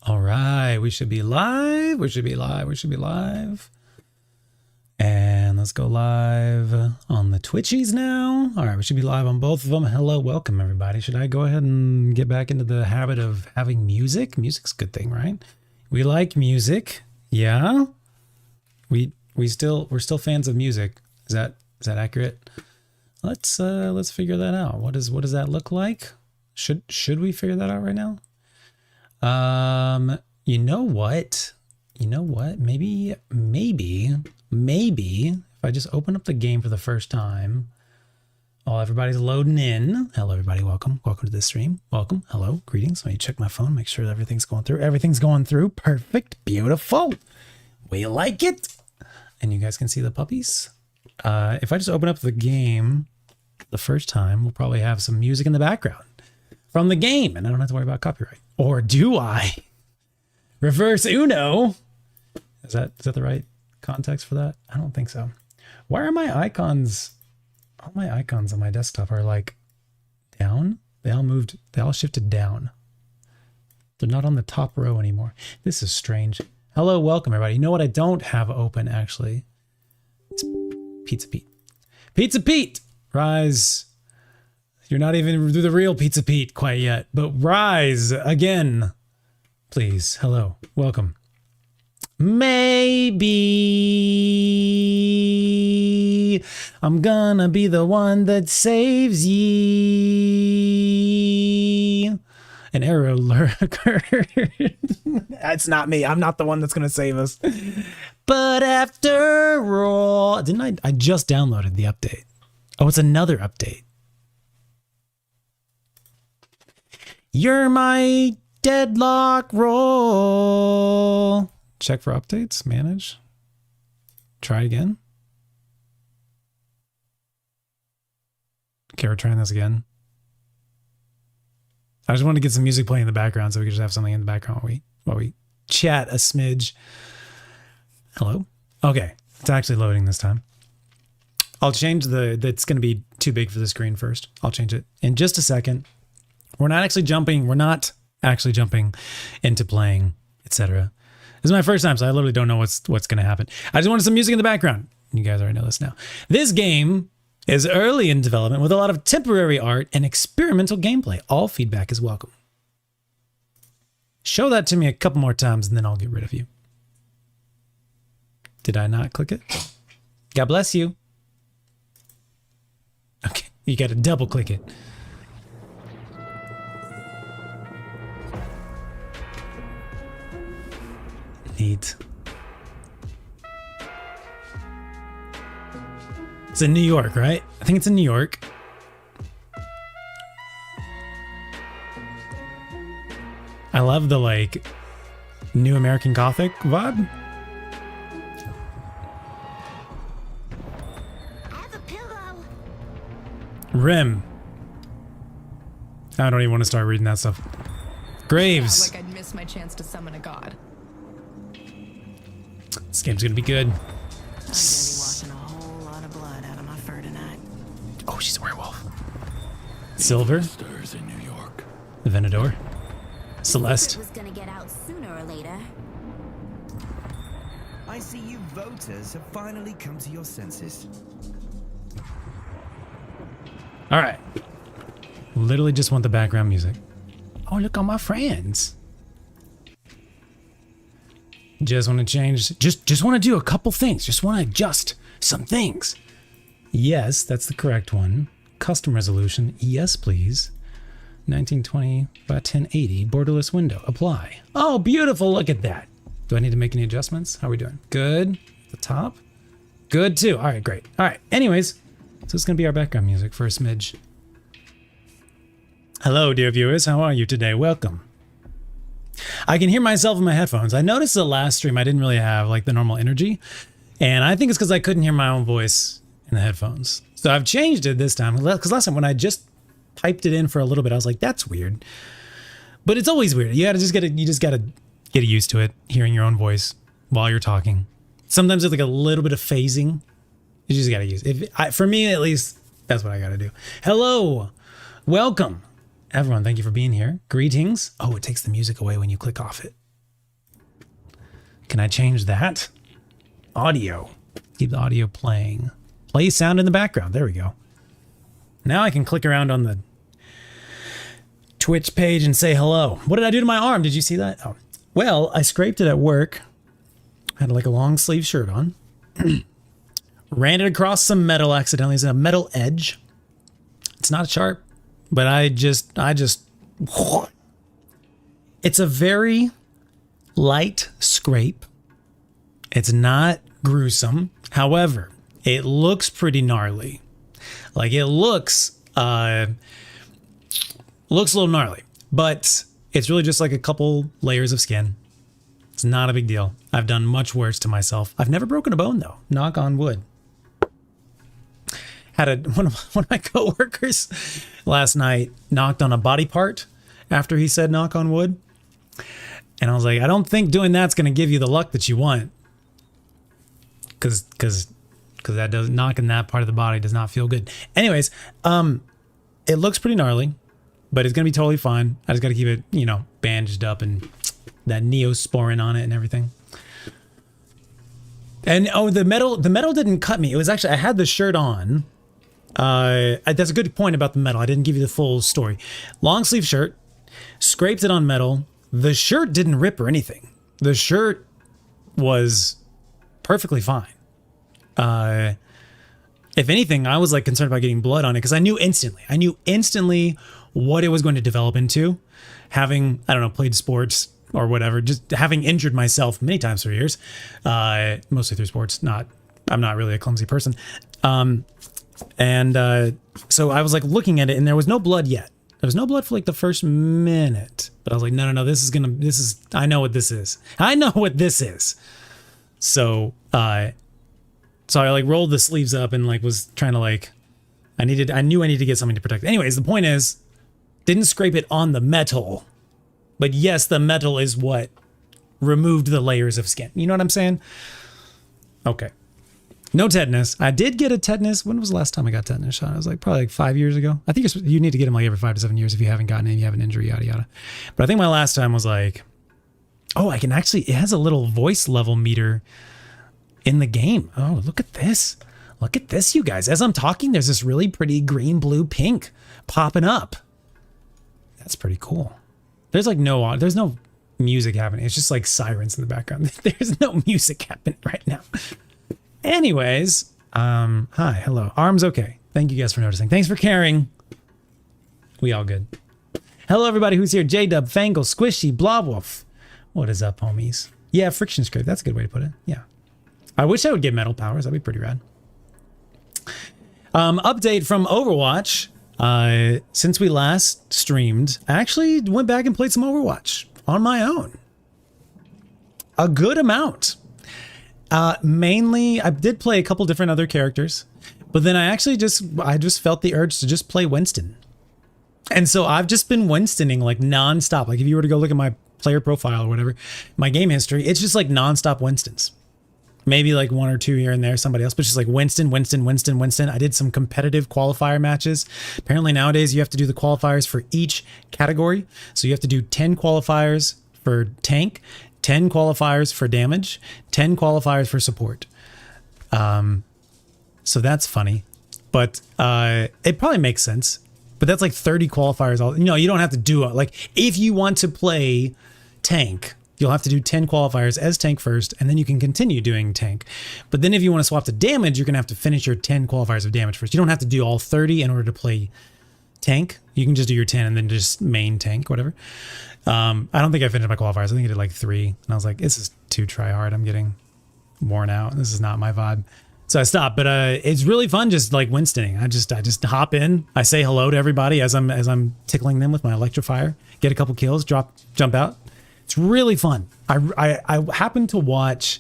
All right, we should be live. We should be live. And let's go live on the Twitchies now. All right, we should be live on both of them. Hello, welcome everybody. Should I go ahead and get back into the habit of having music? Music's a good thing, right? We like music. Yeah. We're still fans of music. Is that accurate? Let's figure that out. What does that look like? Should we figure that out right now? You know what? Maybe if I just open up the game for the first time. Oh, everybody's loading in. Hello, everybody. Welcome to this stream. Welcome. Hello. Greetings. Let me check my phone, make sure that everything's going through. Everything's going through. Perfect. Beautiful. We like it. And you guys can see the puppies. If I just open up the game the first time, we'll probably have some music in the background from the game, and I don't have to worry about copyright. Or do I? Reverse Uno. Is that the right context for that? I don't think so. Why are my icons? All my icons on my desktop are like down. They all shifted down. They're not on the top row anymore. This is strange. Hello, welcome everybody. You know what I don't have open actually? It's Pizza Pete. Pizza Pete! Rise. You're not even the real Pizza Pete quite yet, but rise again. Please. Hello. Welcome. Maybe I'm gonna be the one that saves ye. An error lurker. That's not me. I'm not the one that's gonna save us. But after all, didn't I just downloaded the update. Oh, it's another update. You're my Deadlock roll. Check for updates. Manage. Try again. Okay, we're trying this again. I just wanted to get some music playing in the background so we could just have something in the background while we chat a smidge. Hello. Okay, it's actually loading this time. I'll change that's going to be too big for the screen first. I'll change it in just a second. We're not actually jumping into playing, etc. This is my first time, so I literally don't know what's going to happen. I just wanted some music in the background. You guys already know this now. This game is early in development with a lot of temporary art and experimental gameplay. All feedback is welcome. Show that to me a couple more times and then I'll get rid of you. Did I not click it? God bless you. Okay, you got to double click it. Neat. It's in New York, right? I think it's in New York. I love the like new American Gothic vibe. I have a pillow. Rim. I don't even want to start reading that stuff. Graves. Like I'd miss my chance to summon a god. This game's gonna be good. I'm gonna be washing a whole lot of blood out of my fur tonight. Oh, she's a werewolf. Silver. Stars in New York. The Venador. Celeste. It was gonna get out sooner or later. I see you voters have finally come to your senses. All right. Literally just want the background music. Oh, look all my friends. Just want to change, just want to do a couple things. Just want to adjust some things. Yes, that's the correct one. Custom resolution, yes please. 1920 by 1080, borderless window, apply. Oh, beautiful, look at that. Do I need to make any adjustments? How are we doing? Good, the top. Good too, all right, great. All right, anyways, so it's gonna be our background music for a smidge. Hello, dear viewers, how are you today? Welcome. I can hear myself in my headphones. I noticed the last stream I didn't really have like the normal energy, and I think it's because I couldn't hear my own voice in the headphones. So I've changed it this time, because last time when I just typed it in for a little bit, I was like, that's weird. But it's always weird. You just gotta get used to it, hearing your own voice while you're talking. Sometimes it's like a little bit of phasing. You just gotta use it. For me, at least, that's what I gotta do. Hello, welcome. Everyone, thank you for being here. Greetings. Oh, it takes the music away when you click off it. Can I change that? Audio. Keep the audio playing. Play sound in the background. There we go. Now I can click around on the Twitch page and say hello. What did I do to my arm? Did you see that? Oh. Well, I scraped it at work. Had like a long sleeve shirt on. Ran it across some metal accidentally. It's a metal edge. It's not sharp, but I just it's a very light scrape. It's not gruesome. However, it looks pretty gnarly. Like it looks a little gnarly, but it's really just like a couple layers of skin. It's not a big deal. I've done much worse to myself. I've never broken a bone though. Knock on wood. Had one of my coworkers last night knocked on a body part after he said knock on wood. And I was like, I don't think doing that's going to give you the luck that you want. Cause that does knocking that part of the body does not feel good. Anyways, it looks pretty gnarly, but it's going to be totally fine. I just got to keep it, you know, bandaged up and that Neosporin on it and everything. And oh, the metal didn't cut me. It was actually, I had the shirt on. That's a good point about the metal. I didn't give you the full story. Long sleeve shirt, scraped it on metal. The shirt didn't rip or anything. The shirt was perfectly fine. If anything, I was like concerned about getting blood on it because I knew instantly what it was going to develop into. Having, I don't know, played sports or whatever, just having injured myself many times for years, mostly through sports. I'm not really a clumsy person. So I was like looking at it and there was no blood yet. There was no blood for like the first minute, but I was like, no, I know what this is. I know what this is. So I like rolled the sleeves up and like was trying to like, I knew I needed to get something to protect it. Anyways, the point is, didn't scrape it on the metal, but yes, the metal is what removed the layers of skin. You know what I'm saying? Okay. No tetanus. I did get a tetanus. When was the last time I got tetanus shot? It was like probably like 5 years ago. I think you need to get them like every 5 to 7 years if you haven't gotten it, you have an injury, yada, yada. But I think my last time was like, oh, it has a little voice level meter in the game. Oh, look at this. Look at this, you guys. As I'm talking, there's this really pretty green, blue, pink popping up. That's pretty cool. There's no music happening. It's just like sirens in the background. There's no music happening right now. Anyways, hi, hello. Arm's okay. Thank you guys for noticing. Thanks for caring. We all good. Hello, everybody who's here. J-Dub, Fangle, Squishy, Blobwolf. What is up, homies? Yeah, friction scrape. That's a good way to put it. Yeah. I wish I would get metal powers. That'd be pretty rad. Update from Overwatch. Since we last streamed, I actually went back and played some Overwatch on my own. A good amount. Mainly, I did play a couple different other characters, but then I just felt the urge to just play Winston. And so I've just been Winstoning like nonstop. Like if you were to go look at my player profile or whatever, my game history, it's just like nonstop Winstons. Maybe like 1 or 2 here and there, somebody else, but just like Winston. I did some competitive qualifier matches. Apparently nowadays you have to do the qualifiers for each category. So you have to do 10 qualifiers for tank, 10 qualifiers for damage, 10 qualifiers for support. So that's funny, but it probably makes sense. But that's like 30 qualifiers. You don't have to do it. Like if you want to play tank, you'll have to do 10 qualifiers as tank first, and then you can continue doing tank. But then if you want to swap to damage, you're going to have to finish your 10 qualifiers of damage first. You don't have to do all 30 in order to play tank. You can just do your 10 and then just main tank, whatever. I don't think I finished my qualifiers. I think I did like 3. And I was like, this is too try hard. I'm getting worn out. This is not my vibe. So I stopped, but it's really fun just like Winstoning. I just hop in. I say hello to everybody as I'm tickling them with my electrifier. Get a couple kills, jump out. It's really fun. I happened to watch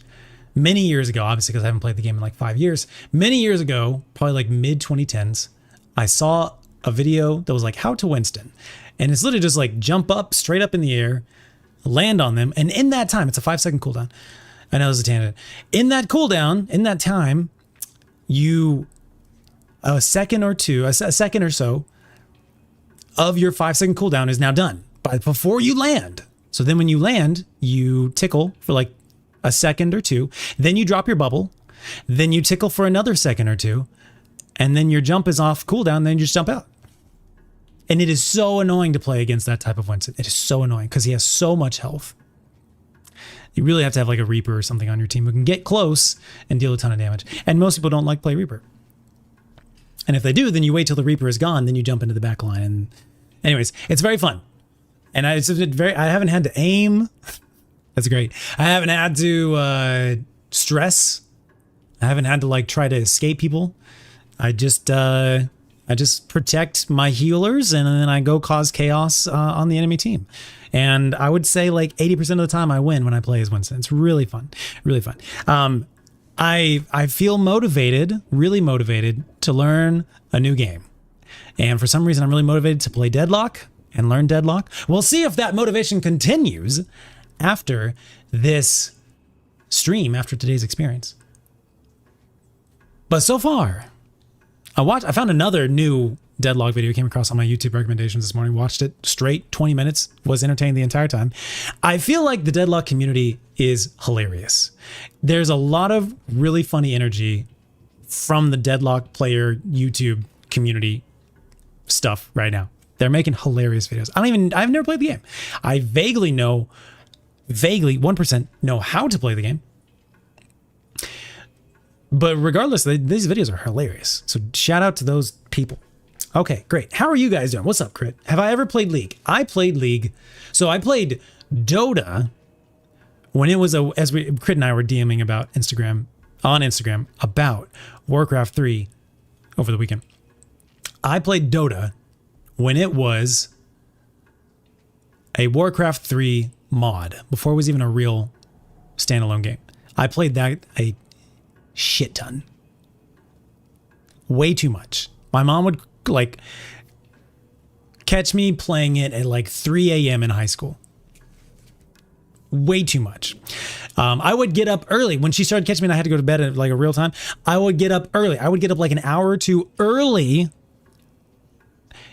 many years ago, obviously because I haven't played the game in like 5 years. Many years ago, probably like mid 2010s, I saw a video that was like how to Winston. And it's literally just like jump up, straight up in the air, land on them. And in that time, it's a 5-second cooldown. I know there's a tangent. In that cooldown, in that time, a second or so of your 5-second cooldown is now done before you land. So then when you land, you tickle for like a second or two, then you drop your bubble, then you tickle for another second or two, and then your jump is off cooldown, then you just jump out. And it is so annoying to play against that type of Winston. It is so annoying because he has so much health. You really have to have like a Reaper or something on your team who can get close and deal a ton of damage. And most people don't like play Reaper. And if they do, then you wait till the Reaper is gone, then you jump into the back line. And anyways, it's very fun. And I haven't had to aim. That's great. I haven't had to stress. I haven't had to like try to escape people. I just protect my healers and then I go cause chaos on the enemy team. And I would say like 80% of the time I win when I play as Winston. It's really fun, really fun. I feel motivated, really motivated to learn a new game. And for some reason, I'm really motivated to play Deadlock and learn Deadlock. We'll see if that motivation continues after this stream, after today's experience. But so far, I found another new Deadlock video, came across on my YouTube recommendations this morning, watched it straight, 20 minutes, was entertained the entire time. I feel like the Deadlock community is hilarious. There's a lot of really funny energy from the Deadlock player YouTube community stuff right now. They're making hilarious videos. I've never played the game. I vaguely 1% know how to play the game. But regardless, these videos are hilarious. So shout out to those people. Okay, great. How are you guys doing? What's up, Crit? Have I ever played League? I played League. So I played Dota when it was Crit and I were DMing about on Instagram about Warcraft 3 over the weekend. I played Dota when it was a Warcraft 3 mod, before it was even a real standalone game. I played that a shit ton. Way too much. My mom would like catch me playing it at like 3 a.m. in high school. Way too much. I would get up early when she started catching me and I had to go to bed at like a real time. I would get up early. I would get up like an hour or two early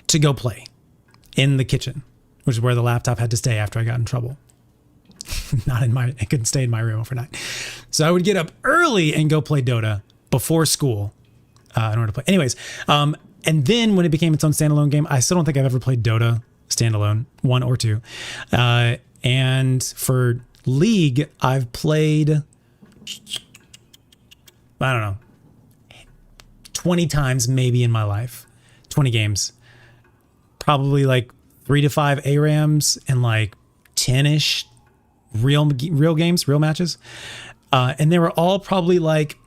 to go play in the kitchen, which is where the laptop had to stay after I got in trouble. I couldn't stay in my room overnight. So I would get up early and go play Dota before school in order to play. Anyways, and then when it became its own standalone game, I still don't think I've ever played Dota standalone, 1 or 2. And for League, I've played, I don't know, 20 times maybe in my life. 20 games. Probably like 3 to 5 ARAMs and like 10-ish real games, real matches. And they were all probably like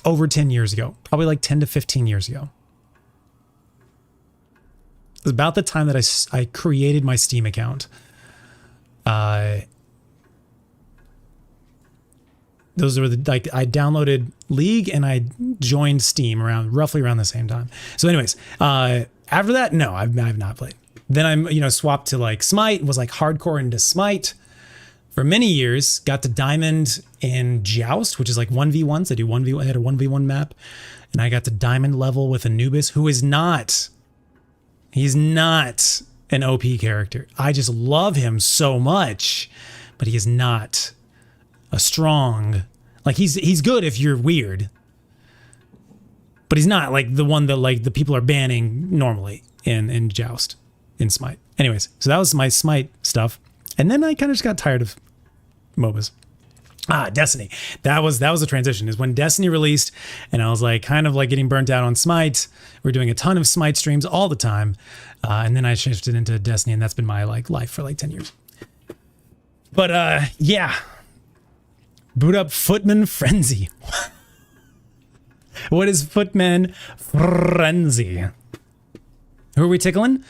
over 10 years ago, probably like 10 to 15 years ago. It was about the time that I created my Steam account. Those were I downloaded League and I joined Steam roughly around the same time. So anyways, after that, no, I've not played. Then I'm, swapped to like Smite, was like hardcore into Smite for many years, got to Diamond in Joust, which is like 1v1s. They do 1v1, I had a 1v1 map. And I got to Diamond level with Anubis, who is he's not an OP character. I just love him so much, but he is not a strong, like he's good if you're weird, but he's not like the one that like the people are banning normally in Joust, in Smite. Anyways, so that was my Smite stuff. And then I kind of just got tired of MOBAs. Destiny. That was a transition, is when Destiny released and I was like kind of like getting burnt out on Smite. We're doing a ton of Smite streams all the time. And then I shifted into Destiny and that's been my like life for like 10 years. But yeah. Boot up Footman Frenzy. What is Footman Frenzy? Who are we tickling?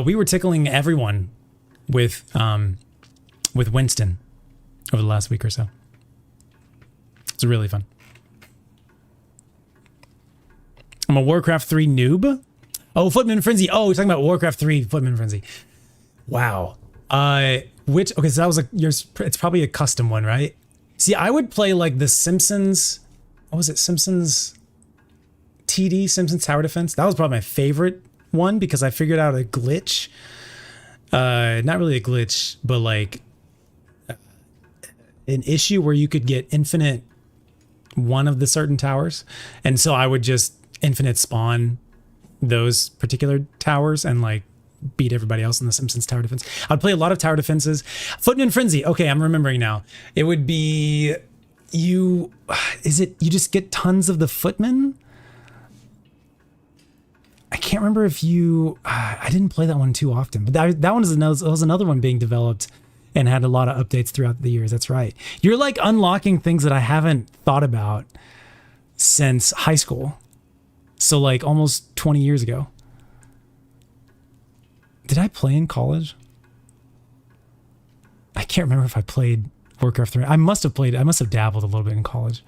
We were tickling everyone with Winston over the last week or so. It's really fun. I'm a Warcraft 3 noob. Oh, Footman Frenzy. Oh, we're talking about Warcraft 3 Footman Frenzy. Wow. Okay, so that was it's probably a custom one, right? See, I would play like the Simpsons. What was it? Simpsons TD, Simpsons Tower Defense. That was probably my favorite one because I figured out a glitch. Not really a glitch, but like an issue where you could get infinite one of the certain towers, and so I would just infinite spawn those particular towers and like beat everybody else in the Simpsons tower defense. I'd play a lot of tower defenses. Footman Frenzy. Okay, I'm remembering now. It would be you just get tons of the footmen? I can't remember if you I didn't play that one too often, but that one was another one being developed and had a lot of updates throughout the years. That's right. You're like unlocking things that I haven't thought about since high school. So like almost 20 years ago. Did I play in college? I can't remember if I played Warcraft 3. I must have dabbled a little bit in college.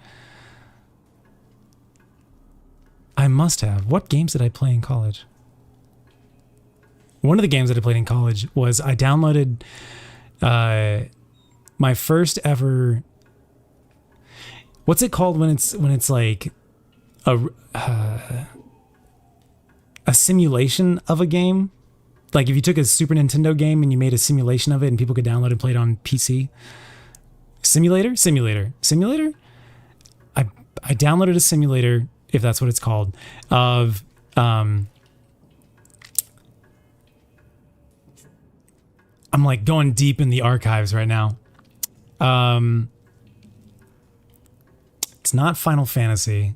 I must have. What games did I play in college? One of the games that I played in college was I downloaded my first ever, what's it called when it's like a simulation of a game? Like if you took a Super Nintendo game and you made a simulation of it and people could download and play it on PC. Simulator. I downloaded a simulator, if that's what it's called, of I'm like going deep in the archives right now. It's not Final Fantasy,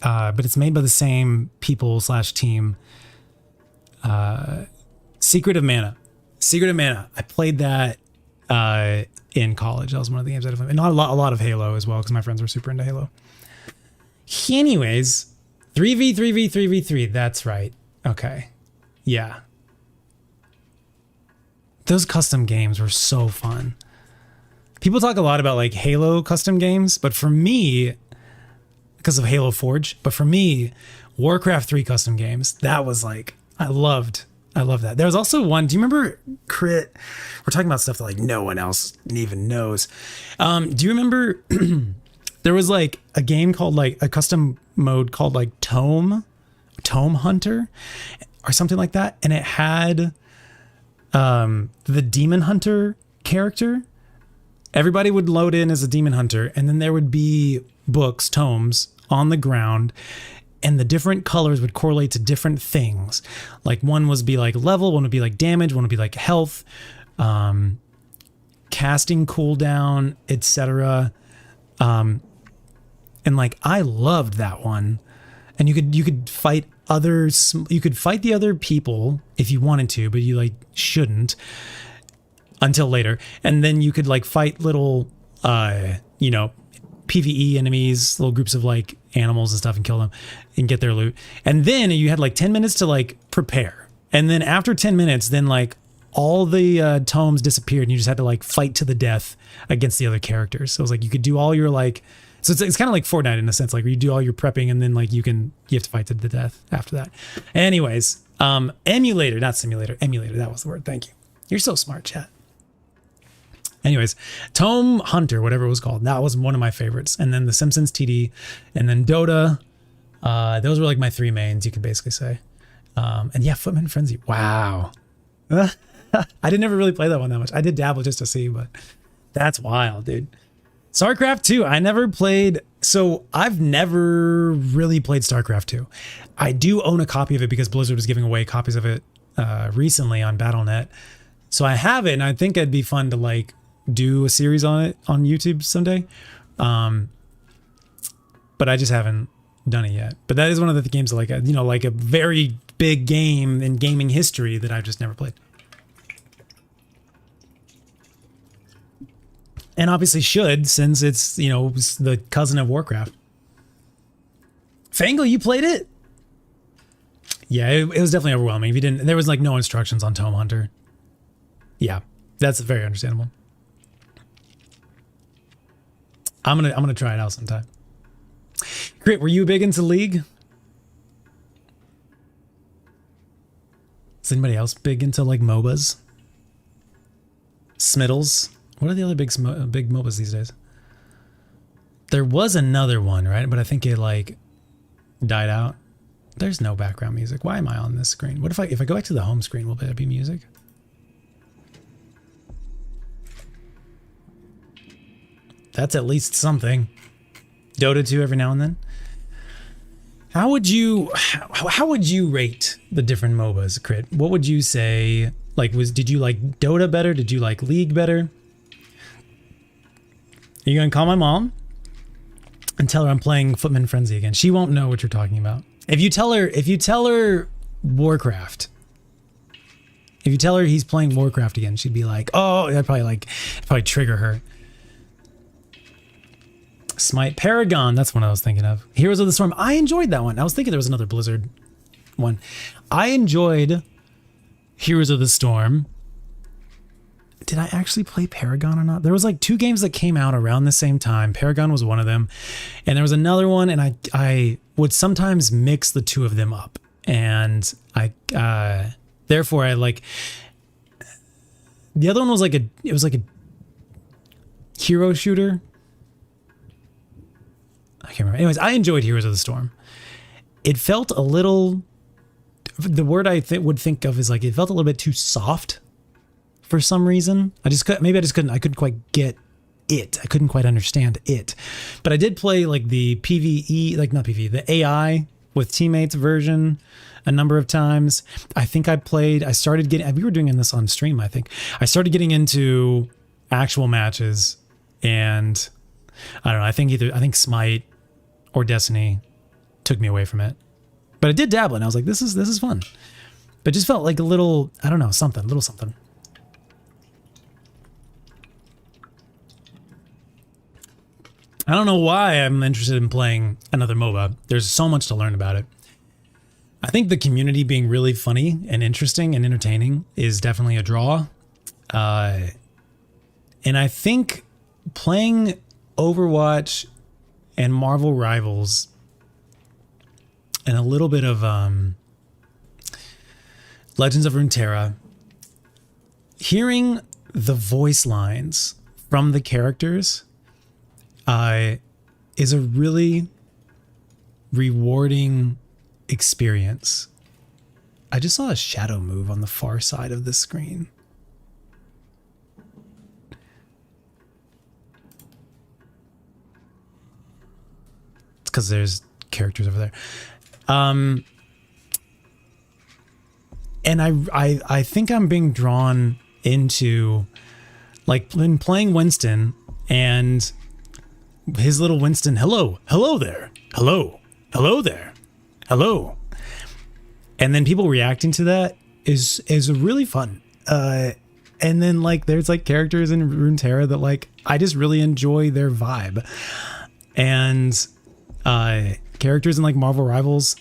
but it's made by the same people / team. Secret of Mana. I played that in college. That was one of the games that I played. And a lot of Halo as well, because my friends were super into Halo. Anyways, 3v3. That's right. Okay. Yeah. Those custom games were so fun. People talk a lot about like Halo custom games, but for me, because of Halo Forge, but for me, Warcraft 3 custom games, that was like, I love that. There was also one, do you remember Crit? We're talking about stuff that like no one else even knows. Do you remember there was like a game called like a custom mode called like Tome Hunter or something like that, and it had the Demon Hunter character. Everybody would load in as a Demon Hunter, and then there would be books, tomes on the ground, and the different colors would correlate to different things. Like one would be like level, one would be like damage, one would be like health, casting cooldown, etc. And like I loved that one. And you could fight others. You could fight the other people if you wanted to, but you like shouldn't until later. And then you could like fight little, PvE enemies, little groups of like animals and stuff, and kill them and get their loot. And then you had like 10 minutes to like prepare. And then after 10 minutes, then like all the tomes disappeared and you just had to like fight to the death against the other characters. So it was like you could do all your like, so it's kind of like Fortnite in a sense, like where you do all your prepping and then like you have to fight to the death after that. Anyways, emulator, not simulator, emulator. That was the word. Thank you. You're so smart, chat. Anyways, Tome Hunter, whatever it was called, that was one of my favorites. And then the Simpsons TD, and then Dota. Those were like my three mains, you could basically say. And yeah, Footman Frenzy. Wow. I didn't ever really play that one that much. I did dabble just to see, but that's wild, dude. StarCraft 2, I never played. So I've never really played StarCraft 2. I do own a copy of it because Blizzard was giving away copies of it recently on Battle.net. So I have it, and I think it'd be fun to like do a series on it on YouTube someday. But I just haven't done it yet. But that is one of the games that like a very big game in gaming history that I've just never played. And obviously should, since it's, it's the cousin of Warcraft. Fangle, you played it? Yeah, it was definitely overwhelming. If you didn't, there was like no instructions on Tome Hunter. Yeah, that's very understandable. I'm gonna try it out sometime. Great, were you big into League? Is anybody else big into like MOBAs? Smiddles? What are the other big MOBAs these days? There was another one, right? But I think it like died out. There's no background music. Why am I on this screen? What if I go back to the home screen, will there be music? That's at least something. Dota 2 every now and then. How would you rate the different MOBAs, Crit? What would you say? Like, did you like Dota better? Did you like League better? Are you gonna call my mom and tell her I'm playing Footman Frenzy again? She won't know what you're talking about. If you tell her Warcraft, if you tell her he's playing Warcraft again, she'd be like, "Oh," that'd probably trigger her. Smite Paragon, that's one I was thinking of. Heroes of the Storm, I enjoyed that one. I was thinking there was another Blizzard one. I enjoyed Heroes of the Storm. Did I actually play Paragon or not? There was like 2 games that came out around the same time. Paragon was one of them. And there was another one, and I would sometimes mix the 2 of them up. And therefore I like, the other one was like it was like a hero shooter. I can't remember. Anyways, I enjoyed Heroes of the Storm. It felt a little, the word I would think of is like, it felt a little bit too soft for some reason. I couldn't quite get it. I couldn't quite understand it. But I did play like the PvE, like not PvE, the AI with teammates version a number of times. I think I started getting, we were doing this on stream, I think. I started getting into actual matches, and I don't know, I think Smite or Destiny took me away from it. But I did dabble, and I was like, this is fun. But it just felt like a little, I don't know, little something. I don't know why I'm interested in playing another MOBA. There's so much to learn about it. I think the community being really funny and interesting and entertaining is definitely a draw. And I think playing Overwatch and Marvel Rivals and a little bit of Legends of Runeterra, hearing the voice lines from the characters is a really rewarding experience. I just saw a shadow move on the far side of the screen. It's because there's characters over there. And I think I'm being drawn into, like, when playing Winston and his little Winston, hello there, hello there, hello. And then people reacting to that is really fun. And then like there's like characters in Runeterra that like I just really enjoy their vibe. And characters in like Marvel Rivals,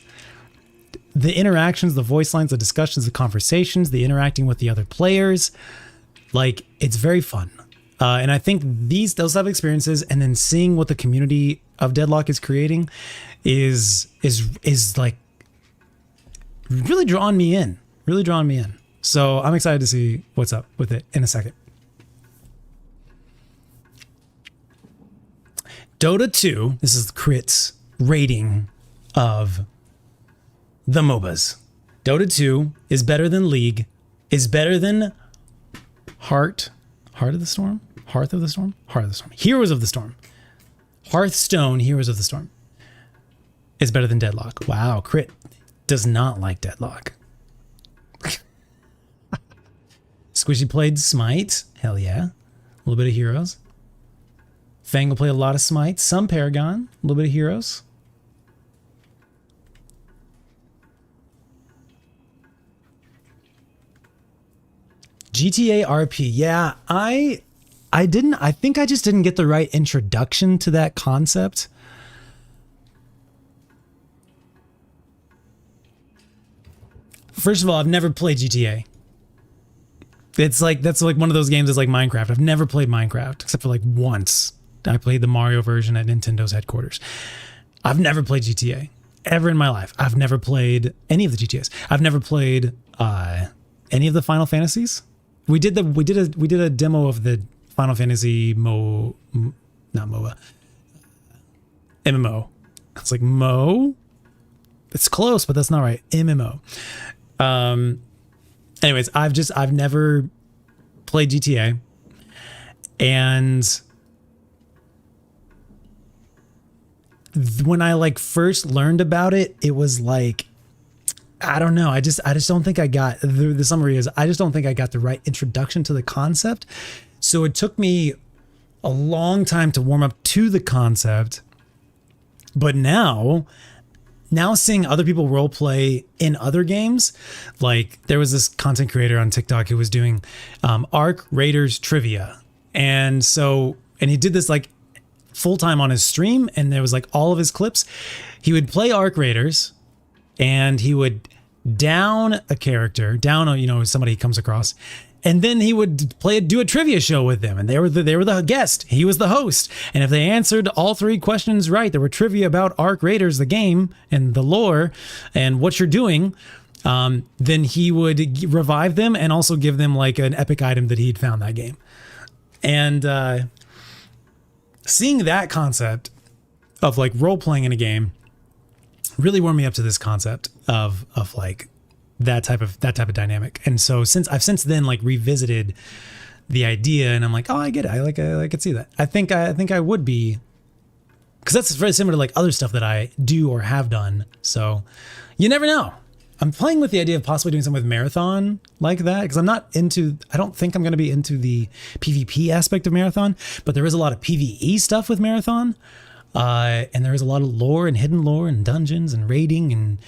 the interactions, the voice lines, the discussions, the conversations, the interacting with the other players, like it's very fun. And I think those type of experiences, and then seeing what the community of Deadlock is creating is like really drawing me in. So I'm excited to see what's up with it in a second. Dota 2, this is Crit's rating of the MOBAs. Dota 2 is better than League, is better than Hearth of the Storm? Heroes of the Storm. Hearthstone, Heroes of the Storm is better than Deadlock. Wow, Crit does not like Deadlock. Squishy played Smite. Hell yeah. A little bit of Heroes. Fang will play a lot of Smite. Some Paragon. A little bit of Heroes. GTA RP. Yeah, I think I just didn't get the right introduction to that concept. First of all, I've never played GTA. That's like one of those games that's like Minecraft. I've never played Minecraft except for like once. I played the Mario version at Nintendo's headquarters. I've never played GTA ever in my life. I've never played any of the GTAs. I've never played any of the Final Fantasies. We did a demo of the Final Fantasy not MOBA. MMO. It's like Mo. It's close, but that's not right. MMO. Anyways, I've never played GTA, and when I like first learned about it, it was like, I don't know. I just don't think I got the summary is I just don't think I got the right introduction to the concept. So it took me a long time to warm up to the concept. But now seeing other people role play in other games, like there was this content creator on TikTok who was doing Arc Raiders trivia. And he did this like full time on his stream, and there was like all of his clips. He would play Arc Raiders, and he would down a character, somebody he comes across, and then he would do a trivia show with them, and they were the guest. He was the host, and if they answered all 3 questions right, there were trivia about Arc Raiders, the game, and the lore, and what you're doing. Then he would revive them and also give them like an epic item that he'd found that game. And seeing that concept of like role playing in a game really warmed me up to this concept of like that type of dynamic. And so I've since then like revisited the idea, and I'm like, oh, I get it. I could see that. I think I would be, because that's very similar to like other stuff that I do or have done. So you never know. I'm playing with the idea of possibly doing something with Marathon like that, because I don't think I'm going to be into the PvP aspect of Marathon, but there is a lot of PvE stuff with Marathon. And there is a lot of lore and hidden lore and dungeons and raiding and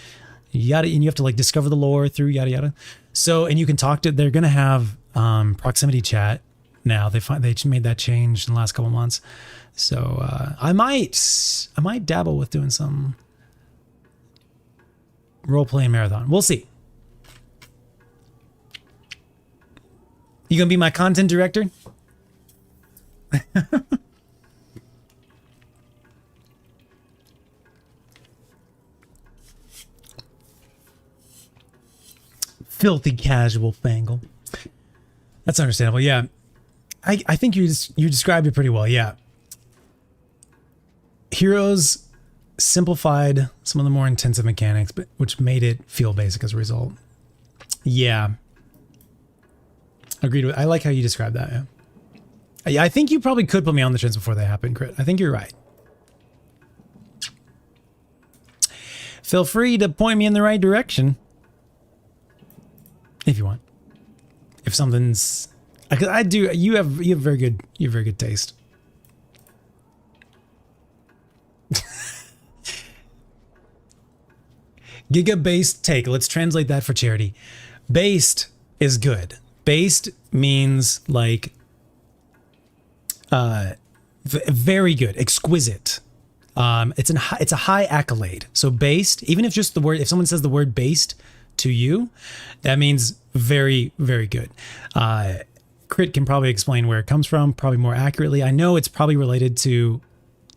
yada, and you have to like discover the lore through yada yada. So, and you can talk to, they're going to have proximity chat now. They made that change in the last couple months. So I might dabble with doing some role-playing Marathon. We'll see. You gonna be my content director? Filthy casual Fangle. That's understandable. Yeah, I think you described it pretty well. Yeah, Heroes simplified some of the more intensive mechanics, but which made it feel basic as a result. Yeah, agreed with. I like how you described that. Yeah, I think you probably could put me on the trends before they happen, Crit. I think you're right. Feel free to point me in the right direction if you want. If something's, I do. You have very good taste. Giga-based take. Let's translate that for charity. Based is good. Based means like very good, exquisite. It's a high accolade. So based, even if just the word, if someone says the word based to you, that means very, very good. Crit can probably explain where it comes from, probably more accurately. I know it's probably related to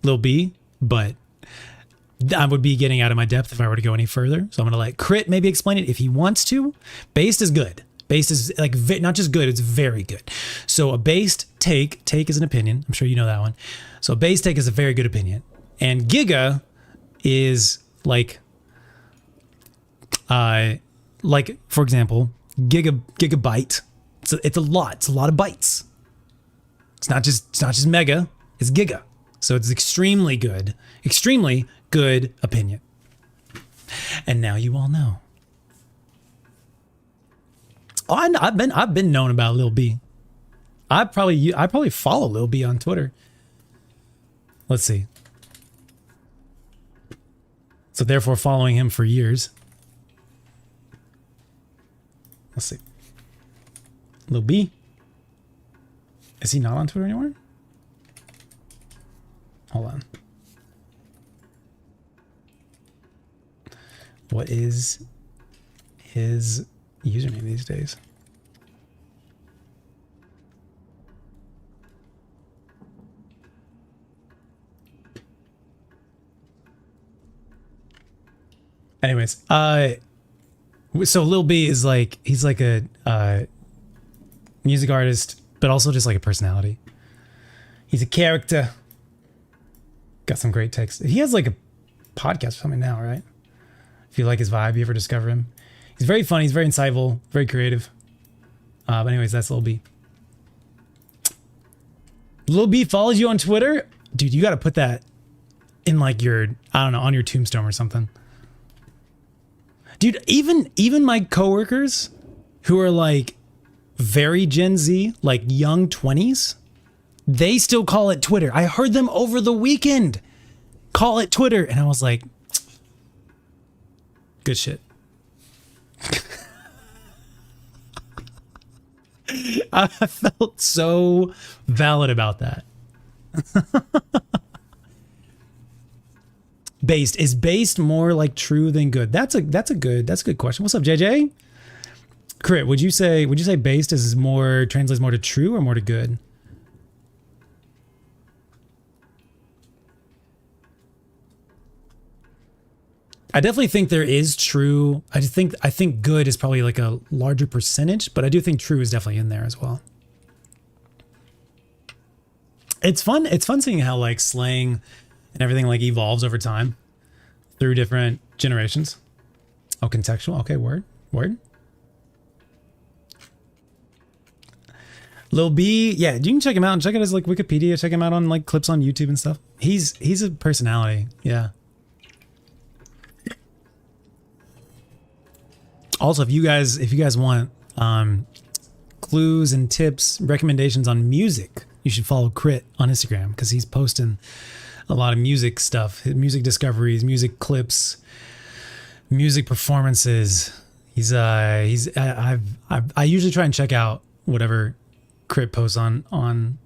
Lil B, but I would be getting out of my depth if I were to go any further. So I'm going to let Crit maybe explain it if he wants to. Based is good. Based is like not just good, it's very good. So a based take is an opinion. I'm sure you know that one. So a based take is a very good opinion. And giga is like for example, gigabyte. It's a lot. It's a lot of bytes. It's not just mega. It's giga. So it's extremely good opinion. And now you all know. Oh, I've been known about Lil B. I probably follow Lil B on Twitter. Let's see. So therefore following him for years. Let's see. Lil B. Is he not on Twitter anymore? Hold on. What is his username these days? Anyways, so Lil B is like, he's like a music artist, but also just like a personality. He's a character. Got some great text. He has like a podcast or something now, right? If you like his vibe, you ever discover him. He's very funny, he's very insightful, very creative. But anyways, that's Lil B. Lil B follows you on Twitter? Dude, you gotta put that in like your, I don't know, on your tombstone or something. Dude, even my coworkers who are like very Gen Z, like young 20s, they still call it Twitter. I heard them over the weekend call it Twitter, and I was like, good shit. I felt so valid about that. Based. Is based more like true than good? That's a good question. What's up, JJ? Crit, would you say based is more, translates more to true or more to good? I definitely think there is true. I think good is probably like a larger percentage, but I do think true is definitely in there as well. It's fun. It's fun seeing how like slang and everything like evolves over time through different generations. Oh, contextual. Okay, word. Lil B, yeah, you can check him out and check out his like Wikipedia. Check him out on like clips on YouTube and stuff. He's a personality. Yeah. Also, if you guys want clues and tips, recommendations on music, you should follow Crit on Instagram because he's posting a lot of music stuff, music discoveries, music clips, music performances. I usually try and check out whatever Crit posts on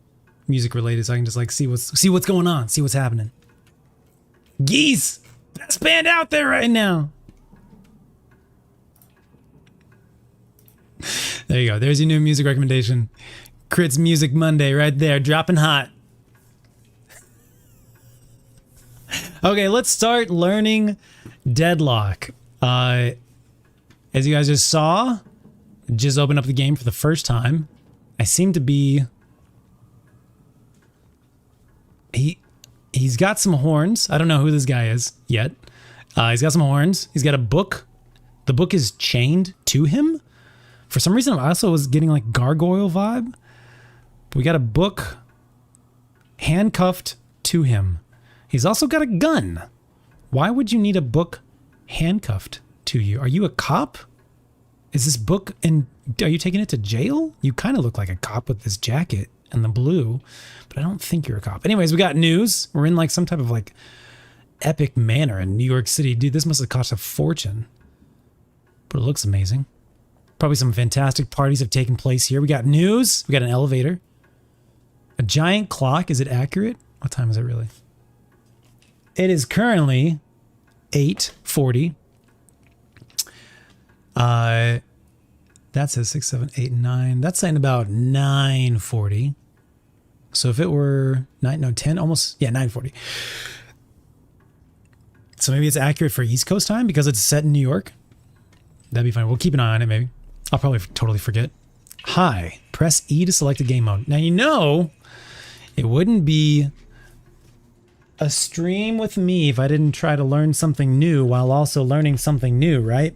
music related, so I can just like see what's going on, see what's happening. Geese, best band out there right now. There you go. There's your new music recommendation. Crit's Music Monday right there, dropping hot. Okay, let's start learning Deadlock. As you guys just saw, just opened up the game for the first time. I seem to be... He's got some horns. I don't know who this guy is yet. He's got some horns. He's got a book. The book is chained to him. For some reason, I also was getting like gargoyle vibe. We got a book handcuffed to him. He's also got a gun. Why would you need a book handcuffed to you? Are you a cop? Is this book and are you taking it to jail? You kind of look like a cop with this jacket and the blue, but I don't think you're a cop. Anyways, we got news. We're in like some type of like epic manor in New York City. Dude, this must have cost a fortune, but it looks amazing. Probably some fantastic parties have taken place here. We got news. We got an elevator. A giant clock. Is it accurate? What time is it really? It is currently 8:40. That says 6, 7, 8, 9. That's saying about 9:40. So if it were 10, almost, yeah, 9:40. So maybe it's accurate for East Coast time because it's set in New York. That'd be fine. We'll keep an eye on it maybe. I'll probably totally forget. Hi, press E to select a game mode. Now, you know, it wouldn't be a stream with me if I didn't try to learn something new while also learning something new, right?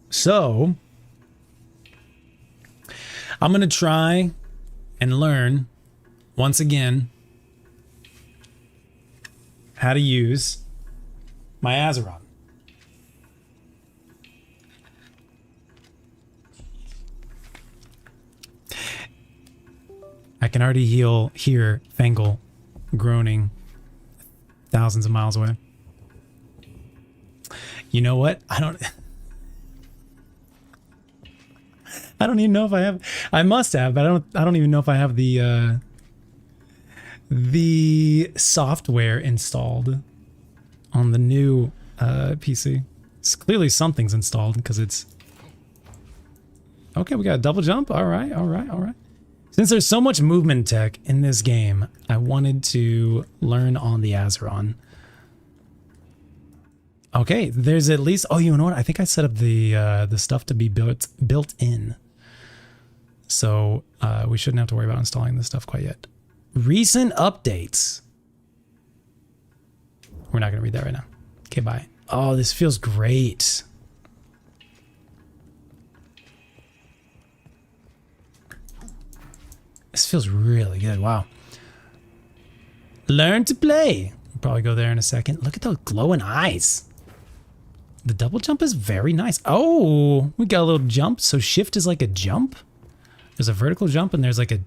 So, I'm going to try and learn, once again, how to use my Azeron. I can already hear Fangle groaning thousands of miles away. You know what? I don't even know if I have. I must have, but I don't even know if I have the software installed on the new PC. It's clearly something's installed because it's okay. We got a double jump. All right. Since there's so much movement tech in this game, I wanted to learn on the Azeron. Okay, there's at least... Oh, you know what? I think I set up the stuff to be built in. So we shouldn't have to worry about installing this stuff quite yet. Recent updates. We're not going to read that right now. Okay, bye. Oh, this feels great. This feels really good. Wow. Learn to play. Probably go there in a second. Look at those glowing eyes. The double jump is very nice. Oh, we got a little jump. So shift is like a jump. There's a vertical jump and there's like a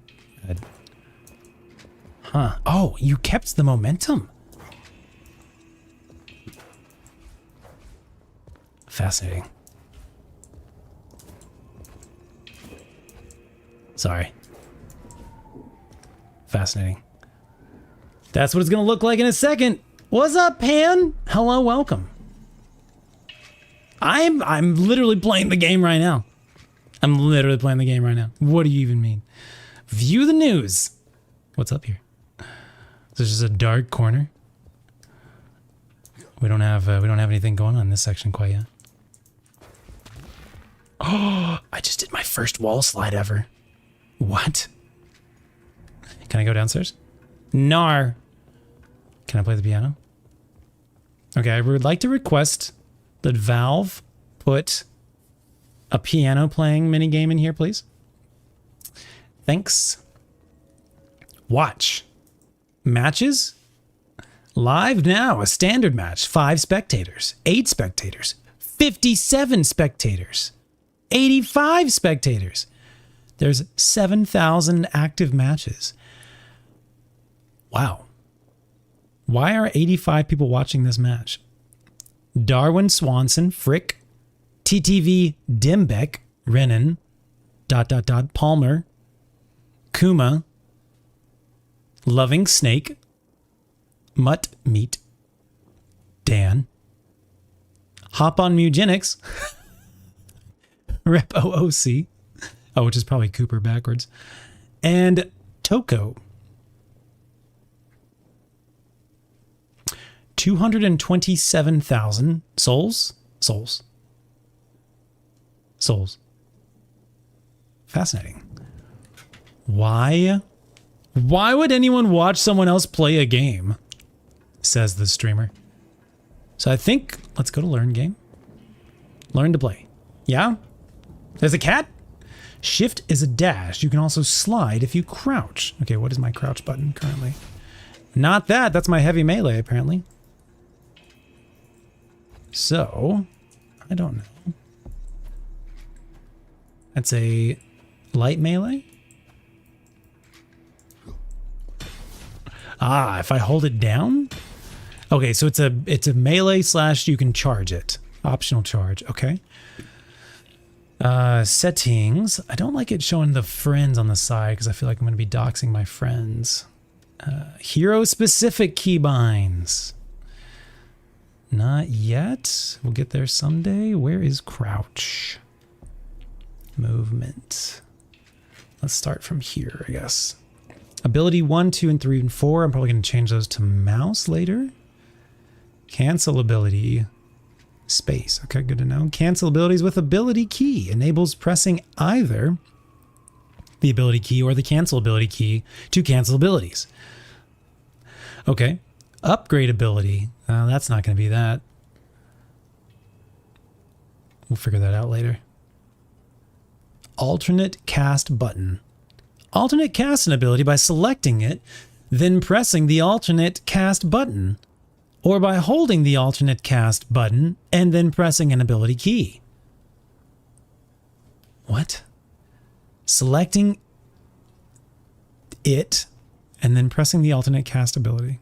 huh. Oh, you kept the momentum. Fascinating. Sorry. Fascinating. That's what it's gonna look like in a second. What's up, Pan? Hello, welcome. I'm literally playing the game right now. I'm literally playing the game right now. What do you even mean? View the news. What's up here? This is just a dark corner. We don't have anything going on in this section quite yet. Oh, I just did my first wall slide ever. What? Can I go downstairs? Nar. Can I play the piano? Okay, I would like to request that Valve put a piano playing minigame in here, please. Thanks. Watch. Matches. Live now, a standard match. 5 spectators, 8 spectators, 57 spectators, 85 spectators. There's 7,000 active matches. Wow. Why are 85 people watching this match? Darwin Swanson, Frick, TTV Dimbeck, Renan, ... Palmer, Kuma, Loving Snake, Mutt Meat, Dan, Hop on Mugenics, Rep OOC, oh, which is probably Cooper backwards, and Toko. 227,000 souls? Souls. Fascinating. Why would anyone watch someone else play a game? Says the streamer. So I think, let's go to learn game. Learn to play. Yeah? There's a cat? Shift is a dash. You can also slide if you crouch. Okay, what is my crouch button currently? Not that. That's my heavy melee, apparently. So, I don't know. That's a light melee? Ah, if I hold it down? Okay, so it's a melee slash you can charge it. Optional charge, okay. Settings. I don't like it showing the friends on the side because I feel like I'm going to be doxing my friends. Hero specific keybinds. Not yet. We'll get there someday. Where is crouch? Movement. Let's start from here, I guess. Ability 1, 2, and 3, and 4. I'm probably going to change those to mouse later. Cancel ability. Space. Okay, good to know. Cancel abilities with ability key. Enables pressing either the ability key or the cancel ability key to cancel abilities. Okay. Upgrade ability. That's not going to be that. We'll figure that out later. Alternate cast button. Alternate cast an ability by selecting it, then pressing the alternate cast button, or by holding the alternate cast button and then pressing an ability key. What? Selecting it and then pressing the alternate cast ability.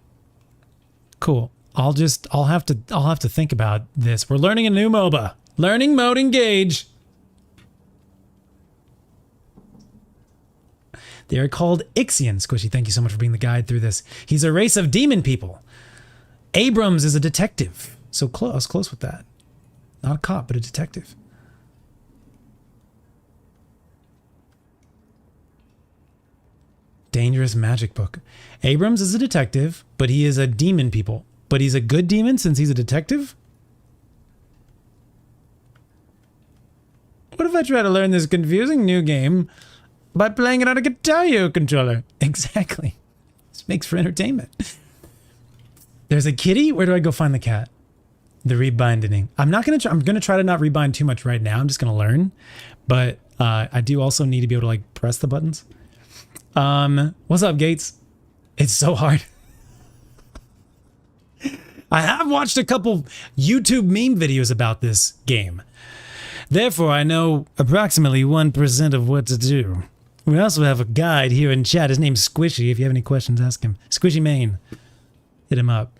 Cool. I'll have to think about this. We're learning a new MOBA. Learning mode engage. They are called Ixian. Squishy, thank you so much for being the guide through this. He's a race of demon people. Abrams is a detective. So close, I was close with that. Not a cop, but a detective. Dangerous magic book. Abrams is a detective, but he is a demon people. But he's a good demon since he's a detective? What if I try to learn this confusing new game by playing it on a Guitar Hero controller? Exactly. This makes for entertainment. There's a kitty? Where do I go find the cat? The rebinding. I'm gonna try to not rebind too much right now. I'm just gonna learn. But I do also need to be able to like press the buttons. What's up, Gates? It's so hard. I have watched a couple YouTube meme videos about this game. Therefore, I know approximately 1% of what to do. We also have a guide here in chat. His name's Squishy. If you have any questions, ask him. Squishy Main. Hit him up.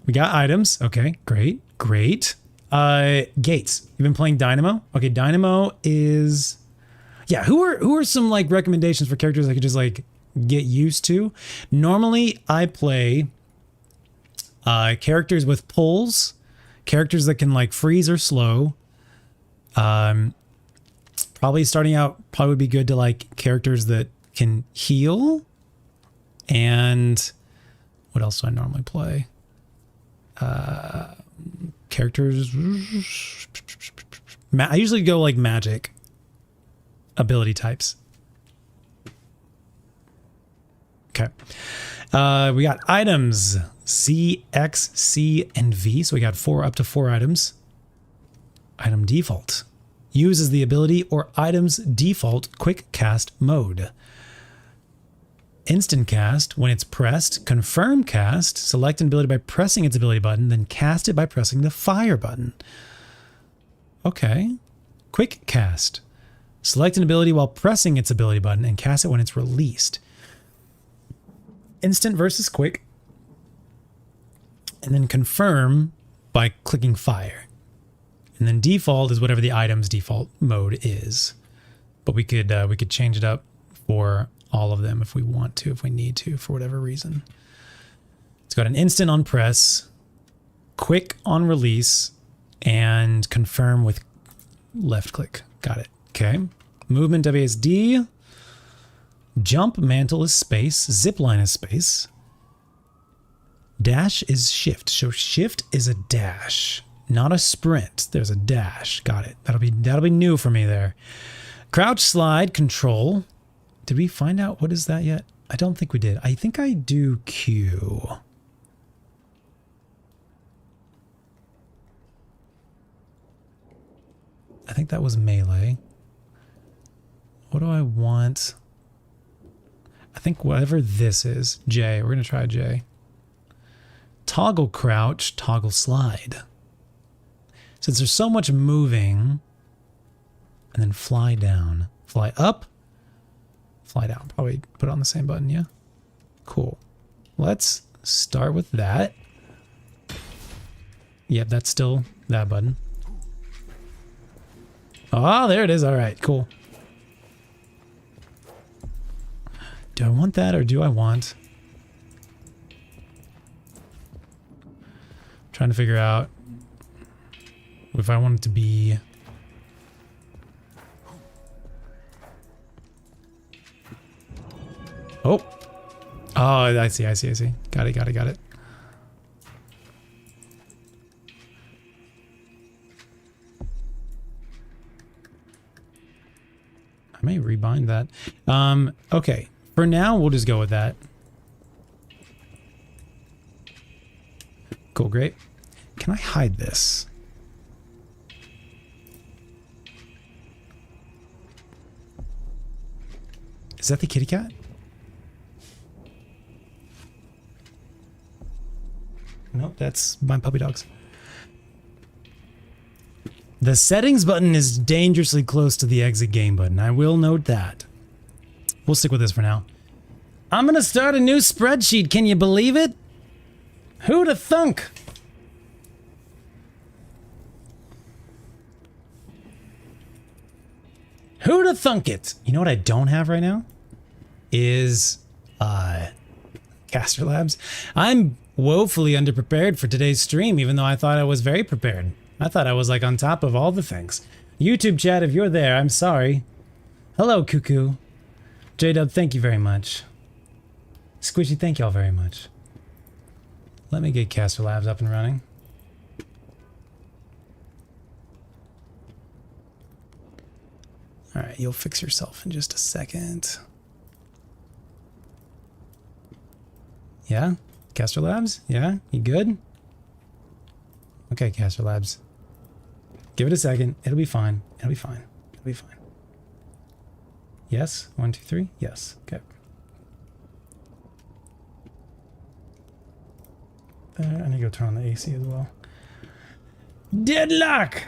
We got items. Okay, great, great. Gates. You've been playing Dynamo? Okay, Dynamo is... Yeah, who are some like recommendations for characters I could just like get used to? Normally, I play characters with pulls, characters that can like freeze or slow. Probably starting out probably would be good to like characters that can heal. And what else do I normally play? Characters. I usually go like magic ability types. Okay. We got items C, X, C, and V. So we got up to four items. Item default uses the ability or item's default quick cast mode. Instant cast, when it's pressed, confirm cast, select an ability by pressing its ability button, then cast it by pressing the fire button. Okay. Quick cast. Select an ability while pressing its ability button and cast it when it's released. Instant versus quick. And then confirm by clicking fire. And then default is whatever the item's default mode is. But we could change it up for all of them if we want to, if we need to, for whatever reason. It's got an instant on press, quick on release, and confirm with left click. Got it. Okay. Movement WASD. Jump mantle is space. Zipline is space. Dash is shift. So shift is a dash, not a sprint. There's a dash. Got it. That'll be new for me there. Crouch slide control. Did we find out what is that yet? I don't think we did. I think I do Q. I think that was melee. What do I want? I think whatever this is, J. We're going to try J. Toggle crouch, toggle slide. Since there's so much moving, and then fly down. Fly up, fly down. Probably put it on the same button, yeah? Cool. Let's start with that. Yep, that's still that button. Oh, there it is. All right, cool. Do I want that or do I want... Trying to figure out if I want it to be... Oh. Oh, I see. Got it. I may rebind that. Okay. For now, we'll just go with that. Cool, great. Can I hide this? Is that the kitty cat? Nope, that's my puppy dogs. The settings button is dangerously close to the exit game button. I will note that. We'll stick with this for now. I'm gonna start a new spreadsheet. Can you believe it? Who'da thunk? Who'da thunk it? You know what I don't have right now? Is Caster Labs. I'm woefully underprepared for today's stream, even though I thought I was very prepared. I thought I was like on top of all the things. YouTube chat, if you're there, I'm sorry. Hello, Cuckoo. J-Dub, thank you very much. Squishy, thank y'all very much. Let me get Caster Labs up and running. Alright, you'll fix yourself in just a second. Yeah? Caster Labs? Yeah? You good? Okay, Caster Labs. Give it a second. It'll be fine. It'll be fine. It'll be fine. Yes? 1, 2, 3? Yes. Okay. there. I need to go turn on the AC as well. Deadlock!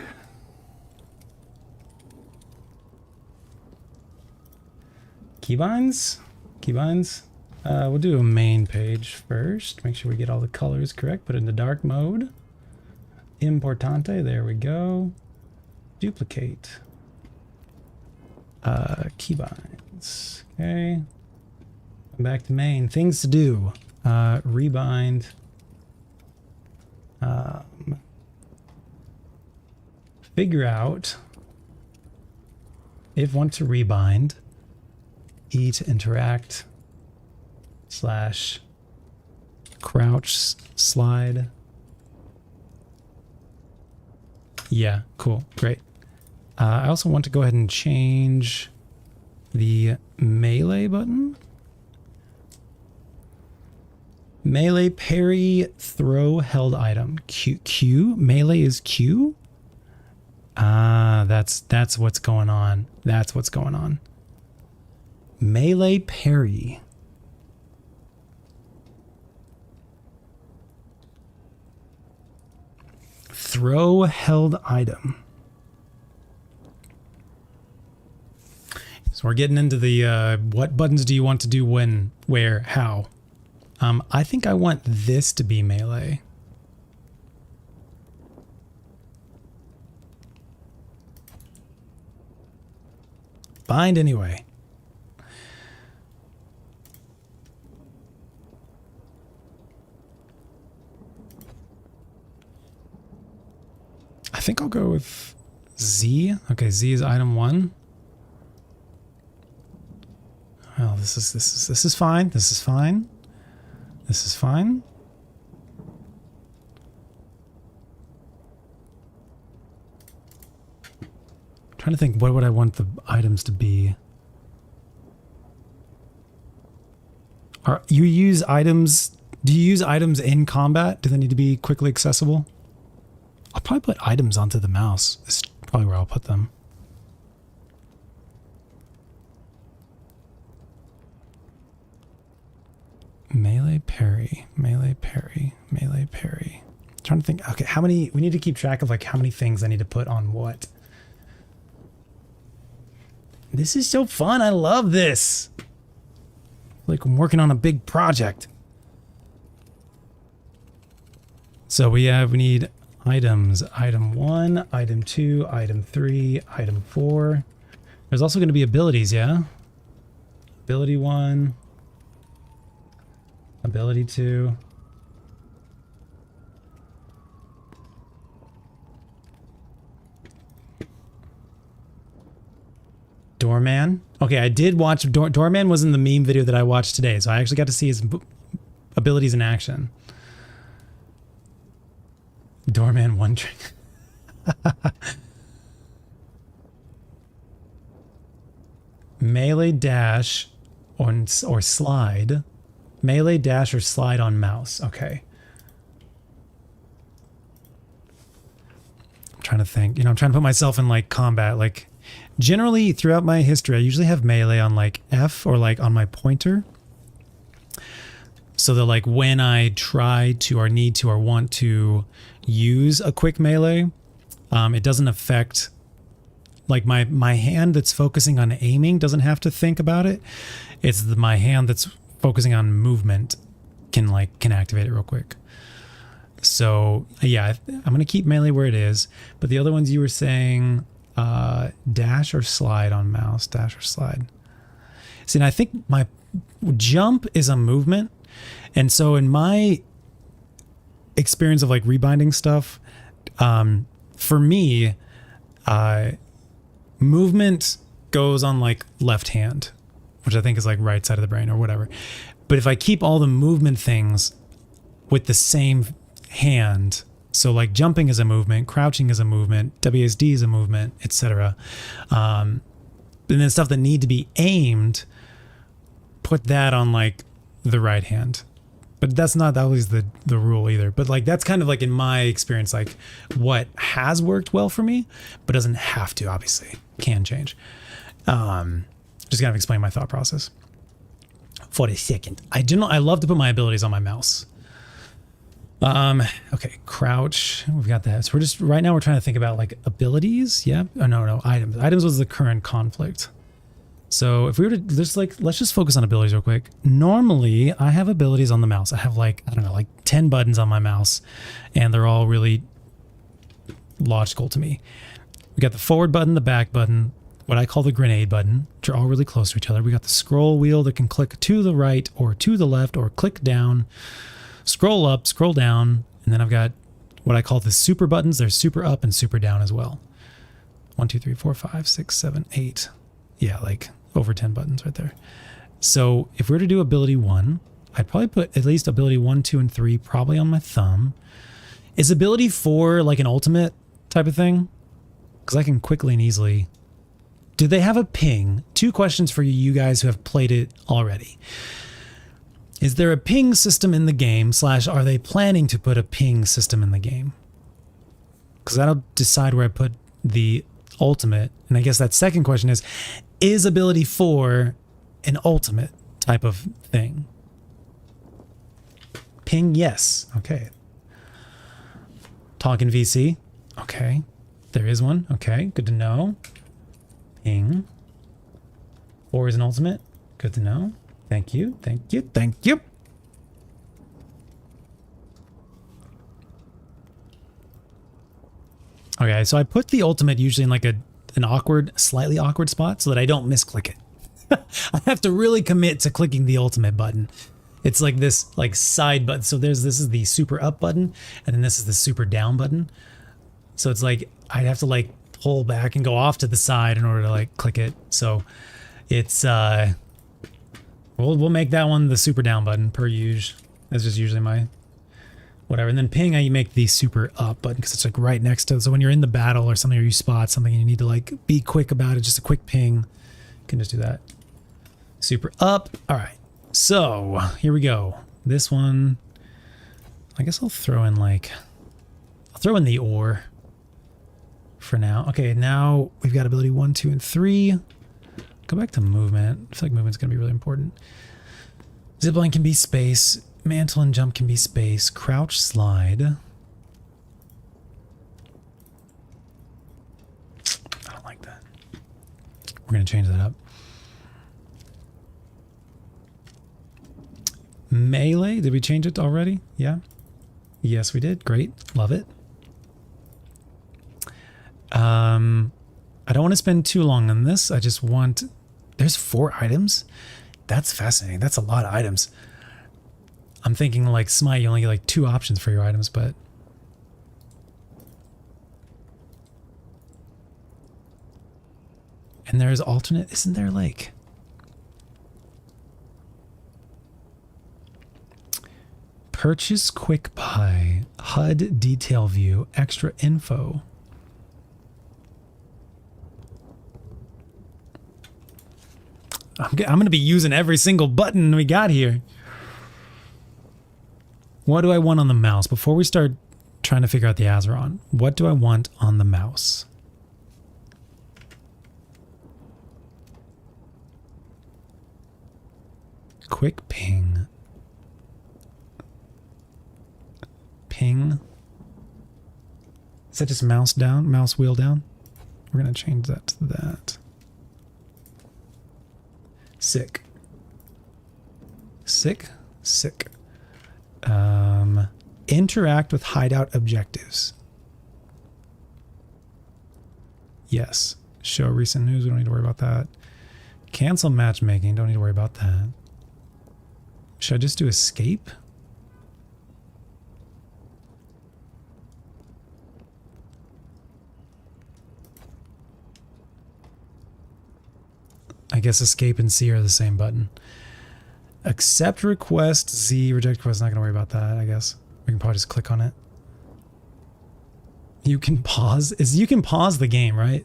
Keybinds? Keybinds? We'll do a main page first. Make sure we get all the colors correct. Put it into dark mode. Importante. There we go. Duplicate. Keybinds. Okay. Back to main. Things to do. Rebind. Figure out if want to rebind. E to interact. / crouch slide. Yeah, cool, great. I also want to go ahead and change the melee button. Melee parry throw held item. Q. Melee is Q. Ah, that's what's going on. That's what's going on. Melee parry. Throw held item. So we're getting into the what buttons do you want to do when, where, how. I think I want this to be melee. Bind anyway. I think I'll go with Z. Okay, Z is item 1. Well, this is fine. This is fine. This is fine. I'm trying to think, what would I want the items to be? Are you use items? Do you use items in combat? Do they need to be quickly accessible? I'll probably put items onto the mouse. This is probably where I'll put them. Melee parry, melee parry, melee parry. I'm trying to think, okay, how many, we need to keep track of like how many things I need to put on what. This is so fun, I love this. Like I'm working on a big project. So we need items, item 1, item 2, item 3, item 4. There's also going to be abilities, yeah? Ability 1. Ability 2. Doorman. Okay, I did watch Doorman was in the meme video that I watched today, so I actually got to see his abilities in action. Doorman one trick. Melee dash or slide. Melee dash or slide on mouse. Okay. I'm trying to think. You know, I'm trying to put myself in like combat. Like generally throughout my history, I usually have melee on like F or like on my pointer. So that like when I try to or need to or want to use a quick melee, it doesn't affect like my hand that's focusing on aiming doesn't have to think about it. It's my hand that's focusing on movement can activate it real quick. So yeah, I'm going to keep melee where it is, but the other ones you were saying dash or slide on mouse, dash or slide. See, and I think my jump is a movement. And so in my experience of like rebinding stuff, for me, movement goes on like left hand, which I think is like right side of the brain or whatever. But if I keep all the movement things with the same hand, so like jumping is a movement, crouching is a movement, WSD is a movement, etc. And then stuff that need to be aimed, put that on like the right hand. But that's not always the rule either. But like that's kind of like in my experience, like what has worked well for me, but doesn't have to, obviously. Can change. Just kind of explain my thought process for a second. I love to put my abilities on my mouse. Okay, crouch. We've got that. So we're just right now we're trying to think about like abilities. Yeah. Oh no, items. Items was the current conflict. So if we were to just like, let's just focus on abilities real quick. Normally I have abilities on the mouse. I have like, I don't know, like 10 buttons on my mouse and they're all really logical to me. We got the forward button, the back button, what I call the grenade button, which are all really close to each other. We got the scroll wheel that can click to the right or to the left or click down, scroll up, scroll down. And then I've got what I call the super buttons. There's super up and super down as well. 1, 2, 3, 4, 5, 6, 7, 8. Yeah, like over 10 buttons right there. So if we were to do ability 1, I'd probably put at least ability 1, 2, and 3 probably on my thumb. Is ability 4 like an ultimate type of thing? Because I can quickly and easily... Do they have a ping? 2 questions for you guys who have played it already. Is there a ping system in the game, / are they planning to put a ping system in the game? Because that'll decide where I put the ultimate. And I guess that second question is ability 4 an ultimate type of thing? Ping, yes. Okay. Talking VC. Okay. There is one. Okay. Good to know. Ping. 4 is an ultimate. Good to know. Thank you. Thank you. Thank you. Okay, so I put the ultimate usually in like an awkward, slightly awkward spot so that I don't misclick it. I have to really commit to clicking the ultimate button. It's like this like side button. So this is the super up button and then this is the super down button. So it's like I'd have to like pull back and go off to the side in order to like click it. So it's we'll make that one the super down button per usual. That's just usually my whatever. And then ping, you make the super up button because it's like right next to it. So when you're in the battle or something, or you spot something and you need to like be quick about it, just a quick ping, you can just do that. Super up. All right. So here we go. This one, I guess I'll throw in the ore for now. Okay, now we've got ability 1, 2, and 3. Go back to movement. I feel like movement's gonna be really important. Zipline can be space. Mantle and jump can be space. Crouch, slide. I don't like that. We're gonna change that up. Melee, did we change it already? Yeah. Yes, we did. Great. Love it. I don't want to spend too long on this. I just want... There's 4 items? That's fascinating. That's a lot of items. I'm thinking like Smite, you only get like 2 options for your items, but... And there's alternate... Isn't there like... Purchase quick buy, HUD detail view, extra info. I'm going to be using every single button we got here. What do I want on the mouse? Before we start trying to figure out the Azeron, what do I want on the mouse? Quick ping. Ping. Is that just mouse down? Mouse wheel down? We're going to change that to that. Sick. Sick. Sick. Interact with hideout objectives. Yes. Show recent news. We don't need to worry about that. Cancel matchmaking. Don't need to worry about that. Should I just do escape? I guess escape and C are the same button. Accept request, Z, reject request. Not going to worry about that, I guess. We can probably just click on it. You can pause. You can pause the game, right?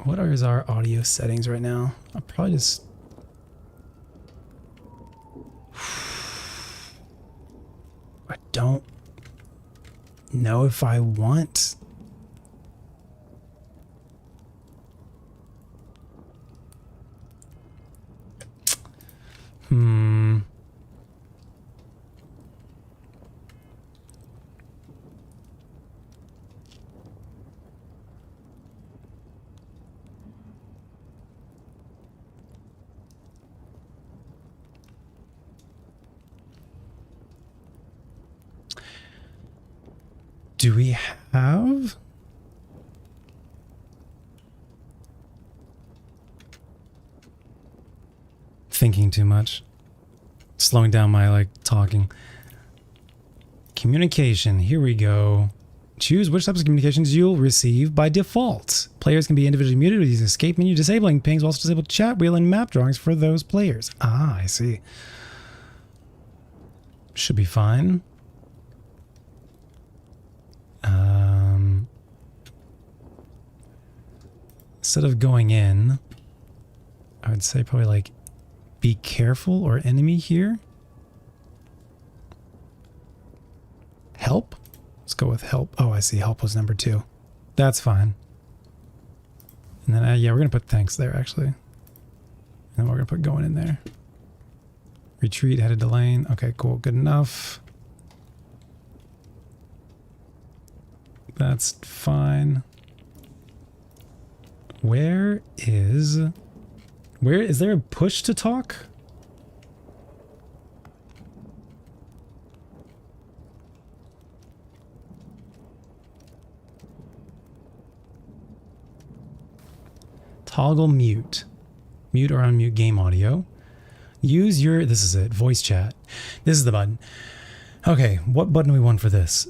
What is our audio settings right now? I'll probably just... I don't know if I want... Do we have? Thinking too much. Slowing down my, like, talking. Communication. Here we go. Choose which types of communications you'll receive by default. Players can be individually muted with the escape menu, disabling pings, while also disable chat wheel and map drawings for those players. Ah, I see. Should be fine. Instead of going in, I would say probably like be careful or enemy here. Help? Let's go with help. Oh, I see. Help was number 2. That's fine. And then, yeah, we're going to put thanks there, actually. And then we're going to put going in there. Retreat, headed to lane. Okay, cool. Good enough. That's fine. Where is there a push to talk? Toggle mute. Mute or unmute game audio. Use your, this is it, voice chat. This is the button. Okay, what button do we want for this?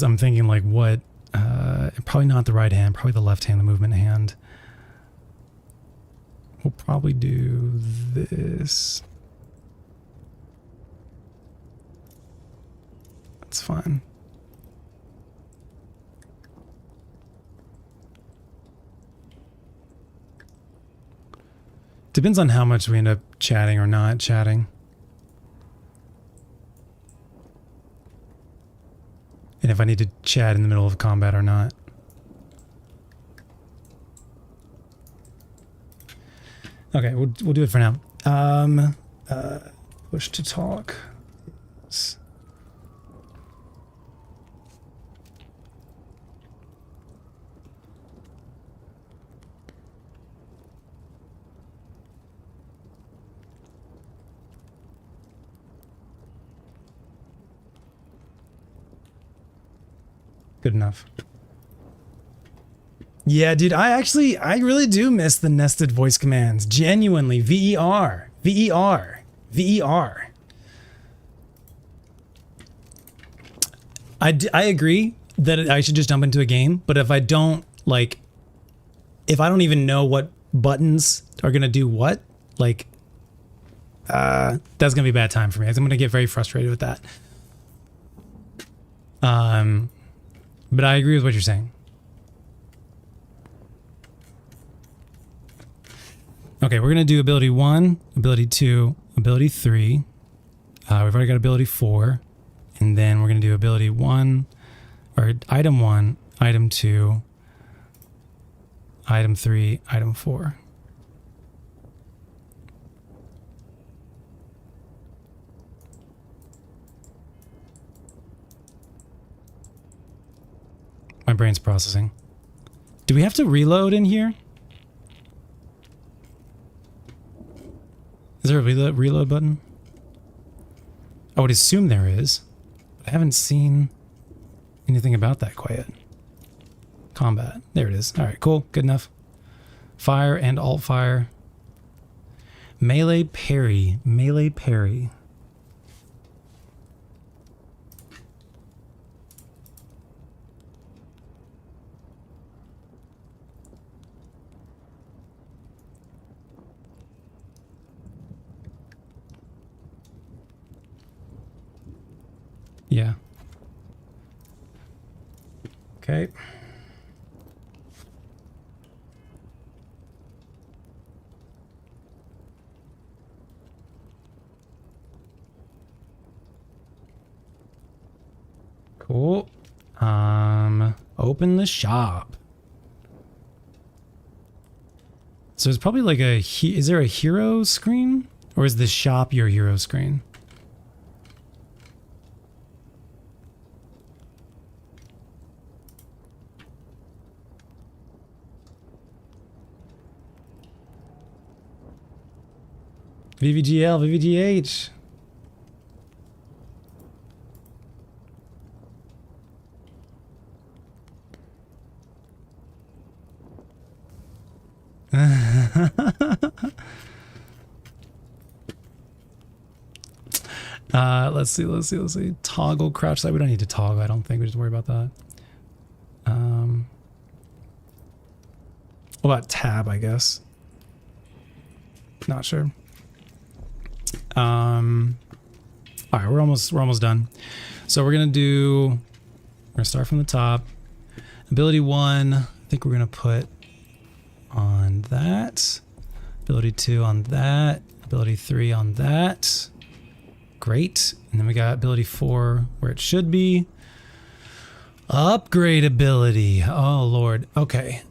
I'm thinking like what, probably not the right hand, probably the left hand, the movement hand. We'll probably do this. That's fine. Depends on how much we end up chatting or not chatting. And if I need to chat in the middle of combat or not. Okay, we'll do it for now. Push to talk. Good enough. Yeah, dude, I really do miss the nested voice commands. Genuinely, VER, VER, VER. I agree that I should just jump into a game, but if I don't, like, if I don't even know what buttons are going to do what, like, that's going to be a bad time for me. I'm going to get very frustrated with that. But I agree with what you're saying. Okay, we're going to do ability 1, ability 2, ability 3. We've already got ability 4. And then we're going to do ability 1, or item 1, item 2, item 3, item 4. My brain's processing. Do we have to reload in here? Is there a reload button? I would assume there is. But I haven't seen anything about that quite yet. Combat. There it is. Alright, cool. Good enough. Fire and alt fire. Melee parry. Melee parry. Yeah. Okay. Cool. Open the shop. So it's probably like a, is there a hero screen? Or is the shop your hero screen? VVGL, VVGH. Let's see. Toggle crouch side. We don't need to toggle. I don't think we just worry about that. What about tab, I guess? Not sure. All right, we're almost done. So we're gonna start from the top. Ability 1, I think we're gonna put on that. Ability 2 on that. Ability 3 on that. Great. And then we got ability 4 where it should be. Upgrade ability. Oh Lord. Okay.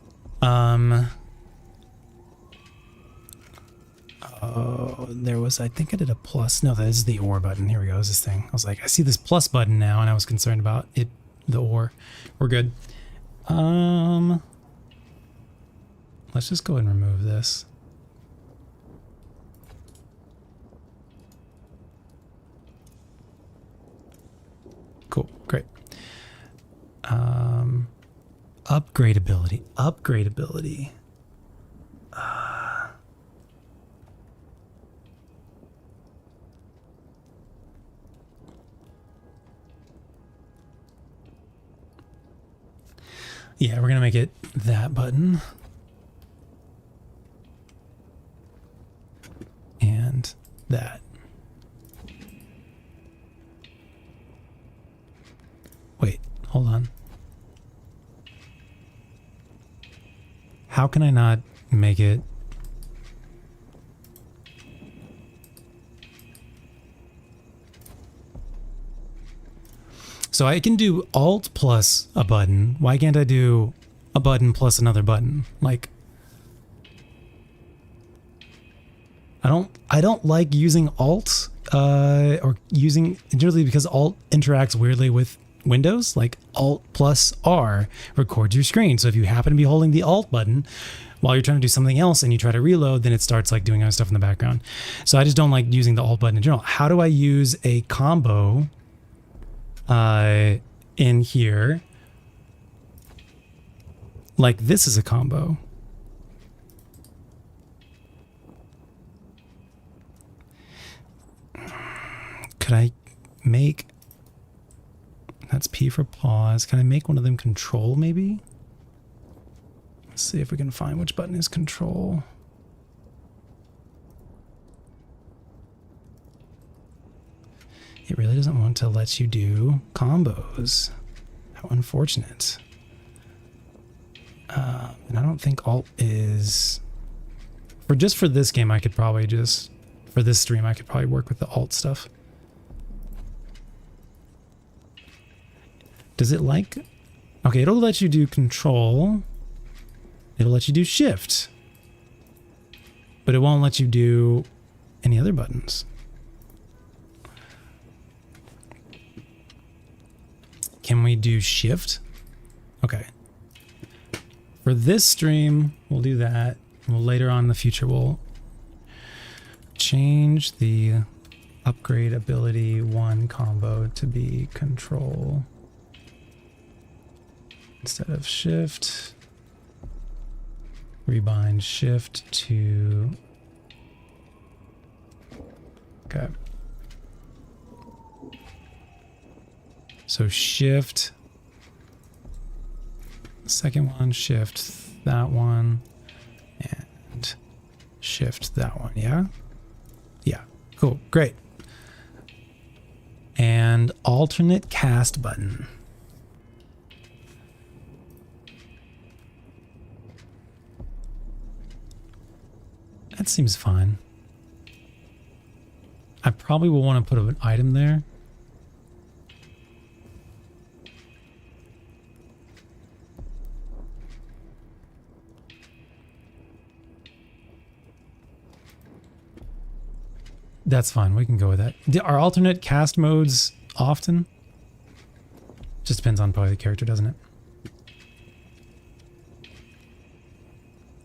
Oh, there was, I think I did a plus. No, that is the OR button. Here we go. Is this thing. I was like, I see this plus button now, and I was concerned about it, the OR. We're good. Let's just go ahead and remove this. Cool. Great. Upgrade ability. Upgrade ability. Yeah, we're gonna make it that button. And that. Wait, hold on. How can I not make it? So I can do Alt plus a button. Why can't I do a button plus another button? Like, I don't like using Alt or using, generally because Alt interacts weirdly with Windows. Like Alt plus R records your screen. So if you happen to be holding the Alt button while you're trying to do something else and you try to reload, then it starts like doing other stuff in the background. So I just don't like using the Alt button in general. How do I use a combo in here? Like this is a combo. Could I make, that's P for pause. Can I make one of them control maybe? Let's see if we can find which button is control. It really doesn't want to let you do combos. How unfortunate. And I don't think Alt is, for this game, I could probably just, for this stream, I could probably work with the Alt stuff. Does it like, okay, it'll let you do control. It'll let you do shift. But it won't let you do any other buttons. Can we do shift? Okay. For this stream, we'll do that. We'll later on in the future, we'll change the upgrade ability 1 combo to be control instead of shift. Rebind shift to, okay. So shift, second one, shift that one, and shift that one, yeah? Yeah, cool, great. And alternate cast button. That seems fine. I probably will want to put an item there. That's fine. We can go with that. Are alternate cast modes often? Just depends on probably the character, doesn't it?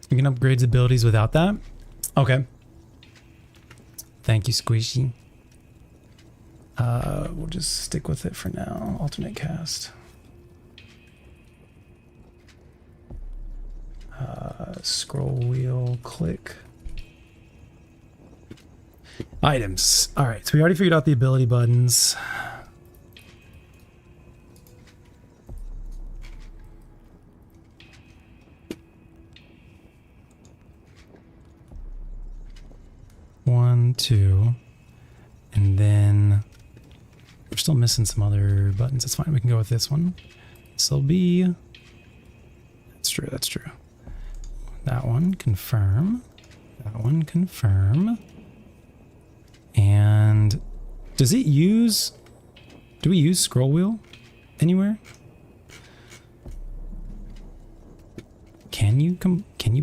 You can upgrade abilities without that? Okay. Thank you, Squishy. We'll just stick with it for now. Alternate cast. Scroll wheel, click. Items. All right, so we already figured out the ability buttons. One, two, and then we're still missing some other buttons. That's fine. We can go with this one. This will be. That's true. That's true. That one, confirm. That one, confirm. And does it use? Do we use scroll wheel anywhere? Can you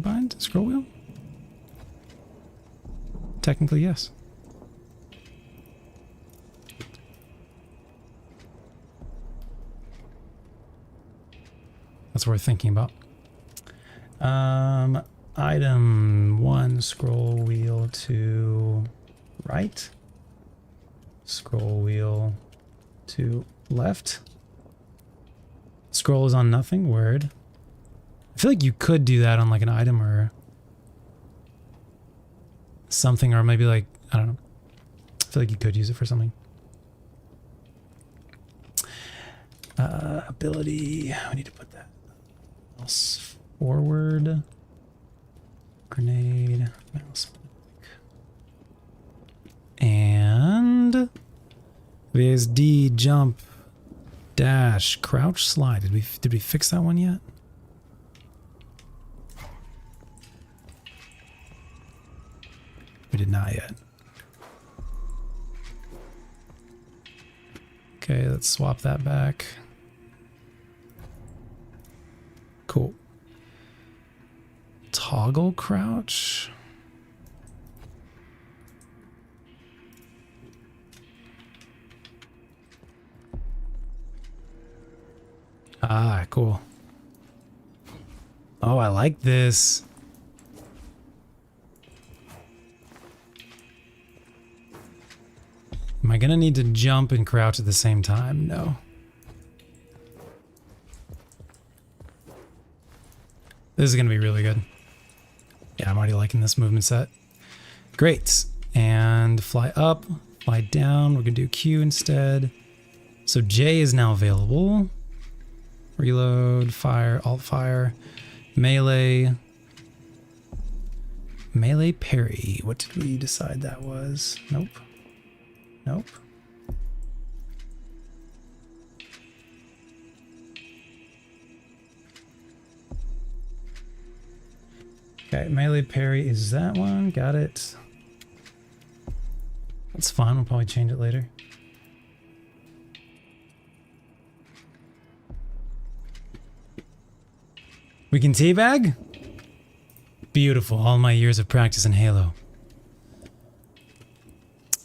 bind scroll wheel? Technically, yes. That's worth thinking about. Item 1, scroll wheel to right. Scroll wheel to left. Scroll is on nothing, word. I feel like you could do that on like an item or something, or maybe like, I don't know. I feel like you could use it for something. Ability, we need to put that mouse forward. Grenade, mouse. And VSD, jump, dash, crouch, slide. Did we fix that one yet? We did not yet. Okay, let's swap that back. Cool. Toggle crouch. Ah, cool. Oh, I like this. Am I gonna need to jump and crouch at the same time? No. This is gonna be really good. Yeah, I'm already liking this movement set. Great. And fly up, fly down. We're gonna do Q instead. So J is now available. Reload, fire, alt fire, melee. Melee parry. What did we decide that was? Nope. Nope. Okay, melee parry is that one. Got it. That's fine. We'll probably change it later. We can teabag? Beautiful. All my years of practice in Halo.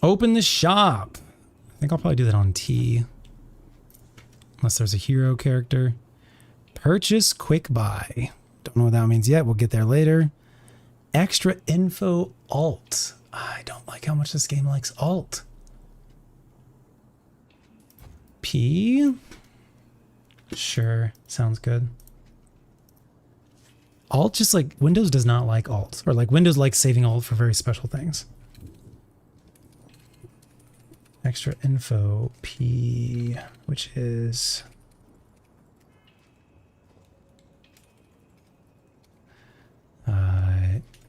Open the shop. I think I'll probably do that on T. Unless there's a hero character. Purchase quick buy. Don't know what that means yet. We'll get there later. Extra info alt. I don't like how much this game likes alt. P. Sure. Sounds good. Alt just like Windows does not like alt. Or like Windows likes saving alt for very special things. Extra info P, which is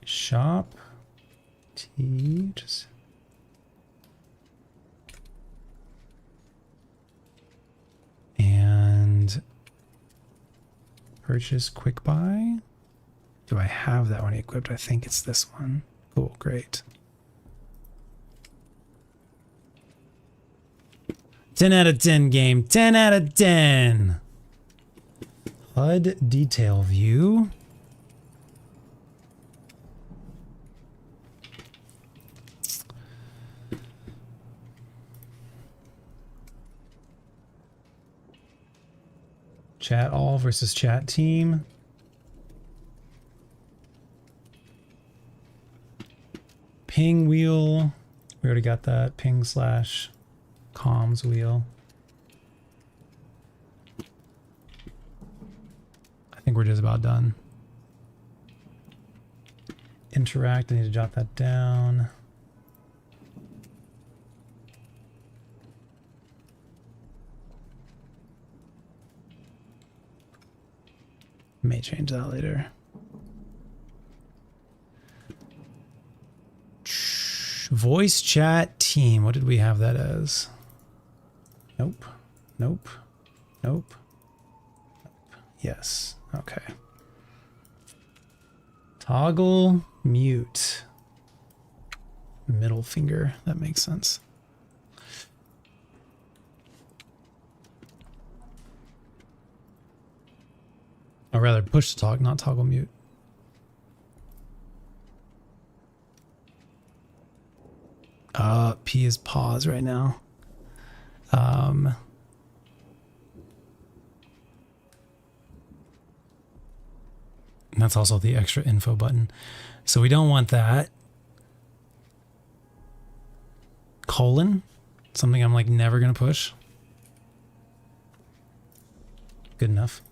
shop T, just and purchase quick buy. Do I have that one equipped? I think it's this one. Cool, great. 10 out of 10 game. 10 out of 10. HUD detail view. Chat all versus chat team. Ping wheel. We already got that ping slash comms wheel. I think we're just about done. Interact, I need to jot that down. May change that later. Voice chat team. What did we have that as? Nope. Nope. Nope. Yes. Okay. Toggle mute. Middle finger. That makes sense. Or rather, push to talk, not toggle mute. P is pause right now. And that's also the extra info button. So we don't want that. Colon, something I'm like never gonna push. Good enough.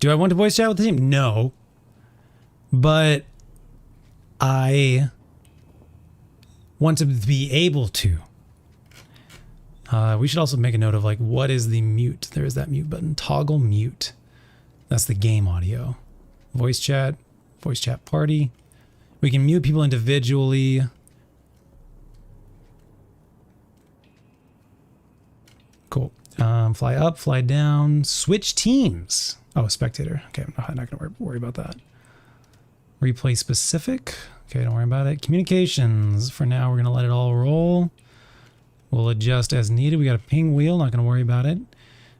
Do I want to voice chat with the team? No. But I want to be able to. We should also make a note of like, what is the mute? There is that mute button. Toggle mute. That's the game audio. Voice chat party. We can mute people individually. Cool. Fly up, fly down, switch teams. Oh, spectator. Okay, I'm not going to worry about that. Replay specific. Okay, don't worry about it. Communications. For now, we're going to let it all roll. We'll adjust as needed. We got a ping wheel. Not going to worry about it.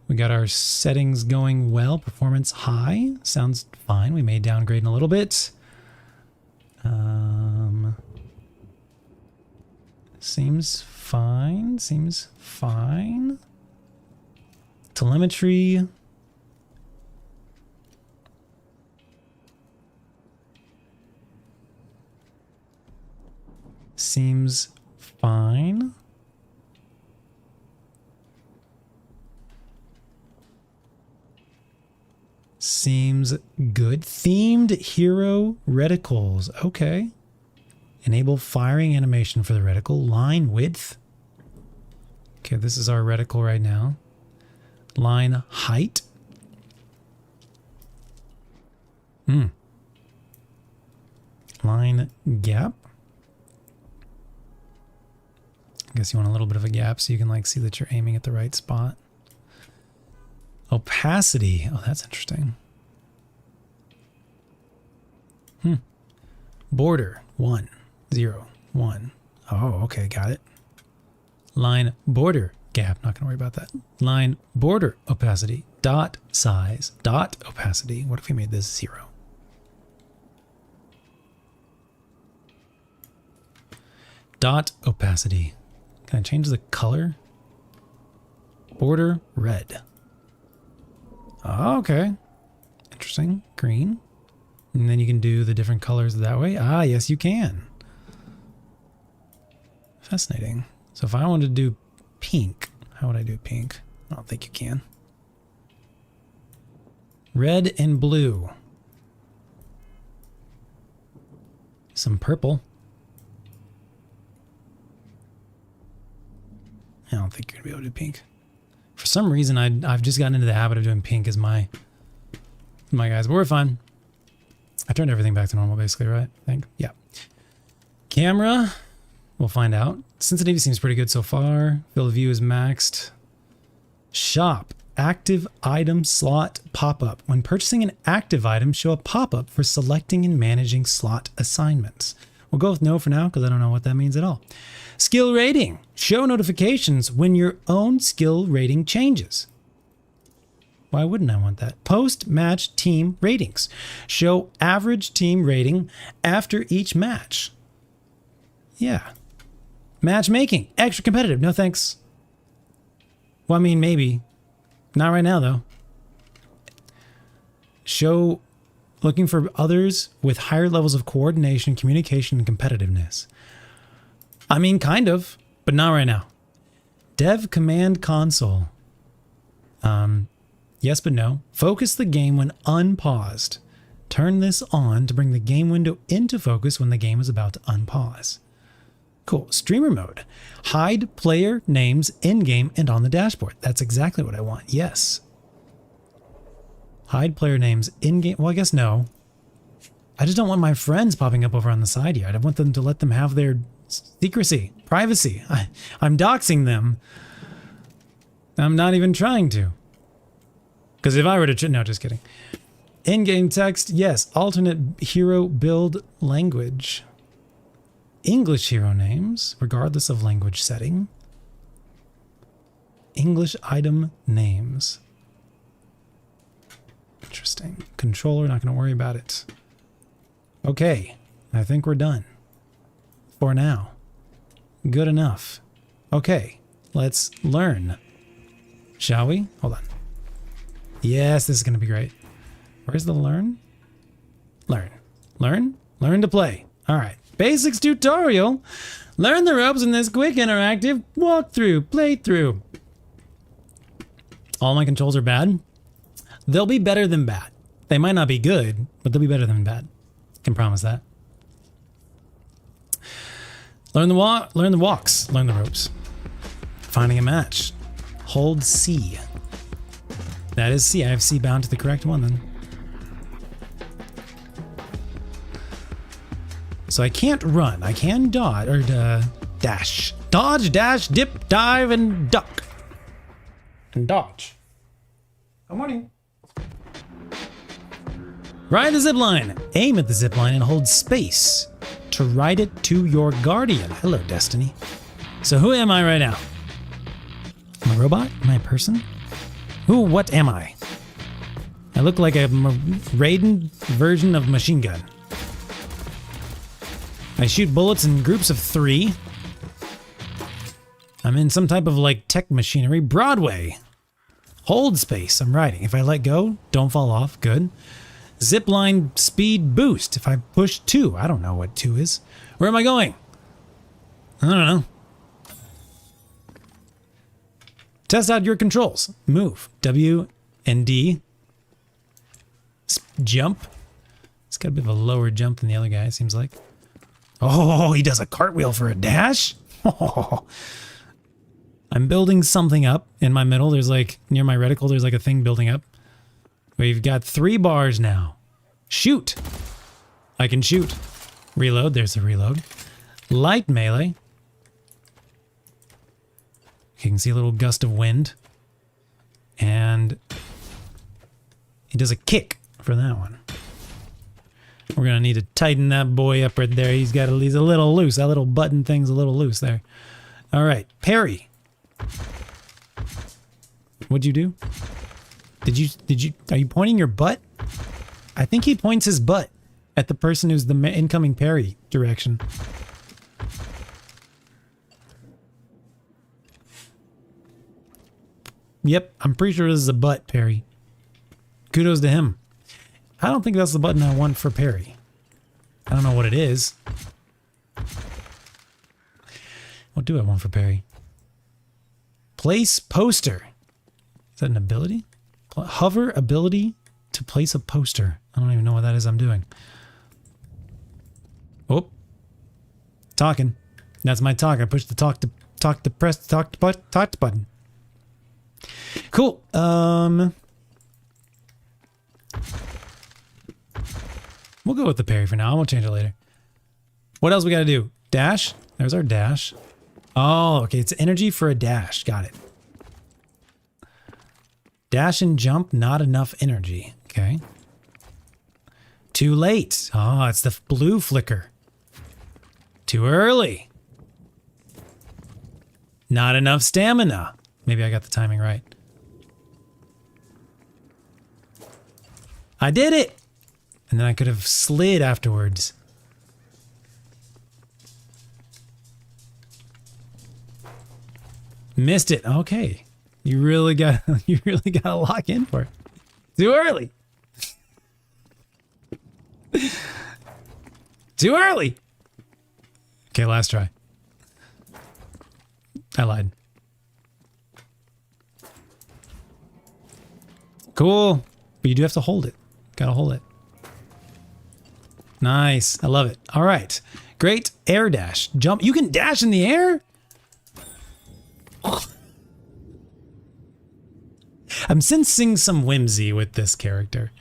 We got our settings going well. Performance high. Sounds fine. We may downgrade in a little bit. Seems fine. Seems fine. Telemetry. Seems fine. Seems good. Themed hero reticles. Okay. Enable firing animation for the reticle. Line width. Okay, this is our reticle right now. Line height. Line gap. I guess you want a little bit of a gap so you can like see that you're aiming at the right spot. Opacity. Oh, that's interesting. Border 1, 0, 1. Oh, okay, got it. Line border gap. Not gonna worry about that. Line border opacity. Dot size. Dot opacity. What if we made this 0? Dot opacity. Can I change the color? Border red. Oh, okay. Interesting. Green. And then you can do the different colors that way. Ah, yes, you can. Fascinating. So if I wanted to do pink, how would I do pink? I don't think you can. Red and blue. Some purple. I don't think you're gonna be able to do pink. For some reason, I've just gotten into the habit of doing pink as my guys, but we're fine. I turned everything back to normal, basically, right? I think, yeah. Camera, we'll find out. Sensitivity seems pretty good so far. Field of view is maxed. Shop, active item slot pop-up. When purchasing an active item, show a pop-up for selecting and managing slot assignments. We'll go with no for now because I don't know what that means at all. Skill rating. Show notifications when your own skill rating changes. Why wouldn't I want that? Post-match team ratings. Show average team rating after each match. Yeah. Matchmaking. Extra competitive. No thanks. Well, I mean, maybe. Not right now, though. Looking for others with higher levels of coordination, communication, and competitiveness. I mean, kind of, but not right now. Dev command console. Yes, but no. Focus the game when unpaused. Turn this on to bring the game window into focus when the game is about to unpause. Cool. Streamer mode. Hide player names in-game and on the dashboard. That's exactly what I want. Yes. Hide player names in-game. Well, I guess no. I just don't want my friends popping up over on the side here. I want them to let them have their secrecy, privacy. I'm doxing them. I'm not even trying to. Because if I were to... No, just kidding. In-game text, yes. Alternate hero build language. English hero names, regardless of language setting. English item names. Interesting. Controller, not going to worry about it. Okay, I think we're done. For now. Good enough. Okay, let's learn. Shall we? Hold on. Yes, this is going to be great. Where's the learn? Learn. Learn? Learn to play. All right. Basics tutorial. Learn the ropes in this quick interactive walkthrough, playthrough. All my controls are bad. They'll be better than bad. They might not be good, but they'll be better than bad. Can promise that. Learn the walks, learn the ropes. Finding a match. Hold C. That is C. I have C bound to the correct one then. So I can't run. I can dodge or dash. Dodge, dash, dip, dive, and duck. And dodge. Good morning. Ride the zipline. Aim at the zipline and hold space to ride it to your guardian. Hello, Destiny. So who am I right now? Am I a robot? Am I a person? What am I? I look like a Raiden version of machine gun. I shoot bullets in groups of 3. I'm in some type of like tech machinery. Broadway. Hold space. I'm riding. If I let go, don't fall off. Good. Zipline speed boost. If I push 2. I don't know what 2 is. Where am I going? I don't know. Test out your controls. Move. W and D. Jump. It's got a bit of a lower jump than the other guy, it seems like. Oh, he does a cartwheel for a dash? Oh. I'm building something up in my middle. There's like, near my reticle, there's like a thing building up. We've got 3 bars now. Shoot. I can shoot. Reload. There's the reload. Light melee. You can see a little gust of wind. And he does a kick for that one. We're going to need to tighten that boy up right there. He's a little loose. That little button thing's a little loose there. All right. Parry. What'd you do? Are you pointing your butt? I think he points his butt at the person who's the incoming parry direction. Yep, I'm pretty sure this is a butt parry. Kudos to him. I don't think that's the button I want for parry. I don't know what it is. What do I want for parry? Place poster. Is that an ability? Hover ability to place a poster. I don't even know what that is I'm doing. Oh. Talking. That's my talk. I push the talk to press the talk button. Cool. We'll go with the parry for now. We'll change it later. What else we gotta do? Dash? There's our dash. Oh, okay. It's energy for a dash. Got it. Dash and jump, not enough energy. Okay. Too late. Oh, it's the blue flicker. Too early. Not enough stamina. Maybe I got the timing right. I did it! And then I could have slid afterwards. Missed it. Okay. You really got to lock in for it. Too early. Too early. Okay, last try. I lied. Cool. But you do have to hold it. Gotta hold it. Nice. I love it. All right. Great. Air dash. Jump. You can dash in the air? I'm sensing some whimsy with this character.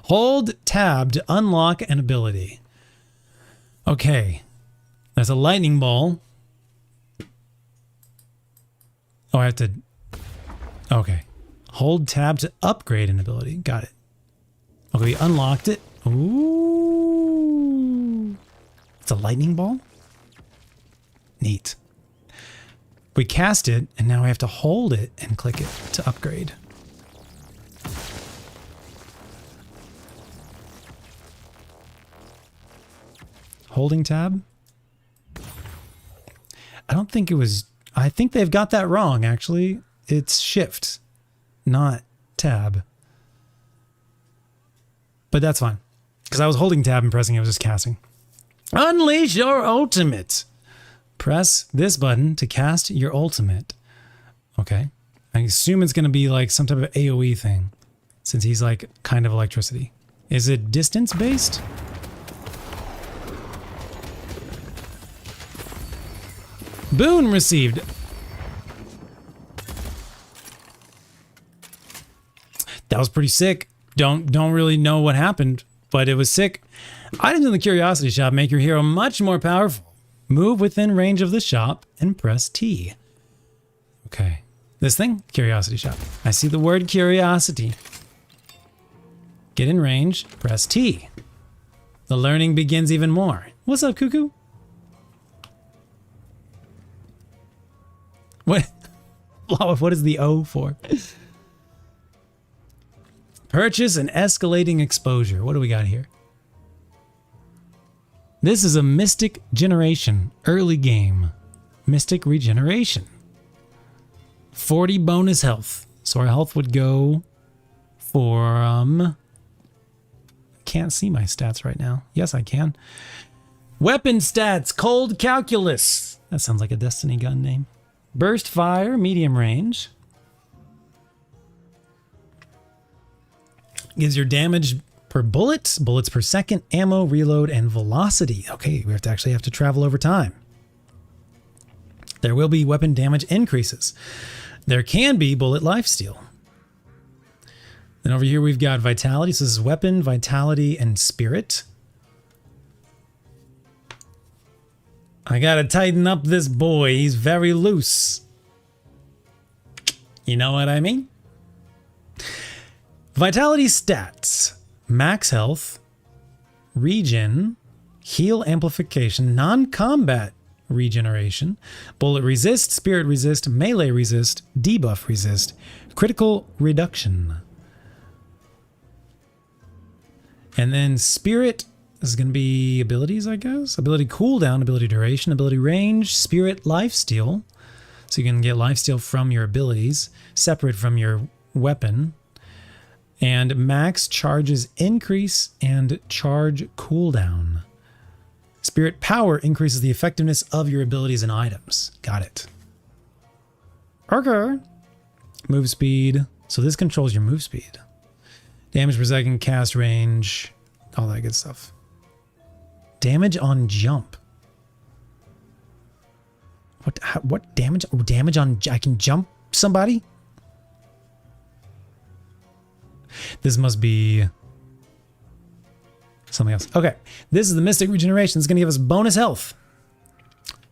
Hold tab to unlock an ability. Okay. There's a lightning ball. Oh, I have to... Okay. Hold tab to upgrade an ability. Got it. Okay, we unlocked it. Ooh. It's a lightning ball? Neat. We cast it, and now we have to hold it and click it to upgrade. Holding tab? I don't think it was... I think they've got that wrong, actually. It's shift, not tab. But that's fine. Because I was holding tab and pressing it, I was just casting. Unleash your ultimate. Press this button to cast your ultimate. Okay. I assume it's going to be like some type of AoE thing. Since he's like kind of electricity. Is it distance based? Boon received. That was pretty sick. Don't really know what happened, but it was sick. Items in the Curiosity Shop make your hero much more powerful. Move within range of the shop and press T. Okay. This thing? Curiosity Shop. I see the word curiosity. Get in range, press T. The learning begins even more. What's up, Cuckoo? What? What is the O for? Purchase an escalating exposure. What do we got here? This is a Mystic Generation early game. Mystic Regeneration. 40 bonus health. So our health would go for... can't see my stats right now. Yes, I can. Weapon stats. Cold Calculus. That sounds like a Destiny gun name. Burst fire, medium range. Gives your damage per bullet, bullets per second, ammo, reload, and velocity. Okay, we have to travel over time. There will be weapon damage increases. There can be bullet lifesteal. Then over here we've got vitality. So this is weapon, vitality, and spirit. I gotta tighten up this boy. He's very loose. You know what I mean? Vitality stats. Max health. Regen. Heal amplification. Non-combat regeneration. Bullet resist. Spirit resist. Melee resist. Debuff resist. Critical reduction. And then spirit... This is going to be abilities, I guess. Ability cooldown, ability duration, ability range, spirit lifesteal. So you can get lifesteal from your abilities, separate from your weapon. And max charges increase and charge cooldown. Spirit power increases the effectiveness of your abilities and items. Got it. Okay. Move speed. So this controls your move speed. Damage per second, cast range, all that good stuff. Damage on jump. What damage? Oh, damage on... I can jump somebody? This must be something else. Okay. This is the Mystic Regeneration. It's going to give us bonus health.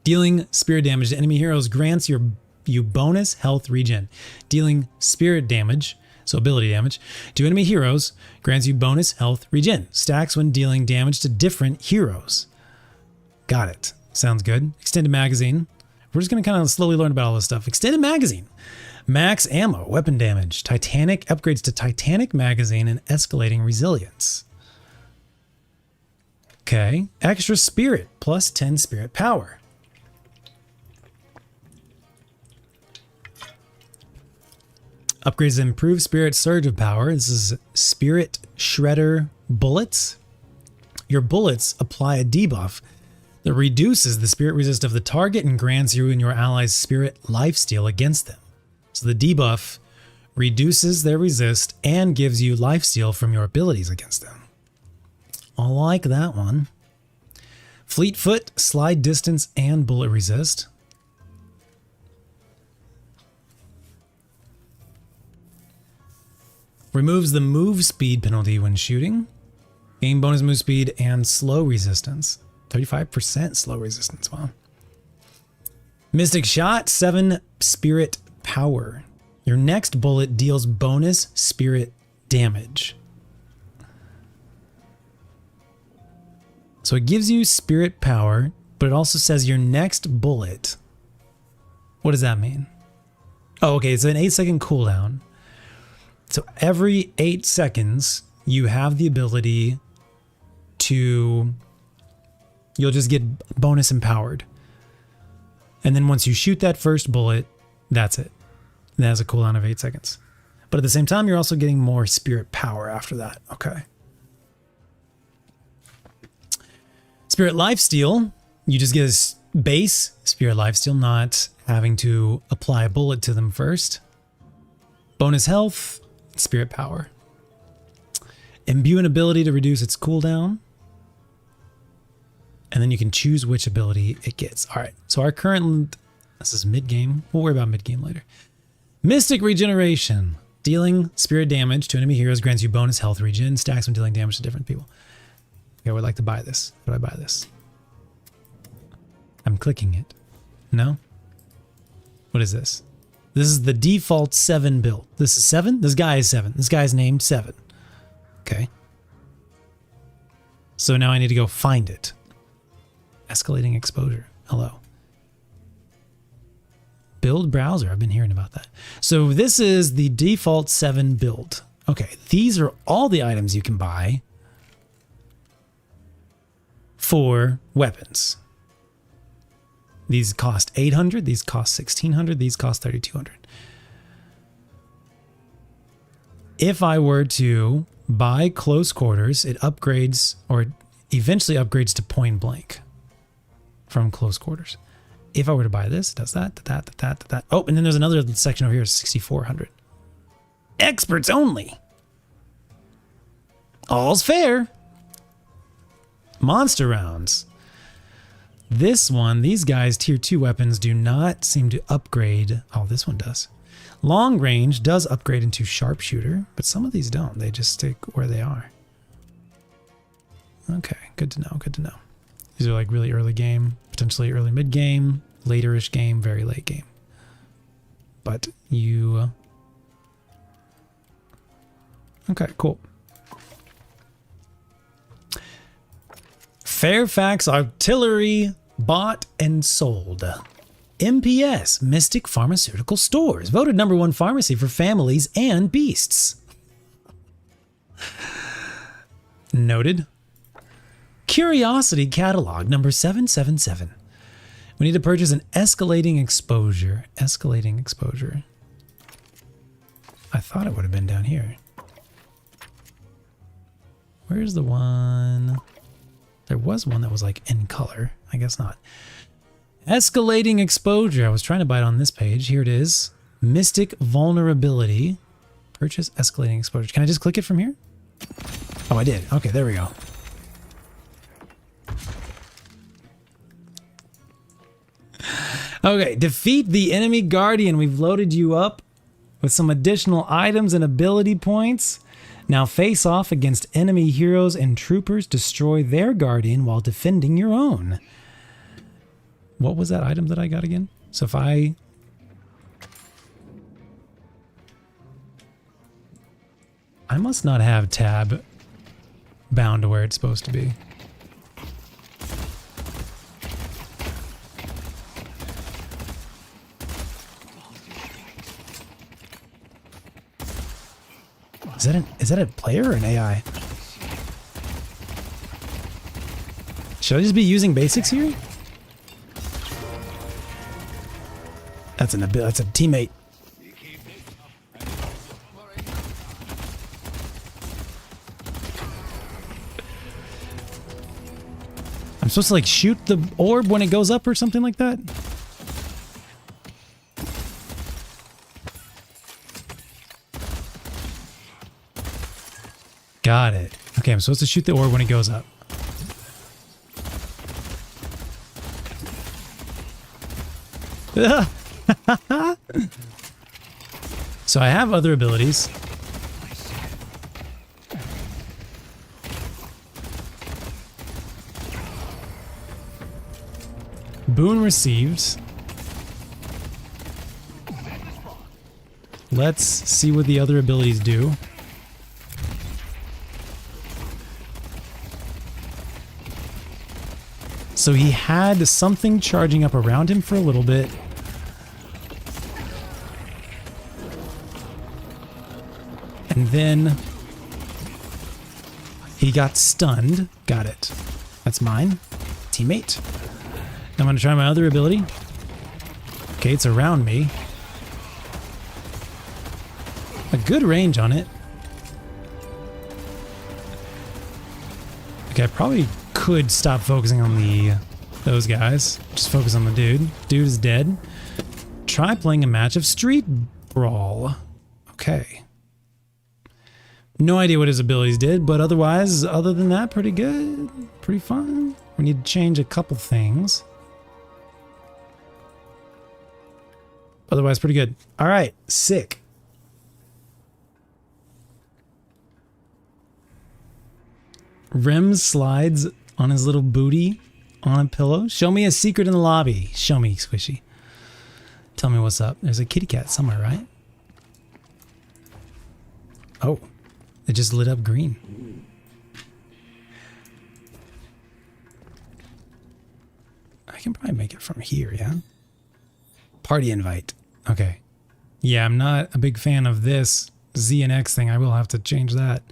Dealing spirit damage to enemy heroes grants you bonus health regen. Dealing spirit damage... So ability damage to enemy heroes grants you bonus health regen. Stacks when dealing damage to different heroes. Got it. Sounds good. Extended magazine. We're just going to kind of slowly learn about all this stuff. Extended magazine. Max ammo. Weapon damage. Titanic. Upgrades to Titanic magazine and escalating resilience. Okay. Extra spirit. Plus 10 spirit power. Upgrades improve spirit surge of power. This is spirit shredder bullets. your bullets apply a debuff that reduces the spirit resist of the target and grants you and your allies spirit lifesteal against them. So the debuff reduces their resist and gives you lifesteal from your abilities against them. I like that one. Fleet foot, slide distance, and bullet resist. Removes the move speed penalty when shooting. Gain bonus move speed and slow resistance. 35% slow resistance, wow. Mystic Shot, 7 spirit power. Your next bullet deals bonus spirit damage. So it gives you spirit power, but it also says your next bullet. What does that mean? Oh, okay, it's an 8-second cooldown. So every 8 seconds, you have the ability to... You'll just get bonus empowered. And then once you shoot that first bullet, that's it. That has a cooldown of 8 seconds. But at the same time, you're also getting more spirit power after that. Okay. Spirit lifesteal, you just get a base spirit lifesteal, not having to apply a bullet to them first. Bonus health, spirit power. Imbue an ability to reduce its cooldown. And then you can choose which ability it gets. All right, so our current, this is mid-game. We'll worry about mid-game later. Mystic Regeneration. Dealing spirit damage to enemy heroes grants you bonus health regen. Stacks when dealing damage to different people. Okay, I would like to buy this. How do I buy this? I'm clicking it. No? What is this? This is the default 7 build. This is 7? This guy is 7. This guy's named 7. Okay. So now I need to go find it. Escalating exposure. Hello. Build browser. I've been hearing about that. So this is the default 7 build. Okay, these are all the items you can buy for weapons. These cost 800, these cost 1600, these cost 3200. If I were to buy close quarters, it upgrades, or eventually upgrades to point blank from close quarters. If I were to buy this, it does that. Oh, and then there's another section over here, 6400. Experts only. All's fair. Monster rounds. This one, these guys, tier 2 weapons do not seem to upgrade. Oh, this one does. Long range does upgrade into sharpshooter, but some of these don't. They just stick where they are. Okay, good to know, good to know. These are like really early game, potentially early mid game, later-ish game, very late game. But you... Okay, cool. Fairfax Artillery bought and sold. MPS, Mystic Pharmaceutical Stores, voted #1 pharmacy for families and beasts. Noted. Curiosity Catalog number 777. We need to purchase an escalating exposure. Escalating exposure. I thought it would have been down here. Where's the one? There was one that was like in color. I guess not. Escalating exposure. I was trying to buy it on this page. Here it is. Mystic vulnerability. Purchase escalating exposure. Can I just click it from here? Oh, I did. Okay, there we go. Okay, defeat the enemy guardian. We've loaded you up with some additional items and ability points. Now face off against enemy heroes and troopers. Destroy their guardian while defending your own. What was that item that I got again? So if I... I must not have tab bound to where it's supposed to be. Is that a player or an AI? Should I just be using basics here? That's a teammate. supposed to like shoot the orb when it goes up or something like that? Got it. Okay, I'm supposed to shoot the orb when it goes up. So I have other abilities. Boon received. Let's see what the other abilities do. So he had something charging up around him for a little bit. And then he got stunned. Got it. That's mine. Teammate. I'm going to try my other ability. Okay, it's around me. A good range on it. Okay, I probably could stop focusing on those guys. Just focus on the dude. Dude is dead. Try playing a match of Street Brawl. Okay. No idea what his abilities did, but otherwise, other than that, pretty good. Pretty fun. We need to change a couple things. Otherwise, pretty good. All right, sick. Rem slides on his little booty on a pillow. Show me a secret in the lobby. Show me, Squishy. Tell me what's up. There's a kitty cat somewhere, right? Oh, it just lit up green. I can probably make it from here, yeah? Party invite. Okay. Yeah, I'm not a big fan of this Z and X thing. I will have to change that.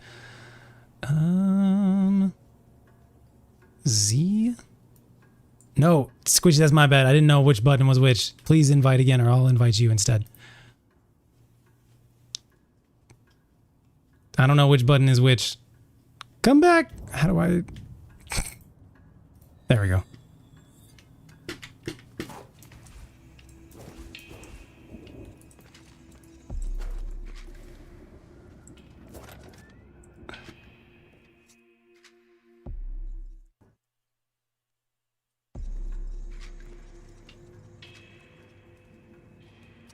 Z? No, Squishy, that's my bad. I didn't know which button was which. Please invite again or I'll invite you instead. I don't know which button is which. Come back. How do I... There we go.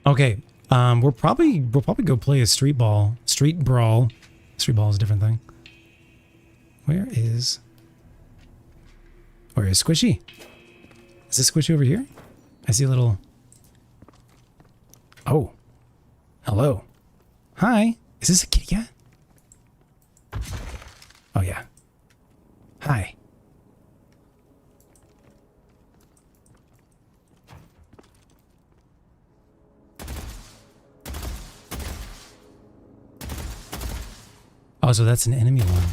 Okay, we'll probably go play a street brawl. Street Brawl is a different thing. Where is Squishy? Is this Squishy over here? I see a little... Oh. Hello. Hi. Is this a kitty cat? Oh yeah. Hi. Oh, so that's an enemy one.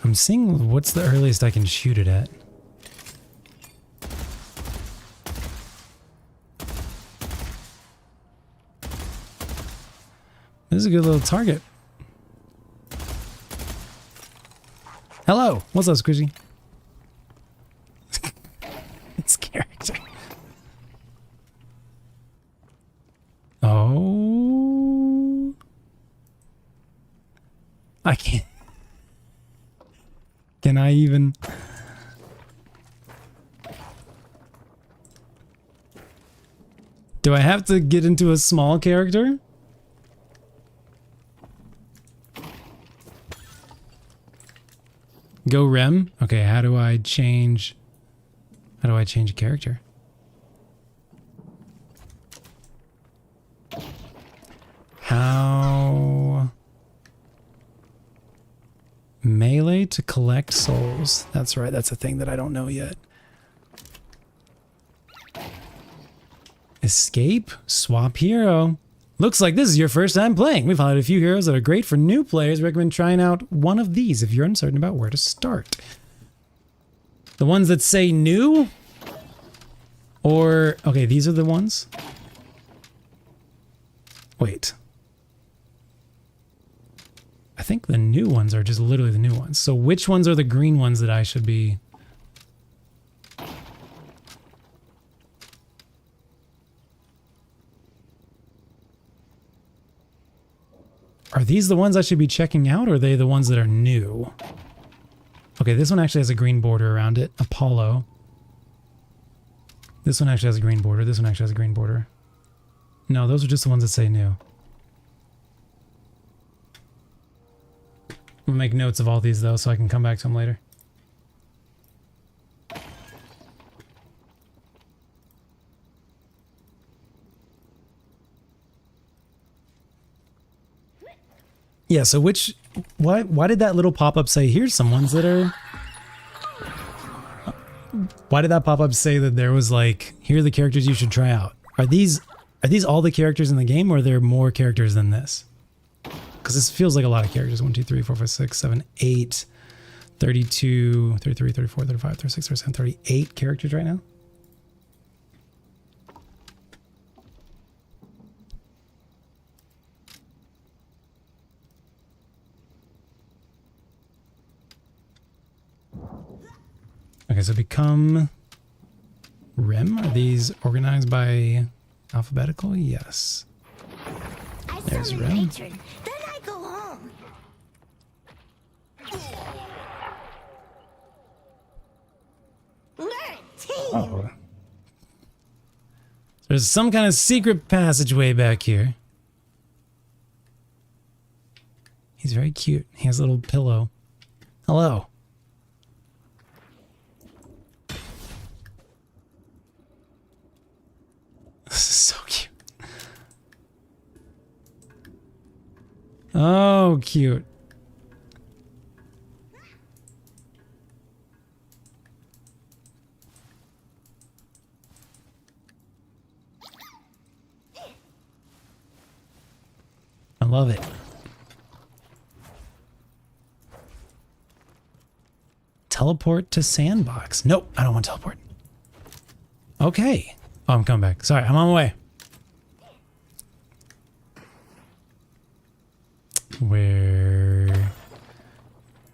I'm seeing what's the earliest I can shoot it at. This is a good little target. Hello. What's up, Squishy? It's character. Oh. I can't. Can I even? Do I have to get into a small character? Go Rem? Okay, how do I change a character? How? Melee to collect souls. That's right, that's a thing that I don't know yet. Escape? Swap hero. Looks like this is your first time playing. We've highlighted a few heroes that are great for new players. Recommend trying out one of these if you're uncertain about where to start. The ones that say new? Or, okay, these are the ones? Wait. I think the new ones are just literally the new ones. So which ones are the green ones that I should be... Are these the ones I should be checking out, or are they the ones that are new? Okay, this one actually has a green border around it. Apollo. This one actually has a green border. This one actually has a green border. No, those are just the ones that say new. I'm gonna make notes of all these though, so I can come back to them later. Yeah, so why did that little pop-up say here's some ones that are... Why did that pop-up say that there was like, here are the characters you should try out? Are these all the characters in the game, or are there more characters than this? Because this feels like a lot of characters. 1, 2, 3, 4, 5, 6, 7, 8, 32, 33, 34, 35, 36, 37, 38 characters right now. Okay, so become Rem. Are these organized by alphabetical? Yes. There's Rem. Then I go home. Oh. There's some kind of secret passageway back here. He's very cute. He has a little pillow. Hello. This is so cute. Oh, cute. I love it. Teleport to sandbox. Nope, I don't want to teleport. Okay. Oh, I'm coming back. Sorry, I'm on my way. Where?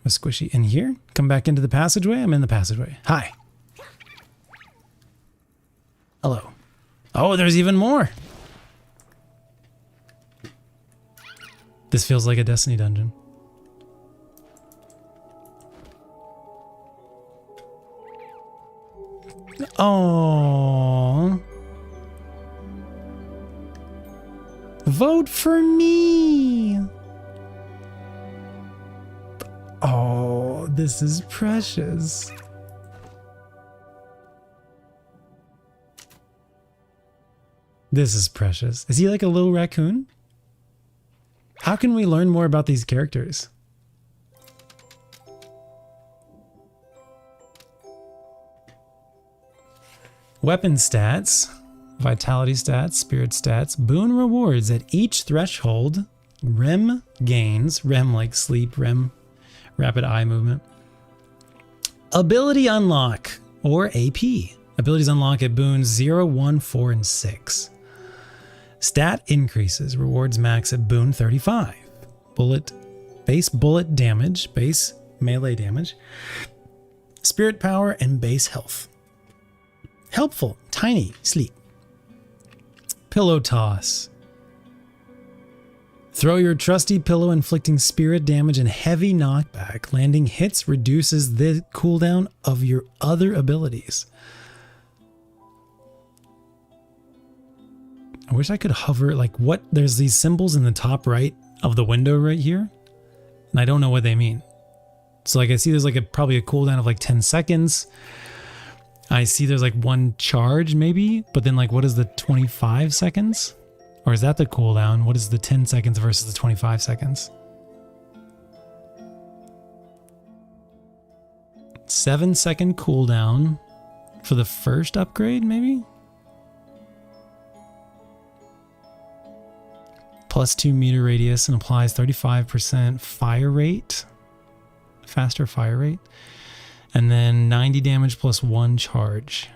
A squishy in here? Come back into the passageway? I'm in the passageway. Hi. Hello. Oh, there's even more. This feels like a Destiny dungeon. Oh. Vote for me. Oh, this is precious. This is precious. Is he like a little raccoon? How can we learn more about these characters? Weapon stats, vitality stats, spirit stats, boon rewards at each threshold, REM gains, REM like sleep, REM, rapid eye movement. Ability unlock, or AP. Abilities unlock at boons 0, 1, 4, and 6. Stat increases, rewards max at boon 35. Base bullet damage, base melee damage, spirit power, and base health. Helpful, tiny, sleep. Pillow toss. Throw your trusty pillow, inflicting spirit damage and heavy knockback. Landing hits reduces the cooldown of your other abilities. I wish I could hover, like what, there's these symbols in the top right of the window right here, and I don't know what they mean. So like I see there's like probably a cooldown of like 10 seconds. I see there's like one charge maybe, but then like what is the 25 seconds? Or is that the cooldown? What is the 10 seconds versus the 25 seconds? 7-second cooldown for the first upgrade maybe? +2 meter radius and applies 35% fire rate. Faster fire rate. And then 90 damage plus 1 charge.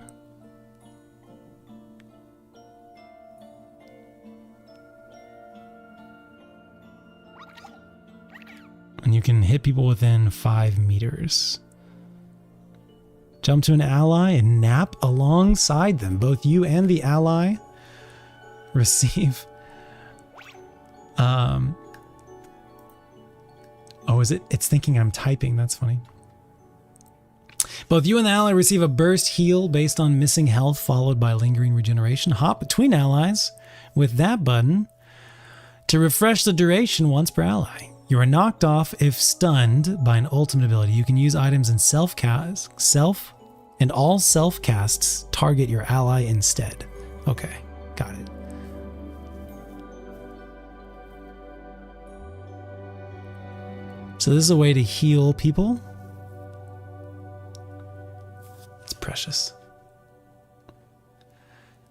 and you can hit people within 5 meters. Jump to an ally and nap alongside them. Both you and the ally receive... Oh, is it? It's thinking I'm typing. That's funny. Both you and the ally receive a burst heal based on missing health, followed by lingering regeneration. Hop between allies with that button to refresh the duration once per ally. You are knocked off if stunned by an ultimate ability. You can use items in and all self-casts target your ally instead. Okay, got it. So this is a way to heal people. It's precious.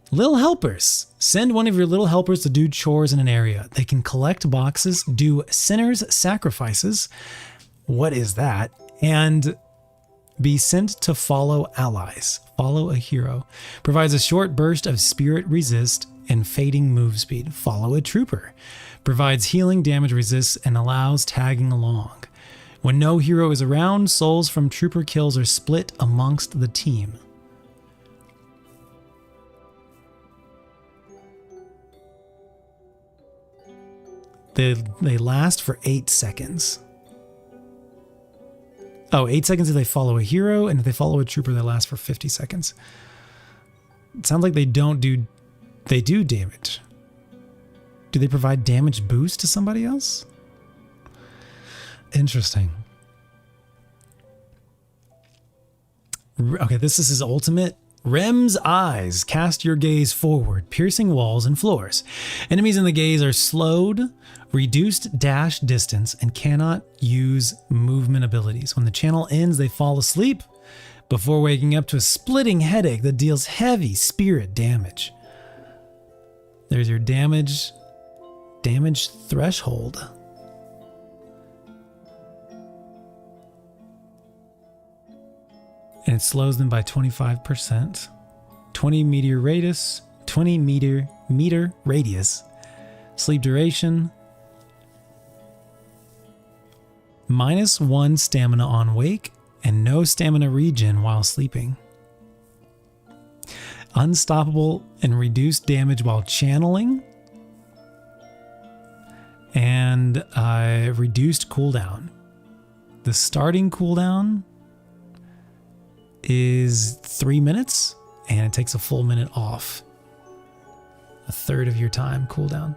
Little helpers. Send one of your little helpers to do chores in an area. They can collect boxes, do sinners' sacrifices. What is that? And be sent to follow allies. Follow a hero. Provides a short burst of spirit resist and fading move speed. Follow a trooper. Provides healing, damage resist, and allows tagging along. When no hero is around, souls from trooper kills are split amongst the team. They last for 8 seconds. Oh, 8 seconds if they follow a hero, and if they follow a trooper, they last for 50 seconds. It sounds like they do damage. Do they provide damage boost to somebody else? Interesting. Okay, this is his ultimate. Rem's eyes cast your gaze forward, piercing walls and floors. Enemies in the gaze are slowed, reduced dash distance, and cannot use movement abilities. When the channel ends, they fall asleep before waking up to a splitting headache that deals heavy spirit damage. There's your damage threshold. And it slows them by 25%. 20 meter radius. Sleep duration. -1 stamina on wake and no stamina regen while sleeping. Unstoppable and reduced damage while channeling. And reduced cooldown. The starting cooldown is 3 minutes, and it takes a full minute off. A third of your time cooldown.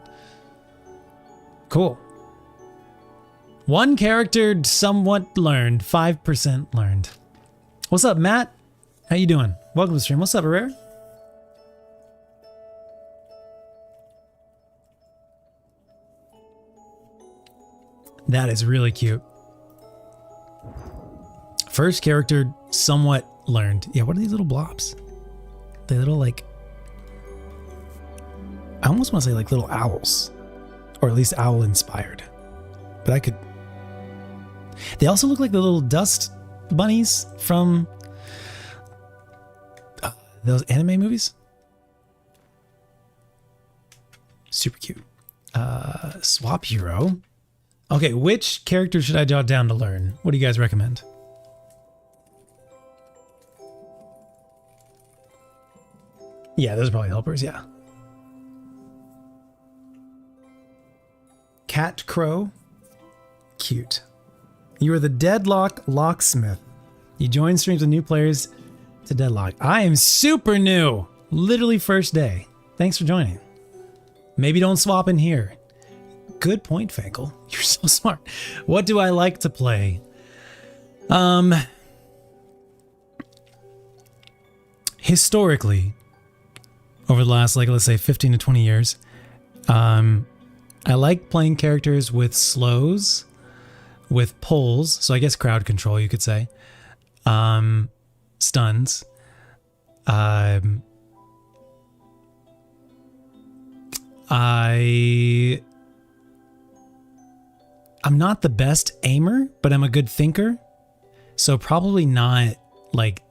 Cool. 1 character somewhat learned, 5% learned. What's up, Matt? How you doing? Welcome to the stream. What's up, Rare? That is really cute. First character somewhat learned. Yeah, what are these little blobs? They little like... I almost want to say like little owls. Or at least owl inspired. But I could... They also look like the little dust bunnies from those anime movies. Super cute. Swap hero. Okay, which character should I jot down to learn? What do you guys recommend? Yeah, those are probably helpers, yeah. Cat Crow. Cute. You are the Deadlock Locksmith. You join streams with new players to Deadlock. I am super new. Literally first day. Thanks for joining. Maybe don't swap in here. Good point, Fankel. You're so smart. What do I like to play? Historically, over the last, like, let's say 15 to 20 years, I like playing characters with slows, with pulls, so I guess crowd control, you could say, stuns, I'm not the best aimer, but I'm a good thinker, so probably not, like,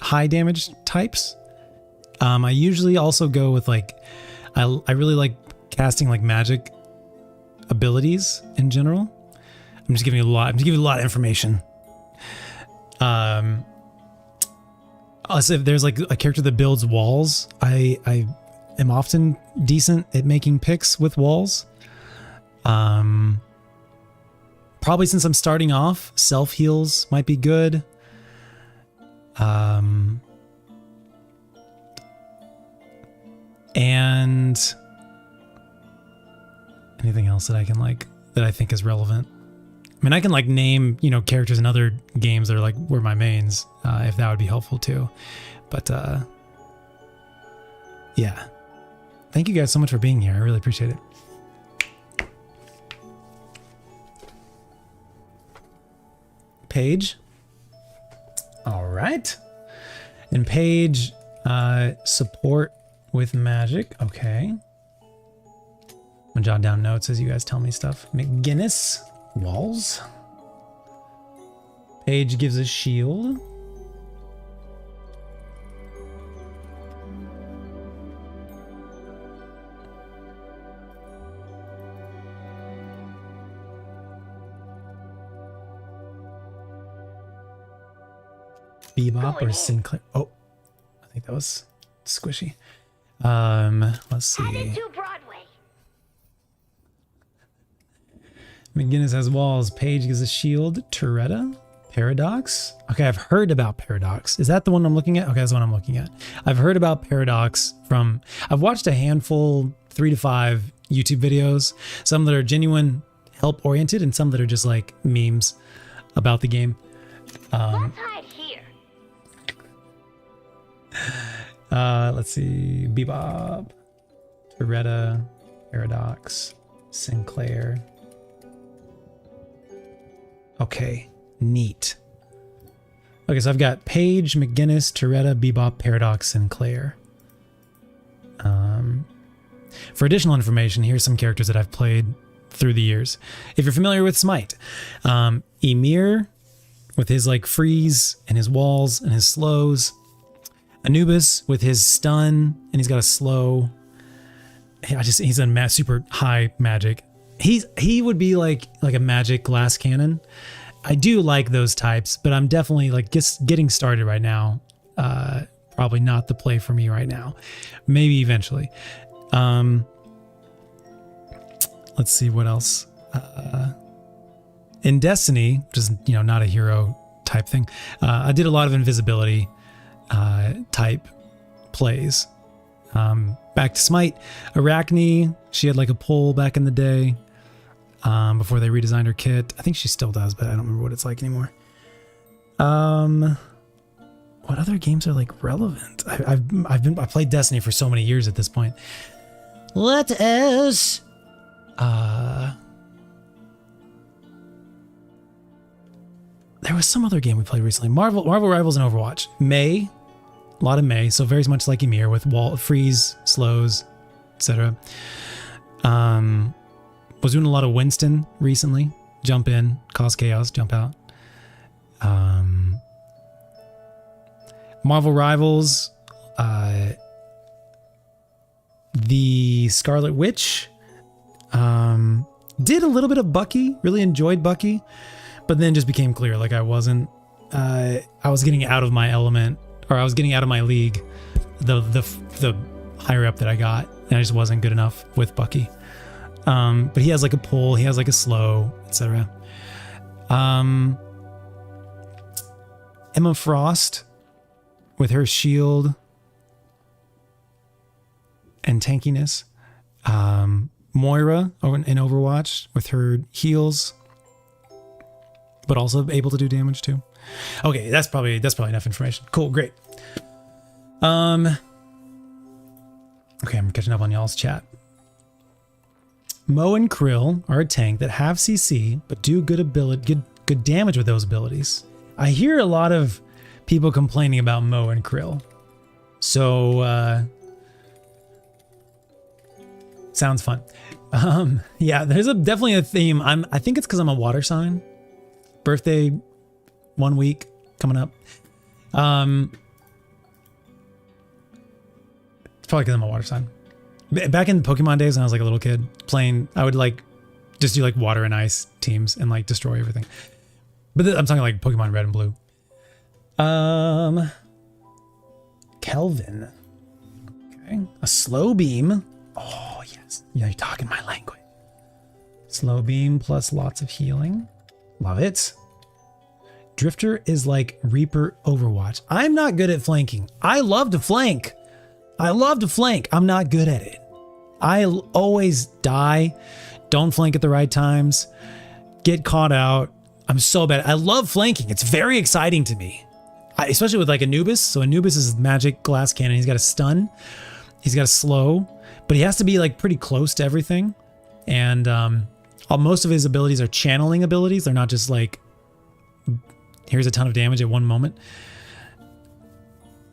high damage types. I usually also go with, like, I really like casting, like, magic abilities in general. I'm just giving you a lot. I'm just giving you a lot of information. Also, if there's like a character that builds walls, I am often decent at making picks with walls. Probably since I'm starting off, self heals might be good. And anything else that I can like that I think is relevant. I mean, I can like name, you know, characters in other games that are like were my mains, if that would be helpful too. But yeah. Thank you guys so much for being here. I really appreciate it. Paige. All right. And Paige, support with magic. Okay. I'm gonna jot down notes as you guys tell me stuff. McGinnis. Walls. Paige gives a shield. Bebop or Sinclair? Oh, I think that was squishy. Let's see. McGinnis has walls. Paige gives a shield. Toretta? Paradox? Okay, I've heard about Paradox. Is that the one I'm looking at? Okay, that's the one I'm looking at. I've heard about Paradox from... I've watched a handful, 3 to 5 YouTube videos. Some that are genuine help-oriented and some that are just like memes about the game. Let's hide here. Let's see. Bebop. Toretta. Paradox. Sinclair. Okay, neat. Okay, so I've got Paige, McGinnis, Toretta, Bebop, Paradox, Sinclair. For additional information, here's some characters that I've played through the years. If you're familiar with Smite, Emir with his like freeze and his walls and his slows. Anubis with his stun and he's got a slow. He's a super high magic. He would be like a magic glass cannon. I do like those types, but I'm definitely like just getting started right now. Probably not the play for me right now. Maybe eventually. Let's see what else. In Destiny, which is, you know, not a hero type thing, I did a lot of invisibility type plays. Back to Smite, Arachne, she had like a pole back in the day before they redesigned her kit. I think she still does, but I don't remember what it's like anymore. What other games are like relevant? I played Destiny for so many years at this point. What else? There was some other game we played recently. Marvel Rivals and Overwatch. May. A lot of May, so very much like Emir with wall freeze, slows, etc. Was doing a lot of Winston recently. Jump in, cause chaos, jump out. Marvel Rivals, the Scarlet Witch. Did a little bit of Bucky, really enjoyed Bucky, but then just became clear like I wasn't. I was getting out of my element. Or I was getting out of my league, the higher up that I got, and I just wasn't good enough with Bucky. But he has like a pull, he has like a slow, etc. Emma Frost with her shield and tankiness. Moira in Overwatch with her heals, but also able to do damage too. Okay, that's probably enough information. Cool, great. Okay, I'm catching up on y'all's chat. Mo and Krill are a tank that have CC but do good damage with those abilities. I hear a lot of people complaining about Mo and Krill. So sounds fun. Yeah, there's definitely a theme. I think it's because I'm a water sign. Birthday 1 week coming up. It's probably because I'm a water sign. Back in Pokemon days when I was like a little kid playing, I would like Just do like water and ice teams and like destroy everything. But I'm talking like Pokemon Red and Blue. Kelvin. Okay. A slow beam. Oh, yes. Yeah, you're talking my language. Slow beam plus lots of healing. Love it. Drifter is like Reaper Overwatch. I'm not good at flanking. I love to flank. I'm not good at it. I always die. Don't flank at the right times. Get caught out. I'm so bad. I love flanking. It's very exciting to me. Especially with like Anubis. So Anubis is magic glass cannon. He's got a stun. He's got a slow. But he has to be like pretty close to everything. And most of his abilities are channeling abilities. They're not just like, here's a ton of damage at one moment.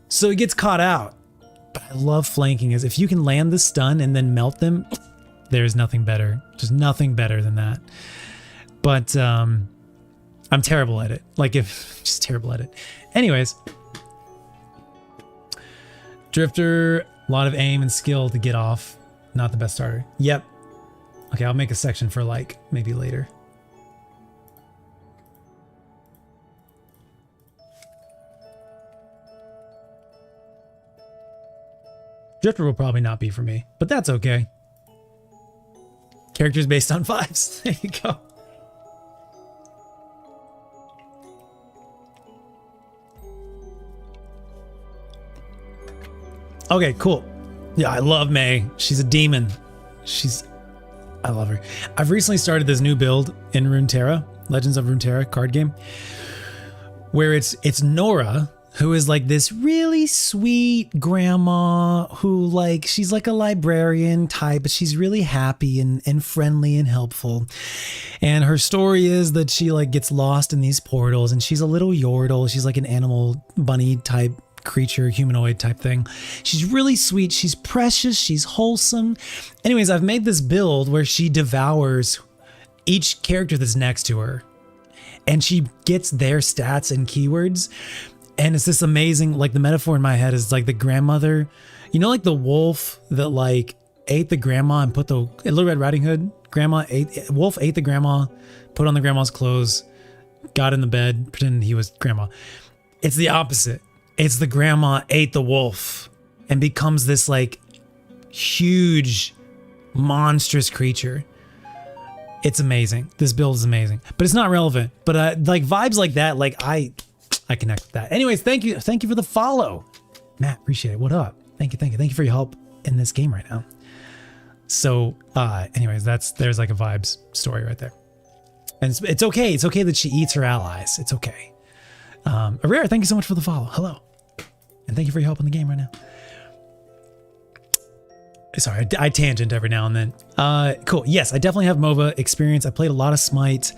So he gets caught out. But I love flanking. Is if you can land the stun and then melt them, there's nothing better. Just nothing better than that. But I'm terrible at it. Just terrible at it. Anyways. Drifter, a lot of aim and skill to get off. Not the best starter. Yep. Okay, I'll make a section for like maybe later. Drifter will probably not be for me, but that's okay. Characters based on vibes. There you go. Okay, cool. Yeah, I love May. She's a demon. I love her. I've recently started this new build in Runeterra, Legends of Runeterra card game, where it's Nora, who is like this really sweet grandma who like, she's like a librarian type, but she's really happy and friendly and helpful. And her story is that she like gets lost in these portals and she's a little yordle. She's like an animal bunny type creature, humanoid type thing. She's really sweet. She's precious. She's wholesome. Anyways, I've made this build where she devours each character that's next to her and she gets their stats and keywords. And it's this amazing, like the metaphor in my head is like the grandmother, you know, like the wolf that like ate the grandma and put the Little Red Riding Hood, wolf ate the grandma, put on the grandma's clothes, got in the bed, pretended he was grandma. It's the opposite. It's the grandma ate the wolf and becomes this like huge, monstrous creature. It's amazing. This build is amazing, but it's not relevant. But like vibes like that, like I connect with that. Anyways, thank you for the follow, Matt. Appreciate it. What up? Thank you for your help in this game right now. So, anyways, there's like a vibes story right there, and it's okay. It's okay that she eats her allies. It's okay. Arrera, thank you so much for the follow. Hello, and thank you for your help in the game right now. Sorry, I tangent every now and then. Cool. Yes, I definitely have MOBA experience. I played a lot of Smite.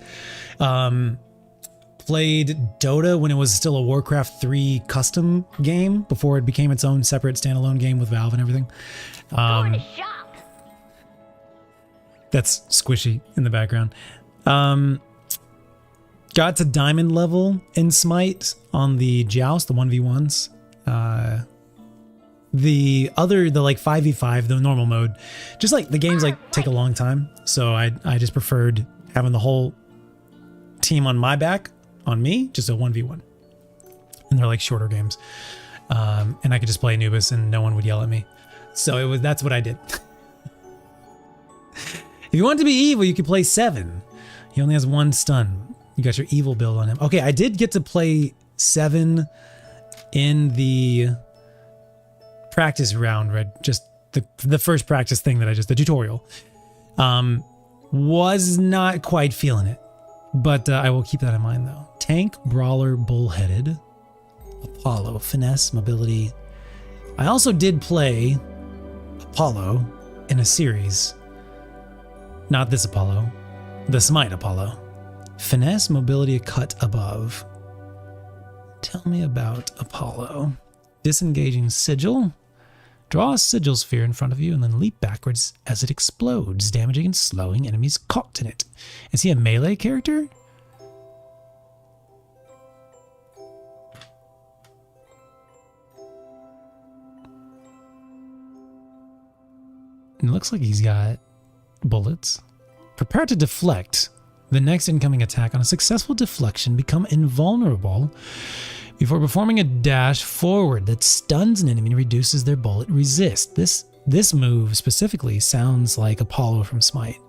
Played Dota when it was still a Warcraft 3 custom game before it became its own separate standalone game with Valve and everything. Going to shop. That's Squishy in the background. Got to diamond level in Smite on the Joust, the 1v1s. The like 5v5, the normal mode, just like the games like take a long time. So I just preferred having the whole team on my back. On me, just a 1v1, and they're like shorter games, and I could just play Anubis and no one would yell at me. So that's what I did. If you want to be evil, you could play 7. He only has 1 stun. You got your evil build on him. Okay, I did get to play 7 in the practice round, right? Just the first practice thing that the tutorial. Was not quite feeling it, but I will keep that in mind though. Tank, Brawler, Bullheaded, Apollo, Finesse, Mobility. I also did play Apollo in a series. Not this Apollo, the Smite Apollo. Finesse, Mobility, a cut above. Tell me about Apollo. Disengaging Sigil. Draw a Sigil sphere in front of you and then leap backwards as it explodes, damaging and slowing enemies caught in it. Is he a melee character? It looks like he's got bullets. Prepare to deflect the next incoming attack. On a successful deflection, become invulnerable before performing a dash forward that stuns an enemy and reduces their bullet resist. This move specifically sounds like Apollo from Smite.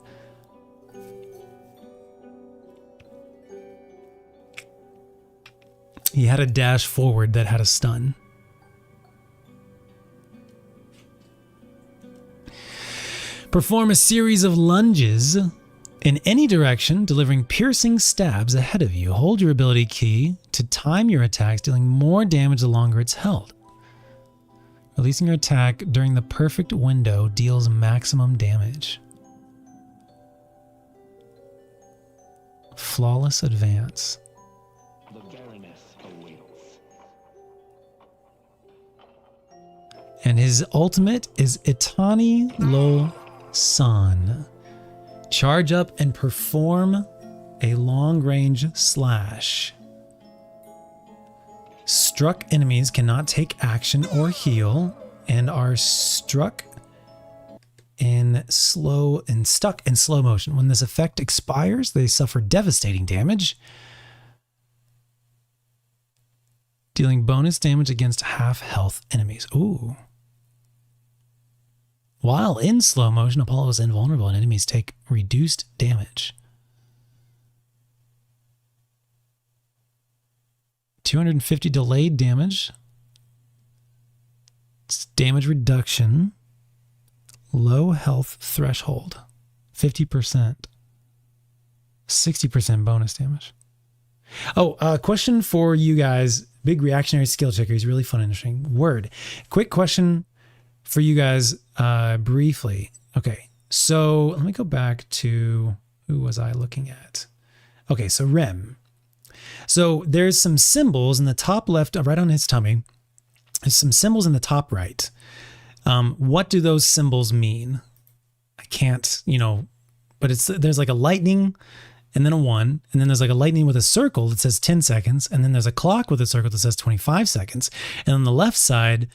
He had a dash forward that had a stun. Perform a series of lunges in any direction, delivering piercing stabs ahead of you. Hold your ability key to time your attacks, dealing more damage the longer it's held. Releasing your attack during the perfect window deals maximum damage. Flawless advance. And his ultimate is Itani Lo San. Charge up and perform a long-range slash. Struck enemies cannot take action or heal and are stuck in slow motion. When this effect expires, they suffer devastating damage, dealing bonus damage against half-health enemies. Ooh. While in slow motion, Apollo is invulnerable and enemies take reduced damage. 250 delayed damage. It's damage reduction. Low health threshold. 50%. 60% bonus damage. Oh, question for you guys. Big reactionary skill checker. He's really fun and interesting. Word. Quick question for you guys briefly. Okay, so let me go back to, who was I looking at? Okay, so Rem. So there's some symbols in the top left, right on his tummy. There's some symbols in the top right. What do those symbols mean? I can't, but there's like a lightning and then a 1, and then there's like a lightning with a circle that says 10 seconds, and then there's a clock with a circle that says 25 seconds, and on the left side,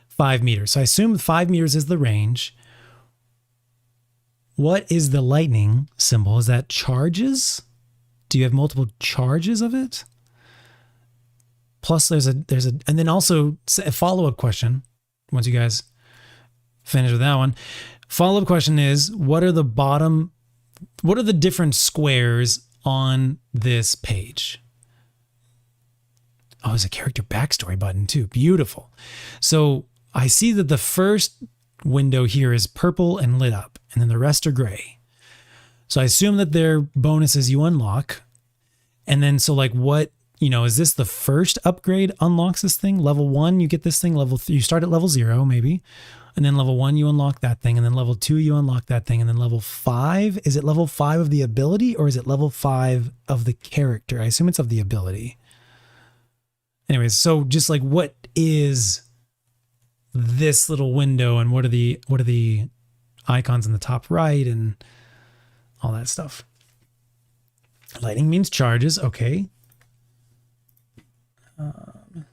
5 meters. So I assume 5 meters is the range. What is the lightning symbol? Is that charges? Do you have multiple charges of it? Plus there's a, and then also a follow-up question. Once you guys finish with that one, follow-up question is, what are the different squares on this page? Oh, there's a character backstory button too. Beautiful. So I see that the first window here is purple and lit up, and then the rest are gray. So I assume that they're bonuses you unlock. And then, so like what, is this the first upgrade unlocks this thing? Level 1, you get this thing. Level 3, you start at level 0 maybe. And then level 1, you unlock that thing. And then level 2, you unlock that thing. And then level 5, is it level 5 of the ability or is it level 5 of the character? I assume it's of the ability. Anyways, so just like what is this little window and what are the icons in the top right and all that stuff? Lightning means charges. Okay. I'm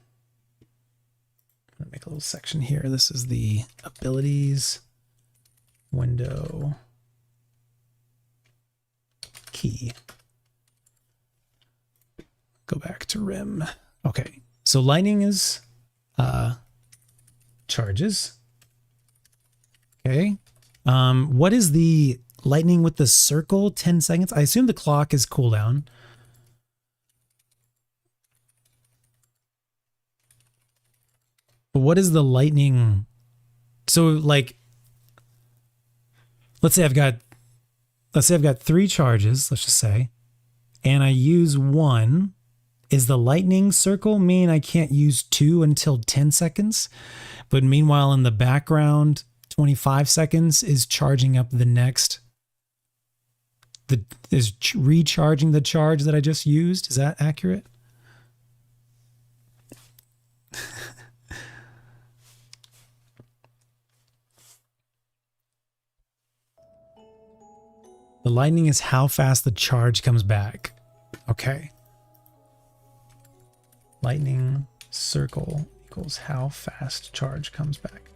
gonna make a little section here. This is the abilities window key. Go back to rim. Okay. So lightning is charges. Okay. What is the lightning with the circle? 10 seconds. I assume the clock is cooldown. But what is the lightning? So like, let's say I've got 3 charges, let's just say, and I use 1. Is the lightning circle mean I can't use 2 until 10 seconds? But meanwhile, in the background, 25 seconds is charging up the next, recharging the charge that I just used. Is that accurate? The lightning is how fast the charge comes back. Okay. Lightning circle equals how fast charge comes back.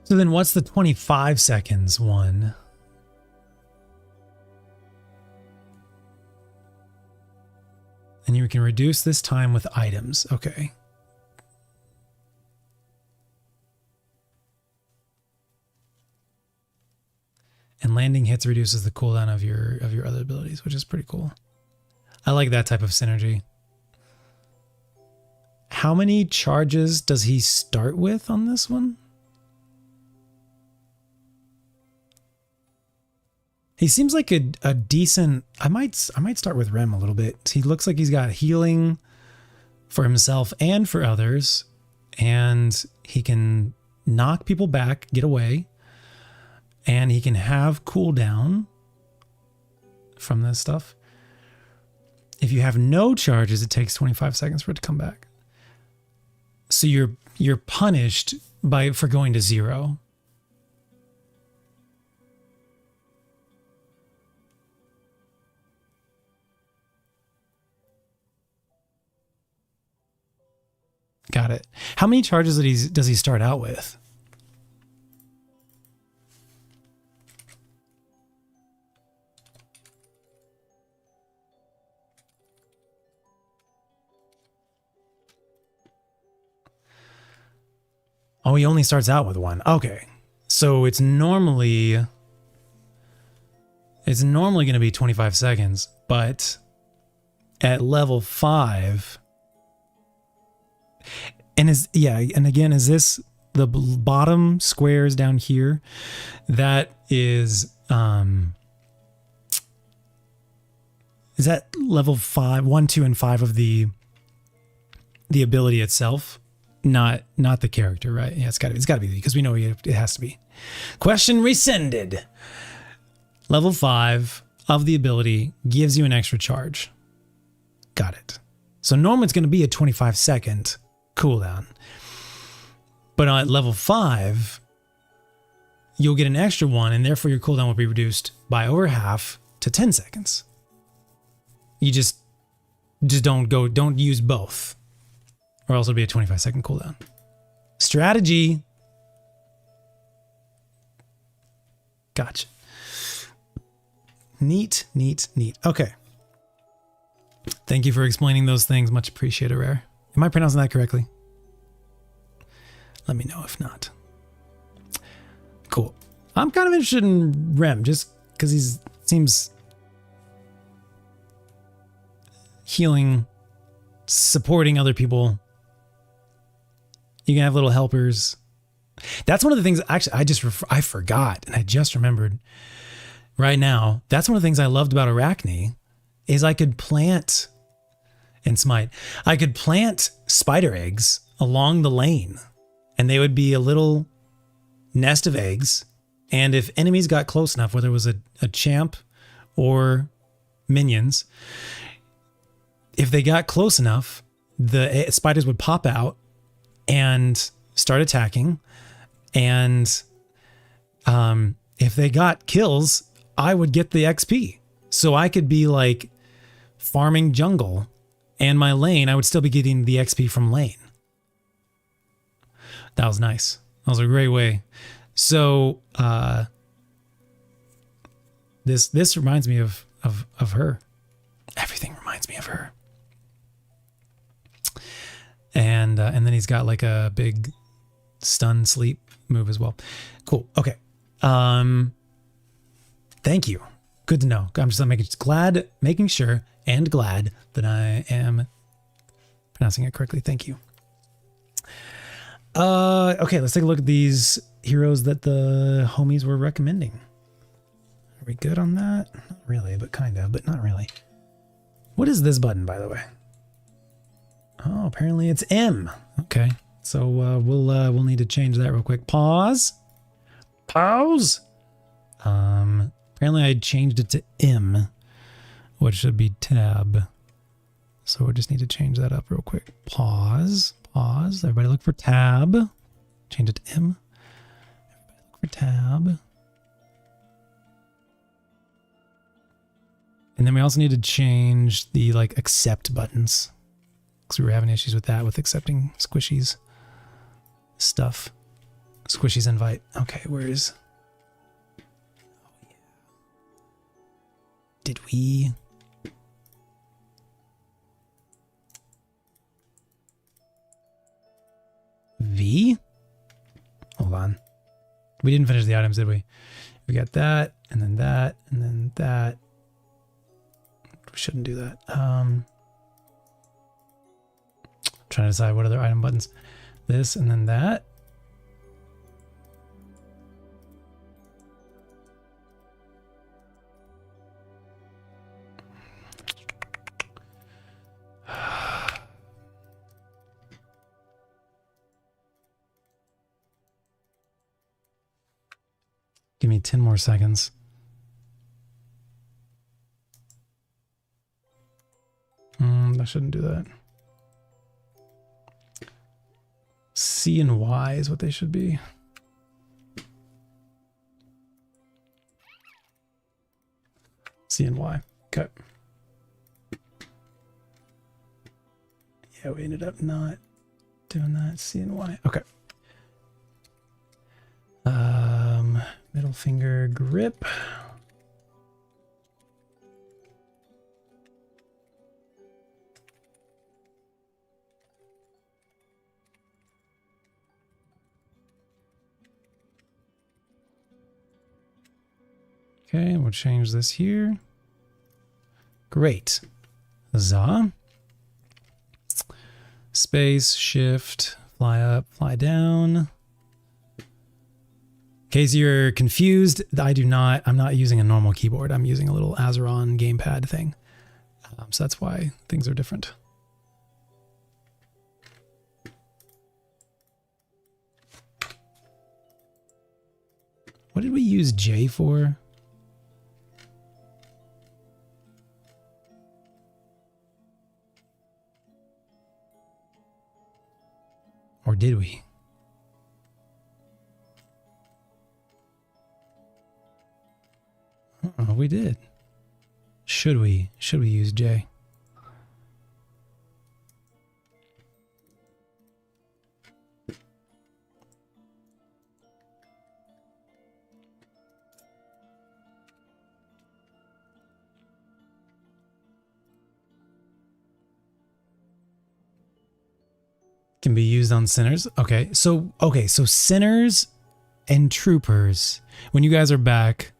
So then what's the 25 seconds one? And you can reduce this time with items. Okay. And landing hits reduces the cooldown of your other abilities, which is pretty cool. I like that type of synergy. How many charges does he start with on this one? He seems like a decent... I might start with Rem a little bit. He looks like he's got healing for himself and for others. And he can knock people back, get away. And he can have cooldown from this stuff. If you have no charges, it takes 25 seconds for it to come back. So you're punished for going to 0. Got it. How many charges does he start out with? Oh, he only starts out with 1. Okay. So it's normally going to be 25 seconds, but at level 5 and again, is this the bottom squares down here? That is that level 5, 1, 2, and 5 of the ability itself? Not the character, right? Yeah, it's got to be because we know it has to be. Question rescinded. Level 5 of the ability gives you an extra charge. Got it. So normally it's going to be a 25-second cooldown. But at level 5, you'll get an extra one, and therefore your cooldown will be reduced by over half to 10 seconds. You just don't use both. Or else it'll be a 25-second cooldown. Strategy. Gotcha. Neat. Okay. Thank you for explaining those things. Much appreciated, Rare. Am I pronouncing that correctly? Let me know if not. Cool. I'm kind of interested in Rem just because he seems healing, supporting other people. You can have little helpers. That's one of the things, actually, I forgot, and I just remembered right now. That's one of the things I loved about Arachne is I could plant, and Smite, I could plant spider eggs along the lane, and they would be a little nest of eggs. And if enemies got close enough, whether it was a champ or minions, if they got close enough, the spiders would pop out and start attacking. And if they got kills, I would get the XP. So I could be like farming jungle, and my lane, I would still be getting the XP from lane. That was nice. That was a great way. So this reminds me of her. Everything reminds me of her. And then he's got like a big stun sleep move as well. Cool. Okay. Thank you. Good to know. I'm just making sure and glad that I am pronouncing it correctly. Thank you. Okay, let's take a look at these heroes that the homies were recommending. Are we good on that? Not really, but kind of, but not really. What is this button, by the way? Oh, apparently it's M. Okay, so we'll need to change that real quick. Pause. Apparently I changed it to M, which should be tab. So we just need to change that up real quick. Pause. Everybody look for tab. Change it to M. Everybody look for tab. And then we also need to change the like accept buttons, because we were having issues with that, with accepting Squishy's stuff. Squishy's invite. Okay, where is... Oh, yeah. Did we... We didn't finish the items, did we? We got that, and then that, and then that. We shouldn't do that. Trying to decide what other item buttons. This, and then that. Give me 10 more seconds. I shouldn't do that. C and Y is what they should be. C and Y. Okay. Yeah, we ended up not doing that. C and Y. Okay. Middle finger grip. Okay, we'll change this here. Great. Huzzah. Space, shift, fly up, fly down. In case you're confused, I'm not using a normal keyboard. I'm using a little Azeron gamepad thing. So that's why things are different. What did we use J for? Or did we? Oh, we did. Should we use J? Can be used on sinners. Okay, so sinners and troopers. When you guys are back,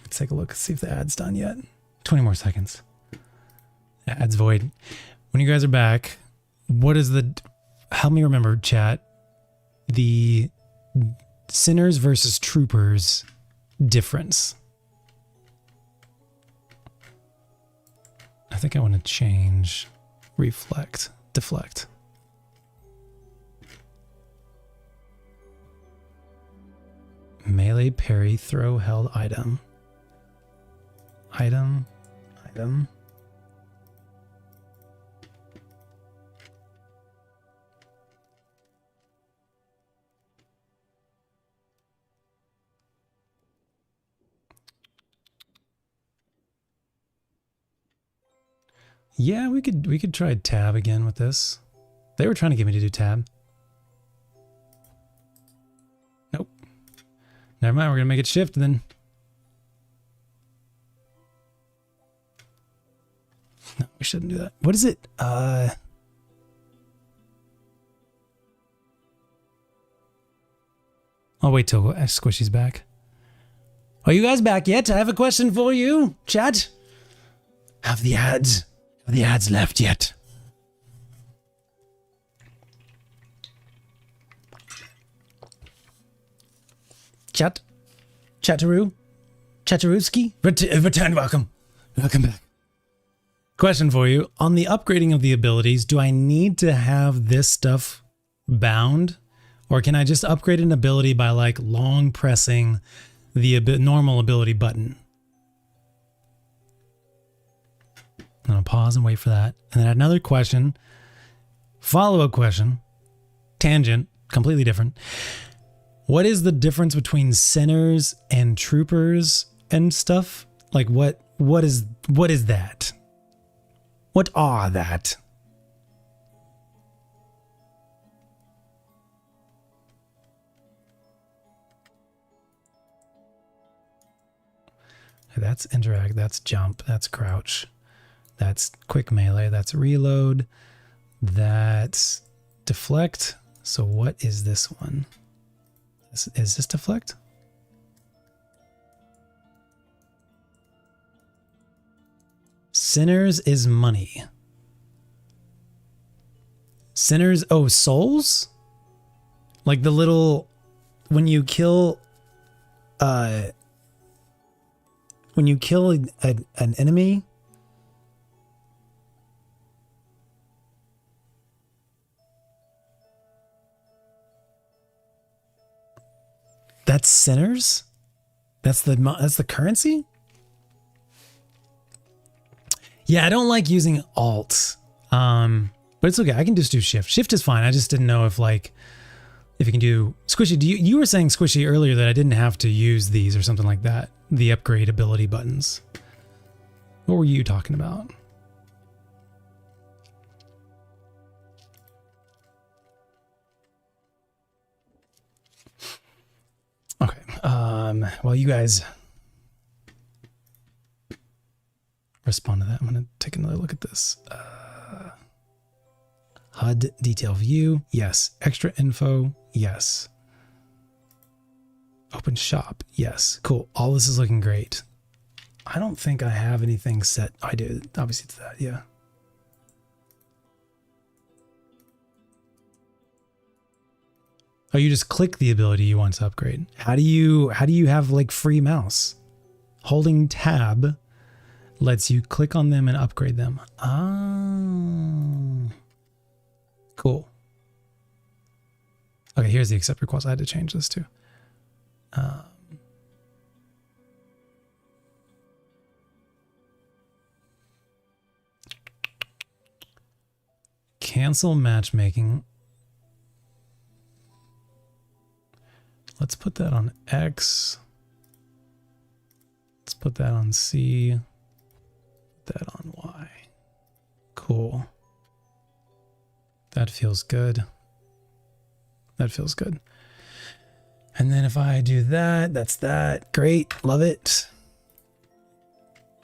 let's take a look, see if the ad's done yet. 20 more seconds. Ad's void. When you guys are back, what is help me remember, chat, the sinners versus troopers difference? I think I want to change deflect. Melee, parry, throw, held, item. Item. Yeah, we could try tab again with this. They were trying to get me to do tab. Nope. Never mind, we're gonna make it shift then. No, we shouldn't do that. What is it? I'll wait till Squishy's back. Are you guys back yet? I have a question for you, chat. Have the ads left yet? Chatterooski? Return, welcome back. Question for you. On the upgrading of the abilities, do I need to have this stuff bound? Or can I just upgrade an ability by like long pressing the normal ability button? I'm going to pause and wait for that. And then another question, follow-up question, tangent, completely different. What is the difference between sinners and troopers and stuff? Like what is that? What are that? That's interact, that's jump, that's crouch, that's quick melee, that's reload, that's deflect. So what is this one? Is this deflect? Sinners is money. Sinners, oh, souls? Like the little, when you kill an enemy, that's sinners? That's the currency? Yeah, I don't like using alt. But it's okay. I can just do shift. Shift is fine. I just didn't know if like if you can do squishy. You were saying squishy earlier that I didn't have to use these or something like that. The upgrade ability buttons. What were you talking about? Okay. Well, you guys respond to that. I'm gonna take another look at this. HUD detail view, yes. Extra info, yes. Open shop, yes. Cool. All this is looking great. I don't think I have anything set. Oh, I do. Obviously it's that, yeah. Oh, you just click the ability you want to upgrade. How do you have like free mouse? Holding tab lets you click on them and upgrade them. Ah. Cool. Okay, here's the accept request. I had to change this too. Cancel matchmaking. Let's put that on X. Let's put that on C. Put that on Y. Cool. That feels good. That feels good. And then if I do that, that's that. Great. Love it.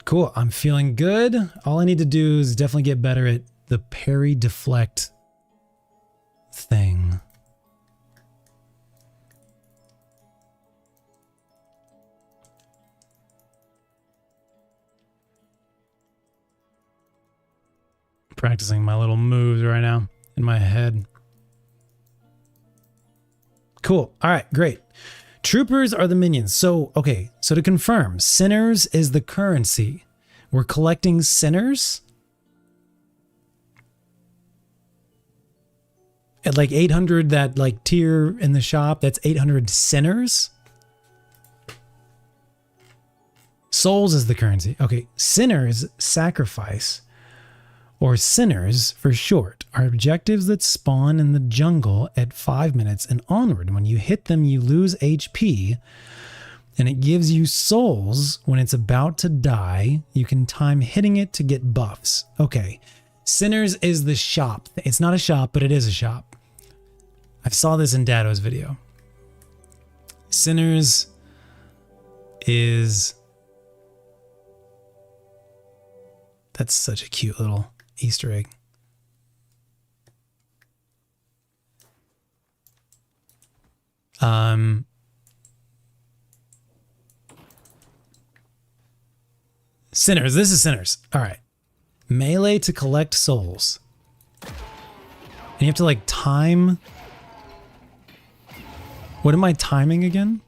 Cool. I'm feeling good. All I need to do is definitely get better at the parry deflect thing. Practicing my little moves right now in my head. Cool. All right, great. Troopers are the minions. So, okay. So to confirm, sinners is the currency. We're collecting sinners. At like 800, that like tier in the shop, that's 800 sinners. Souls is the currency. Okay. Sinners sacrifice, or sinners for short, are objectives that spawn in the jungle at 5 minutes and onward. When you hit them, you lose HP, and it gives you souls when it's about to die. You can time hitting it to get buffs. Okay. Sinners is the shop. It's not a shop, but it is a shop. I saw this in Dado's video. Sinners is... That's such a cute little Easter egg. Sinners. This is sinners. All right. Melee to collect souls. And you have to like time. What am I timing again?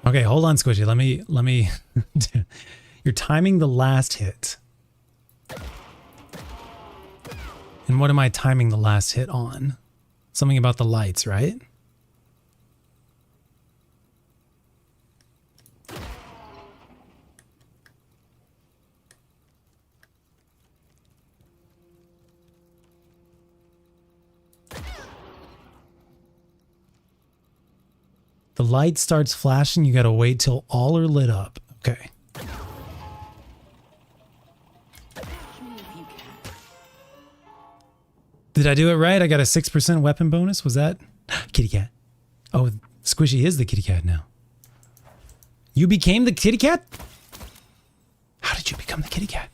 Okay, hold on, Squishy. Let me You're timing the last hit. And what am I timing the last hit on? Something about the lights, right? The light starts flashing, you gotta wait till all are lit up. Okay. Did I do it right? I got a 6% weapon bonus. Was that kitty cat? Oh, Squishy is the kitty cat now. You became the kitty cat? How did you become the kitty cat?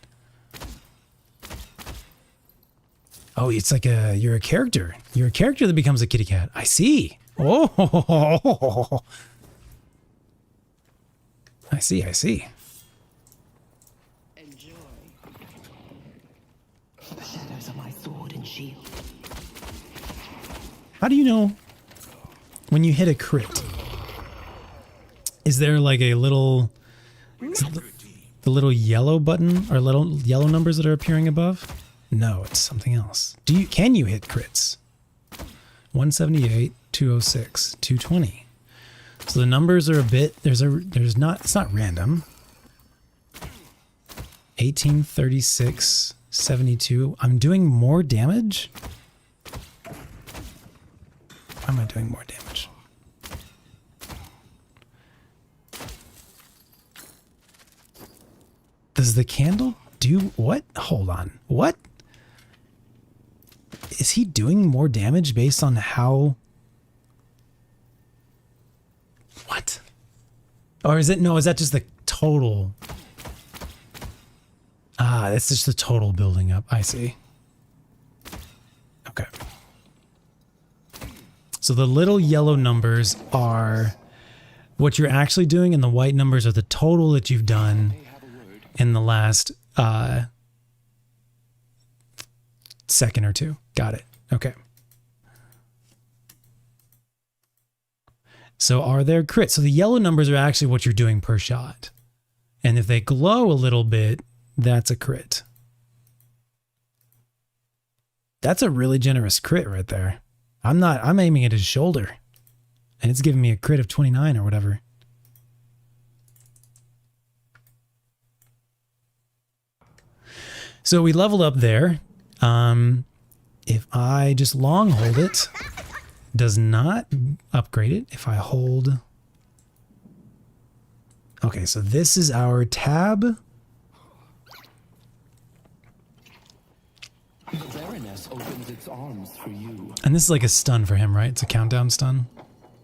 Oh, it's like you're a character. You're a character that becomes a kitty cat. I see. Oh. I see, I see. Enjoy. The shadows of my sword and shield. How do you know when you hit a crit? Is there like a little... the little yellow button or little yellow numbers that are appearing above? No, it's something else. Can you hit crits? 178, 206, 220. So the numbers are a bit, it's not random. 18, 36, 72. I'm doing more damage? Why am I doing more damage? Does the candle do what? Hold on. What? Is he doing more damage based on how... What? Or is it... No, is that just the total? Ah, that's just the total building up. I see. Okay. So the little yellow numbers are what you're actually doing, and the white numbers are the total that you've done in the last second or two. Got it. Okay. So are there crits? So the yellow numbers are actually what you're doing per shot. And if they glow a little bit, that's a crit. That's a really generous crit right there. I'm aiming at his shoulder. And it's giving me a crit of 29 or whatever. So we leveled up there. If I just long hold it, does not upgrade it. If I hold... Okay, so this is our tab. The Baroness opens its arms for you. And this is like a stun for him, right? It's a countdown stun?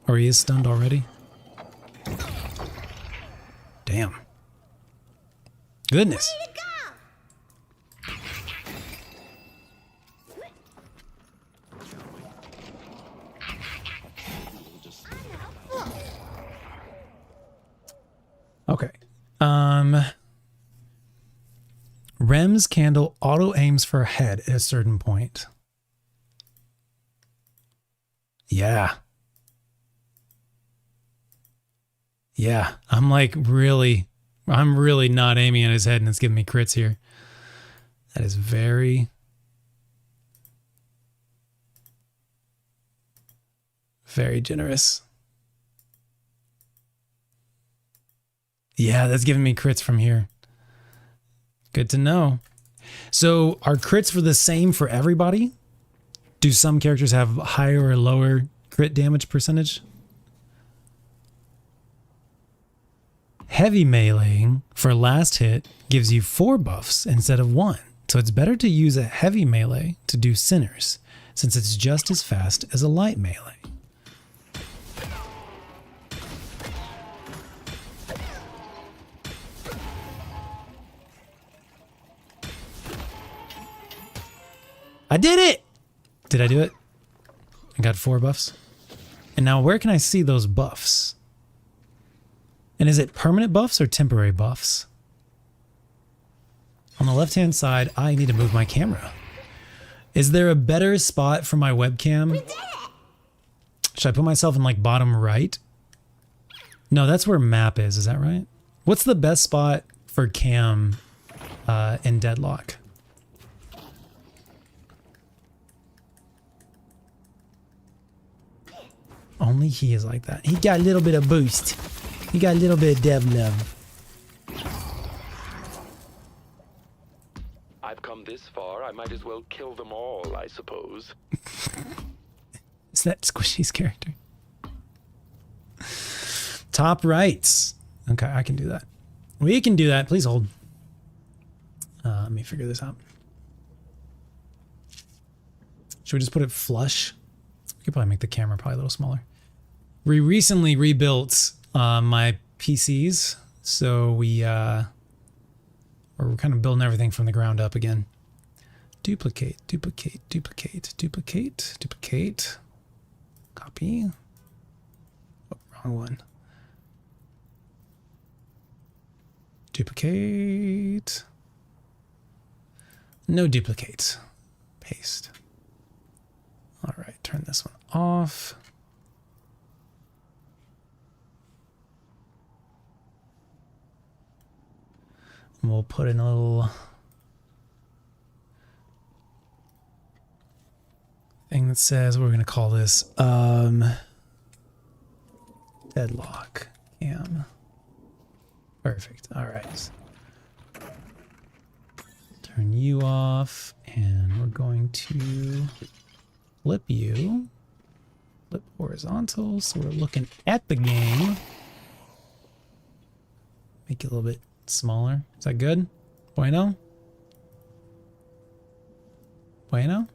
Or he is stunned already? Damn. Goodness. Okay. Rem's candle auto aims for a head at a certain point. Yeah. Yeah. I'm really not aiming at his head and it's giving me crits here. That is very generous. Yeah, that's giving me crits from here. Good to know. So are crits for the same for everybody? Do some characters have higher or lower crit damage percentage? Heavy meleeing for last hit gives you 4 buffs instead of 1. So it's better to use a heavy melee to do sinners, since it's just as fast as a light melee. I did it! Did I do it? I got 4 buffs. And now where can I see those buffs? And is it permanent buffs or temporary buffs? On the left-hand side, I need to move my camera. Is there a better spot for my webcam? We did it! Should I put myself in like bottom right? No, that's where map is that right? What's the best spot for cam in Deadlock? Only he is like that. He got a little bit of boost. He got a little bit of dev love. I've come this far, I might as well kill them all, I suppose. Is that Squishy's character? Top rights. Okay, I can do that. We can do that. Please hold. Let me figure this out. Should we just put it flush? We could probably make the camera probably a little smaller. We recently rebuilt my PCs, so we're kind of building everything from the ground up again. Duplicate, duplicate, duplicate, duplicate, duplicate. Copy. Oh, wrong one. Duplicate. No duplicates. Paste. All right, turn this one off. And we'll put in a little thing that says, what we're going to call this, Deadlock cam. Perfect. All right. Turn you off, and we're going to flip you. Flip horizontal, so we're looking at the game. Make it a little bit smaller. Is that good? Bueno? Bueno?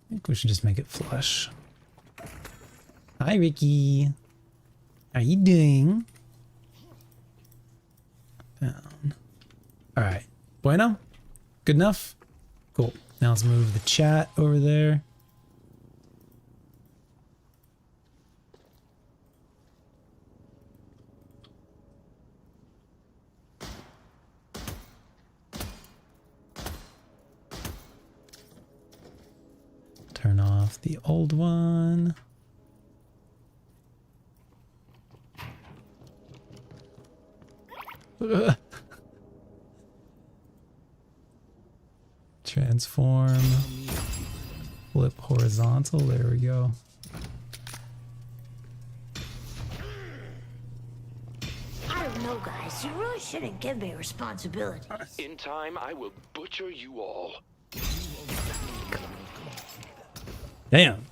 I think we should just make it flush. Hi, Ricky. How you doing? Down. All right. Bueno? Good enough? Cool. Now let's move the chat over there. Turn off the old one. Transform. Flip horizontal. There we go. I don't know, guys. You really shouldn't give me responsibilities. In time, I will butcher you all. Damn.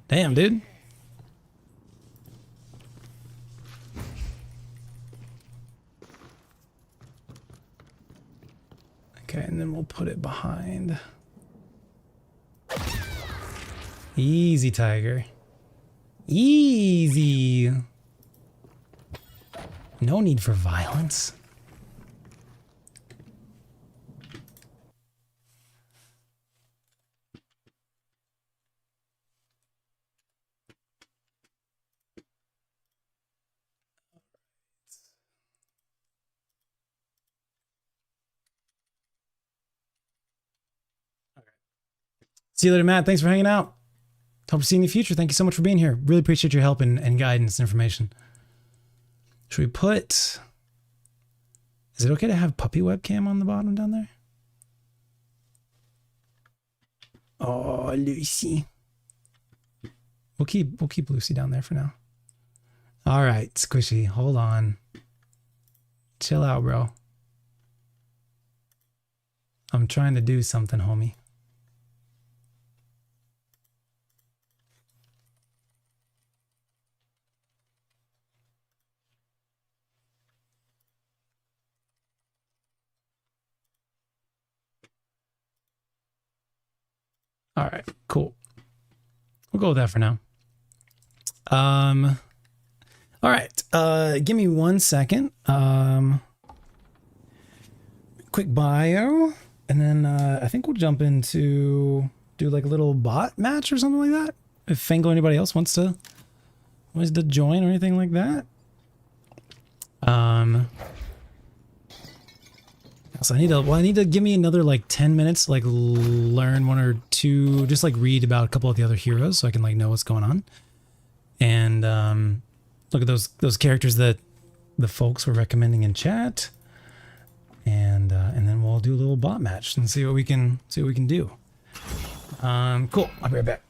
Damn, dude. Okay, and then we'll put it behind. Easy, Tiger. Easy. No need for violence. See you later, Matt. Thanks for hanging out. Hope to see you in the future. Thank you so much for being here. Really appreciate your help and guidance and information. Should we put... Is it okay to have puppy webcam on the bottom down there? Oh, Lucy. We'll keep Lucy down there for now. All right, Squishy, hold on. Chill out, bro. I'm trying to do something, homie. All right, cool. We'll go with that for now. All right, give me 1 second. Quick bio, and then I think we'll jump into do like a little bot match or something like that. If Fango or anybody else wants to join or anything like that. So I need to give me another like 10 minutes, like learn one or two, just like read about a couple of the other heroes so I can like know what's going on. And look at those characters that the folks were recommending in chat. And then we'll do a little bot match and see what we can do. Cool. I'll be right back.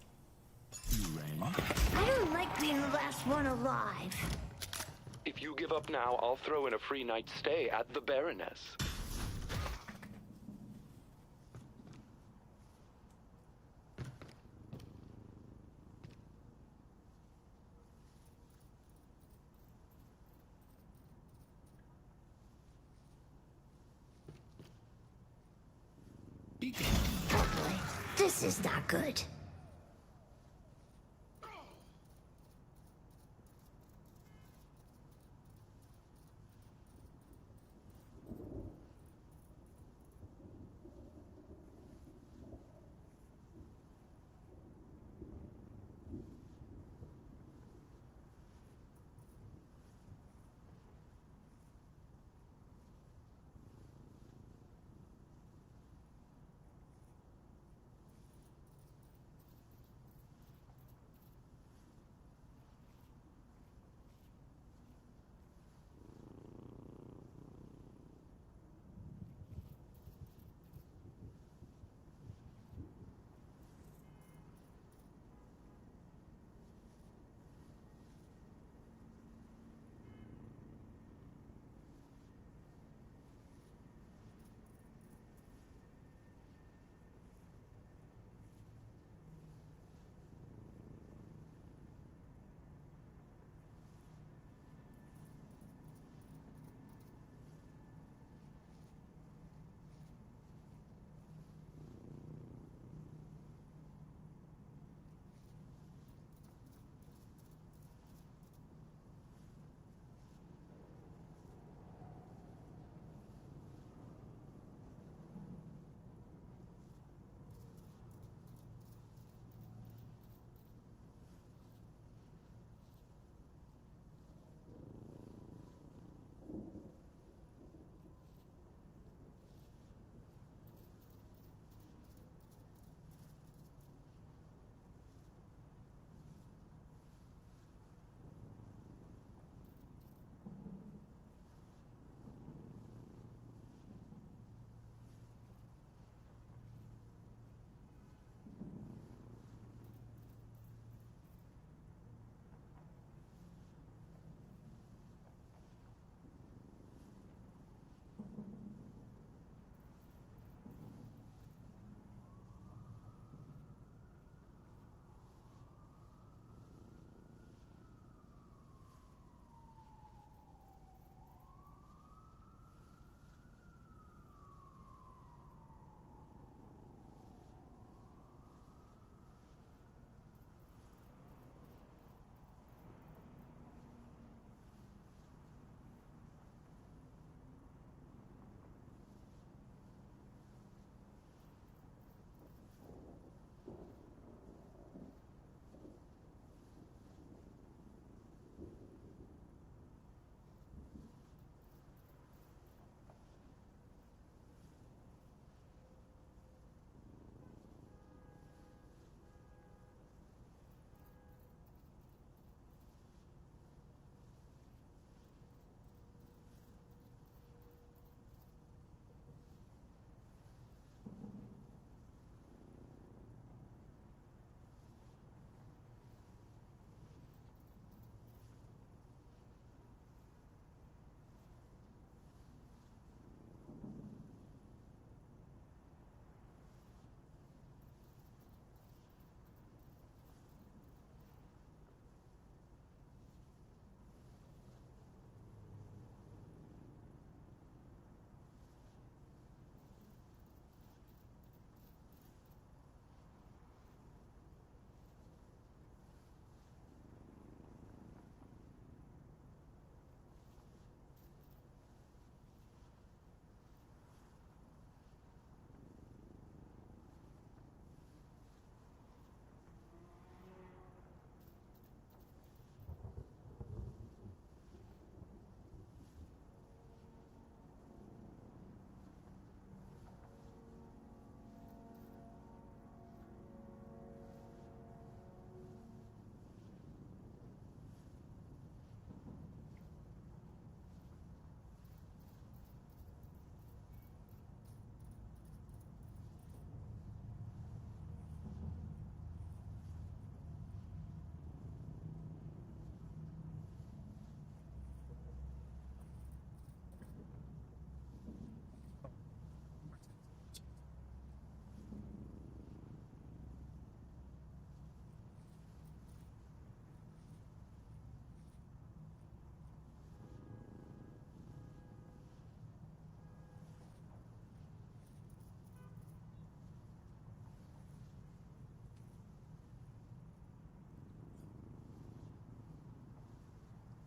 I don't like being the last one alive. If you give up now, I'll throw in a free night stay at the Baroness. Oh boy, this is not good.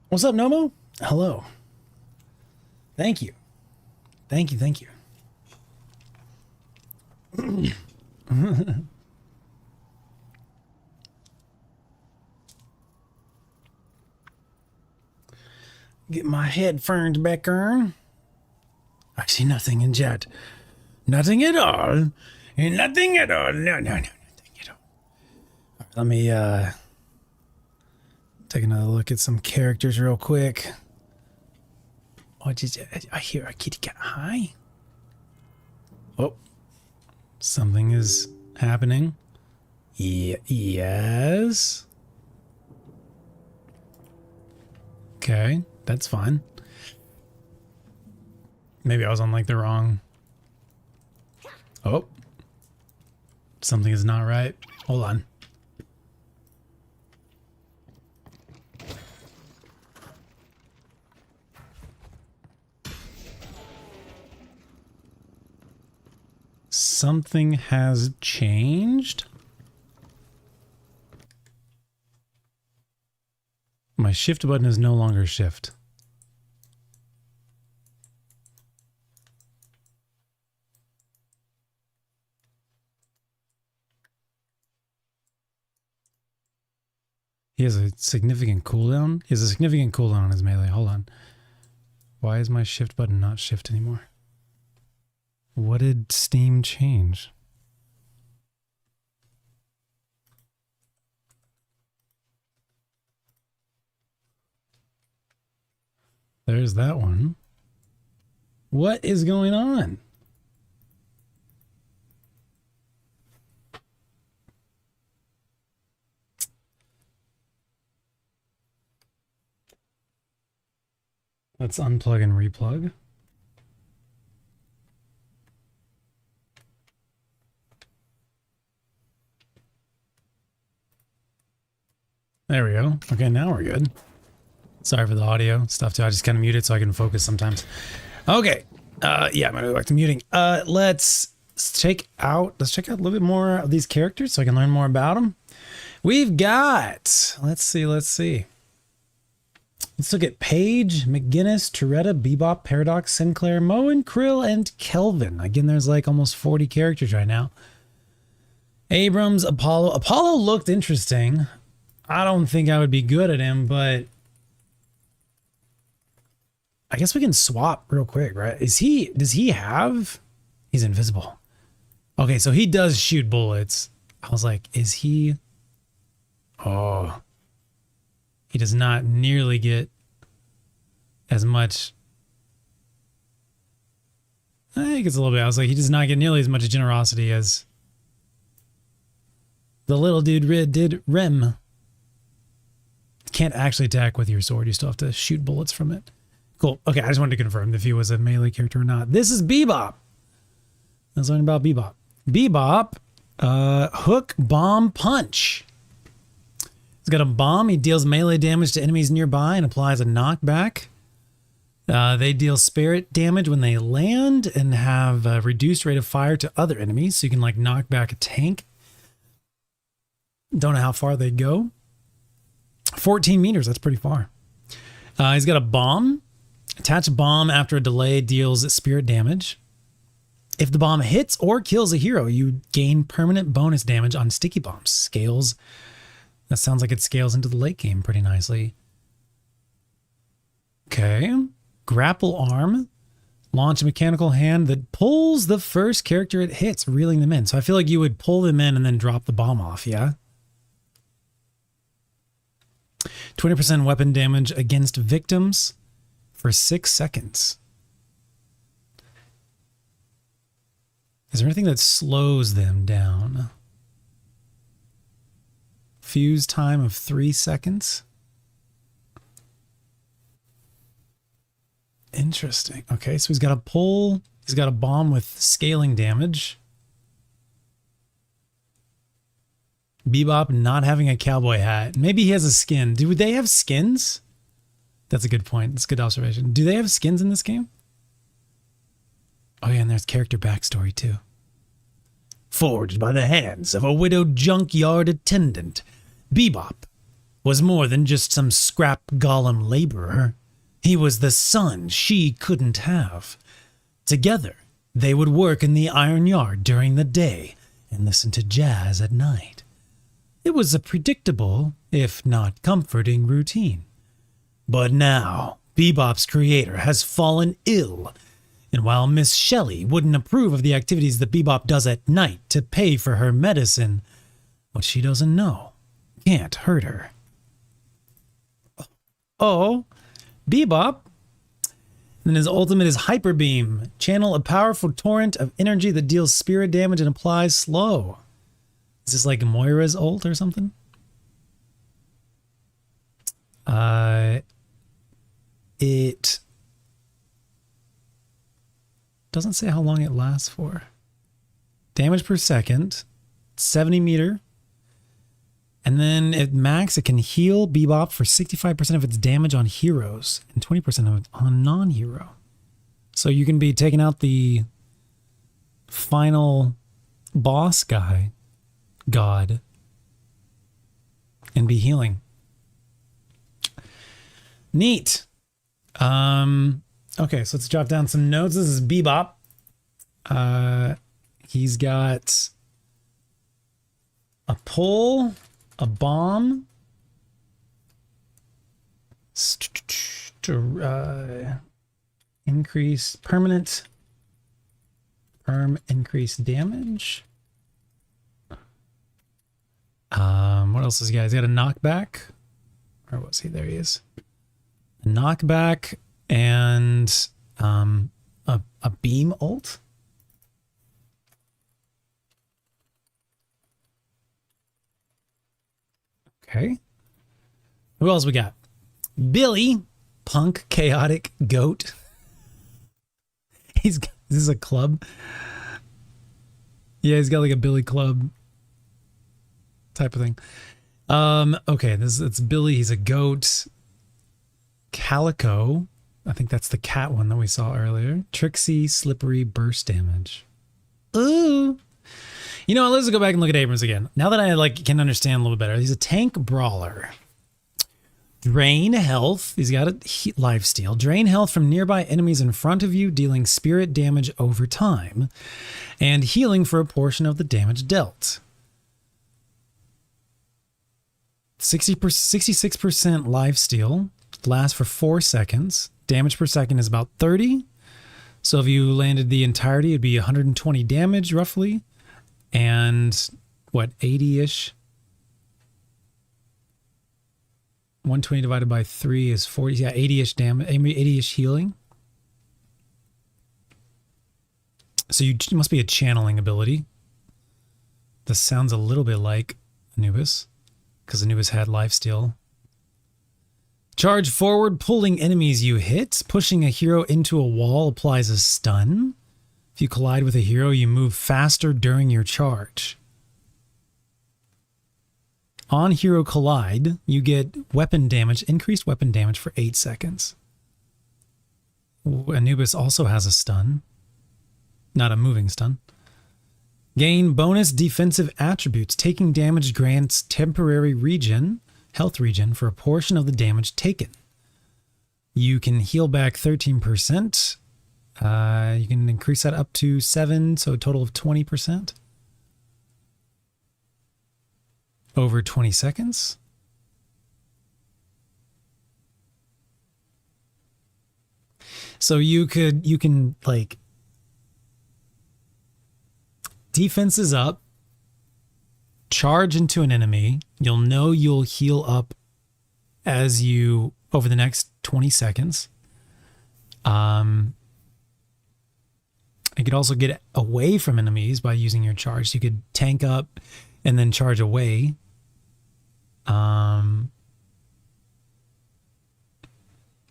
What's up, Nomo? Hello. Thank you. Thank you, thank you. Get my headphones back on. I see nothing in chat. Nothing at all. Nothing at all. No, nothing at all. All right, let me take another look at some characters real quick. Oh, I hear a kitty cat. Hi. Oh, something is happening. Yes. Okay, that's fine. Maybe I was on like the wrong. Oh, something is not right. Hold on. Something has changed. My shift button is no longer shift. He has a significant cooldown. He has a significant cooldown on his melee. Hold on. Why is my shift button not shift anymore? What did Steam change? There's that one. What is going on? Let's unplug and replug. There we go. Okay, now we're good. Sorry for the audio stuff too. I just kind of mute it so I can focus sometimes. Okay. Yeah, I'm gonna go back to muting. Let's check out a little bit more of these characters so I can learn more about them. We've got, let's see. Let's look at Paige, McGinnis, Toretta, Bebop, Paradox, Sinclair, Moen, Krill, and Kelvin. Again, there's like almost 40 characters right now. Abrams, Apollo. Apollo looked interesting. I don't think I would be good at him, but I guess we can swap real quick, right? Does he have? He's invisible. Okay, so he does shoot bullets. I was like, is he? Oh. He does not nearly get as much. I think it's a little bit. I was like, he does not get nearly as much generosity as the little dude did Rem. Can't actually attack with your sword. You still have to shoot bullets from it. Cool. Okay, I just wanted to confirm if he was a melee character or not. This is Bebop. Let's learn about Bebop. Bebop, hook, bomb, punch. He's got a bomb. He deals melee damage to enemies nearby and applies a knockback. They deal spirit damage when they land and have a reduced rate of fire to other enemies. So you can like knock back a tank. Don't know how far they'd go. 14 meters, that's pretty far. He's got a bomb. Attach a bomb after a delay deals spirit damage. If the bomb hits or kills a hero, you gain permanent bonus damage on sticky bombs. Scales. That sounds like it scales into the late game pretty nicely. Okay. Grapple arm. Launch a mechanical hand that pulls the first character it hits, reeling them in. So I feel like you would pull them in and then drop the bomb off, yeah? 20% weapon damage against victims for 6 seconds. Is there anything that slows them down? Fuse time of 3 seconds. Interesting. Okay, so he's got a pull. He's got a bomb with scaling damage. Bebop not having a cowboy hat. Maybe he has a skin. Do they have skins? That's a good point. That's a good observation. Do they have skins in this game? Oh yeah, and there's character backstory too. Forged by the hands of a widowed junkyard attendant, Bebop was more than just some scrap golem laborer. He was the son she couldn't have. Together, they would work in the iron yard during the day and listen to jazz at night. It was a predictable, if not comforting, routine. But now, Bebop's creator has fallen ill, and while Miss Shelley wouldn't approve of the activities that Bebop does at night to pay for her medicine, what she doesn't know can't hurt her. Oh, Bebop. Then his ultimate is Hyper Beam. Channel a powerful torrent of energy that deals spirit damage and applies slow. Is this like Moira's ult or something? It doesn't say how long it lasts for. Damage per second, 70 meter. And then at max, it can heal Bebop for 65% of its damage on heroes and 20% of it on non-hero. So you can be taking out the final boss guy, God, and be healing. Neat. Okay, so let's jot down some notes. This is Bebop. He's got a pull, a bomb, increase permanent increase damage. What else has he got? He's got a knockback. Where was he? There he is. A knockback and a beam ult. Okay. Who else we got? Billy, punk, chaotic, goat. This is a club. Yeah, he's got like a Billy club type of thing. Okay, it's Billy. He's a goat. Calico. I think that's the cat one that we saw earlier. Trixie, slippery, burst damage. Ooh. You know what? Let's go back and look at Abrams again. Now that I can understand a little bit better. He's a tank brawler. Drain health. He's got a lifesteal. Drain health from nearby enemies in front of you, dealing spirit damage over time, and healing for a portion of the damage dealt. 66% lifesteal. Lasts for 4 seconds. Damage per second is about 30. So if you landed the entirety, it'd be 120 damage roughly. And what, 80-ish? 120 divided by 3 is 40. Yeah, 80-ish damage, 80-ish healing. So you must be a channeling ability. This sounds a little bit like Anubis, because Anubis had lifesteal. Charge forward, pulling enemies you hit. Pushing a hero into a wall applies a stun. If you collide with a hero, you move faster during your charge. On hero collide, you get weapon damage, increased weapon damage for 8 seconds. Anubis also has a stun. Not a moving stun. Gain bonus defensive attributes. Taking damage grants temporary health regen for a portion of the damage taken. You can heal back 13%. You can increase that up to 7, so a total of 20%. Over 20 seconds. So you can like defenses up, charge into an enemy. You'll know you'll heal up as you over the next 20 seconds. You could also get away from enemies by using your charge. You could tank up and then charge away.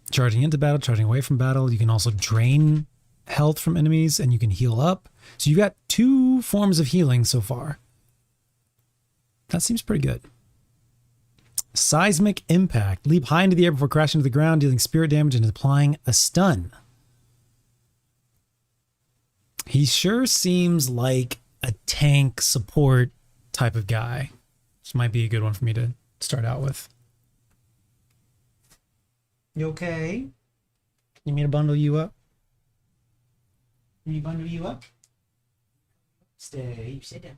Charging into battle, charging away from battle. You can also drain health from enemies and you can heal up. So you've got 2 forms of healing so far. That seems pretty good. Seismic impact. Leap high into the air before crashing to the ground, dealing spirit damage and applying a stun. He sure seems like a tank support type of guy. This might be a good one for me to start out with. You okay? You need me to bundle you up? Can you bundle you up? Stay. You sit down.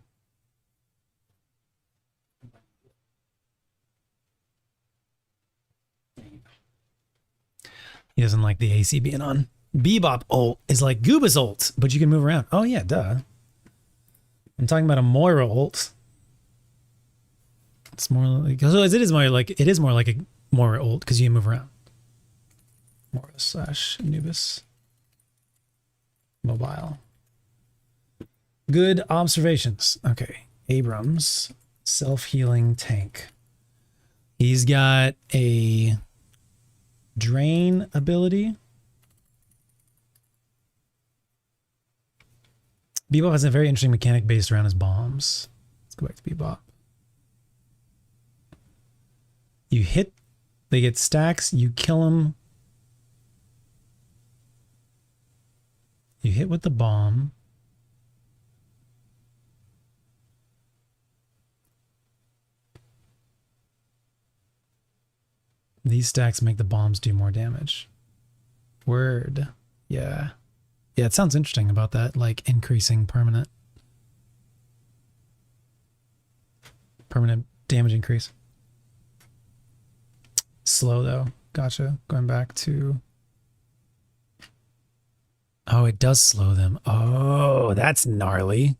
He doesn't like the AC being on. Bebop ult is like Gooba's ult, but you can move around. Oh yeah, duh. I'm talking about a Moira ult. It's more like, so it is more like a Moira ult because you can move around. Moira / Anubis. Mobile. Good observations. Okay. Abrams, self-healing tank. He's got a drain ability. Bebop has a very interesting mechanic based around his bombs. Let's go back to Bebop. You hit, they get stacks, you kill them. You hit with the bomb. These stacks make the bombs do more damage. Word. Yeah. Yeah, it sounds interesting about that, like increasing permanent damage increase. Slow though. Gotcha. Going back to... Oh, it does slow them. Oh, that's gnarly.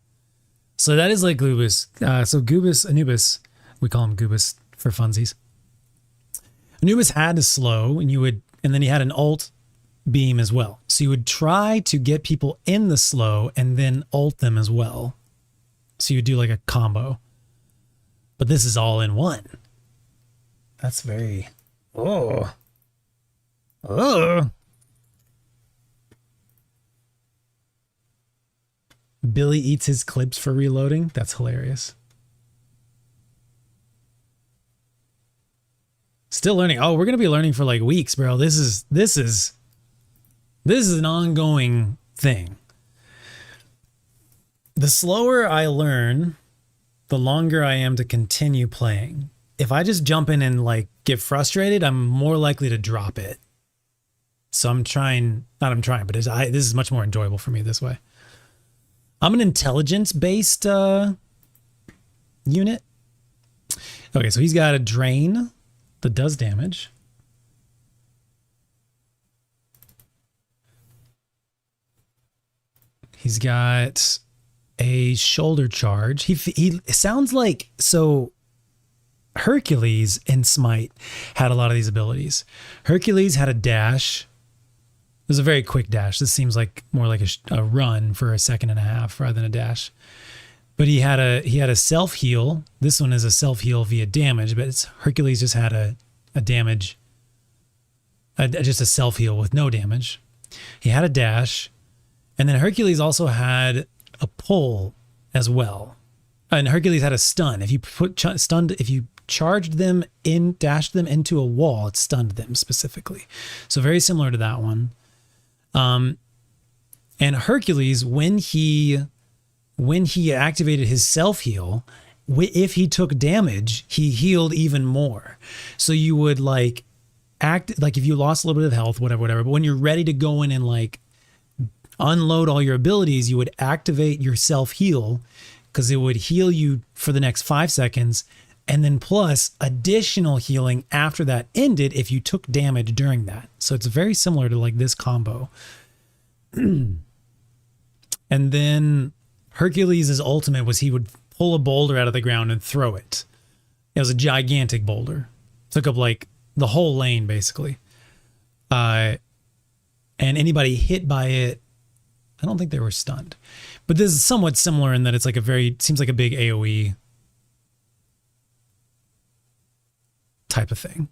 So that is like Goobus. So Goobus, Anubis, we call him Goobus for funsies. Anubis had to slow, and then he had an ult beam as well. So you would try to get people in the slow and then ult them as well. So you would do like a combo. But this is all in one. That's very... Oh. Oh. Billy eats his clips for reloading. That's hilarious. Still learning. Oh, we're going to be learning for like weeks, bro. This is an ongoing thing. The slower I learn, the longer I am to continue playing. If I just jump in and like get frustrated, I'm more likely to drop it. So this is much more enjoyable for me this way. I'm an intelligence-based unit. Okay, so he's got a drain that does damage. He's got a shoulder charge. He sounds like, so Hercules in Smite had a lot of these abilities. Hercules had a dash. It was a very quick dash. This seems like more like a run for 1.5 seconds rather than a dash. But he had a self heal. This one is a self heal via damage, but Hercules just had a damage, just a self heal with no damage. He had a dash, and then Hercules also had a pull as well. And Hercules had a stun. If you charged them in, dashed them into a wall, it stunned them specifically. So very similar to that one. And Hercules, when he activated his self-heal, if he took damage, he healed even more. So you would like act like if you lost a little bit of health, whatever, but when you're ready to go in and like unload all your abilities, you would activate your self-heal because it would heal you for the next 5 seconds, and then plus additional healing after that ended if you took damage during that. So it's very similar to like this combo. And then Hercules' ultimate was he would pull a boulder out of the ground and throw it. It was a gigantic boulder. Took up like the whole lane basically. And anybody hit by it, I don't think they were stunned. But this is somewhat similar in that it's like seems like a big AoE type of thing.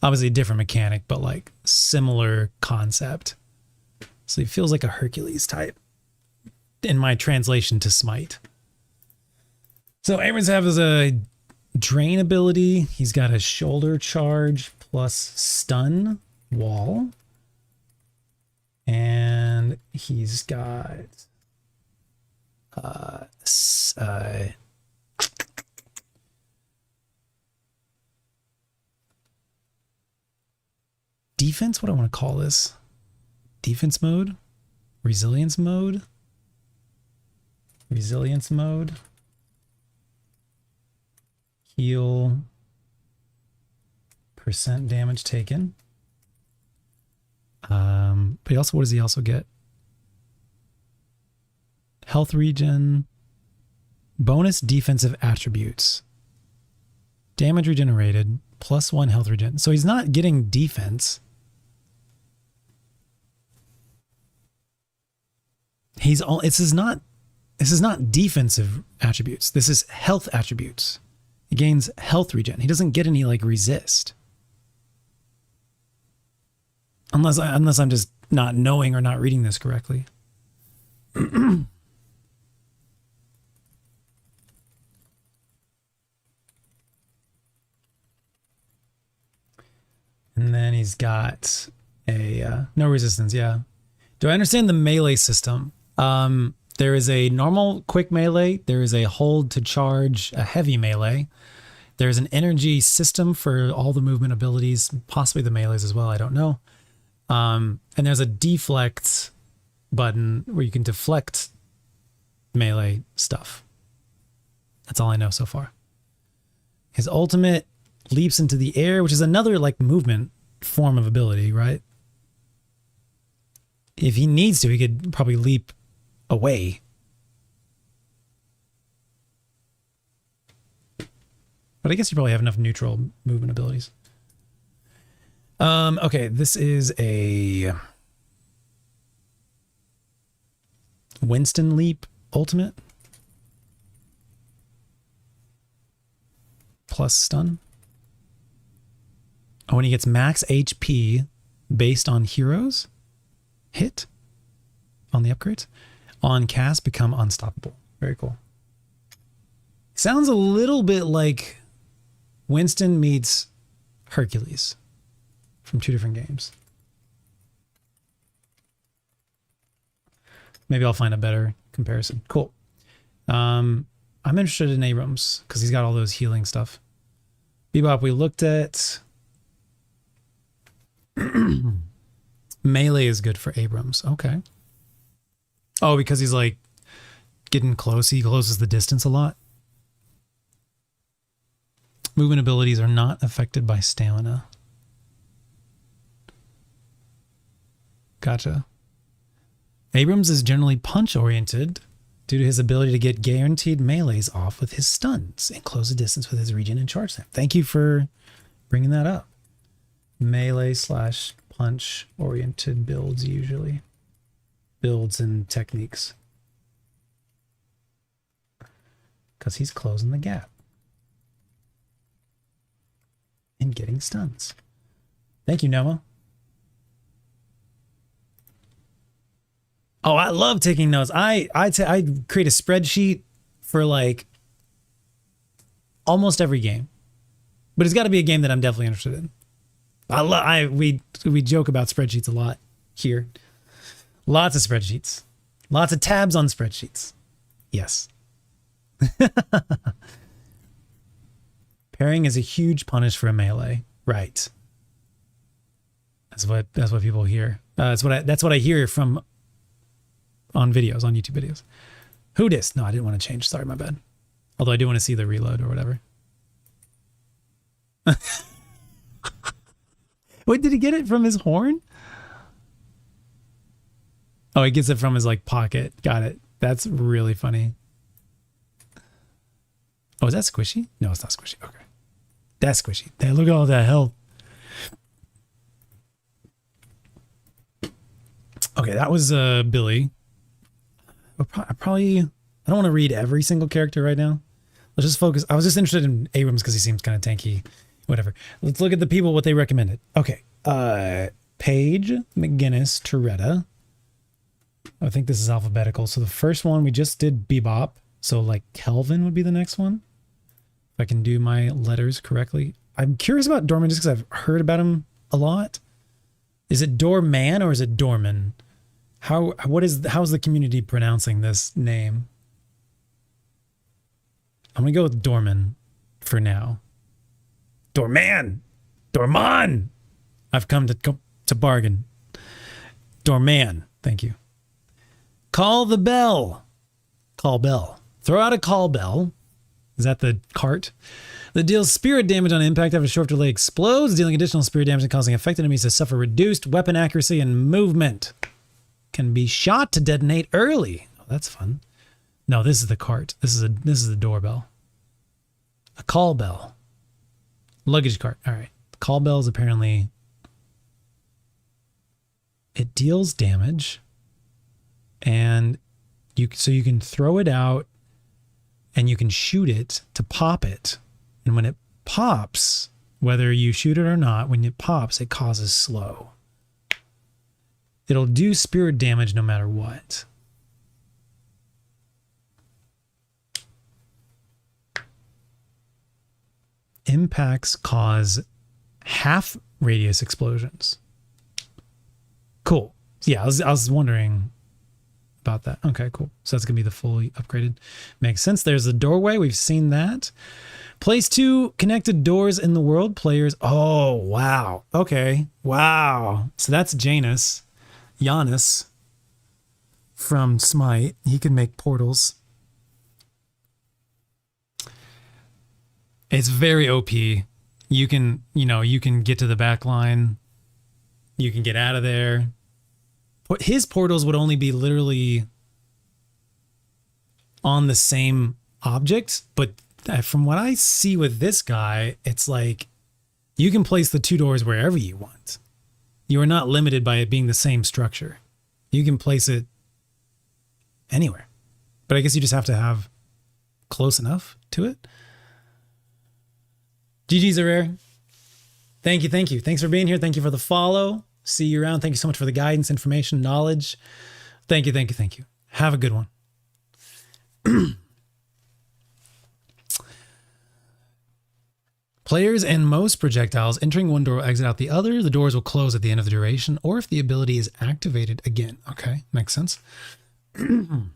Obviously a different mechanic, but like similar concept. So he feels like a Hercules type in my translation to Smite. So Abrams has a drain ability. He's got a shoulder charge plus stun wall. And he's got defense? What do I want to call this? Defense mode? Resilience mode? Resilience mode. Heal. Percent damage taken. But he also, what does he also get? Health regen. Bonus defensive attributes. Damage regenerated. +1 health regen. So he's not getting defense. This is not defensive attributes. This is health attributes. He gains health regen. He doesn't get any like resist. Unless I'm just not knowing or not reading this correctly. And then he's got a no resistance. Yeah. Do I understand the melee system? There is a normal quick melee. There is a hold to charge a heavy melee. There's an energy system for all the movement abilities, possibly the melees as well. I don't know. And there's a deflect button where you can deflect melee stuff. That's all I know so far. His ultimate leaps into the air, which is another like movement form of ability, right? If he needs to, he could probably leap away. But I guess you probably have enough neutral movement abilities. Okay, this is a Winston Leap ultimate. Plus stun. Oh, and he gets max HP based on heroes. Hit on the upgrades. On cast, become unstoppable. Very cool. Sounds a little bit like Winston meets Hercules from two different games. Maybe I'll find a better comparison. Cool. I'm interested in Abrams because he's got all those healing stuff. Bebop, we looked at melee is good for Abrams. Okay. Oh, because he's like getting close. He closes the distance a lot. Movement abilities are not affected by stamina. Gotcha. Abrams is generally punch-oriented due to his ability to get guaranteed melees off with his stuns and close the distance with his regen and charge time. Thank you for bringing that up. Melee / punch-oriented builds usually. Builds and techniques. Because he's closing the gap. And getting stuns. Thank you, Noah. Oh, I love taking notes. I create a spreadsheet for like almost every game, but it's got to be a game that I'm definitely interested in. We joke about spreadsheets a lot here. Lots of spreadsheets, lots of tabs on spreadsheets. Yes. Pairing is a huge punish for a melee, right? That's what people hear. That's what I hear from. On videos, on YouTube videos. Who dis? No, I didn't want to change. Sorry, my bad. Although I do want to see the reload or whatever. Wait, did he get it from his horn? Oh, he gets it from his like pocket. Got it. That's really funny. Oh, is that squishy? No, it's not squishy. Okay. That's squishy. Hey, look at all that health. Okay, that was Billy. I don't want to read every single character right now. Let's just focus. I was just interested in Abrams because he seems kind of tanky. Whatever. Let's look at the people, what they recommended. Okay. Paige, McGinnis, Toretta. I think this is alphabetical. So the first one, we just did Bebop. So like Kelvin would be the next one. If I can do my letters correctly. I'm curious about Dorman just because I've heard about him a lot. Is it Dorman or is it Dorman? How's the community pronouncing this name? I'm gonna go with Dorman for now. Dorman! Dorman! I've come to It's a bargain. Doorman, thank you. Call the bell. Call bell. Throw out a call bell. Is that the cart? That deals spirit damage on impact after a short delay explodes, dealing additional spirit damage and causing affected enemies to suffer reduced weapon accuracy and movement. Can be shot to detonate early. Oh, that's fun. No, this is the cart. This is the doorbell. A call bell. Luggage cart. All right. The call bell is apparently... It deals damage. And you can throw it out and you can shoot it to pop it. And when it pops, whether you shoot it or not, when it pops, it causes slow. It'll do spirit damage no matter what. Impacts cause half radius explosions. Cool. Yeah, I was wondering about that. Okay, cool. So that's going to be the fully upgraded. Makes sense. There's the doorway. We've seen that. Place 2 connected doors in the world. Players. Oh, wow. Okay. Wow. So that's Janus. Giannis from Smite. He can make portals. It's very OP. You can get to the back line. You can get out of there. His portals would only be literally on the same object, but from what I see with this guy, it's like you can place the 2 doors wherever you want. You are not limited by it being the same structure. You can place it anywhere. But I guess you just have to have close enough to it. GG's are rare. Thank you. Thanks for being here. Thank you for the follow. See you around. Thank you so much for the guidance, information, knowledge. Thank you. Have a good one. Players and most projectiles entering one door will exit out the other. The doors will close at the end of the duration, or if the ability is activated again. Okay, makes sense. The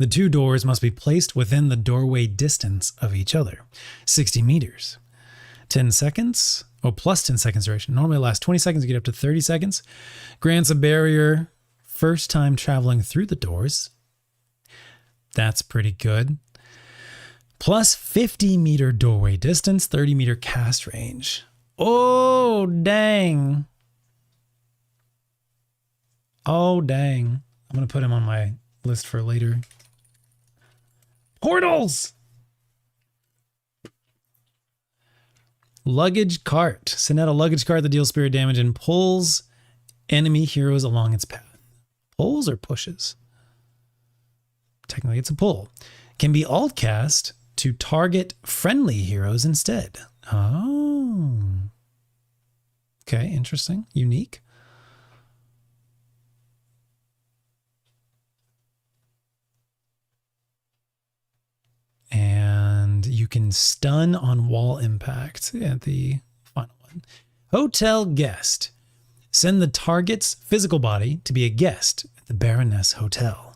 2 doors must be placed within the doorway distance of each other. 60 meters. 10 seconds. Oh, plus 10 seconds duration. Normally lasts 20 seconds, you get up to 30 seconds. Grants a barrier first time traveling through the doors. That's pretty good. Plus 50 meter doorway distance, 30 meter cast range. Oh, dang. I'm going to put him on my list for later. Portals! Luggage cart. Send out a luggage cart that deals spirit damage and pulls enemy heroes along its path. Pulls or pushes? Technically, it's a pull. Can be alt cast to target friendly heroes instead. Oh. Okay, interesting. Unique. And you can stun on wall impact at the final one. Hotel guest. Send the target's physical body to be a guest at the Baroness Hotel.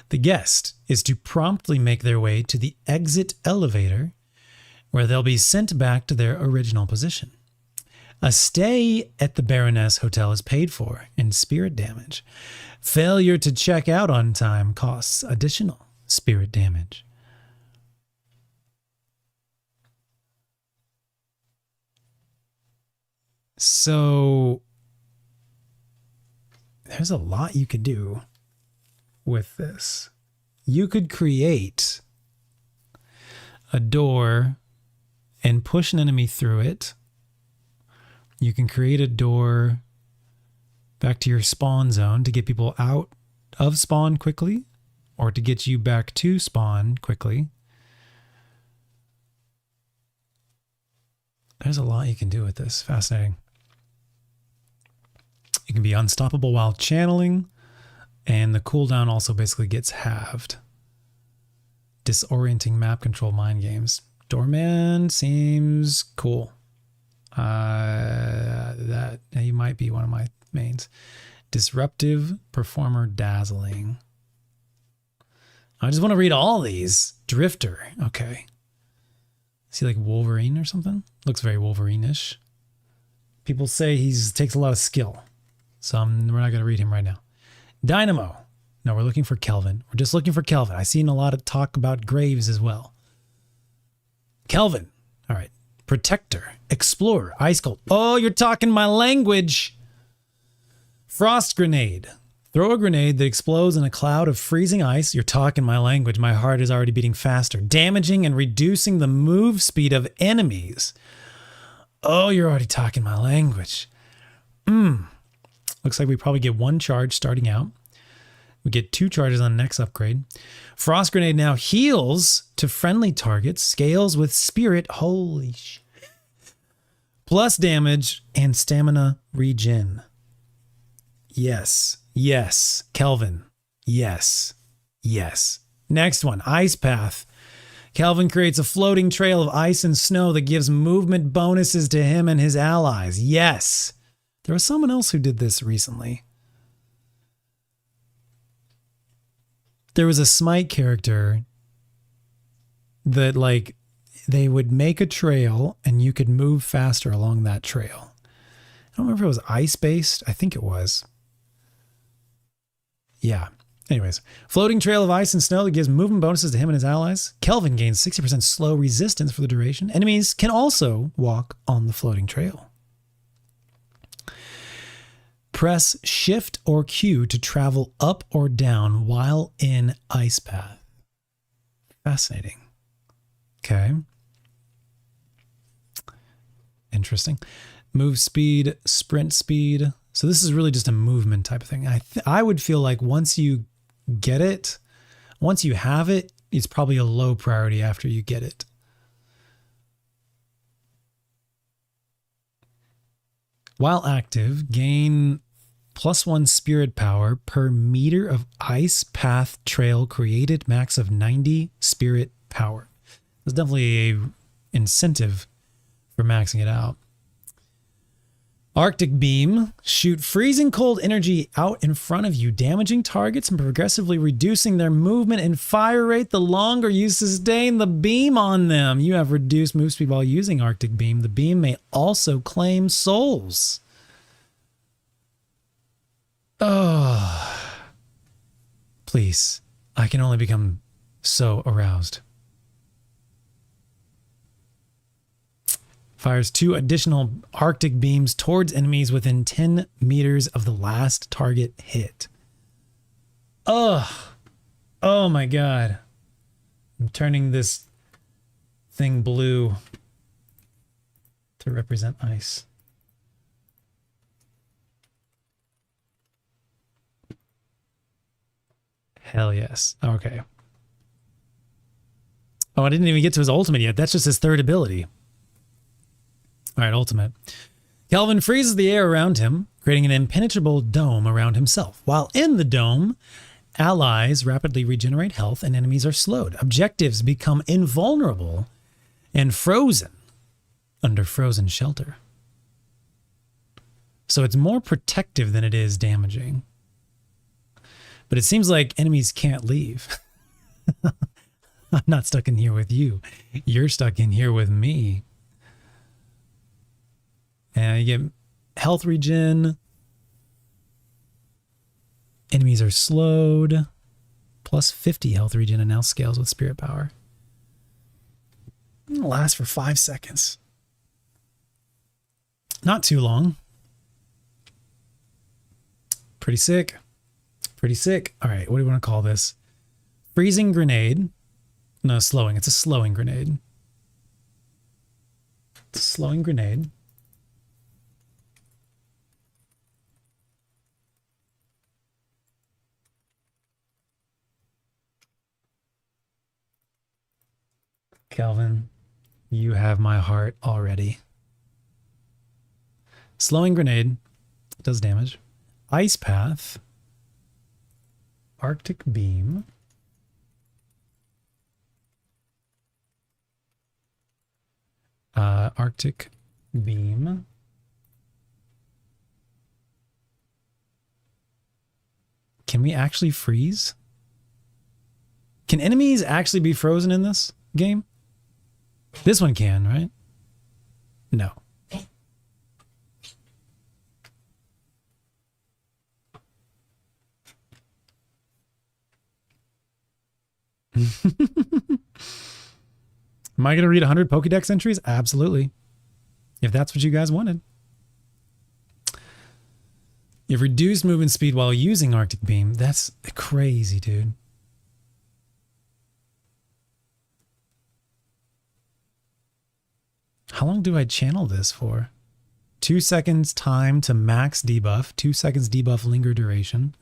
The guest is to promptly make their way to the exit elevator, where they'll be sent back to their original position. A stay at the Baroness Hotel is paid for in spirit damage. Failure to check out on time costs additional spirit damage. So there's a lot you could do with this. You could create a door and push an enemy through it. You can create a door back to your spawn zone to get people out of spawn quickly, or to get you back to spawn quickly. There's a lot you can do with this. Fascinating. You can be unstoppable while channeling, and the cooldown also basically gets halved. Disorienting map control mind games. Doorman seems cool. That he might be one of my mains. Disruptive performer dazzling. I just want to read all these. Drifter. Okay. Is he like Wolverine or something? Looks very Wolverine-ish. People say he takes a lot of skill. So we're not going to read him right now. Dynamo. No, we're looking for Kelvin. We're just looking for Kelvin. I've seen a lot of talk about Graves as well. Kelvin. All right. Protector. Explorer. Ice Cold. Oh, you're talking my language. Frost Grenade. Throw a grenade that explodes in a cloud of freezing ice. You're talking my language. My heart is already beating faster. Damaging and reducing the move speed of enemies. Oh, you're already talking my language. Looks like we probably get 1 charge starting out. We get 2 charges on the next upgrade. Frost Grenade now heals to friendly targets. Scales with spirit. Holy sh... Plus damage and stamina regen. Yes. Yes. Kelvin. Yes. Yes. Next one. Ice Path. Kelvin creates a floating trail of ice and snow that gives movement bonuses to him and his allies. Yes. There was someone else who did this recently. There was a Smite character that, like, they would make a trail and you could move faster along that trail. I don't remember if it was ice-based. I think it was. Yeah. Anyways, floating trail of ice and snow that gives movement bonuses to him and his allies. Kelvin gains 60% slow resistance for the duration. Enemies can also walk on the floating trail. Press Shift or Q to travel up or down while in Ice Path. Fascinating. Okay. Interesting. Move speed, sprint speed. So this is really just a movement type of thing. I would feel like once you get it, once you have it, it's probably a low priority after you get it. While active, gain +1 spirit power per meter of ice path trail created, max of 90 spirit power. There's definitely a incentive for maxing it out. Arctic Beam. Shoot freezing cold energy out in front of you, damaging targets and progressively reducing their movement and fire rate the longer you sustain the beam on them. You have reduced move speed while using Arctic Beam. The beam may also claim souls. Oh, please. I can only become so aroused. Fires 2 additional Arctic beams towards enemies within 10 meters of the last target hit. Ugh. Oh my god. I'm turning this thing blue to represent ice. Hell yes. Okay. Oh, I didn't even get to his ultimate yet. That's just his third ability. All right, ultimate. Kelvin freezes the air around him, creating an impenetrable dome around himself. While in the dome, allies rapidly regenerate health and enemies are slowed. Objectives become invulnerable and frozen under frozen shelter. So it's more protective than it is damaging. But it seems like enemies can't leave. I'm not stuck in here with you. You're stuck in here with me. And you get health regen. Enemies are slowed. Plus 50 health regen and now scales with spirit power. It'll last for 5 seconds. Not too long. Pretty sick. Pretty sick. All right, what do we want to call this? Freezing grenade. No, slowing. It's a slowing grenade. It's a slowing grenade. Kelvin, you have my heart already. Slowing grenade does damage. Ice path. Arctic beam. Arctic beam. Can we actually freeze? Can enemies actually be frozen in this game? This one can, right? No. Am I going to read 100 Pokédex entries? Absolutely. If that's what you guys wanted. You've reduced movement speed while using Arctic Beam. That's crazy, dude. How long do I channel this for? 2 seconds time to max debuff. 2 seconds debuff linger duration.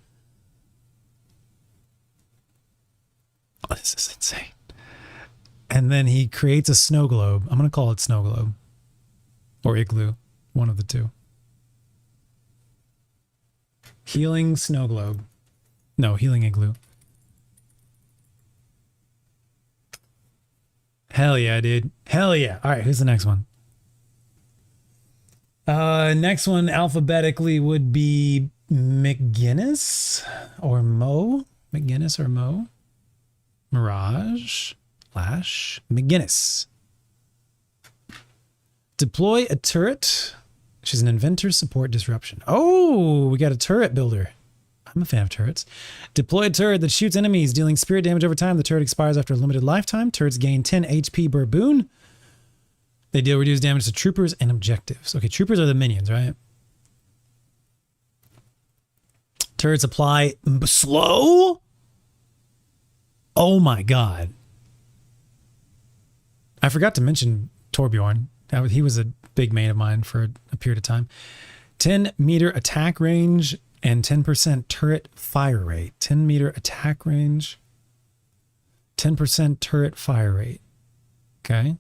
Oh, this is insane. And then he creates a snow globe. I'm going to call it snow globe. Or igloo. One of the two. Healing snow globe. No, healing igloo. Hell yeah, dude. Hell yeah. All right, who's the next one? Next one alphabetically would be McGinnis or Mo. McGinnis or Mo. Mirage. Lash. McGinnis. Deploy a turret. She's an inventor, support, disruption. Oh, we got a turret builder. I'm a fan of turrets. Deploy a turret that shoots enemies, dealing spirit damage over time. The turret expires after a limited lifetime. Turrets gain 10 HP per boon. They deal reduced damage to troopers and objectives. Okay, troopers are the minions, right? Turrets apply slow? Oh my god. I forgot to mention Torbjorn. He was a big main of mine for a period of time. 10-meter attack range and 10% turret fire rate. 10-meter attack range, 10% turret fire rate. Okay.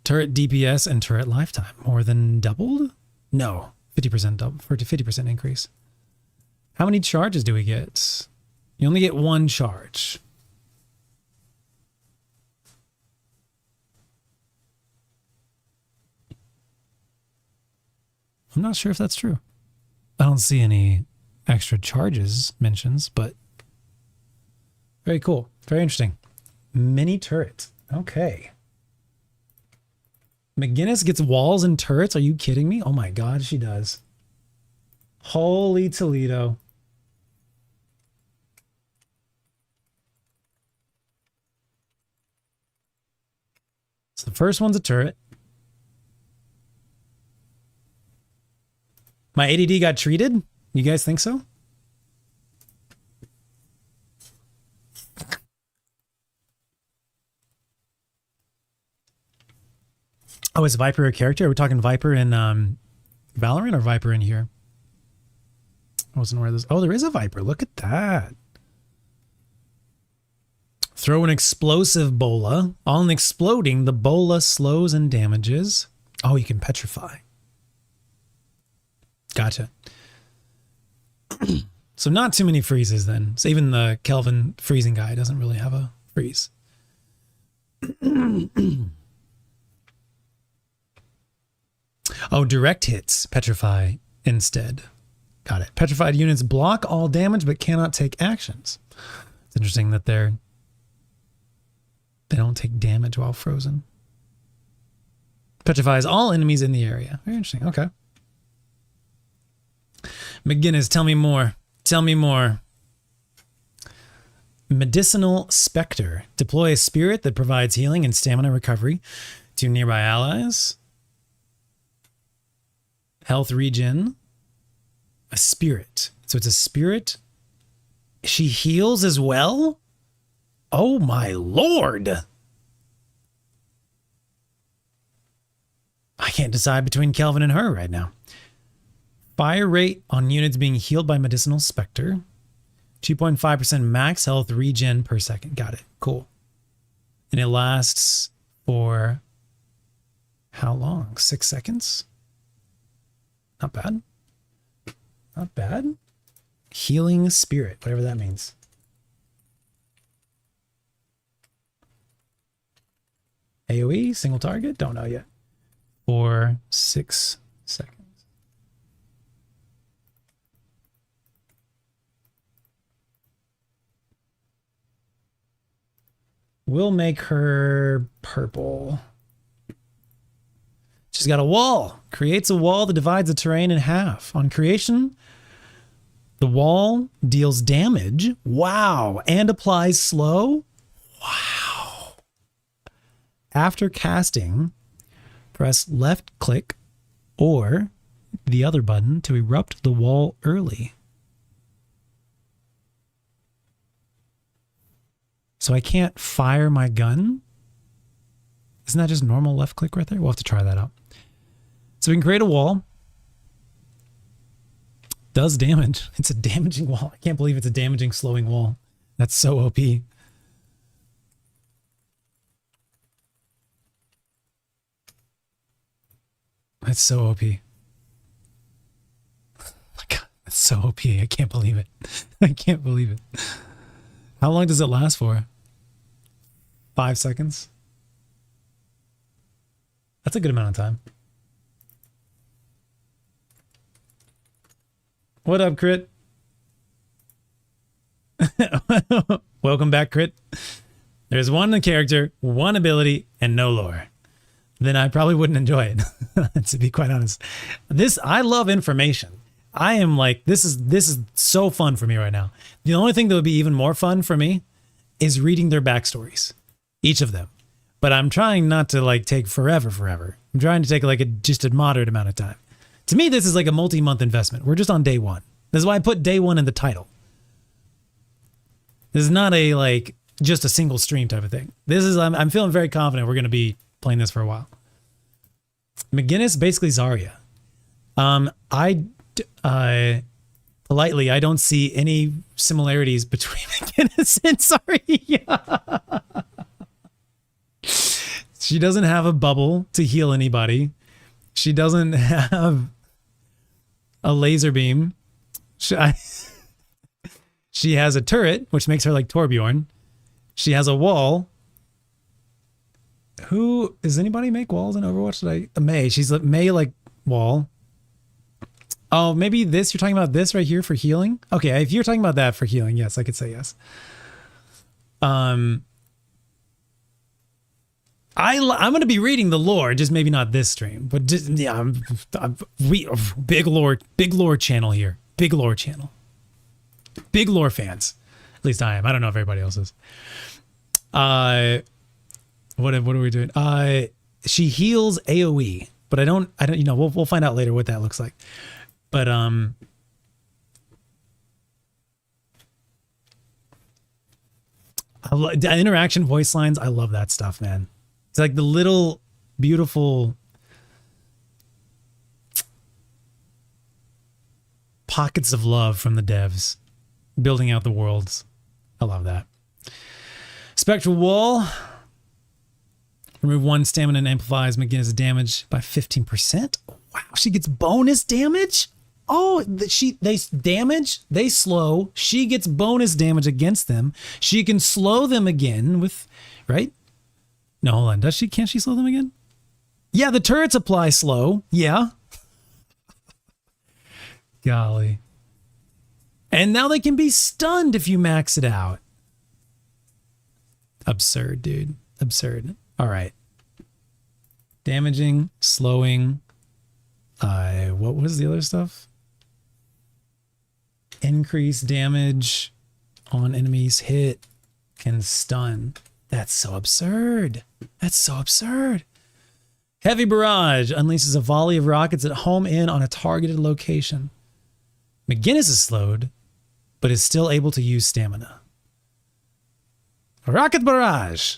Turret DPS and turret lifetime. More than doubled? No. 50% double, 50% increase. How many charges do we get? You only get one charge. I'm not sure if that's true. I don't see any extra charges mentions, but very cool. Very interesting. Mini turret. Okay. McGinnis gets walls and turrets. Are you kidding me? Oh my god, she does. Holy Toledo. So the first one's a turret. My ADD got treated? You guys think so? Oh, is Viper a character? Are we talking Viper in Valorant or Viper in here? I wasn't aware of this. Oh, there is a Viper. Look at that. Throw an explosive bola. On exploding, the bola slows and damages. Oh, you can petrify. Gotcha. So not too many freezes then. So even the Kelvin freezing guy doesn't really have a freeze. Oh, direct hits petrify instead. Got it. Petrified units block all damage but cannot take actions. It's interesting that they don't take damage while frozen. Petrifies all enemies in the area. Very interesting. Okay. McGinnis, tell me more. Tell me more. Medicinal Spectre. Deploy a spirit that provides healing and stamina recovery to nearby allies. Health regen. A spirit. So it's a spirit. She heals as well? Oh my lord. I can't decide between Kelvin and her right now. Fire rate on units being healed by Medicinal Spectre. 2.5% max health regen per second. Got it. Cool. And it lasts for how long? 6 seconds? Not bad. Not bad. Healing Spirit, whatever that means. AoE, single target? Don't know yet. For 6 seconds. We'll make her purple. She's got a wall. Creates a wall that divides the terrain in half. On creation, the wall deals damage. Wow. And applies slow. Wow. After casting, press left click or the other button to erupt the wall early. So I can't fire my gun? Isn't that just normal left click right there? We'll have to try that out. So we can create a wall. Does damage. It's a damaging wall. I can't believe it's a damaging, slowing wall. That's so OP. That's so OP. Oh my God, that's so OP. I can't believe it. I can't believe it. How long does it last for? 5 seconds? That's a good amount of time. What up, Crit? Welcome back, Crit. There's one character, one ability, and no lore. Then I probably wouldn't enjoy it, to be quite honest. I love information. I am like, this is so fun for me right now. The only thing that would be even more fun for me is reading their backstories, each of them. But I'm trying not to like take forever. I'm trying to take like just a moderate amount of time. To me, this is like a multi-month investment. We're just on day one. This is why I put day one in the title. This is not a like just a single stream type of thing. This is I'm feeling very confident we're going to be playing this for a while. McGinnis, basically Zarya. Politely, I don't see any similarities between McGinnis and Zarya. She doesn't have a bubble to heal anybody. She doesn't have a laser beam. She has a turret, which makes her like Torbjorn. She has a wall. Who does anybody make walls in Overwatch? Mei. She's like Mei like wall. Oh, maybe this. You're talking about this right here for healing. Okay, if you're talking about that for healing, yes, I could say yes. I'm going to be reading the lore, just maybe not this stream, but just yeah, big lore channel here, big lore channel, big lore fans. At least I am. I don't know if everybody else is. What are we doing? She heals AOE, but I don't. You know, we'll find out later what that looks like. But the interaction voice lines. I love that stuff, man. It's like the little beautiful pockets of love from the devs building out the worlds. I love that. Spectral Wall. Remove 1 stamina and amplifies McGinnis' damage by 15%. Wow, she gets bonus damage? Oh, they damage, they slow. She gets bonus damage against them. She can slow them again with, right? No, hold on. Does she? Can't she slow them again? Yeah, the turrets apply slow. Yeah. Golly. And now they can be stunned if you max it out. Absurd, dude. Absurd. All right. Damaging, slowing. What was the other stuff? Increase damage on enemies hit, can stun. That's so absurd. That's so absurd. Heavy Barrage unleashes a volley of rockets that home in on a targeted location. McGinnis is slowed, but is still able to use stamina. Rocket Barrage.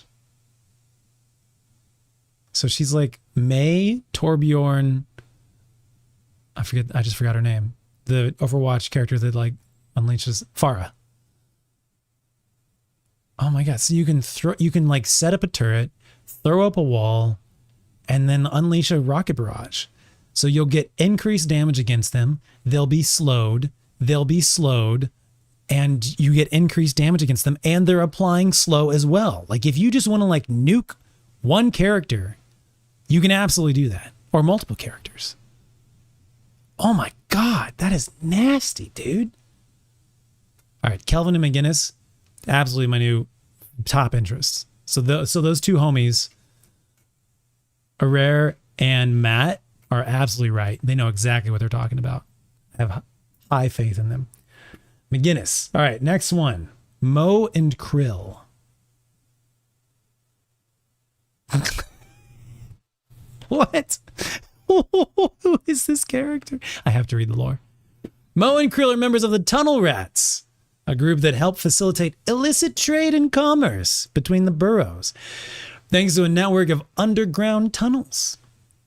So she's like Mei, Torbjorn. I just forgot her name. The Overwatch character that like unleashes Pharah. Oh my God. So you can like set up a turret, throw up a wall, and then unleash a rocket barrage. So you'll get increased damage against them. They'll be slowed, and you get increased damage against them, and they're applying slow as well. Like if you just want to like nuke one character, you can absolutely do that. Or multiple characters. Oh my God, that is nasty, dude. All right, Kelvin and McGinnis, absolutely my new top interests. So those two homies, Arare and Matt, are absolutely right. They know exactly what they're talking about. I have high faith in them. McGinnis. All right, next one. Mo and Krill. What? Who is this character? I have to read the lore. Mo and Krill are members of the Tunnel Rats, a group that help facilitate illicit trade and commerce between the boroughs, thanks to a network of underground tunnels.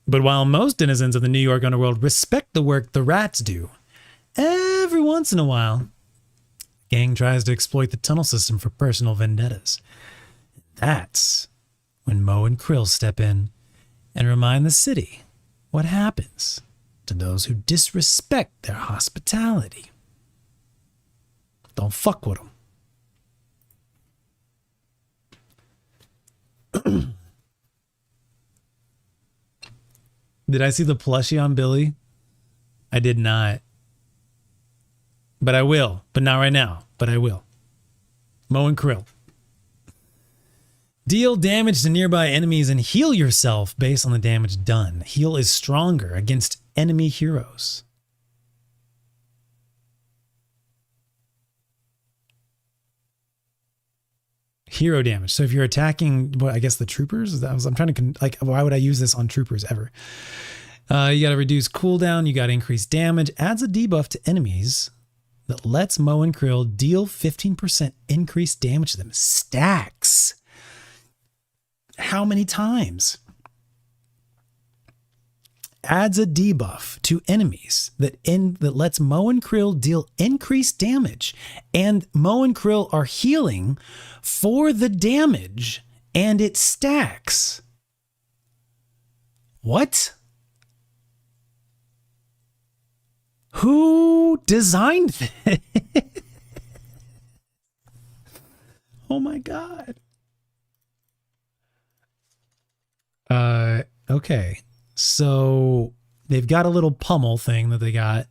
But while most denizens of the New York underworld respect the work the rats do, every once in a while, gang tries to exploit the tunnel system for personal vendettas. That's when Mo and Krill step in and remind the city what happens to those who disrespect their hospitality. Don't fuck with them. Did I see the plushie on Billy? I did not. But I will. But not right now. But I will. Mo and Krill. Deal damage to nearby enemies and heal yourself based on the damage done. Heal is stronger against enemy heroes. Hero damage. So if you're attacking, well, I guess the troopers, I'm trying to, like, why would I use this on troopers ever? You got to reduce cooldown. You got to increase damage. Adds a debuff to enemies that lets Mo and Krill deal 15% increased damage to them. Stacks. How many times? Adds a debuff to enemies that lets Mo and Krill deal increased damage, and Mo and Krill are healing for the damage, and it stacks. What? Who designed this? Oh my God. Okay. So they've got a little pummel thing that they got,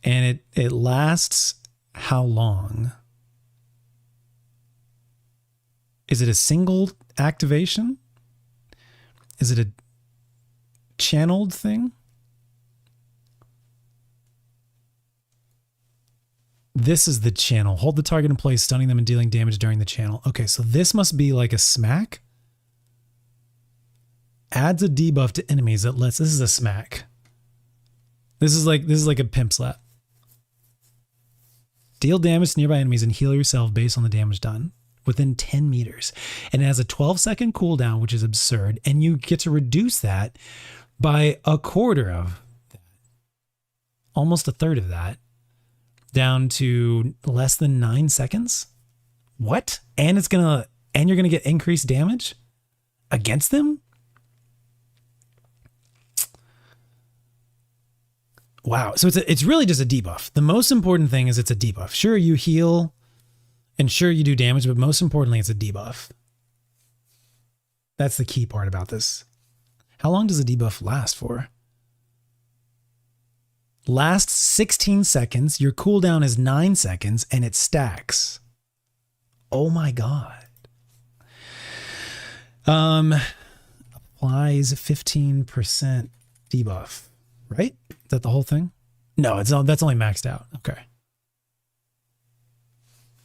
and it lasts how long? Is it a single activation? Is it a channeled thing? This is the channel. Hold the target in place, stunning them and dealing damage during the channel. Okay, so this must be like a smack. Adds a debuff to enemies that lets, this is a smack. This is like a pimp slap. Deal damage to nearby enemies and heal yourself based on the damage done within 10 meters. And it has a 12-second cooldown, which is absurd. And you get to reduce that by a quarter of that, almost a third of that, down to less than 9 seconds. What? And you're gonna get increased damage against them? Wow. So it's really just a debuff. The most important thing is it's a debuff. Sure, you heal and sure you do damage, but most importantly, it's a debuff. That's the key part about this. How long does a debuff last for? Lasts 16 seconds. Your cooldown is 9 seconds and it stacks. Oh my God. Applies 15% debuff, right? Is that the whole thing? No, that's only maxed out. Okay.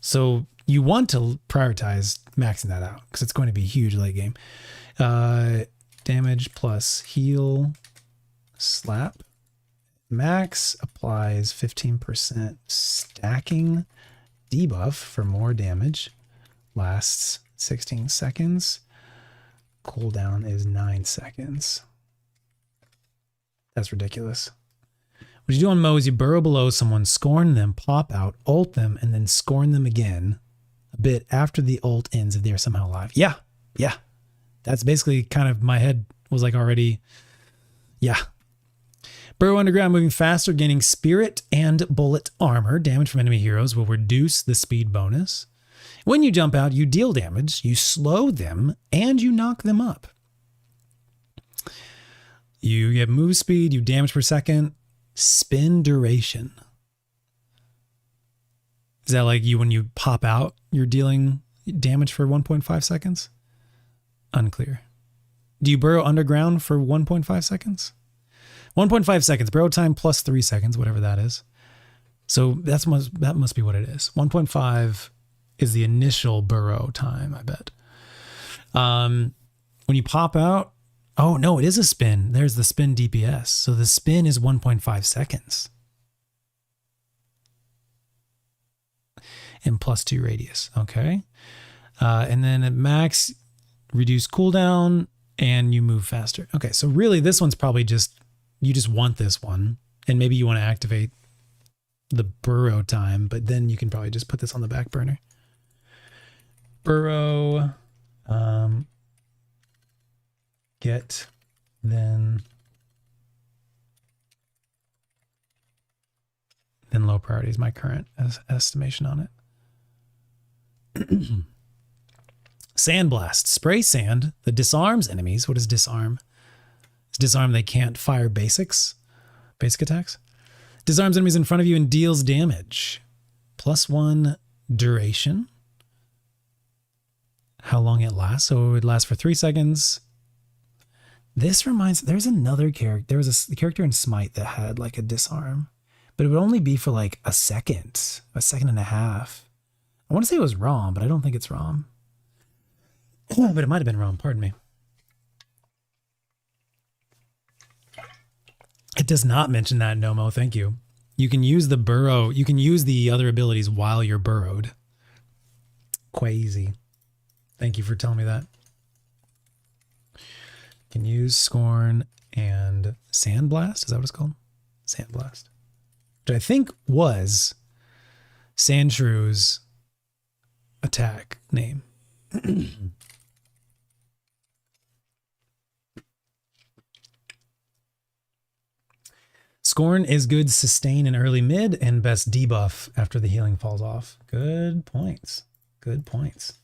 So you want to prioritize maxing that out because it's going to be huge late game. Damage plus heal slap. Max applies 15% stacking debuff for more damage. Lasts 16 seconds. Cooldown is 9 seconds. That's ridiculous. What you do on Mo is you burrow below someone, scorn them, pop out, ult them, and then scorn them again a bit after the ult ends if they're somehow alive. Yeah. That's basically kind of, my head was like already, yeah. Burrow underground, moving faster, gaining spirit and bullet armor. Damage from enemy heroes will reduce the speed bonus. When you jump out, you deal damage, you slow them, and you knock them up. You get move speed, you damage per second, spin duration. Is that like when you pop out, you're dealing damage for 1.5 seconds? Unclear. Do you burrow underground for 1.5 seconds? 1.5 seconds, burrow time plus 3 seconds, whatever that is. So that must be what it is. 1.5 is the initial burrow time, I bet. When you pop out, Oh, no, it is a spin. There's the spin DPS. So the spin is 1.5 seconds. And +2 radius. Okay. And then at max, reduce cooldown, and you move faster. Okay, so really this one's probably just, you just want this one. And maybe you want to activate the burrow time, but then you can probably just put this on the back burner. Burrow, get, then low priority is my current estimation on it. Sandblast. Spray sand that disarms enemies. What is disarm? It's disarm they can't fire basic attacks. Disarms enemies in front of you and deals damage. +1 duration. How long it lasts? So it would last for 3 seconds. This reminds, there's another character. There was a character in Smite that had like a disarm, but it would only be for like a second and a half. I want to say it was ROM, but I don't think it's ROM. But it might have been ROM, pardon me. It does not mention that, Nomo, thank you. You can use the burrow, you can use the other abilities while you're burrowed. Crazy. Thank you for telling me that. You can use Scorn and Sandblast, is that what it's called? Sandblast. Which I think was Sandshrews' attack name. Scorn is good sustain in early mid and best debuff after the healing falls off. Good points. Good points.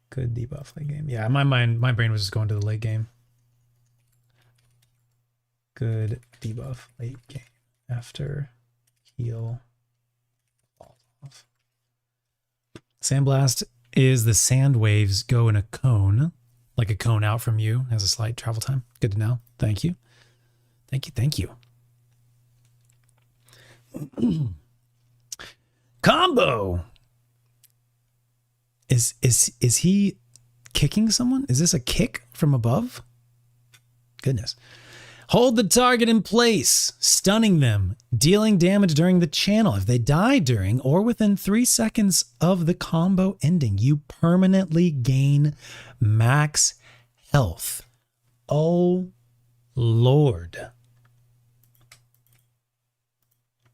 Good debuff late game. Yeah, my brain was just going to the late game. Good debuff late game after heal falls off. Sandblast is the sand waves go in a cone, like a cone out from you, has a slight travel time. Good to know. Thank you. Thank you. Thank you. Combo. Is he kicking someone? Is this a kick from above? Goodness. Hold the target in place, stunning them, dealing damage during the channel. If they die during or within 3 seconds of the combo ending, you permanently gain max health. Oh, Lord.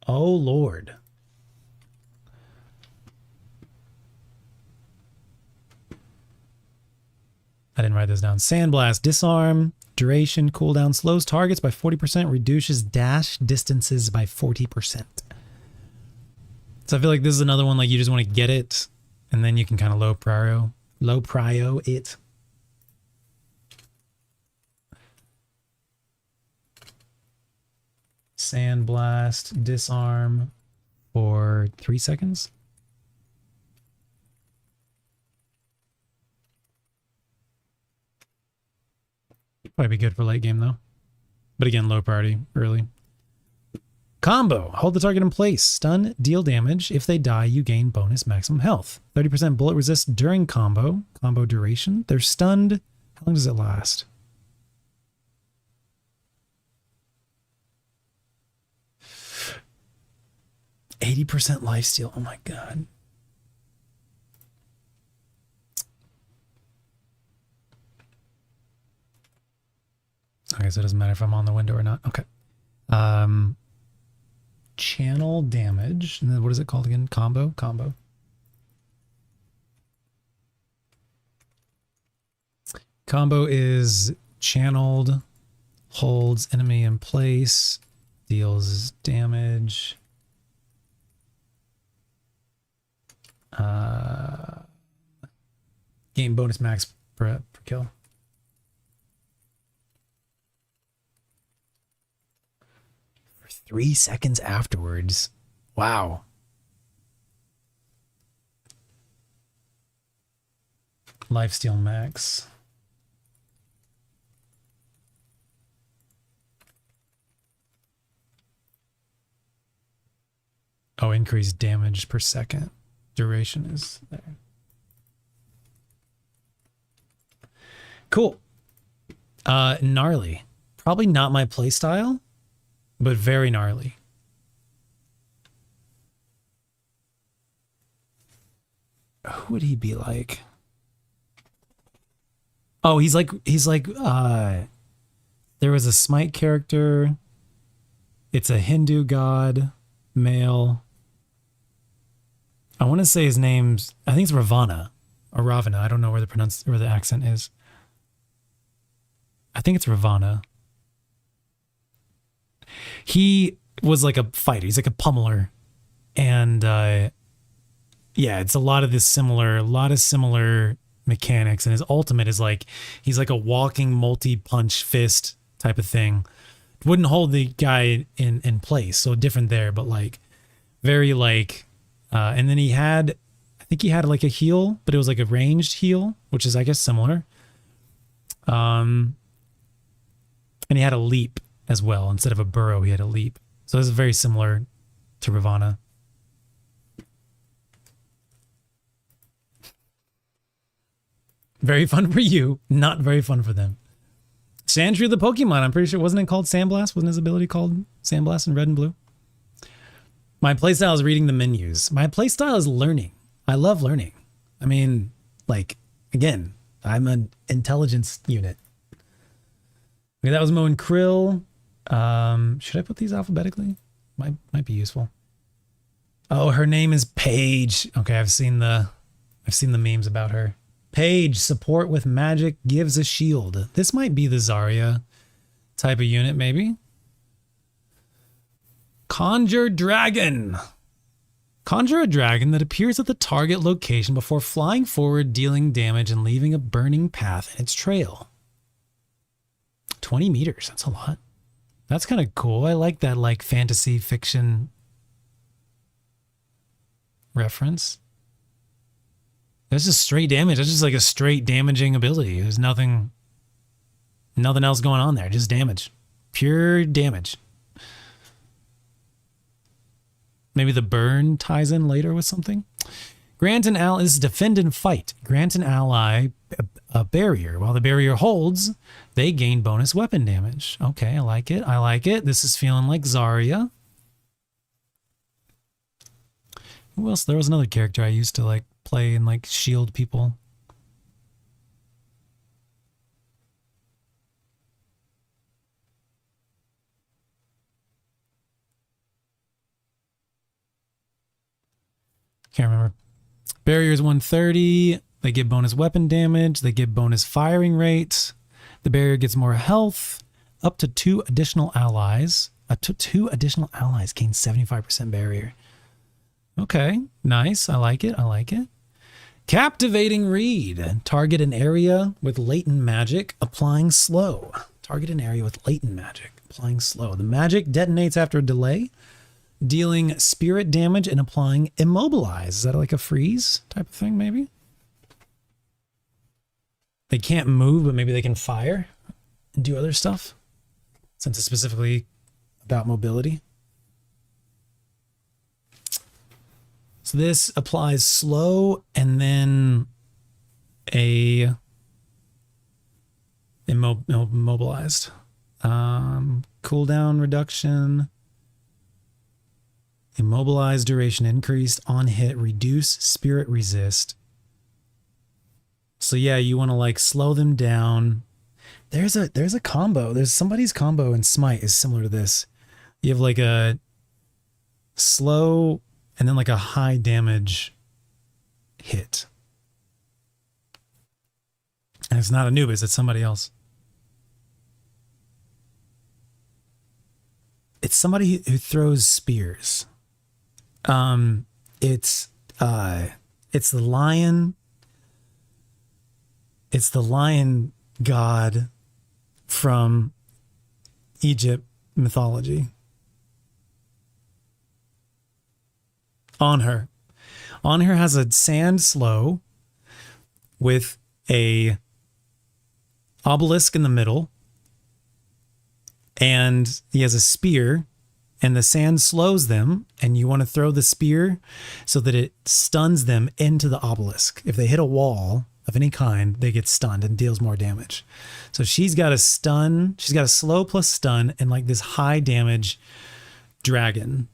Oh, Lord. I didn't write this down. Sandblast, disarm, duration, cooldown, slows targets by 40%, reduces dash distances by 40%. So I feel like this is another one, like you just want to get it, and then you can kind of low prio it. Sandblast, disarm for 3 seconds. Probably be good for late game though. But again, low priority early. Combo. Hold the target in place. Stun, deal damage. If they die, you gain bonus maximum health. 30% bullet resist during combo. Combo duration. They're stunned. How long does it last? %80 lifesteal. Oh my god. Okay, so it doesn't matter if I'm on the window or not. Okay. Channel damage. And then what is it called again? Combo? Combo. Combo is channeled, holds enemy in place, deals damage. Gain bonus max per kill. For 3 seconds afterwards. Wow. Lifesteal max. Oh, increased damage per second. Duration is there. Cool. Gnarly. Probably not my playstyle, but very gnarly. Who would he be like? Oh, he's like there was a Smite character. It's a Hindu god, male. I want to say his name's, I think it's Ravana or Ravana. I don't know where the accent is. I think it's Ravana. He was like a fighter. He's like a pummeler. And yeah, it's a lot of similar mechanics. And his ultimate is like, he's like a walking multi-punch fist type of thing. Wouldn't hold the guy in place. So different there, but like very like, and then I think he had like a heal, but it was like a ranged heal, which is I guess similar. And he had a leap as well. Instead of a burrow, he had a leap. So this is very similar to Ravana. Very fun for you, not very fun for them. Sandshrew the Pokemon, I'm pretty sure, wasn't it called Sandblast? Wasn't his ability called Sandblast in red and blue? My playstyle is reading the menus. My playstyle is learning. I love learning. I mean, like, again, I'm an intelligence unit. Okay, that was Mo and Krill. Should I put these alphabetically? Might be useful. Oh, her name is Paige. Okay, I've seen the memes about her. Paige, support with magic, gives a shield. This might be the Zarya type of unit, maybe. Conjure Dragon. Conjure a dragon that appears at the target location before flying forward, dealing damage, and leaving a burning path in its trail. 20 meters, that's a lot. That's kind of cool. I like that like fantasy fiction reference. That's just straight damage. That's just like a straight damaging ability. There's nothing else going on there. Just damage. Pure damage. Maybe the burn ties in later with something. Grant an ally. This is defend and fight. Grant an ally a barrier. While the barrier holds, they gain bonus weapon damage. Okay, I like it. I like it. This is feeling like Zarya. Who else? There was another character I used to like play and like shield people. Can't remember. Barrier is 130. They get bonus weapon damage. They get bonus firing rate. The barrier gets more health. Up to 2 additional allies. Up to 2 additional allies gain 75% barrier. Okay, nice. I like it. I like it. Captivating Read. Target an area with latent magic, applying slow. Target an area with latent magic, applying slow. The magic detonates after a delay, dealing spirit damage and applying immobilize. Is that like a freeze type of thing, maybe? They can't move, but maybe they can fire and do other stuff, since it's specifically about mobility. So this applies slow and then immobilized. Cooldown reduction. Immobilize duration increased. On hit, reduce spirit resist. So yeah, you want to like slow them down. There's a combo. There's somebody's combo in Smite is similar to this. You have like a slow and then like a high damage hit. And it's not Anubis, it's somebody else. It's somebody who throws spears. It's the lion. It's the lion god from Egypt mythology. Anhur has a sand slow with a obelisk in the middle, and he has a spear, and the sand slows them, and you want to throw the spear so that it stuns them into the obelisk. If they hit a wall of any kind, they get stunned and deals more damage. So she's got a stun. She's got a slow plus stun and like this high damage dragon.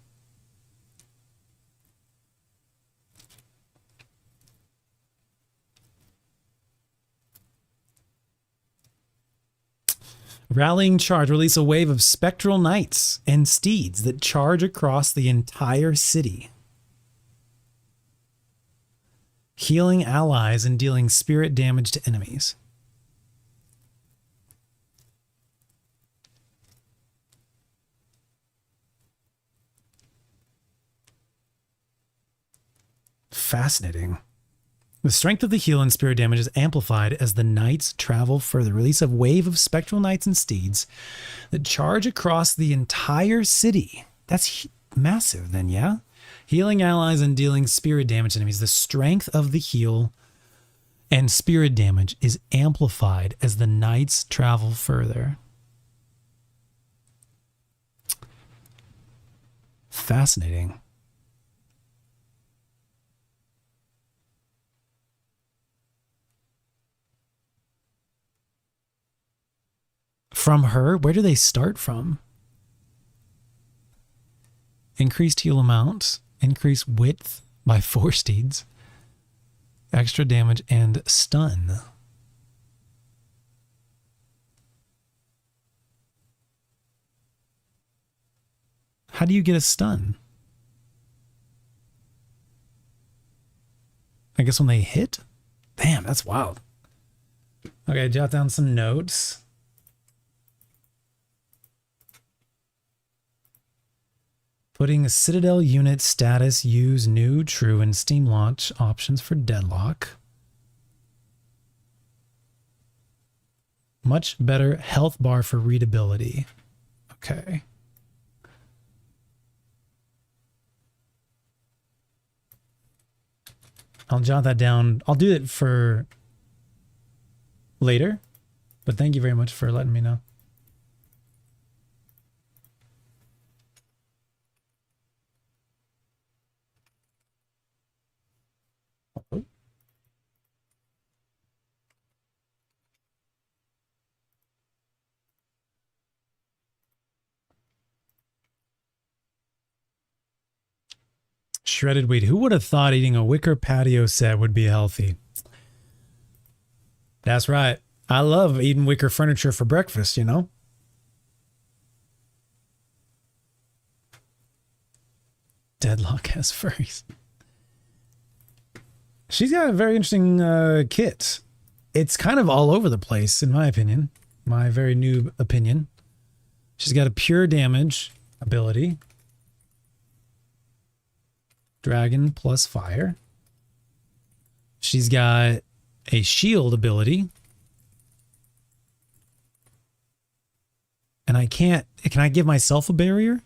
Rallying charge. Release a wave of spectral knights and steeds that charge across the entire city, healing allies and dealing spirit damage to enemies. Fascinating. The strength of the heal and spirit damage is amplified as the knights travel further. Release a wave of spectral knights and steeds that charge across the entire city. That's massive then, yeah? Healing allies and dealing spirit damage to enemies. The strength of the heal and spirit damage is amplified as the knights travel further. Fascinating. From her, where do they start from? Increased heal amount, increased width by 4 steeds, extra damage, and stun. How do you get a stun? I guess when they hit? Damn, that's wild. Okay, jot down some notes. Putting a Citadel unit status, use new, true, and Steam launch options for Deadlock. Much better health bar for readability. Okay. I'll jot that down. I'll do it for later, but thank you very much for letting me know. Shredded wheat. Who would have thought eating a wicker patio set would be healthy? That's right. I love eating wicker furniture for breakfast, you know? Deadlock has furries. She's got a very interesting kit. It's kind of all over the place, in my opinion. My very noob opinion. She's got a pure damage ability. Dragon plus fire. She's got a shield ability. And can I give myself a barrier?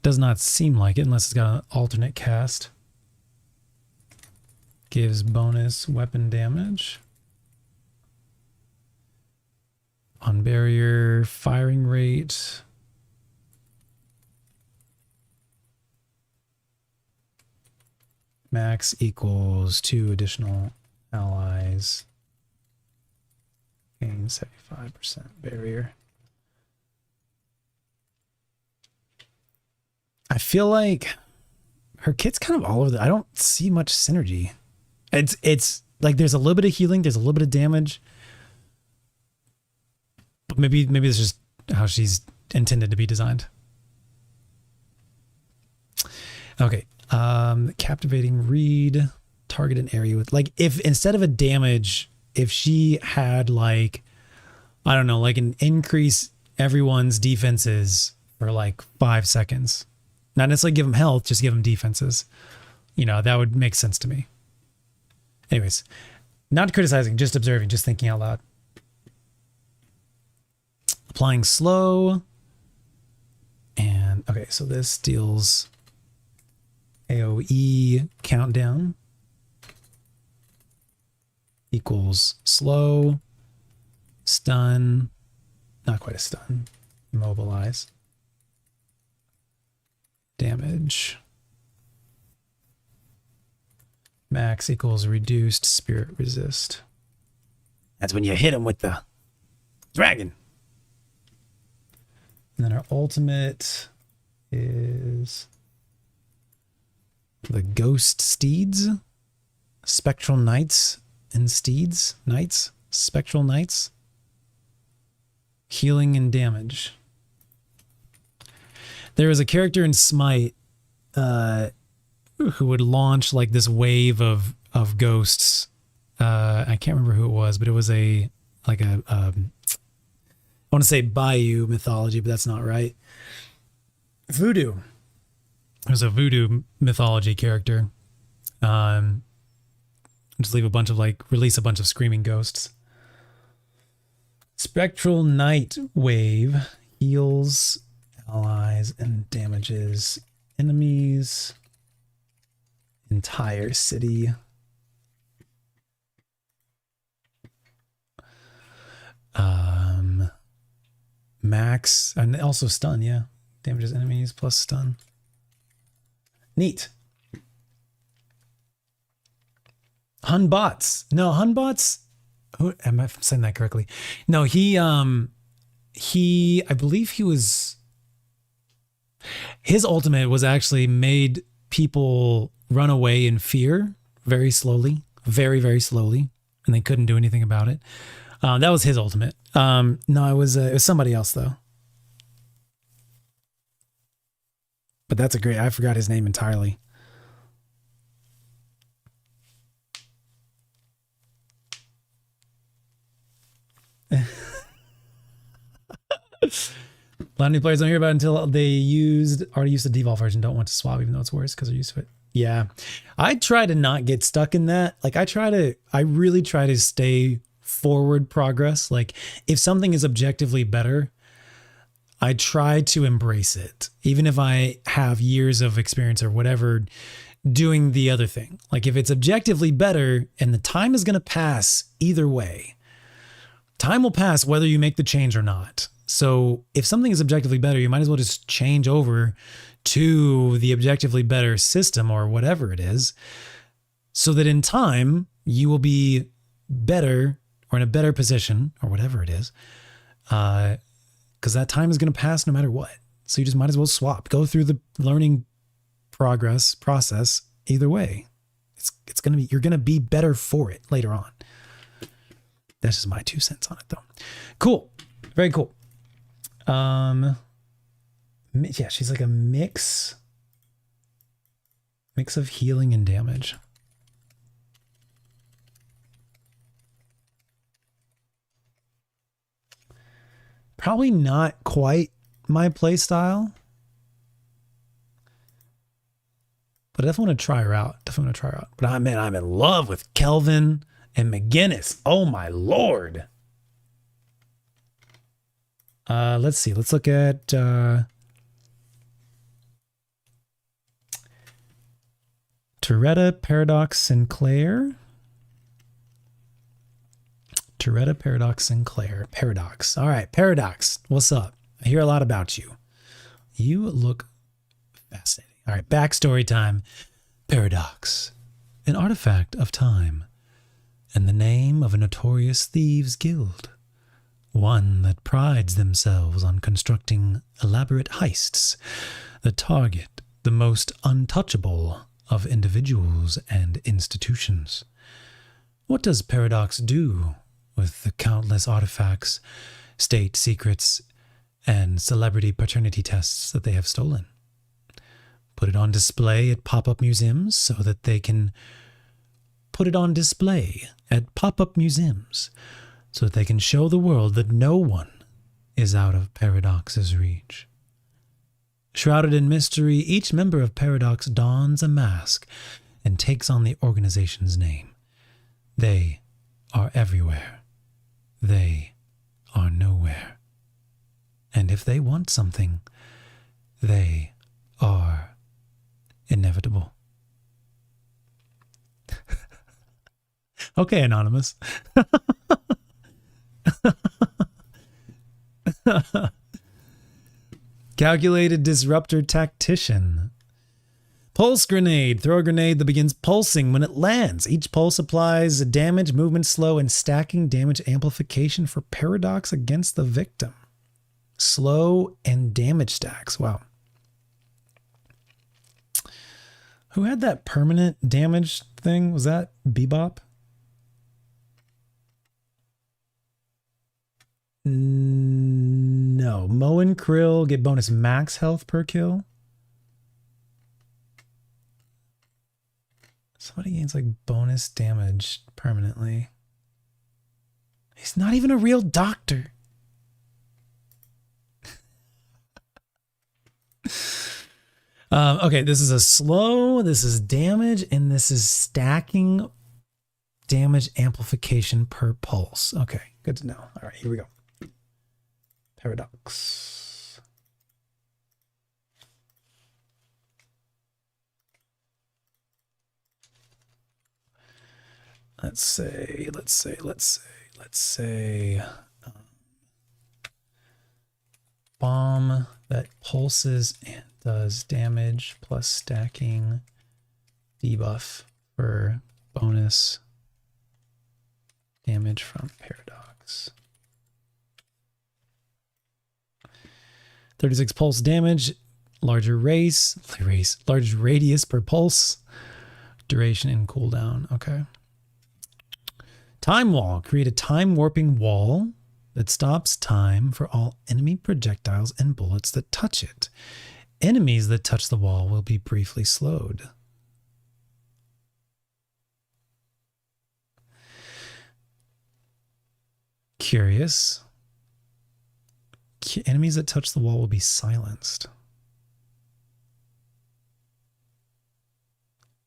Does not seem like it unless it's got an alternate cast. Gives bonus weapon damage. On barrier, firing rate. Max equals 2 additional allies. Gain 75% barrier. I feel like her kit's kind of all over I don't see much synergy. It's like there's a little bit of healing, there's a little bit of damage. But maybe this is just how she's intended to be designed. Okay. Captivating read, target an area with, like, if instead of a damage, if she had, like, I don't know, like an increase everyone's defenses for like 5 seconds. Not necessarily give them health, just give them defenses. You know, that would make sense to me. Anyways, not criticizing, just observing, just thinking out loud. Applying slow. And, okay, so this deals AoE countdown equals slow, stun, not quite a stun, immobilize, damage, Max equals reduced spirit resist. That's when you hit him with the dragon. And then our ultimate is the Ghost Steeds. Spectral Knights and Steeds. Knights. Spectral Knights. Healing and damage. There was a character in Smite who would launch like this wave of ghosts. I can't remember who it was, but it was I want to say Bayou mythology, but that's not right. Voodoo. It was a voodoo mythology character. Just release a bunch of screaming ghosts. Spectral Night Wave heals allies and damages enemies. Entire city. Max, and also stun, yeah. Damages enemies plus stun. Neat. Hunbots. No, Hunbots. Who am I saying that correctly? No, I believe he was. His ultimate was actually made people run away in fear very slowly, very, very slowly, and they couldn't do anything about it. That was his ultimate. No, it was somebody else though. But that's I forgot his name entirely. A lot of new players don't hear about it until they already used the default version, don't want to swap even though it's worse because they're used to it. Yeah. I try to not get stuck in that. Like I really try to stay forward progress. Like if something is objectively better, I try to embrace it. Even if I have years of experience or whatever doing the other thing. Like if it's objectively better and the time is going to pass either way, time will pass whether you make the change or not. So if something is objectively better, you might as well just change over to the objectively better system or whatever it is, so that in time you will be better or in a better position or whatever it is, because that time is going to pass no matter what. So you just might as well swap, go through the learning process either way. It's going to be, you're going to be better for it later on. That's just my 2 cents on it though. Cool. Very cool. Yeah, she's like a mix of healing and damage. Probably not quite my play style, but I definitely want to try her out. But I'm in love with Kelvin and McGinnis. Oh my Lord. Let's see. Let's look at Toretta, Paradox, Sinclair. Toretta, Paradox, Sinclair. Paradox. All right, Paradox. What's up? I hear a lot about you. You look fascinating. All right, backstory time. Paradox. An artifact of time and the name of a notorious thieves' guild. One that prides themselves on constructing elaborate heists that target the most untouchable of individuals and institutions. What does Paradox do with the countless artifacts, state secrets, and celebrity paternity tests that they have stolen? Put it on display at pop-up museums so that they can show the world that no one is out of Paradox's reach. Shrouded in mystery, each member of Paradox dons a mask and takes on the organization's name. They are everywhere. They are nowhere. And if they want something, they are inevitable. Okay, Anonymous. Calculated disruptor tactician. Pulse grenade. Throw a grenade that begins pulsing when it lands. Each pulse applies damage, movement slow, and stacking damage amplification for paradox against the victim. Slow and damage stacks. Wow. Who had that permanent damage thing? Was that Bebop? No. Mo and Krill get bonus max health per kill. Somebody gains like bonus damage permanently. He's not even a real doctor. Okay, this is a slow, this is damage, and this is stacking damage amplification per pulse. Okay, good to know. All right, here we go. Paradox. Let's say bomb that pulses and does damage plus stacking debuff for bonus damage from paradox. 36 pulse damage, larger large radius per pulse, duration and cooldown. Okay. Time wall. Create a time warping wall that stops time for all enemy projectiles and bullets that touch it. Enemies that touch the wall will be briefly slowed. Curious. Enemies that touch the wall will be silenced.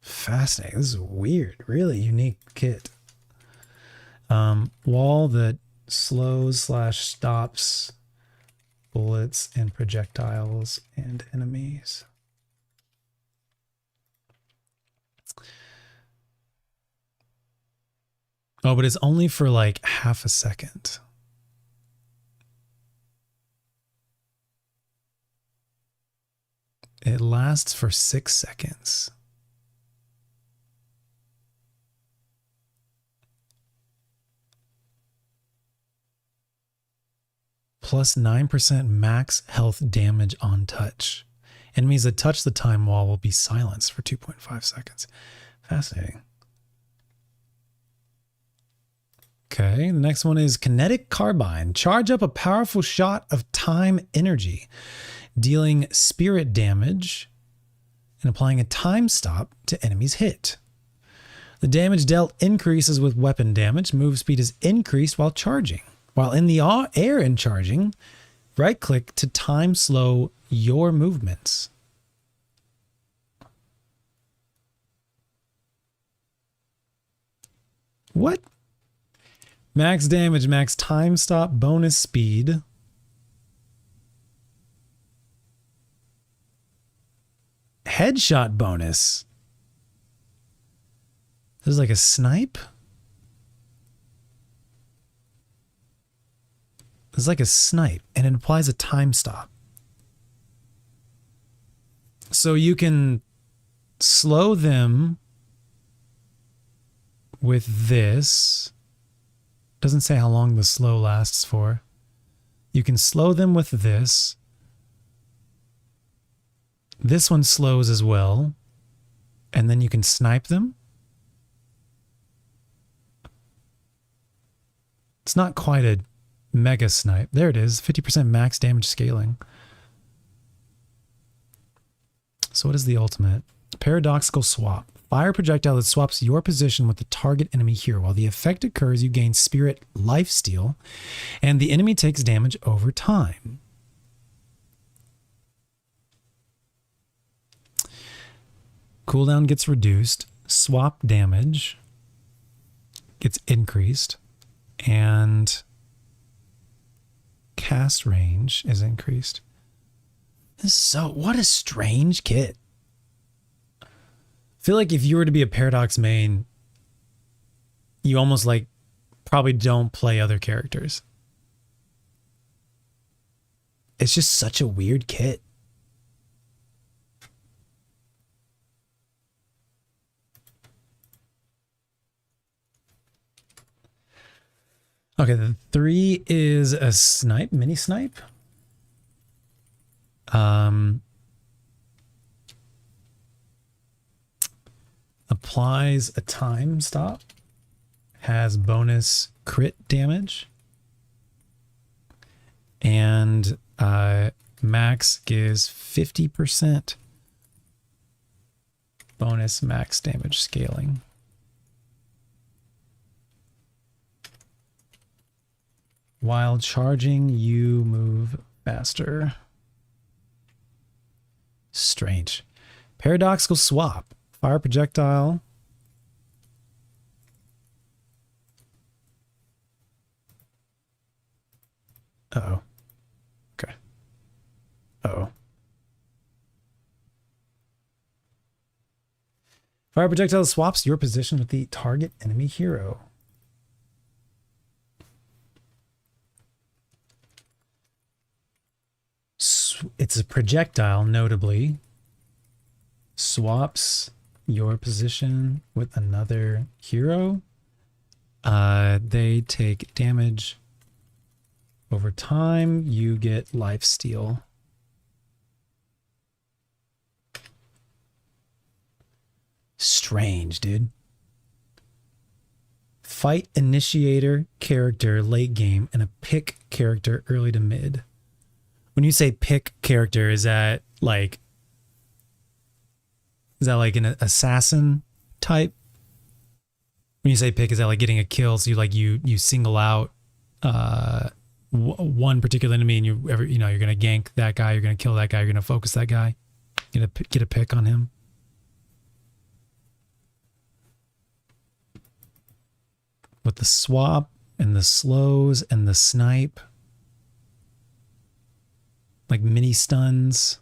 Fascinating. This is weird. Really unique kit. Wall that slows/stops bullets and projectiles and enemies. Oh, but it's only for like half a second. It lasts for 6 seconds. Plus 9% max health damage on touch. Enemies that touch the time wall will be silenced for 2.5 seconds. Fascinating. Okay, the next one is Kinetic Carbine. Charge up a powerful shot of time energy, dealing spirit damage and applying a time stop to enemies hit. The damage dealt increases with weapon damage. Move speed is increased while charging. While in the air and charging, right-click to time slow your movements. What? Max damage, max time stop, bonus speed. Headshot bonus. This is like a snipe? It's like a snipe, and it applies a time stop. So you can slow them with this. Doesn't say how long the slow lasts for. You can slow them with this. This one slows as well. And then you can snipe them. It's not quite a mega snipe. There it is. 50% max damage scaling. So what is the ultimate? Paradoxical swap. Fire a projectile that swaps your position with the target enemy here. While the effect occurs, you gain spirit lifesteal, and the enemy takes damage over time. Cooldown gets reduced. Swap damage gets increased. And cast range is increased. What a strange kit. I feel like if you were to be a Paradox main, you almost like probably don't play other characters. It's just such a weird kit. Okay, the 3 is a snipe, mini snipe. Applies a time stop. Has bonus crit damage. And max gives 50% bonus max damage scaling. While charging, you move faster. Strange. Paradoxical swap. Fire projectile. Uh-oh. Okay. Uh-oh. Fire projectile swaps your position with the target enemy hero. It's a projectile, notably. Swaps your position with another hero. They take damage. Over time, you get lifesteal. Strange, dude. Fight initiator character late game and a pick character early to mid. When you say pick character, is that like an assassin type? When you say pick, is that like getting a kill? So you single out one particular enemy, and you're gonna gank that guy, you're gonna kill that guy, you're gonna focus that guy, get a pick on him. With the swap and the slows and the snipe, like mini stuns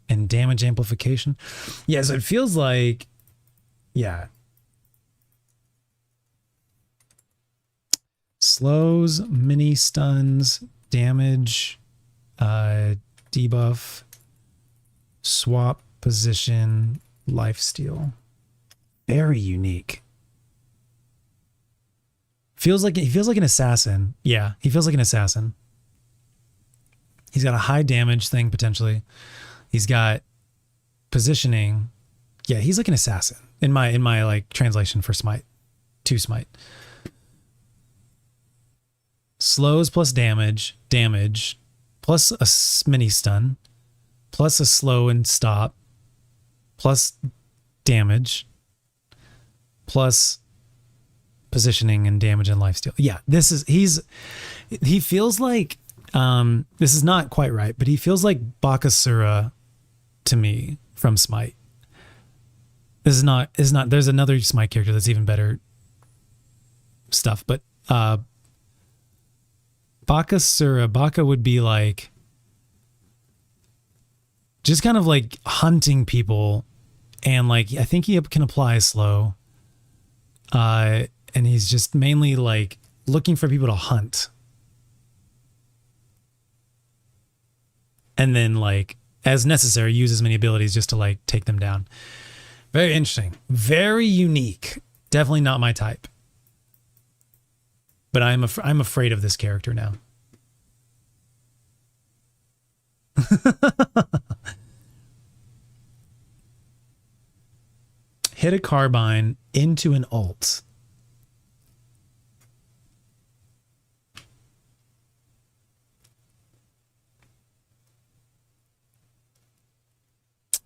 and damage amplification. Yeah, so it feels like, yeah. Slows, mini stuns, damage, debuff, swap position, lifesteal. Very unique. He feels like an assassin. Yeah, he feels like an assassin. He's got a high damage thing potentially. He's got positioning. Yeah, he's like an assassin in my like translation for smite. 2 smite. Slows plus damage, plus a mini stun, plus a slow and stop, plus damage, plus positioning and damage and lifesteal. Yeah, he feels like, this is not quite right, but he feels like Bakasura to me from Smite. This is not, there's another Smite character that's even better stuff, but Baka would be like just kind of like hunting people, and like I think he can apply slow. And he's just mainly like looking for people to hunt. And then like as necessary, use as many abilities just to like take them down. Very interesting. Very unique. Definitely not my type. But I'm afraid of this character now. Hit a carbine into an ult.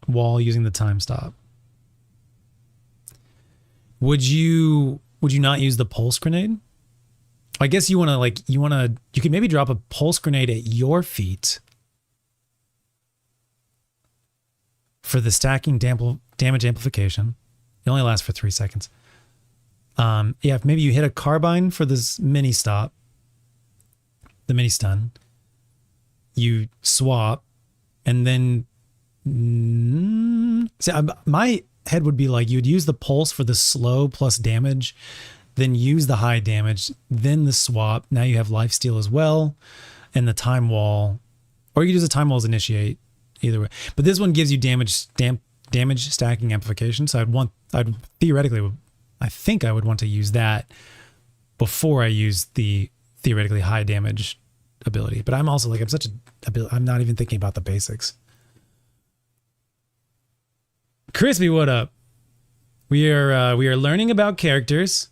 While using the time stop. Would you not use the pulse grenade? I guess you could maybe drop a pulse grenade at your feet for the stacking damage amplification. It only lasts for 3 seconds. Yeah, if maybe you hit a carbine for this mini stop, the mini stun, you swap, and then see, my head would be like you'd use the pulse for the slow plus damage, then use the high damage, then the swap. Now you have lifesteal as well, and the time wall, or you could use the time wall as initiate. Either way, but this one gives you damage stacking amplification. So I think I would want to use that before I use the theoretically high damage ability. But I'm also like, I'm not even thinking about the basics. Crispy, what up? We are learning about characters.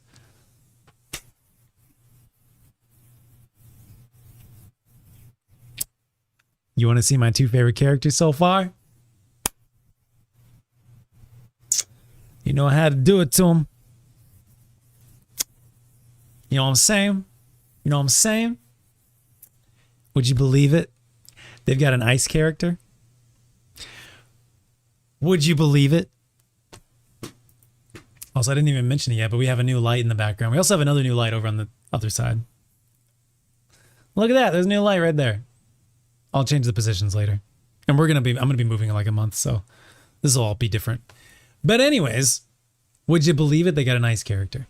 You want to see my 2 favorite characters so far? You know I had to do it to them. You know what I'm saying? You know what I'm saying? Would you believe it? They've got an ice character. Would you believe it? Also, I didn't even mention it yet, but we have a new light in the background. We also have another new light over on the other side. Look at that. There's a new light right there. I'll change the positions later. And I'm going to be moving in like a month, so this will all be different. But anyways, would you believe it? They got a nice character.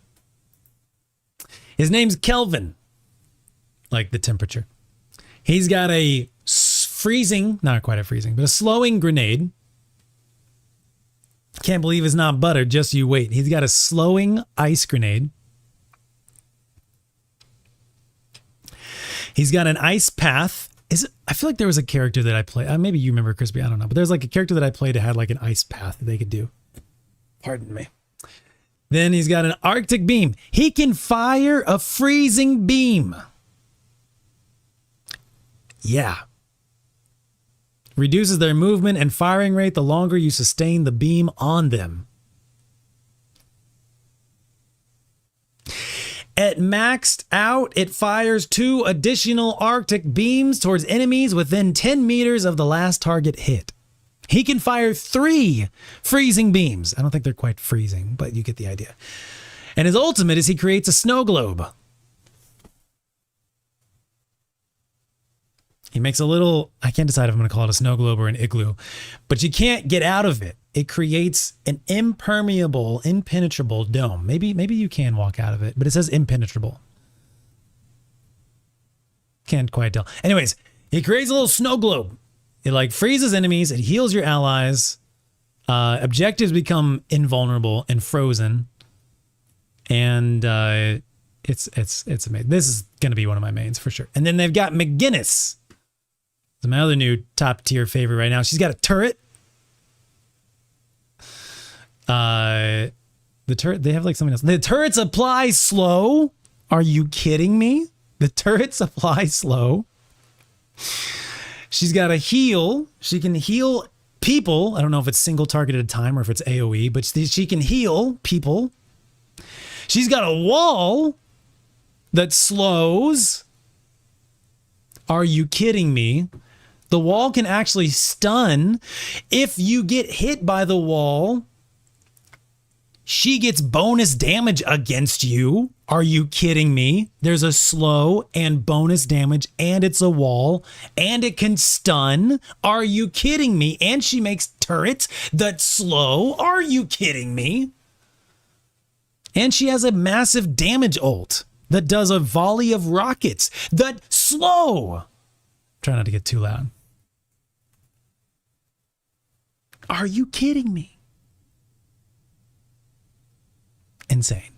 His name's Kelvin. Like the temperature. He's got a freezing, not quite a freezing, but a slowing grenade. Can't believe it's not butter, just you wait. He's got a slowing ice grenade. He's got an ice path. I feel like there was a character that I played. Maybe you remember, Crispy. I don't know. But there's like a character that I played that had like an ice path that they could do. Pardon me. Then he's got an Arctic beam. He can fire a freezing beam. Yeah. Reduces their movement and firing rate the longer you sustain the beam on them. At maxed out, it fires 2 additional Arctic beams towards enemies within 10 meters of the last target hit. He can fire 3 freezing beams. I don't think they're quite freezing, but you get the idea. And his ultimate is he creates a snow globe. He makes a little, I can't decide if I'm going to call it a snow globe or an igloo, but you can't get out of it. It creates an impermeable, impenetrable dome. Maybe you can walk out of it, but it says impenetrable. Can't quite tell. Anyways, he creates a little snow globe. It like freezes enemies. It heals your allies. Objectives become invulnerable and frozen. And it's amazing. This is going to be one of my mains for sure. And then they've got McGinnis. It's my other new top tier favorite right now. She's got a turret. The turret, they have like something else. The turrets apply slow. Are you kidding me? The turrets apply slow. She's got a heal. She can heal people. I don't know if it's single target at a time or if it's AoE, but she can heal people. She's got a wall that slows. Are you kidding me? The wall can actually stun. If you get hit by the wall, she gets bonus damage against you. Are you kidding me? There's a slow and bonus damage, and it's a wall, and it can stun. Are you kidding me? And she makes turrets that slow. Are you kidding me? And she has a massive damage ult that does a volley of rockets that slow. Try not to get too loud. Are you kidding me? Insane.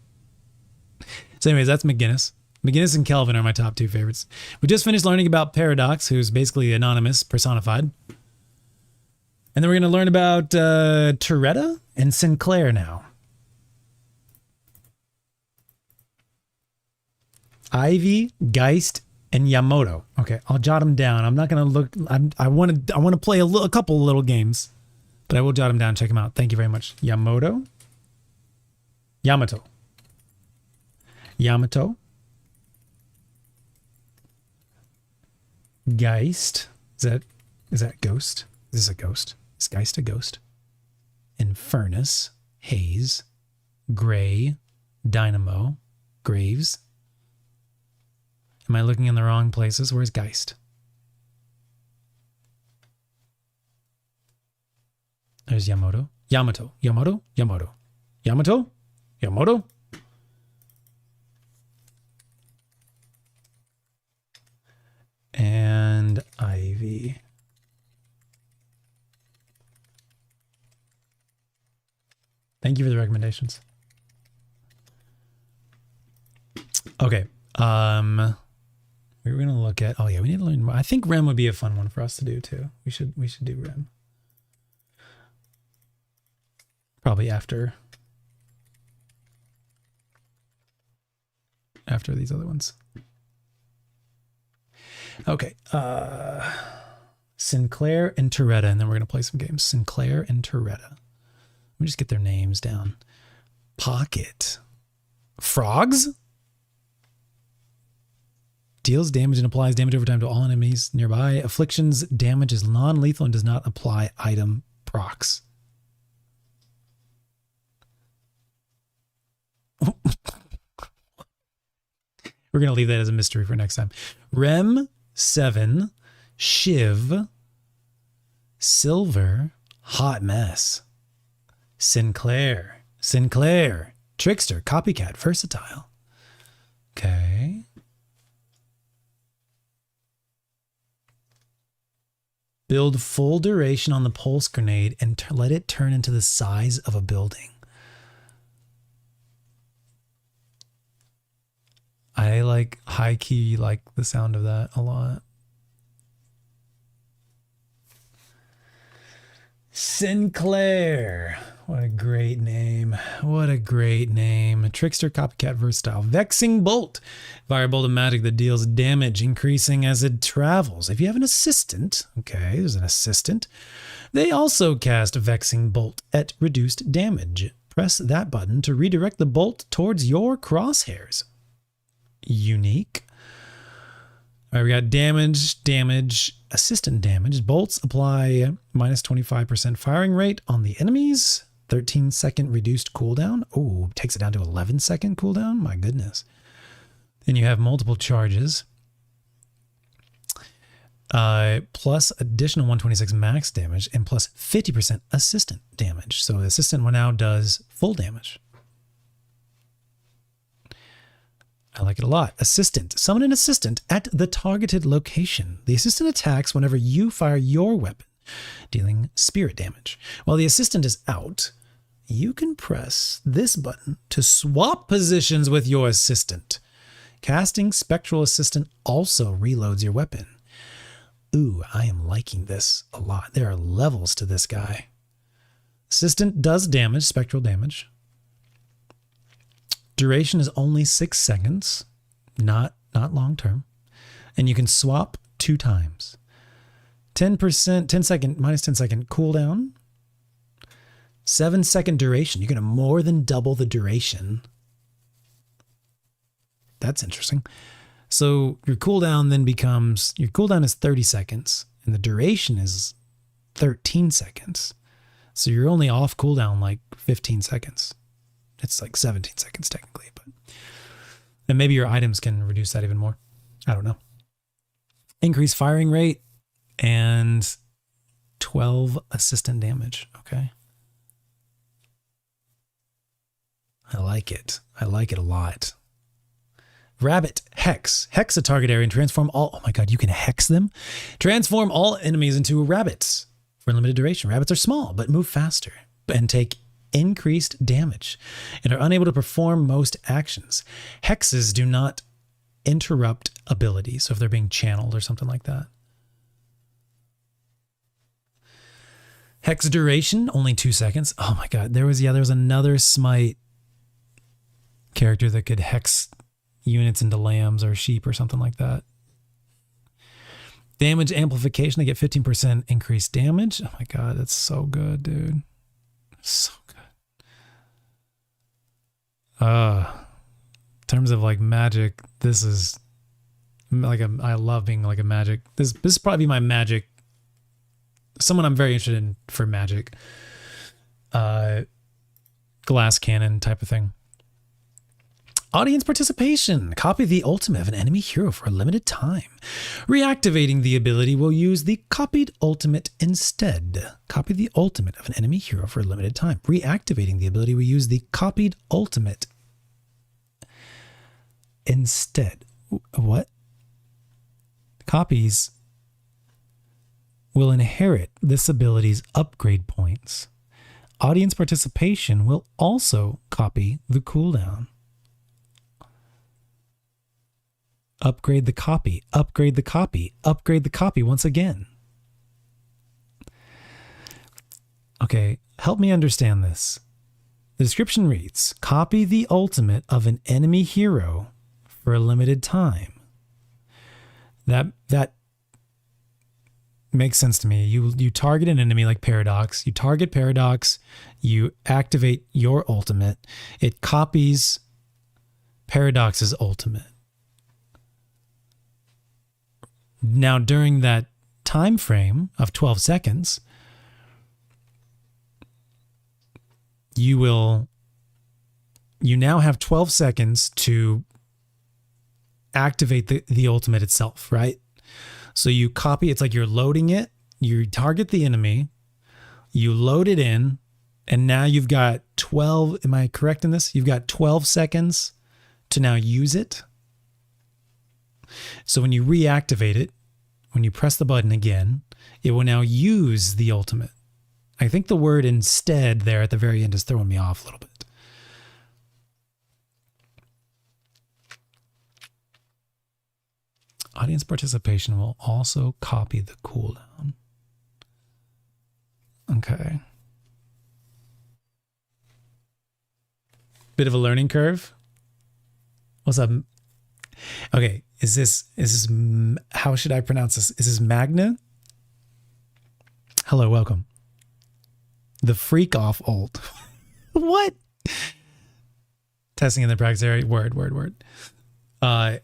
So anyways, that's McGinnis. McGinnis and Kelvin are my top 2 favorites. We just finished learning about Paradox, who's basically Anonymous personified. And then we're going to learn about Toretta and Sinclair now. Ivy, Geist, and Yamato. Okay, I'll jot them down. I'm not going to look. I want to play a couple little games, but I will jot them down. Check them out. Thank you very much. Yamato. Geist. Is that ghost? Is this a ghost? Is Geist a ghost? Infernus. Haze. Gray. Dynamo. Graves. Am I looking in the wrong places? Where's Geist? There's Yamato. Yamato. And Ivy. Thank you for the recommendations. Okay. We were gonna look at. Oh yeah, we need to learn more. I think Rem would be a fun one for us to do too. We should do Rem. Probably after these other ones. Okay. Sinclair and Toretta, and then we're gonna play some games. Sinclair and Toretta. Let me just get their names down. Pocket. Frogs? Deals damage and applies damage over time to all enemies nearby. Afflictions damage is non-lethal and does not apply item procs. We're going to leave that as a mystery for next time. Rem 7, Shiv, Silver, Hot Mess, Sinclair, Trickster, Copycat, Versatile. Okay. Build full duration on the pulse grenade and let it turn into the size of a building. I like high-key like the sound of that a lot. Sinclair. What a great name. What a great name. Trickster, Copycat, Versatile. Vexing Bolt. Firebolt of magic that deals damage, increasing as it travels. If you have an assistant, okay, there's an assistant. They also cast Vexing Bolt at reduced damage. Press that button to redirect the bolt towards your crosshairs. Unique. All right, we got damage, assistant damage. Bolts apply minus 25% firing rate on the enemies. 13-second reduced cooldown. Oh, takes it down to 11-second cooldown. My goodness. Then you have multiple charges. Plus additional 126 max damage and plus 50% assistant damage. So the assistant now does full damage. I like it a lot. Assistant. Summon an assistant at the targeted location. The assistant attacks whenever you fire your weapon, dealing spirit damage. While the assistant is out, you can press this button to swap positions with your assistant. Casting Spectral Assistant also reloads your weapon. Ooh, I am liking this a lot. There are levels to this guy. Assistant does damage, spectral damage. Duration is only 6 seconds, not long term. And you can swap 2 times. 10%, 10 second, minus 10 second cooldown. 7-second duration. You're going to more than double the duration. That's interesting. So your cooldown then becomes, your cooldown is 30 seconds and the duration is 13 seconds. So you're only off cooldown like 15 seconds. It's like 17 seconds technically, but and maybe your items can reduce that even more. I don't know. Increase firing rate and 12 assistant damage. Okay. I like it. I like it a lot. Rabbit Hex. Hex a target area and transform all. Oh my God, you can hex them. Transform all enemies into rabbits for a limited duration. Rabbits are small, but move faster and take increased damage and are unable to perform most actions. Hexes do not interrupt abilities, so if they're being channeled or something like that. Hex duration, only 2 seconds. Oh my God, there was another Smite character that could hex units into lambs or sheep or something like that. Damage amplification, they get 15% increased damage. Oh my God, that's so good, dude. So good. In terms of like magic, this is like I love being like a magic. This is probably my magic. Someone I'm very interested in for magic. Glass cannon type of thing. Audience participation. Copy the ultimate of an enemy hero for a limited time. Reactivating the ability will use the copied ultimate instead. Copy the ultimate of an enemy hero for a limited time. Reactivating the ability will use the copied ultimate instead. What? Copies will inherit this ability's upgrade points. Audience participation will also copy the cooldown. Upgrade the copy. Upgrade the copy. Upgrade the copy once again. Okay, help me understand this. The description reads, copy the ultimate of an enemy hero for a limited time. That makes sense to me. You target an enemy like Paradox. You target Paradox. You activate your ultimate. It copies Paradox's ultimate. Now, during that time frame of 12 seconds, you now have 12 seconds to activate the ultimate itself, right? So you copy, it's like you're loading it, you target the enemy, you load it in, and now you've got 12, am I correct in this? You've got 12 seconds to now use it. So when you reactivate it, when you press the button again, it will now use the ultimate. I think the word instead there at the very end is throwing me off a little bit. Audience participation will also copy the cooldown. Okay. Bit of a learning curve. What's up? Okay, is this how should I pronounce this? Is this Magna? Hello, welcome. The freak off ult. What? Testing in the practice area. Word.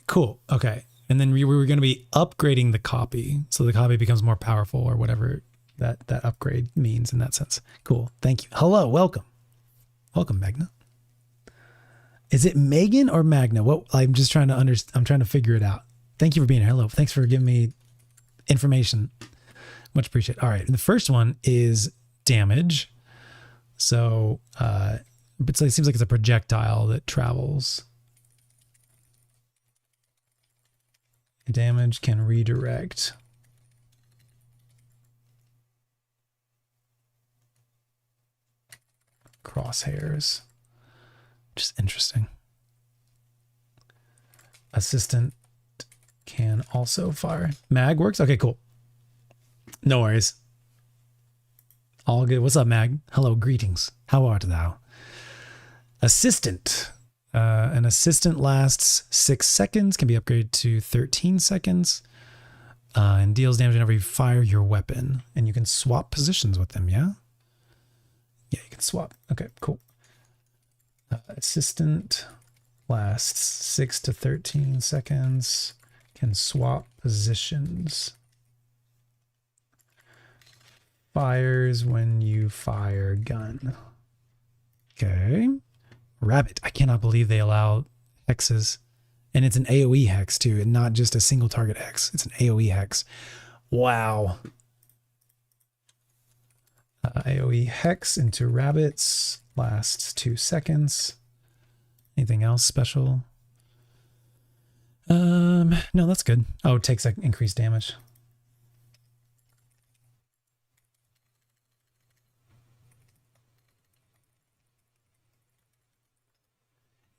Cool. Okay. And then we were going to be upgrading the copy, so the copy becomes more powerful, or whatever that upgrade means in that sense. Cool. Thank you. Hello. Welcome. Welcome, Magna. Is it Megan or Magna? What? I'm just trying to I'm trying to figure it out. Thank you for being here. Hello. Thanks for giving me information. Much appreciated. All right. And the first one is damage. So it seems like it's a projectile that travels. Damage can redirect. Crosshairs. Just interesting. Assistant can also fire. Mag works? Okay, cool. No worries. All good. What's up, Mag? Hello, greetings. How art thou? Assistant. An assistant lasts 6 seconds, can be upgraded to 13 seconds, and deals damage whenever you fire your weapon. And you can swap positions with them, yeah? Yeah, you can swap. Okay, cool. Assistant lasts 6 to 13 seconds, can swap positions. Fires when you fire gun. Okay. Rabbit. I cannot believe they allow hexes. And it's an AoE hex too, and not just a single target hex. It's an AoE hex. Wow. AoE hex into rabbits. Lasts 2 seconds. Anything else special? No, that's good. Oh, it takes increased damage.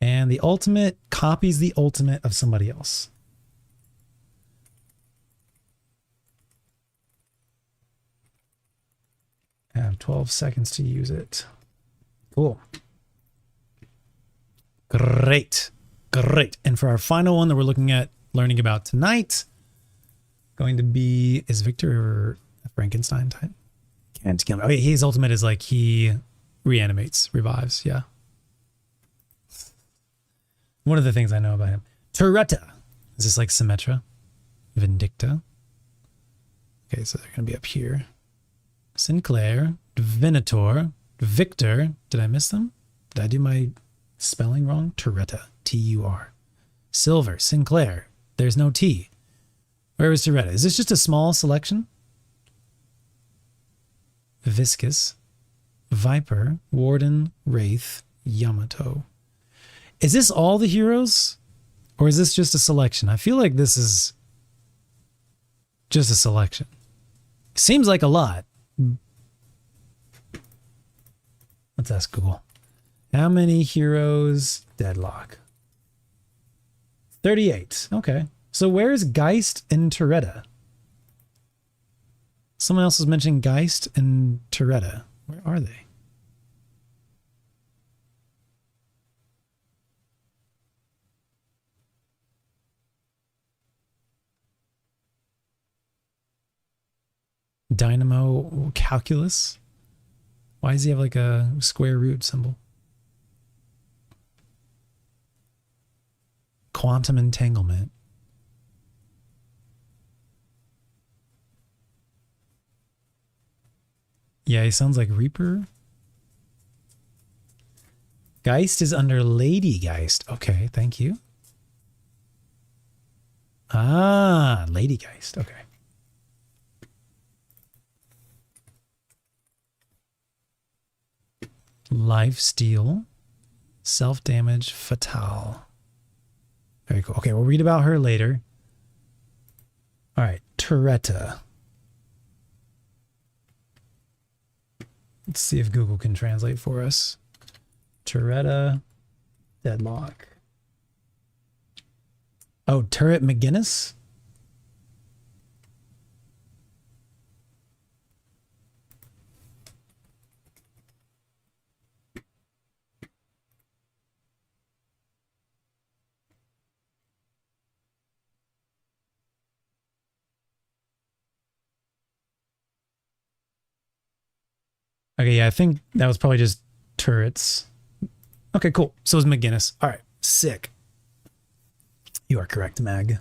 And the ultimate copies the ultimate of somebody else. I have 12 seconds to use it. Cool. Great. Great. And for our final one that we're looking at learning about tonight, going to be, is Victor a Frankenstein type? Can't kill him. Okay, his ultimate is like he reanimates, revives. Yeah. One of the things I know about him. Turreta. Is this like Symmetra? Vindicta. Okay, so they're going to be up here. Sinclair. Venator. Victor. Did I miss them? Did I do my spelling wrong? Turreta. T-U-R. Silver. Sinclair. There's no T. Where is Turreta? Is this just a small selection? Viscous. Viper. Warden. Wraith. Yamato. Is this all the heroes? Or is this just a selection? I feel like this is just a selection. Seems like a lot. Let's ask Google. How many heroes? Deadlock. 38. Okay. So where's Geist and Toretta? Someone else was mentioning Geist and Toretta. Where are they? Dynamo calculus? Why does he have like a square root symbol? Quantum entanglement. Yeah, he sounds like Reaper. Geist is under Lady Geist. Okay, thank you. Ah, Lady Geist. Okay. Lifesteal. Self-damage. Fatal. Very cool. Okay, we'll read about her later. All right, Toretta. Let's see if Google can translate for us. Toretta. Deadlock. Oh, Turret McGinnis? Okay, yeah, I think that was probably just turrets. Okay, cool. So is McGinnis. All right, sick. You are correct, Mag.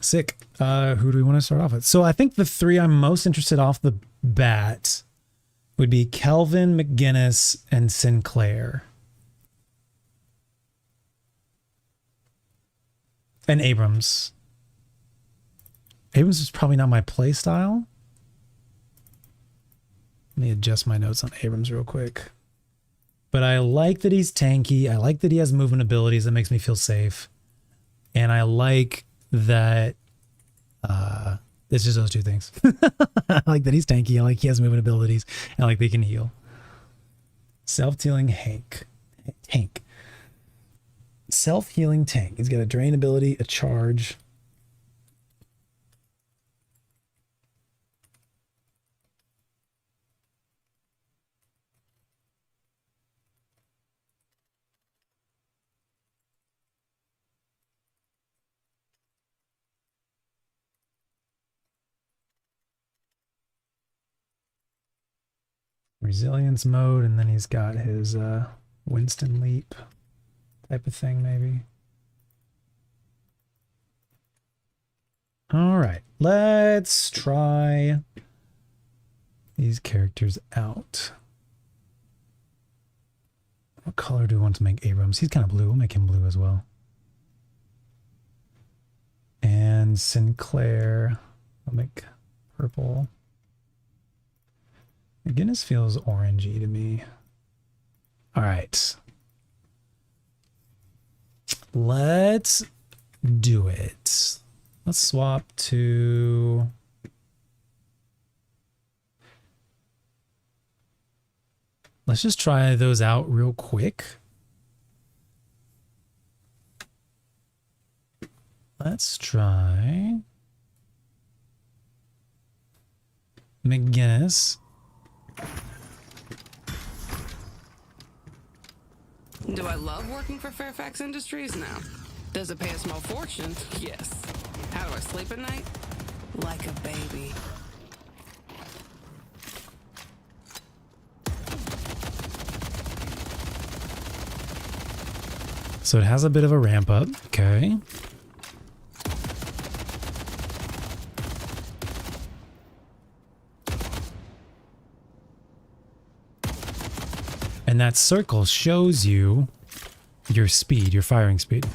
Sick. Who do we want to start off with? So I think the three I'm most interested off the bat would be Kelvin, McGinnis, and Sinclair. And Abrams. Abrams is probably not my play style. Let me adjust my notes on Abrams real quick. But I like that he's tanky. I like that he has movement abilities that makes me feel safe. And I like that it's just those two things. I like that he's tanky. I like he has movement abilities. And I like that he can heal. Self-healing tank. Self-healing tank. He's got a drain ability, a charge. Resilience mode, and then he's got his Winston leap type of thing, maybe. All right, let's try these characters out. What color do we want to make Abrams? He's kind of blue. We'll make him blue as well. And Sinclair, I'll make purple. McGinnis feels orangey to me. All right. Let's do it. Let's swap to... Let's just try those out real quick. Let's try McGinnis. Do I love working for Fairfax Industries? No. Does it pay a small fortune? Yes. How do I sleep at night? Like a baby. So it has a bit of a ramp up. Okay. And that circle shows you your speed, your firing speed.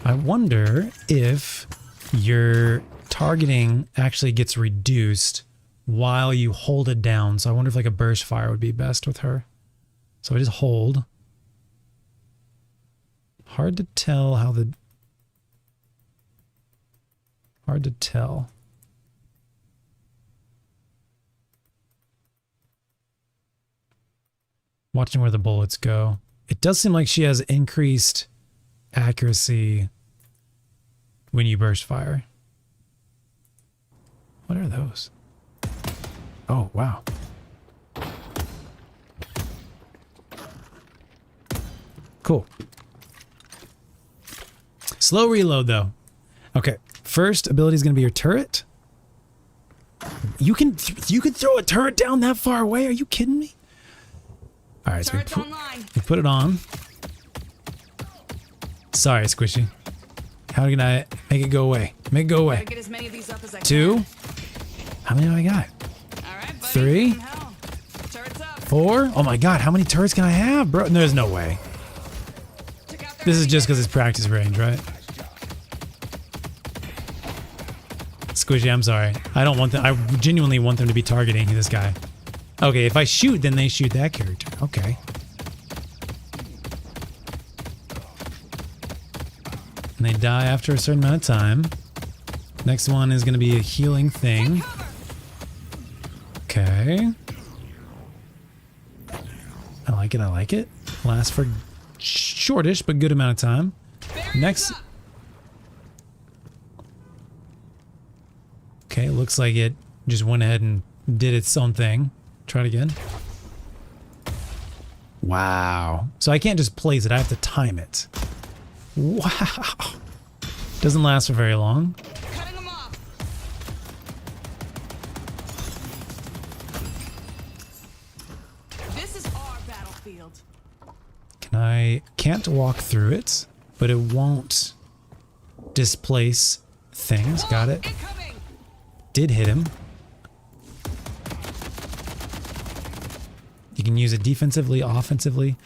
I wonder if your targeting actually gets reduced while you hold it down. So I wonder if like a burst fire would be best with her. So I just hold. Hard to tell how the... Hard to tell. Watching where the bullets go. It does seem like she has increased accuracy when you burst fire. What are those? Oh, wow. Cool. Slow reload though. Okay, first ability is going to be your turret. You can throw a turret down that far away? Are you kidding me? All right, so we put it on. Sorry, Squishy. How can I make it go away? Make it go away. Get as many of these up as I 2. can. How many do I got? All right, buddy. 3. Hell. Turrets up. 4. Oh my god, how many turrets can I have, bro? There's no way. Check out their This is heavy just because hitters. it's practice range, right? Squishy, I'm sorry. I don't want them. I genuinely want them to be targeting this guy. Okay, if I shoot, then they shoot that character. Okay. And they die after a certain amount of time. Next one is going to be a healing thing. Okay. I like it. I like it. Lasts for shortish, but good amount of time. Next. Okay, looks like it just went ahead and did its own thing. Try it again. Wow. So I can't just place it, I have to time it. Wow. Doesn't last for very long. Cutting them off. This is our battlefield. Can't walk through it, but it won't displace things. Got it. Incoming. Did hit him. You can use it defensively, offensively.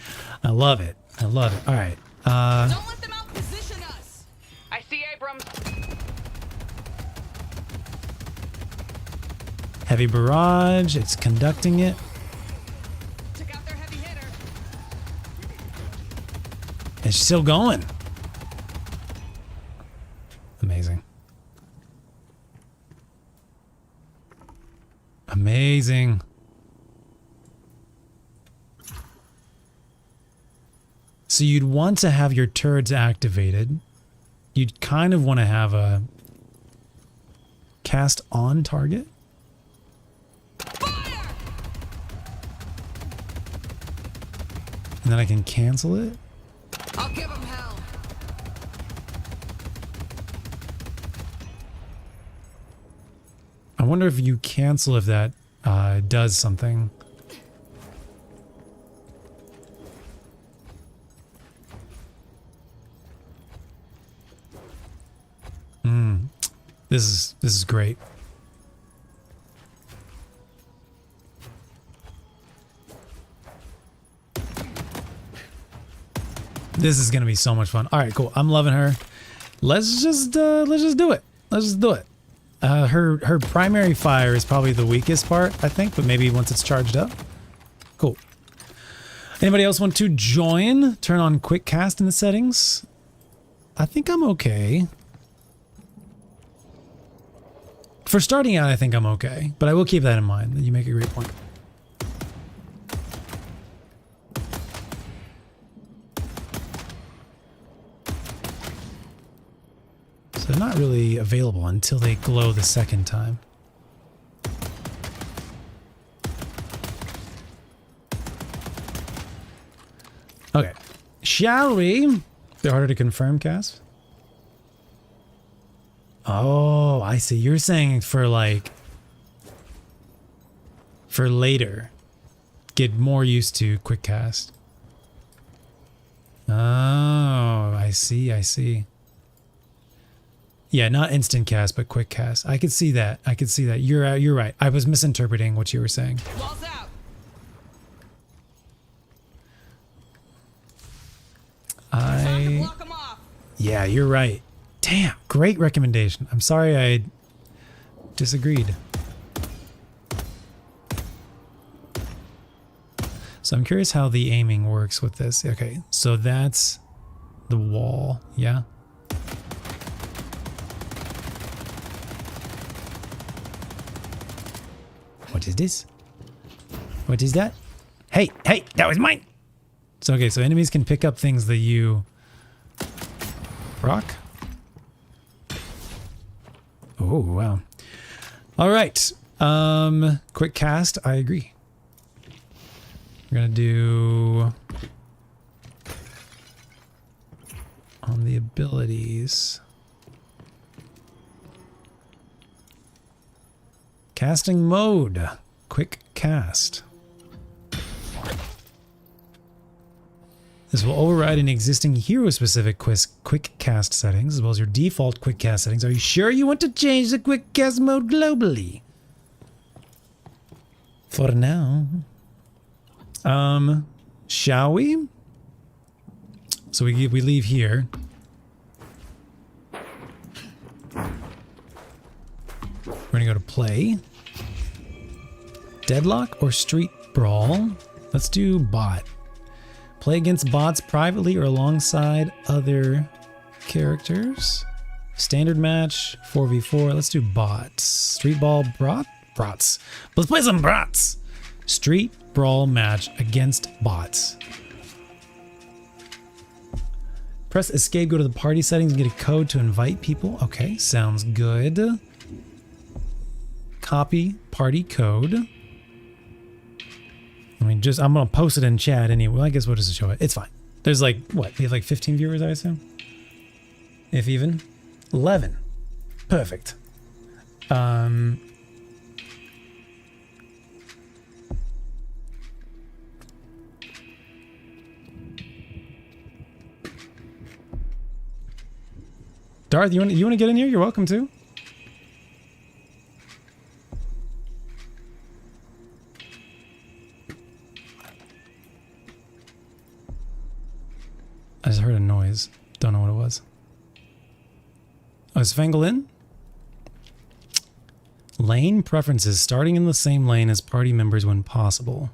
I love it. I love it. All right. Don't let them out-position us. I see Abrams. Heavy barrage. It's conducting it. Check out their heavy hitter. It's still going. Amazing. Amazing. So you'd want to have your turrets activated. You'd kind of want to have a cast on target. Fire! And then I can cancel it. I'll give them hell. I wonder if you cancel if that does something. This is great. This is gonna be so much fun. All right, cool. I'm loving her. Let's just do it. Let's just do it. Her primary fire is probably the weakest part, I think, but maybe once it's charged up. Cool. Anybody else want to join? Turn on quick cast in the settings. I think I'm okay. For starting out, I think I'm okay, but I will keep that in mind. You make a great point. So they're not really available until they glow the second time. Okay. Shall we? They're harder to confirm, Cass. Oh, I see. You're saying for like... for later. Get more used to quick cast. Oh, I see, I see. Yeah, not instant cast, but quick cast. I could see that. I could see that. You're right. I was misinterpreting what you were saying. Walls out. Time to block them off. Yeah, you're right. Damn, great recommendation. I'm sorry I disagreed. So I'm curious how the aiming works with this. Okay, so that's the wall, yeah? What is this? What is that? Hey, that was mine. So, okay, so enemies can pick up things that you rock. Oh, wow. All right. Quick cast. I agree. We're going to do on the abilities. Casting mode. Quick cast. This will override any existing hero-specific quick cast settings, as well as your default quick cast settings. Are you sure you want to change the quick cast mode globally? For now. Shall we? So we leave here. We're gonna go to play. Deadlock or Street Brawl? Let's do bot. Play against bots privately or alongside other characters. Standard match, 4v4. Let's do bots. Street Brawl brats. Let's play some brats. Street Brawl match against bots. Press escape, go to the party settings and get a code to invite people. Okay, sounds good. Copy party code. I mean, I'm gonna post it in chat anyway. Well, I guess we'll just show it. It's fine. There's like, what? We have like 15 viewers, I assume? If even. 11. Perfect. Darth, you want to get in here? You're welcome to. I just heard a noise. Don't know what it was. Oh, is Fangle in? Lane preferences. Starting in the same lane as party members when possible.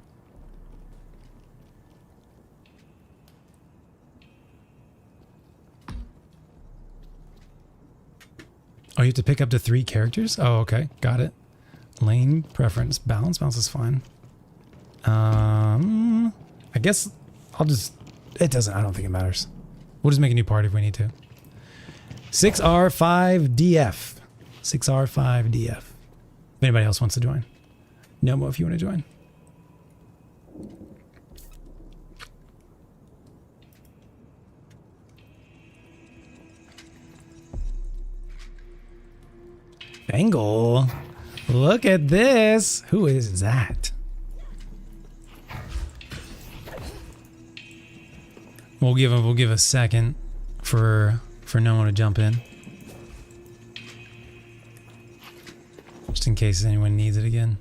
Oh, you have to pick up to 3 characters? Oh, okay. Got it. Lane preference. Balance. Balance is fine. I guess I'll just... It doesn't. I don't think it matters. We'll just make a new party if we need to. 6R5DF. 6R5DF. If anybody else wants to join. Nomo, if you want to join. Bangle. Look at this. Who is that? We'll give a second for no one to jump in. Just in case anyone needs it again.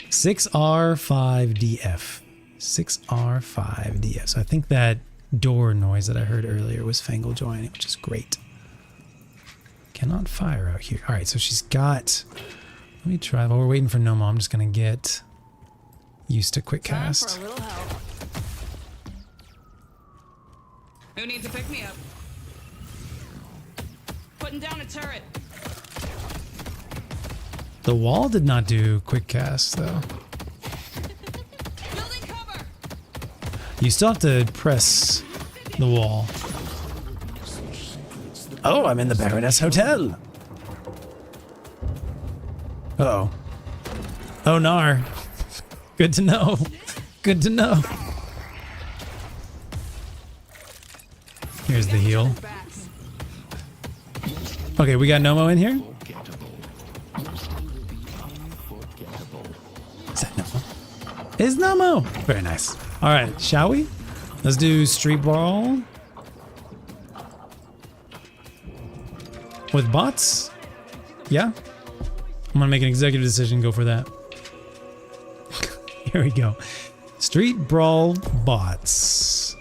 6R5DF. 6R5DF. So I think that door noise that I heard earlier was Fangle joining, which is great. Cannot fire out here. All right, so she's got... Let me try. While we're waiting for Nomo, I'm just going to get used to quick cast. Time for a little help. Who needs to pick me up? Putting down a turret. The wall did not do quick cast, though. Building cover. You still have to press the wall. Oh, I'm in the Baroness Hotel. Uh-oh. Oh, nar. Good to know. Good to know. Here's the heal. Okay, we got Nomo in here. Is that Nomo? It's Nomo. Very nice. All right, shall we? Let's do Street Brawl. With bots? Yeah? I'm gonna make an executive decision, go for that. Here we go. Street Brawl bots.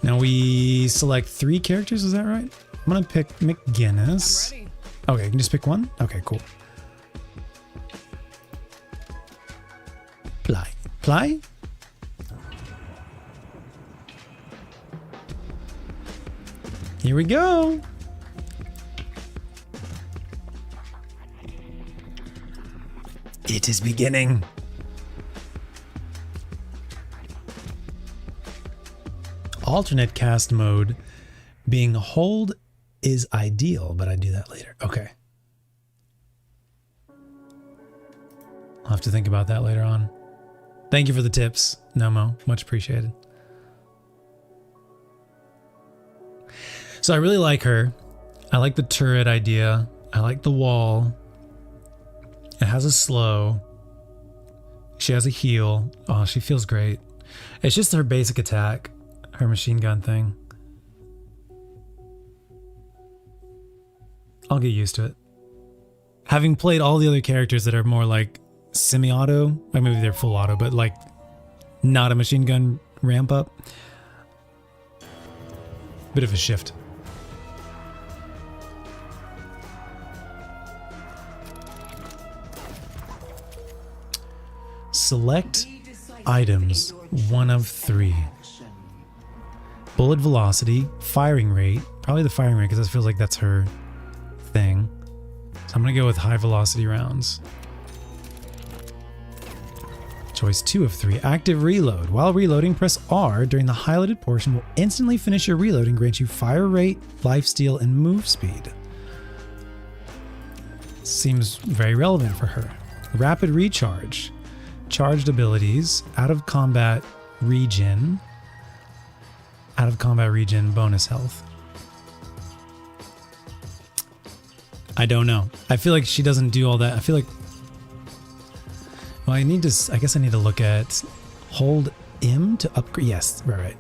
Now we select 3 characters, is that right? I'm gonna pick McGinnis. I'm ready. Okay, you can just pick one? Okay, cool. Play. Play? Here we go. It is beginning. alternate cast mode being hold is ideal, but I do that later. Okay. I'll have to think about that later on. Thank you for the tips, Nomo. Much appreciated. So I really like her. I like the turret idea. I like the wall. It has a slow. She has a heal. Oh, she feels great. It's just her basic attack, her machine gun thing. I'll get used to it. Having played all the other characters that are more like semi-auto, or maybe they're full auto, but like not a machine gun ramp up. Bit of a shift. Select items, 1 of 3. Bullet velocity, firing rate, probably the firing rate because it feels like that's her thing. So I'm gonna go with high velocity rounds. Choice 2 of 3, active reload. While reloading, press R during the highlighted portion will instantly finish your reload and grant you fire rate, lifesteal, and move speed. Seems very relevant for her. Rapid recharge. Charged abilities, out of combat regen, bonus health. I don't know. I feel like she doesn't do all that. I feel like, well, I guess I need to look at hold M to upgrade. Yes, right.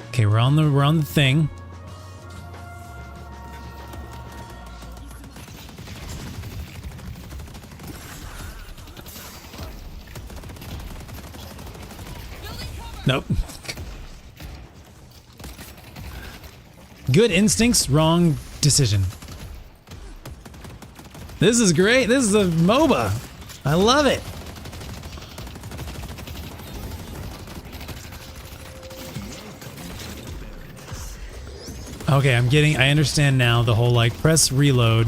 Okay, we're on the thing. Nope. Good instincts, wrong decision. This is great. This is a MOBA. I love it. Okay, I understand now the whole like press reload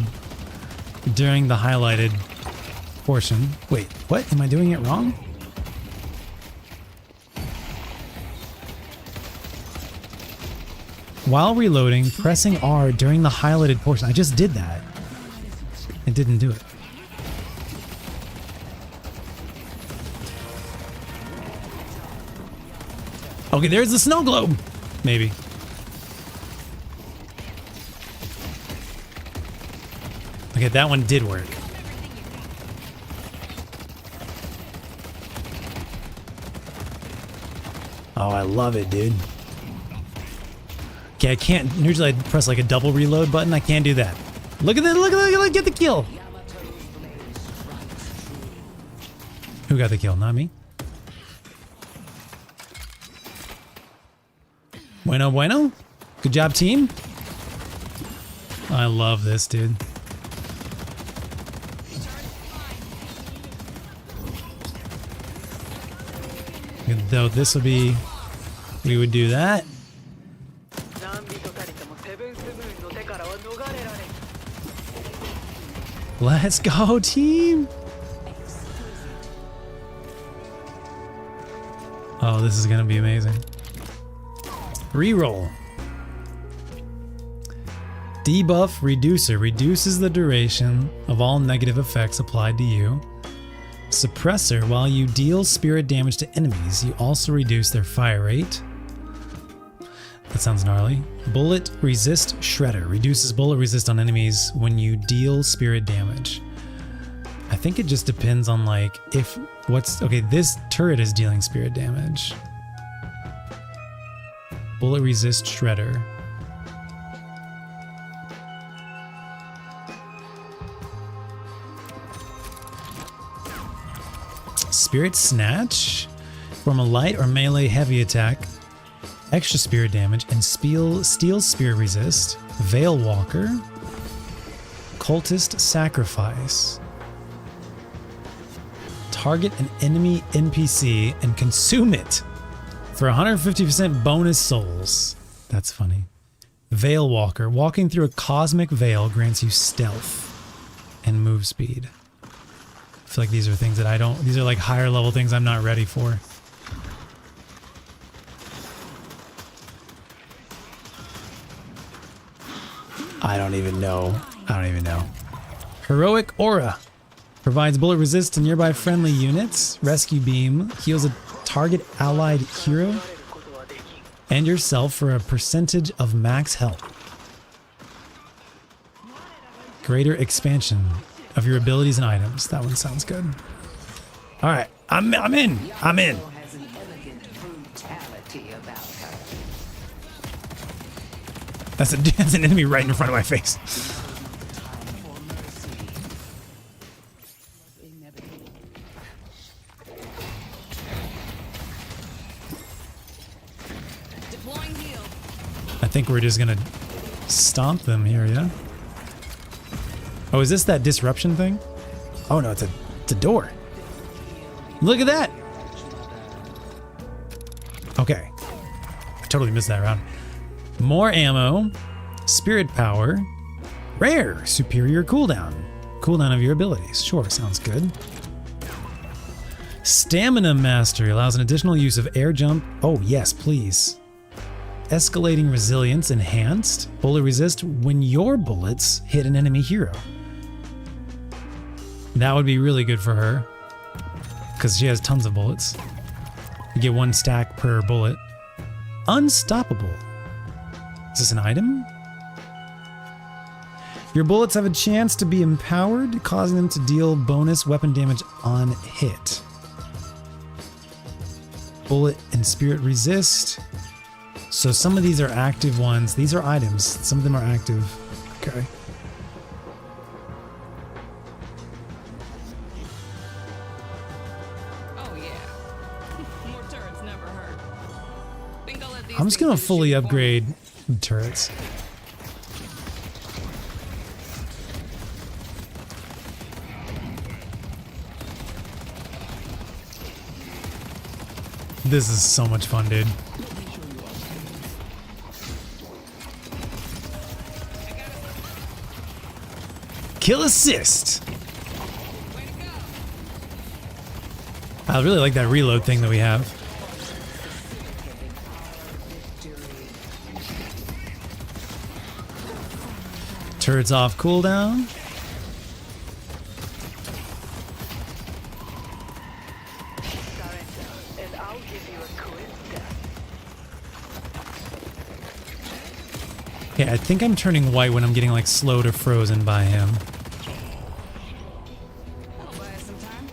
during the highlighted portion. Wait, what? Am I doing it wrong? While reloading, pressing R during the highlighted portion. I just did that. It didn't do it. Okay, there's the snow globe. Maybe. Okay, that one did work. Oh, I love it, dude. Okay, I can't. Usually I press like a double reload button. I can't do that. Look at that! Look at that! Get the kill. Who got the kill? Not me. Bueno, bueno. Good job, team. I love this, dude. Though this would be, we would do that. Let's go, team! Oh, this is gonna be amazing. Reroll. Debuff Reducer reduces the duration of all negative effects applied to you. Suppressor, while you deal spirit damage to enemies, you also reduce their fire rate. That sounds gnarly. Bullet Resist Shredder reduces bullet resist on enemies when you deal spirit damage. I think it just depends on like if what's okay. This turret is dealing spirit damage. Bullet Resist Shredder. Spirit Snatch. From a light or melee heavy attack. Extra spirit damage and steel spirit resist. Veil Walker. Cultist Sacrifice. Target an enemy NPC and consume it for 150% bonus souls. That's funny. Veil Walker. Walking through a cosmic veil grants you stealth and move speed. I feel like these are things that I don't. These are like higher level things I'm not ready for. I don't even know. Heroic Aura. Provides bullet resist to nearby friendly units. Rescue Beam heals a target allied hero and yourself for a percentage of max health. Greater expansion of your abilities and items. That one sounds good. All right, I'm in. That's an enemy right in front of my face. I think we're just gonna stomp them here, yeah? Oh, is this that disruption thing? Oh no, it's a door. Look at that! Okay. I totally missed that round. More ammo, spirit power, rare, superior cooldown. Cooldown of your abilities. Sure, sounds good. Stamina Mastery allows an additional use of air jump. Oh, yes, please. Escalating resilience enhanced. Bullet resist when your bullets hit an enemy hero. That would be really good for her, because she has tons of bullets. You get 1 stack per bullet. Unstoppable. Is this an item? Your bullets have a chance to be empowered, causing them to deal bonus weapon damage on hit. Bullet and spirit resist. So some of these are active ones. These are items. Some of them are active. Okay. Oh yeah. More turrets never hurt. Think I'll let these I'm just gonna things do the fully shooting for me. upgrade the turrets. This is so much fun, dude. Kill assist. I really like that reload thing that we have. Turrets off cooldown. Okay, I think I'm turning white when I'm getting like slowed or frozen by him. That'll buy us some time.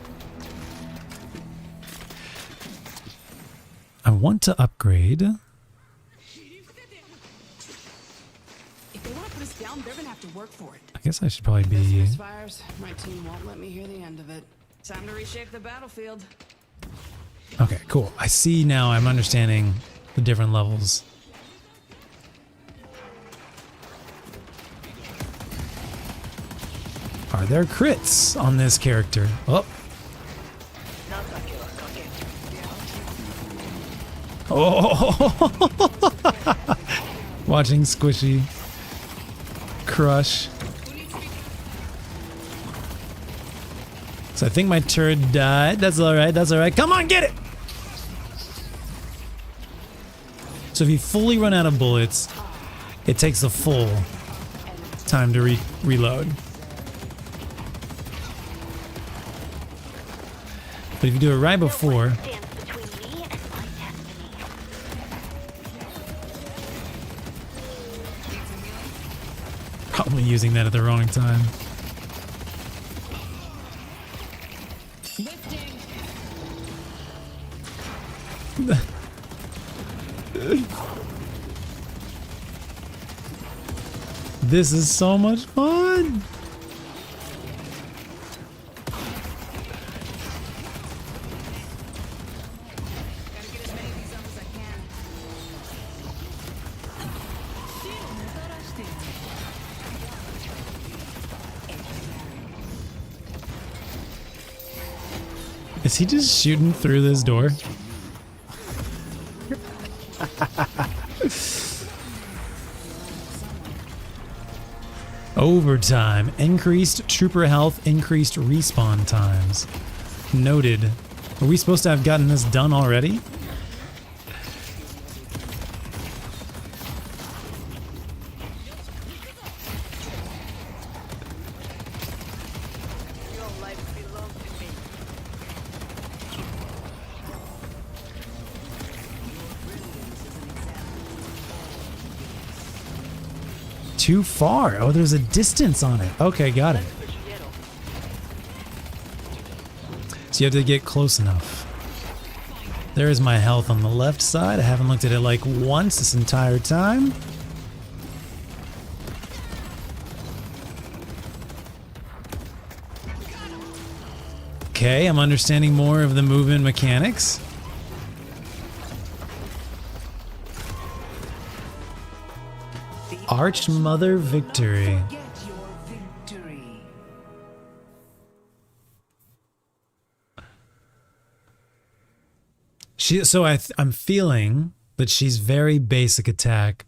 I want to upgrade. If they want to put us down, they're gonna have to work for it. I guess I should probably be... This misfires, my team won't let me hear the end of it. Time to reshape the battlefield. Okay, cool. I see now. I'm understanding the different levels. Are there crits on this character? Oh. Oh. Watching Squishy crush. So I think my turret died. That's all right. That's all right. Come on, get it. So if you fully run out of bullets, it takes the full time to reload. But if you do it right before, probably using that at the wrong time. This is so much fun. Gotta get as many of these up as I can. Is he just shooting through this door? Overtime. Increased trooper health, increased respawn times. Noted. Are we supposed to have gotten this done already? too far. Oh, there's a distance on it. Okay, got it. So you have to get close enough. There is my health on the left side. I haven't looked at it like once this entire time. Okay, I'm understanding more of the movement mechanics. Archmother victory. So I'm feeling that she's very basic attack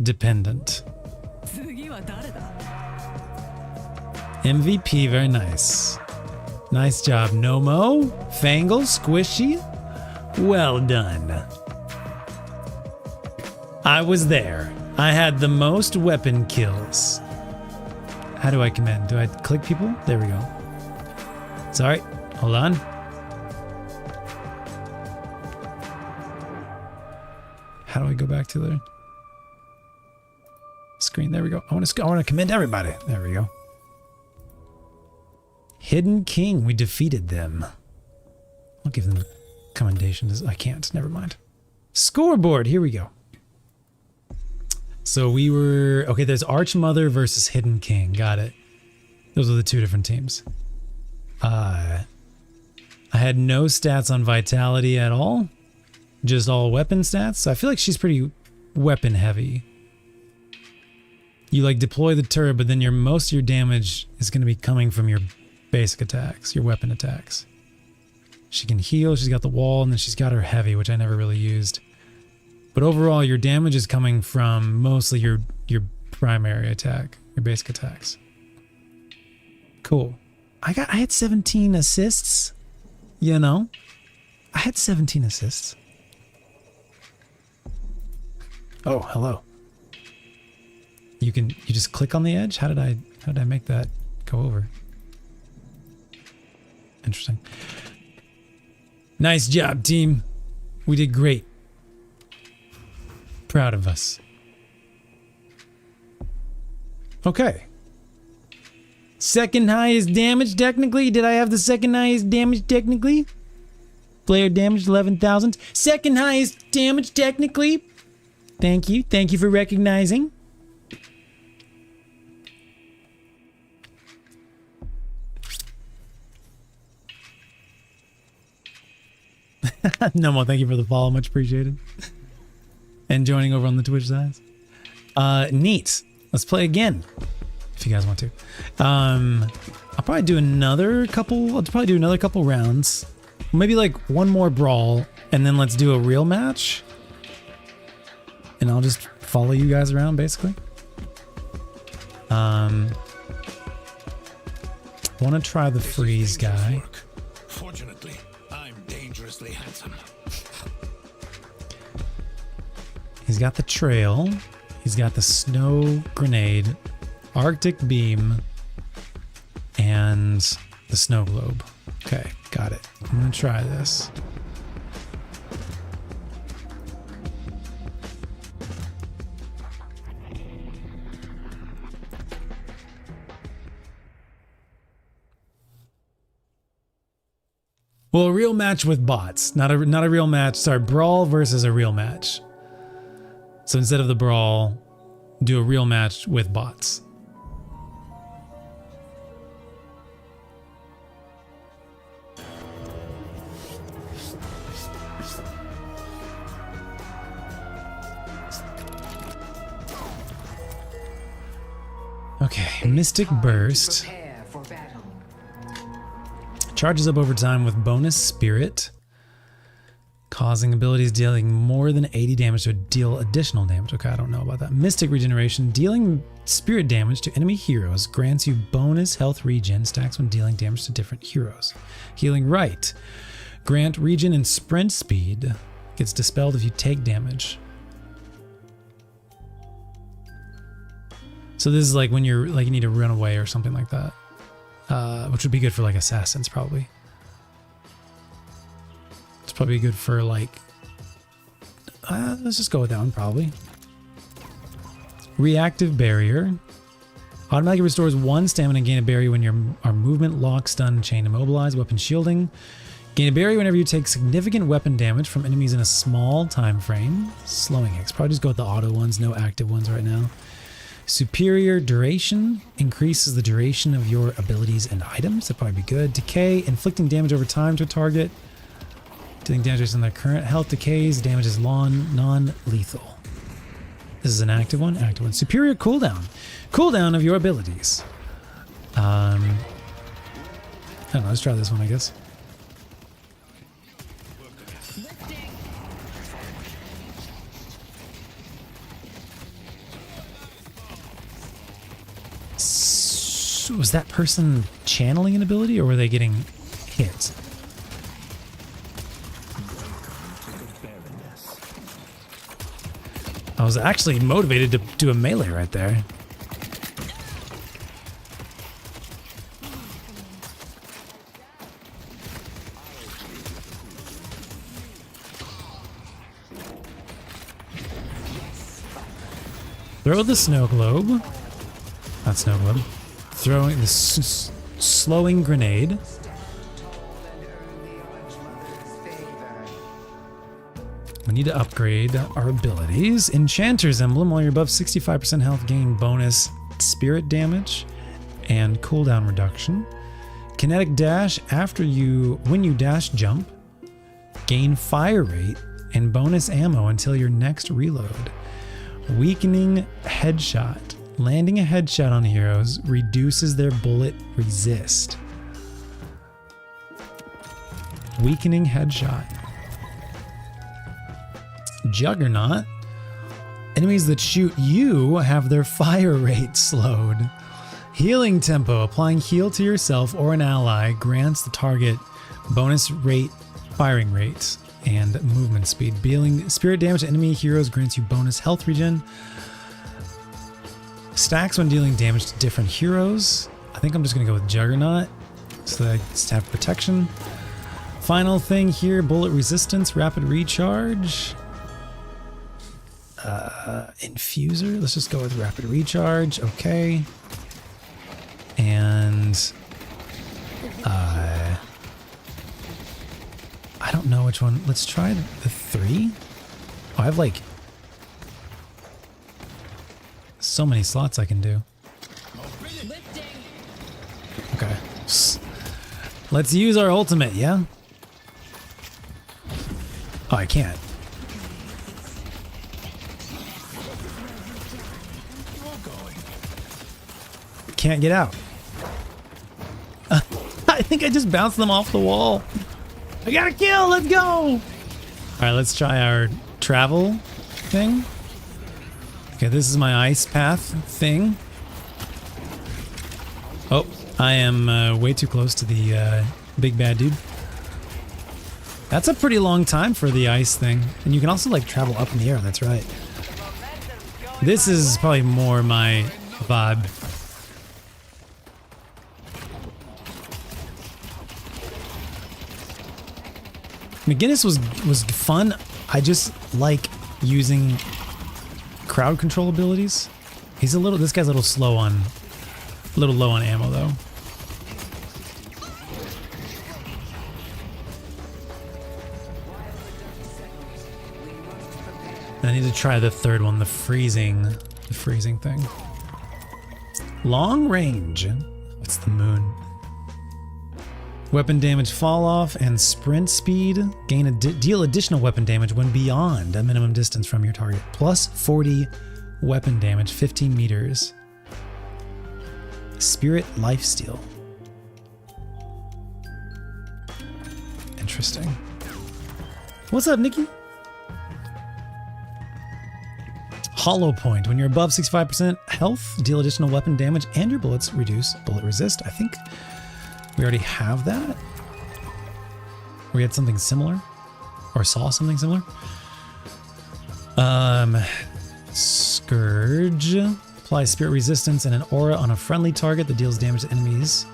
dependent. MVP, very nice. Nice job, Nomo. Fangle, squishy. Well done. I was there. I had the most weapon kills. How do I command? Do I click people? There we go. Sorry, hold on. How do I go back to the screen? There we go. I want to commend everybody. There we go. Hidden King. We defeated them. I'll give them commendations. I can't. Never mind. Scoreboard. Here we go. So we were... Okay, there's Archmother versus Hidden King. Got it. Those are the two different teams. I had no stats on Vitality at all. Just all weapon stats. So I feel like she's pretty weapon heavy. You like deploy the turret, but then most of your damage is going to be coming from your basic attacks, your weapon attacks. She can heal, she's got the wall, and then she's got her heavy, which I never really used. But overall, your damage is coming from mostly your primary attack, your basic attacks. Cool. I had 17 assists, you know? I had 17 assists. Oh, hello. You just click on the edge? How did I make that go over? Interesting. Nice job, team. We did great. Proud of us. Okay. Second highest damage technically? Did I have the second highest damage technically? Player damage 11,000. Second highest damage technically? Thank you. Thank you for recognizing. No more. Thank you for the follow. Much appreciated. And joining over on the Twitch side. Neat. Let's play again. If you guys want to. I'll probably do another couple rounds. Maybe like one more brawl. And then let's do a real match. And I'll just follow you guys around basically. Want to try the freeze guy. Fortunately, I'm dangerously handsome. He's got the trail. He's got the snow grenade, Arctic beam, and the snow globe. Okay, got it. I'm gonna try this. Well, a real match with bots, not a real match. Sorry, brawl versus a real match. So instead of the brawl, do a real match with bots. Okay, Mystic Burst. Charges up over time with bonus spirit, causing abilities dealing more than 80 damage to deal additional damage. Okay, I don't know about that. Mystic regeneration, dealing spirit damage to enemy heroes, grants you bonus health regen stacks when dealing damage to different heroes. Healing right, grant regen and sprint speed, gets dispelled if you take damage. So this is like when you're like you need to run away or something like that. Which would be good for like assassins probably. It's probably good for like let's just go with that one probably. Reactive barrier. Automatically restores 1 stamina and gain a barrier when our movement, lock, stun, chain, immobilize, weapon shielding. Gain a barrier whenever you take significant weapon damage from enemies in a small time frame. Slowing X. Probably just go with the auto ones, no active ones right now. Superior duration. Increases the duration of your abilities and items. That'd probably be good. Decay. Inflicting damage over time to a target. Dealing damage based on their current health decays. Damage is non-lethal. This is an active one. Active one. Superior cooldown. Cooldown of your abilities. I don't know. Let's try this one, I guess. So was that person channeling an ability, or were they getting hit? I was actually motivated to do a melee right there. Throw the snow globe. Not snow globe. Throwing the slowing grenade. We need to upgrade our abilities. Enchanter's Emblem. While you're above 65% health, gain bonus spirit damage and cooldown reduction. Kinetic dash. When you dash jump, gain fire rate and bonus ammo until your next reload. Weakening headshot. Landing a headshot on heroes reduces their bullet resist. Weakening headshot. Juggernaut. Enemies that shoot you have their fire rate slowed. Healing tempo. Applying heal to yourself or an ally grants the target bonus rate, firing rate, and movement speed. Dealing spirit damage to enemy heroes grants you bonus health regen. Stacks when dealing damage to different heroes. I think I'm just going to go with Juggernaut so that I just have protection. Final thing here, bullet resistance, rapid recharge. Infuser. Let's just go with rapid recharge. Okay. And I don't know which one. Let's try the 3. Oh, I have like so many slots I can do. Okay. Let's use our ultimate, yeah? Oh, I can't. Can't get out. I think I just bounced them off the wall. I got a kill, let's go! Alright, let's try our travel thing. Okay, this is my ice path thing. Oh, I am way too close to the big bad dude. That's a pretty long time for the ice thing. And you can also like travel up in the air, that's right. This is probably more my vibe. McGinnis was fun. I just like using crowd control abilities. This guy's a little low on ammo though. And I need to try the third one, the freezing thing. Long range. What's the moon? Weapon damage fall off and sprint speed. Deal additional weapon damage when beyond a minimum distance from your target. Plus 40 weapon damage, 15 meters. Spirit lifesteal. Interesting. What's up, Nikki? Hollow point. When you're above 65% health, deal additional weapon damage and your bullets reduce bullet resist. I think we already have that. We had something similar, or saw something similar. Scourge. Applies spirit resistance and an aura on a friendly target that deals damage to enemies.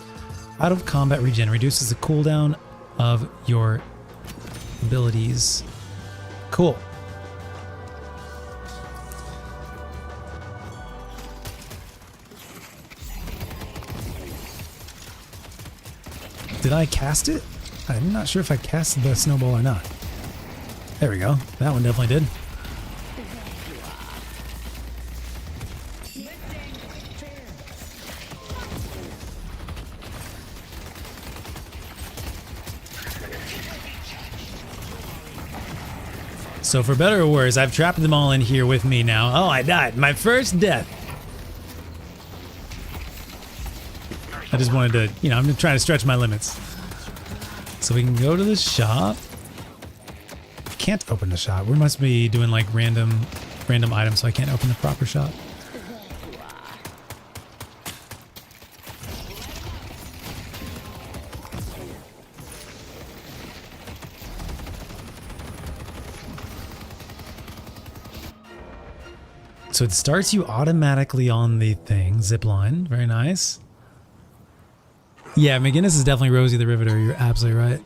Out of combat regen. Reduces the cooldown of your abilities. Cool. Did I cast it? I'm not sure if I cast the snowball or not. There we go. That one definitely did. So for better or worse, I've trapped them all in here with me now. Oh, I died. My first death. I just wanted to, you know, I'm trying to stretch my limits. So we can go to the shop. Can't open the shop. We must be doing like random items, so I can't open the proper shop. So it starts you automatically on the thing. Zipline. Very nice. Yeah, McGinnis is definitely Rosie the Riveter. You're absolutely right.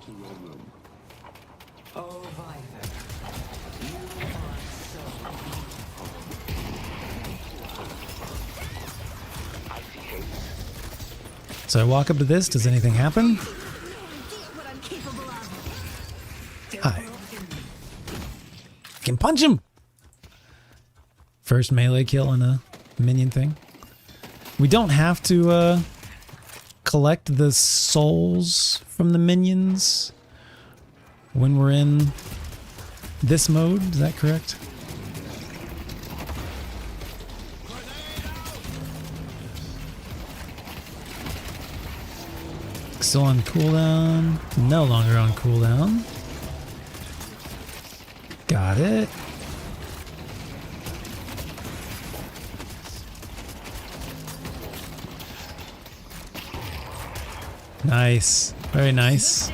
So I walk up to this. Does anything happen? Hi. Can punch him. First melee kill on a minion thing. We don't have to collect the souls from the minions when we're in this mode. Is that correct? Still on cooldown. No longer on cooldown. Got it. Nice. Very nice.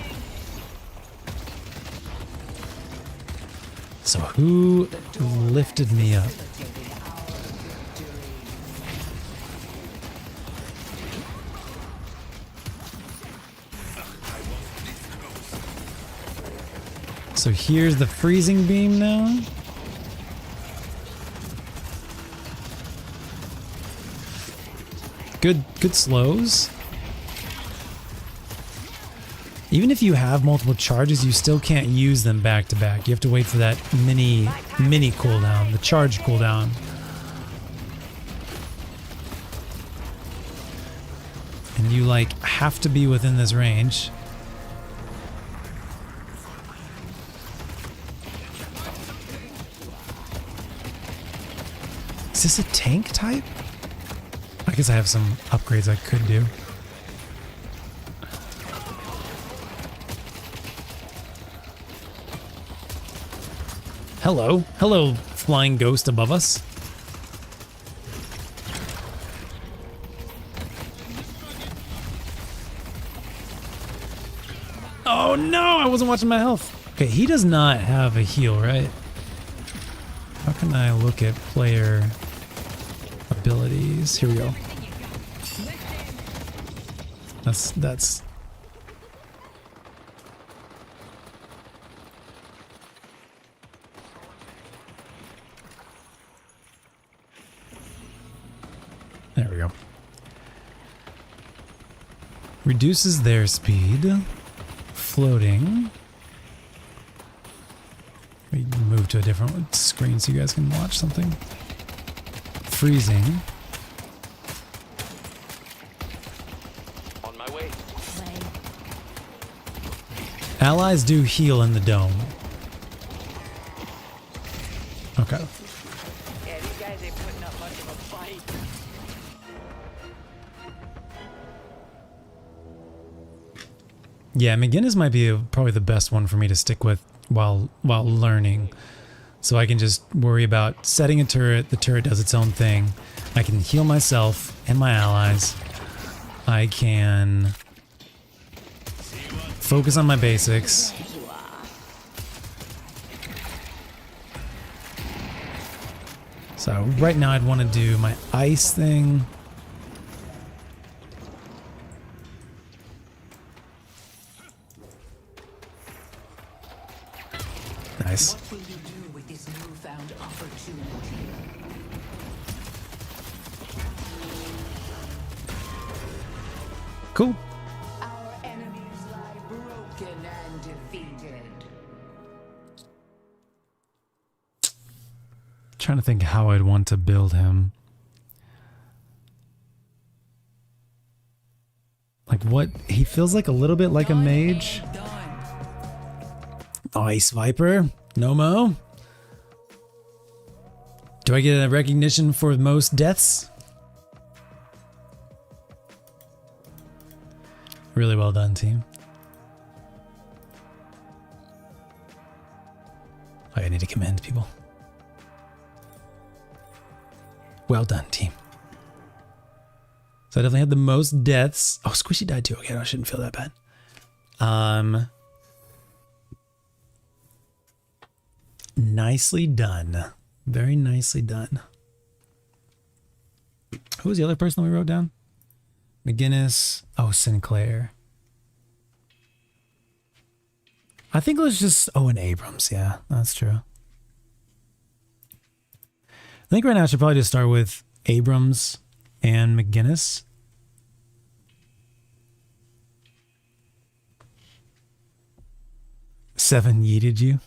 So who lifted me up? So here's the freezing beam now. Good slows. Even if you have multiple charges, you still can't use them back to back. You have to wait for that mini cooldown, the charge cooldown. And you like have to be within this range. Is this a tank type? I guess I have some upgrades I could do. Hello. Hello, flying ghost above us. Oh no, I wasn't watching my health. Okay, he does not have a heal, right? How can I look at player abilities? Here we go. That's there we go. Reduces their speed. Floating. We move to a different screen so you guys can watch something. Freezing. On my way. Allies do heal in the dome. Okay. Yeah, these guys ain't putting up much of a fight. Yeah, McGinnis might be probably the best one for me to stick with while learning. So I can just worry about setting a turret. The turret does its own thing. I can heal myself and my allies. I can focus on my basics. So right now I'd want to do my ice thing. Nice. What will you do with this newfound opportunity? Cool. Our enemies lie trying to think how I'd want to build him. Like what? He feels like a little bit like a mage. Ice Viper. No mo. Do I get a recognition for most deaths? Really well done, team. I need to commend people. Well done, team. So I definitely had the most deaths. Oh, Squishy died too. Okay, I shouldn't feel that bad. Nicely done. Very nicely done. Who was the other person we wrote down? McGinnis. Oh, Sinclair. I think it was just Owen Abrams. Yeah, that's true. I think right now I should probably just start with Abrams and McGinnis. Seven yeeted you.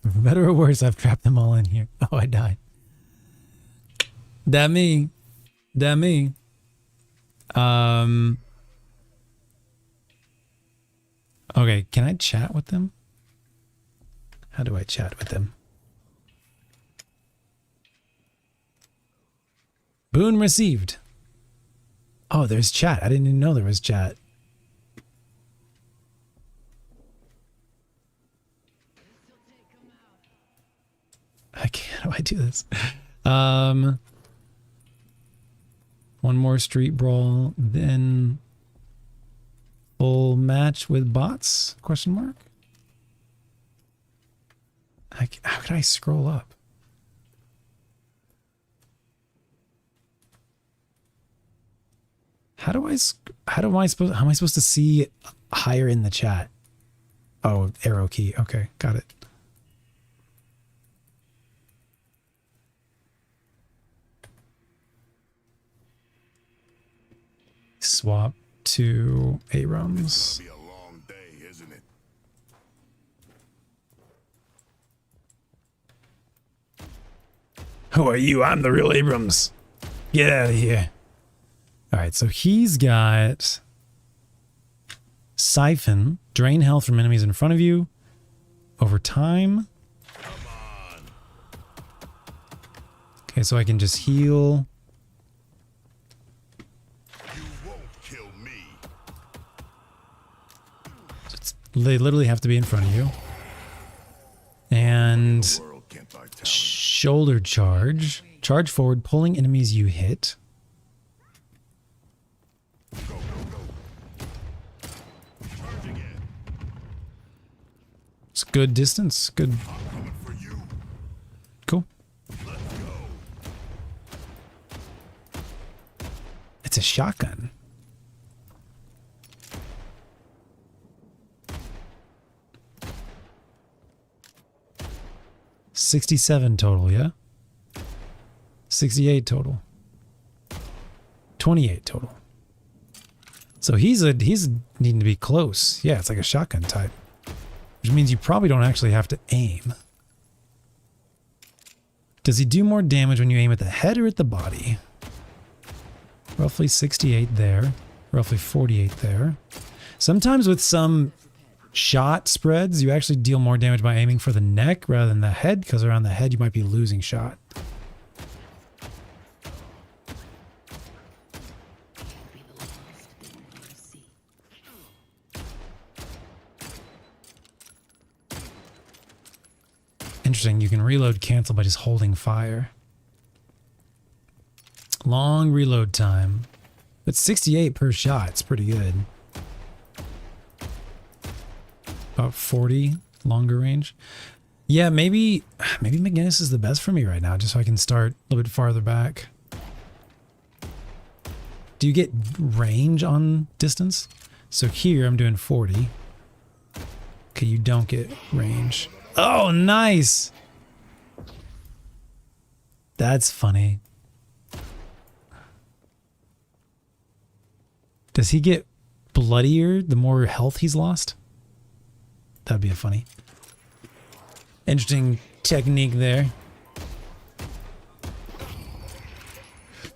For better or worse, I've trapped them all in here. Oh, I died. That me. That me. Okay, can I chat with them? How do I chat with them? Boon received. Oh, there's chat. I didn't even know there was chat. How do I do this? One more street brawl, then full match with bots? Question mark. How could I scroll up? How am I supposed to see higher in the chat? Oh, arrow key. Okay, got it. Swap to Abrams. Be a long day, isn't it? Who are you? I'm the real Abrams. Get out of here. All right, so he's got Siphon, drain health from enemies in front of you over time. Come on. Okay, so I can just heal. You won't kill me. They literally have to be in front of you. And World can't buy talent. shoulder charge. Charge forward, pulling enemies you hit. Go, go, go. Charge again. It's good distance. Good. I'm coming for you. Cool. Let's go. It's a shotgun. $67 total, yeah? 68 total. 28 total. So he's needing to be close. Yeah, it's like a shotgun type. Which means you probably don't actually have to aim. Does he do more damage when you aim at the head or at the body? Roughly 68 there. Roughly 48 there. Sometimes with some shot spreads, you actually deal more damage by aiming for the neck rather than the head, because around the head you might be losing shot. Interesting, you can reload cancel by just holding fire. Long reload time. But 68 per shot, it's pretty good. About 40 longer range. Yeah, maybe McGinnis is the best for me right now, just so I can start a little bit farther back. Do you get range on distance? So here I'm doing 40. Okay, you don't get range. Oh, nice! That's funny. Does he get bloodier the more health he's lost? That'd be a funny. Interesting technique there.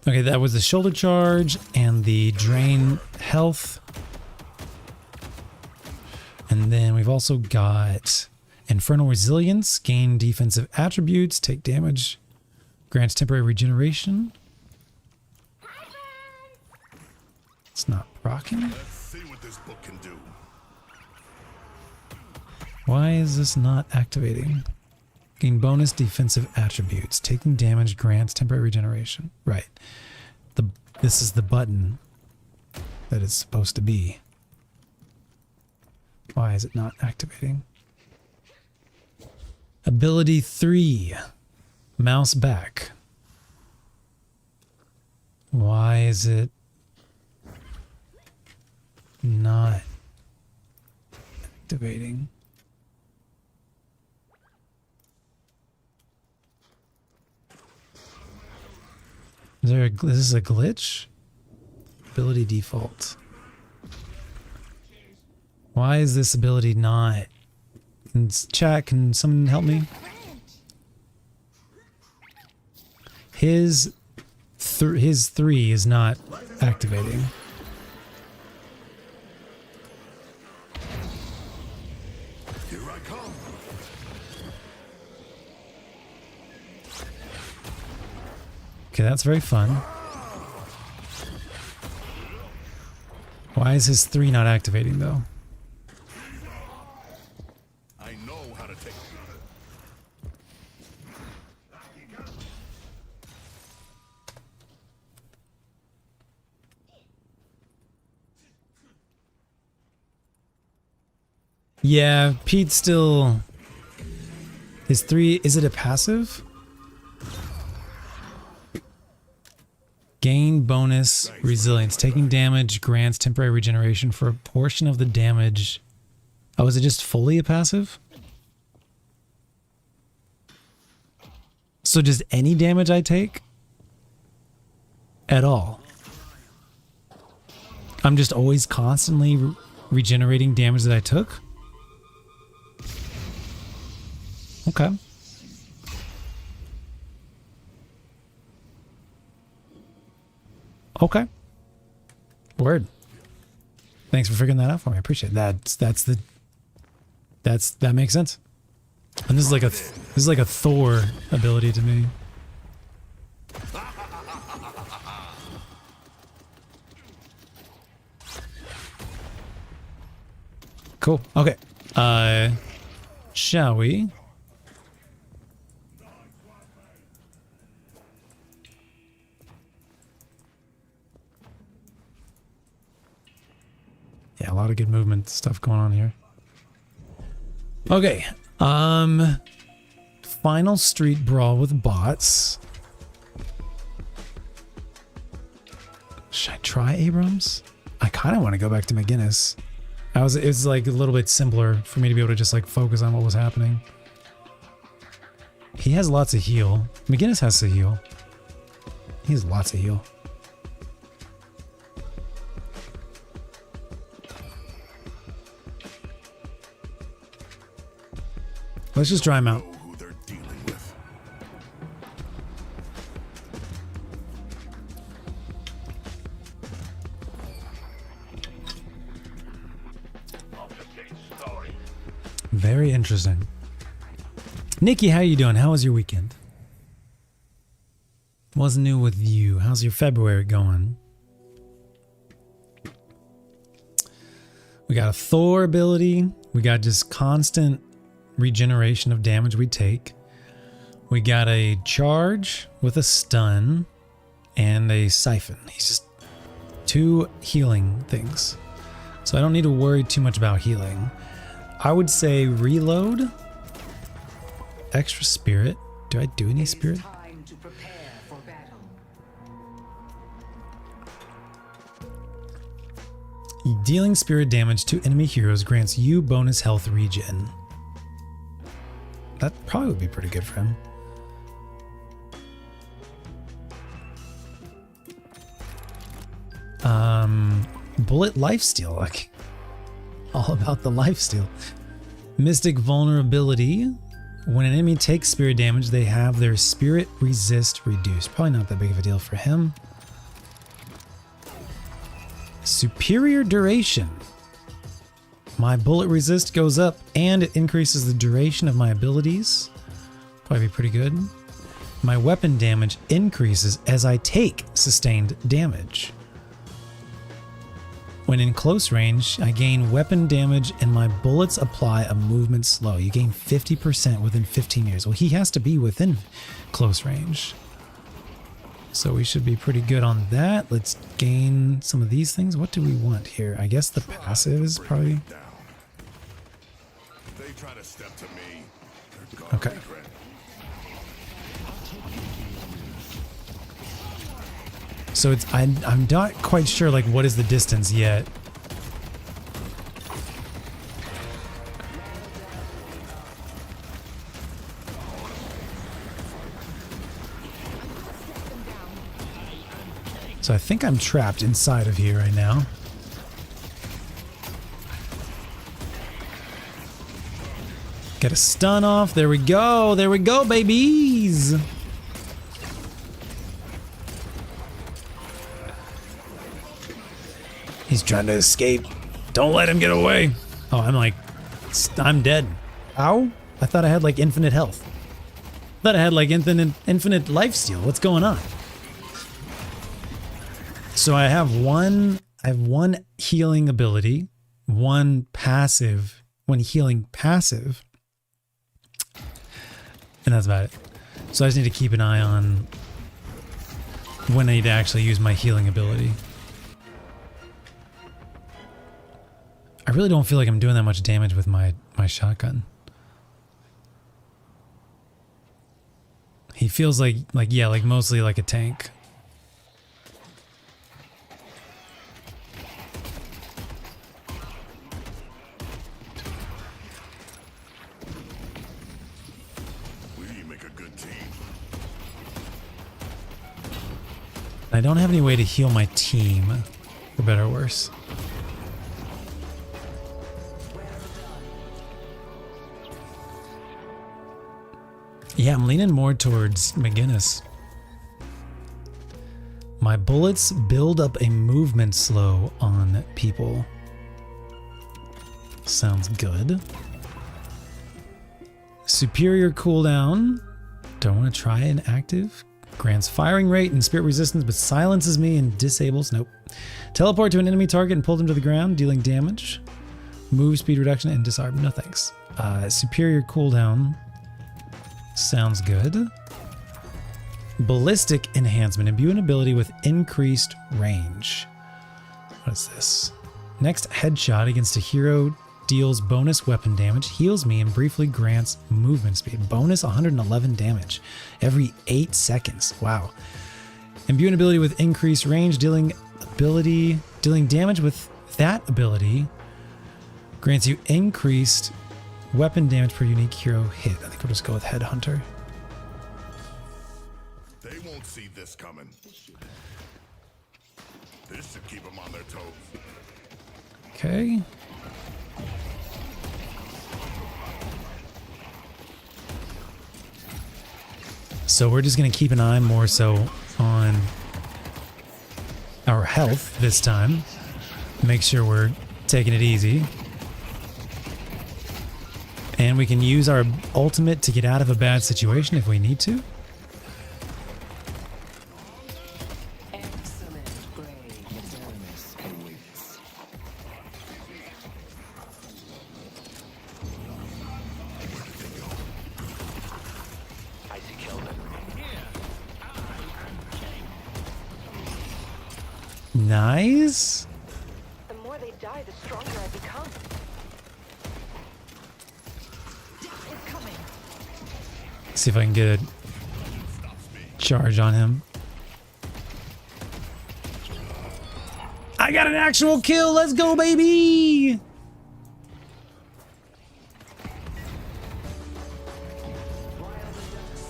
Okay, that was the shoulder charge and the drain health. And then we've also got Infernal Resilience, gain defensive attributes, take damage, grants temporary regeneration. It's not rocking. Let's see what this book can do. Why is this not activating? Gain bonus defensive attributes, taking damage, grants temporary regeneration. Right. This is the button that it's supposed to be. Why is it not activating? Ability 3, mouse back. Why is it not activating? Is this a glitch? Ability default. Why is this ability not? Chat, can someone help me? His 3 is not activating. Here I come. Okay, that's very fun. Why is his 3 not activating though? I know how to take it. Yeah, Pete's still... His 3, is it a passive? Gain bonus resilience. Taking damage grants temporary regeneration for a portion of the damage. Oh, is it just fully a passive? So just any damage I take? At all? I'm just always constantly regenerating damage that I took? Okay. Okay. Word. Thanks for figuring that out for me. I appreciate that. That makes sense. And this is like a Thor ability to me. Cool. Okay. Shall we? Yeah, a lot of good movement stuff going on here. Okay. Final street brawl with bots. Should I try Abrams? I kind of want to go back to McGinnis. It's like a little bit simpler for me to be able to just like focus on what was happening. He has lots of heal. McGinnis has to heal. He has lots of heal. Let's just dry him out. Who they're dealing with. Very interesting. Nikki, how you doing? How was your weekend? What's new with you? How's your February going? We got a Thor ability. We got just constant regeneration of damage we take. We got a charge with a stun and a siphon. He's just 2 healing things. So I don't need to worry too much about healing. I would say reload, extra spirit. Do I do any spirit? Time to prepare for battle. Dealing spirit damage to enemy heroes grants you bonus health regen. That probably would be pretty good for him. Bullet lifesteal, like all about the lifesteal. Mystic vulnerability When an enemy takes spirit damage, they have their spirit resist reduced. Probably not that big of a deal for him. Superior duration. My bullet resist goes up and it increases the duration of my abilities. Probably be pretty good. My weapon damage increases as I take sustained damage. When in close range, I gain weapon damage and my bullets apply a movement slow. You gain 50% within 15 meters. Well, he has to be within close range. So we should be pretty good on that. Let's gain some of these things. What do we want here? I guess the passive is probably... They try to step to me. They're gonna Okay. regret it. So it's I'm not quite sure like what is the distance yet. So I think I'm trapped inside of here right now. Get a stun off. There we go. There we go, babies. He's trying to escape. Don't let him get away. Oh, I'm dead. Ow? I thought I had like infinite health. I thought I had like infinite life steal. What's going on? So I have one healing ability, one healing passive. And that's about it. So I just need to keep an eye on when I need to actually use my healing ability. I really don't feel like I'm doing that much damage with my shotgun. He feels like mostly like a tank. We make a good team. I don't have any way to heal my team, for better or worse. Yeah, I'm leaning more towards McGinnis. My bullets build up a movement slow on people. Sounds good. Superior cooldown. Don't want to try an active. Grants firing rate and spirit resistance, but silences me and disables. Nope. Teleport to an enemy target and pull them to the ground, dealing damage. Move speed reduction and disarm. No thanks. Superior cooldown. Sounds good. Ballistic enhancement. Imbue an ability with increased range. What is this? Next headshot against a hero deals bonus weapon damage, heals me, and briefly grants movement speed. Bonus 111 damage every 8 seconds. Wow. Imbue an ability with increased range, dealing damage with that ability grants you increased weapon damage per unique hero hit. I think we'll just go with Headhunter. They won't see this coming. This should keep them on their toes. Okay. So we're just going to keep an eye more so on our health this time. Make sure we're taking it easy. And we can use our ultimate to get out of a bad situation if we need to. Excellent grade. Awareness awaits. I see Kelvin. Nice. The more they die, the stronger I become. See if I can get a charge on him. I got an actual kill. Let's go, baby.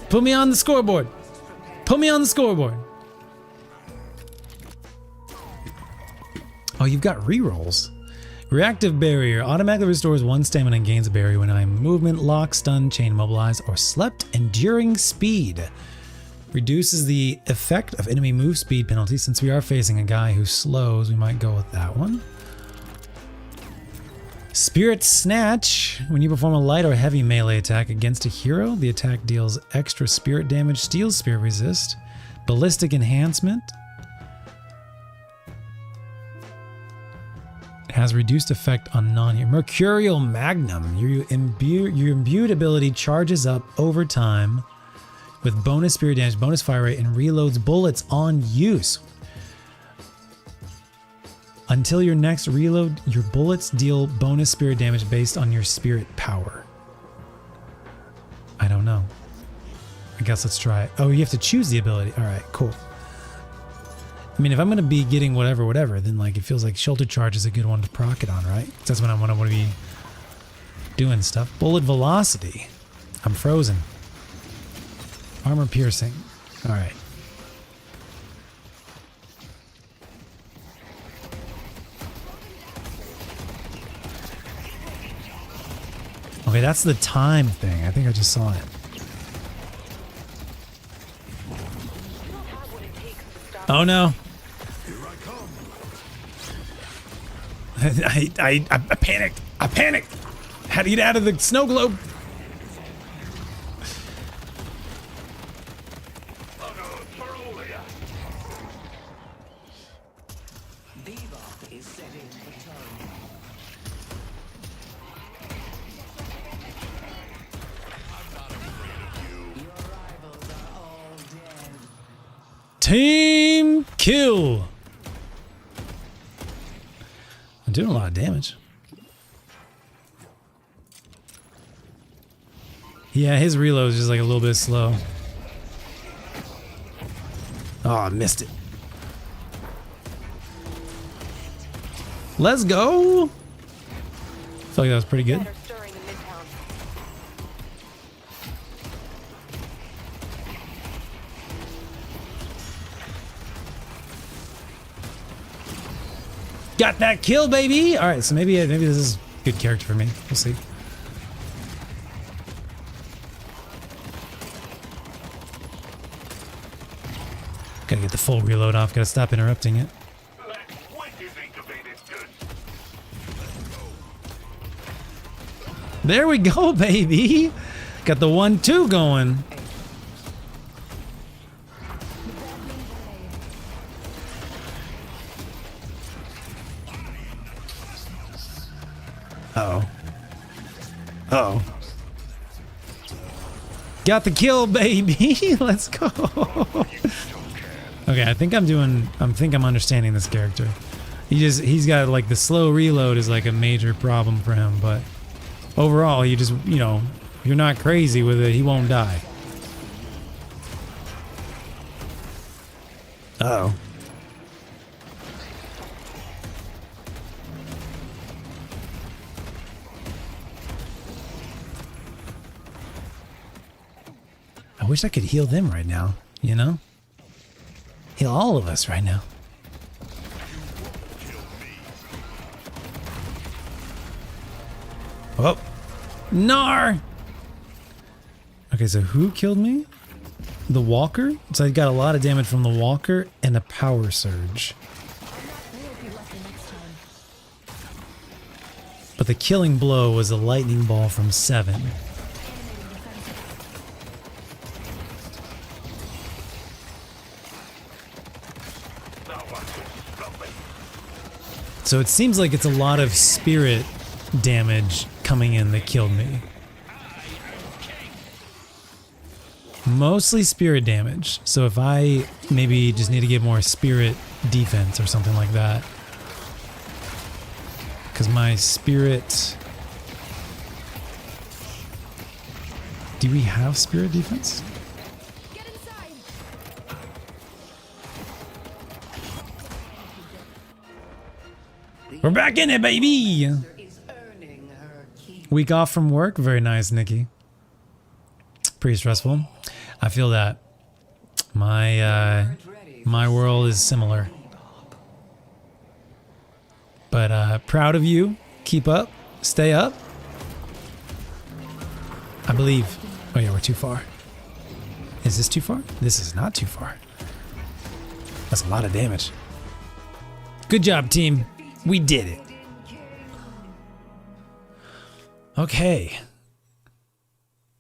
Put me on the scoreboard. Put me on the scoreboard. Oh, you've got rerolls. Reactive barrier automatically restores 1 stamina and gains a barrier when I am movement, lock, stun, chain mobilize, or slept. Enduring speed reduces the effect of enemy move speed penalty. Since we are facing a guy who slows, we might go with that one. Spirit Snatch. When you perform a light or heavy melee attack against a hero, the attack deals extra spirit damage, steals spirit resist. Ballistic enhancement. Has reduced effect on non-hero. Mercurial Magnum. Your imbued ability charges up over time with bonus spirit damage, bonus fire rate, and reloads bullets on use. Until your next reload, your bullets deal bonus spirit damage based on your spirit power. I don't know. I guess let's try it. Oh, you have to choose the ability. All right, cool. I mean, if I'm going to be getting whatever, then like it feels like Shelter Charge is a good one to proc it on, right? That's when I want to be doing stuff. Bullet Velocity. I'm frozen. Armor Piercing. All right. Okay, that's the time thing. I think I just saw it. Oh no. I panicked. I panicked. Had to get out of the snow globe. Team kill. I'm doing a lot of damage. Yeah, his reload is just like a little bit slow. Oh, I missed it. Let's go. I feel like that was pretty good. Got that kill, baby! All right, so maybe this is a good character for me. We'll see. Gotta get the full reload off. Gotta stop interrupting it. There we go, baby! Got the 1-2 going. Uh-oh. Uh-oh. Got the kill, baby. Let's go. Okay, I think I'm understanding this character. He's got like the slow reload is like a major problem for him, but overall you just, you know, you're not crazy with it, he won't die. Uh-oh. I wish I could heal them right now, you know? Heal all of us right now. Oh, Nar! Okay, so who killed me? The Walker? So I got a lot of damage from the Walker and a Power Surge. But the killing blow was a lightning ball from 7. So it seems like it's a lot of spirit damage coming in that killed me. Mostly spirit damage. So if I maybe just need to get more spirit defense or something like that. Because my spirit... Do we have spirit defense? We're back in it, baby! Week off from work. Very nice, Nikki. Pretty stressful. I feel that. My world is similar. But proud of you. Keep up. Stay up. I believe. Oh yeah, we're too far. Is this too far? This is not too far. That's a lot of damage. Good job, team. We did it. Okay.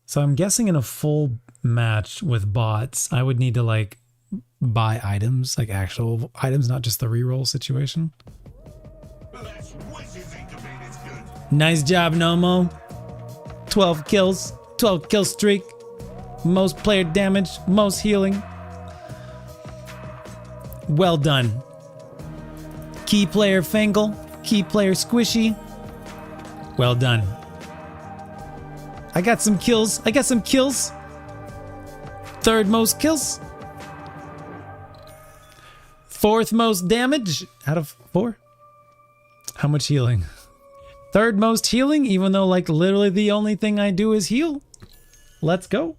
So I'm guessing in a full match with bots, I would need to like buy items, like actual items, not just the reroll situation. Nice job, Nomo. 12 kills, 12 kill streak, most player damage, most healing. Well done. Key player Fangle, key player Squishy. Well done. I got some kills. I got some kills. Third most kills. Fourth most damage out of 4. How much healing? Third most healing, even though like literally the only thing I do is heal. Let's go.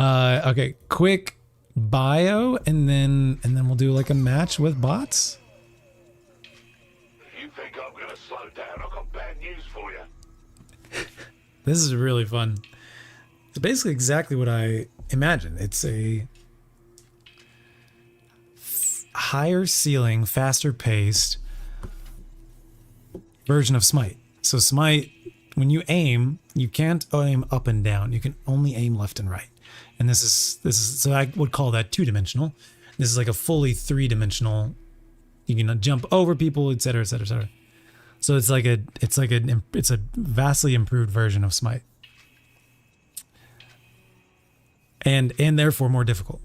Okay, quick bio and then we'll do like a match with bots. You think I'm gonna slow down? I've got bad news for you. This is really fun. It's basically exactly what I imagined. It's a higher ceiling, faster paced version of Smite. So Smite, when you aim, you can't aim up and down. You can only aim left and right. And this is so I would call that 2-dimensional. This is like a fully 3-dimensional. You can jump over people, etc., etc., etc. So it's a vastly improved version of Smite. And therefore more difficult.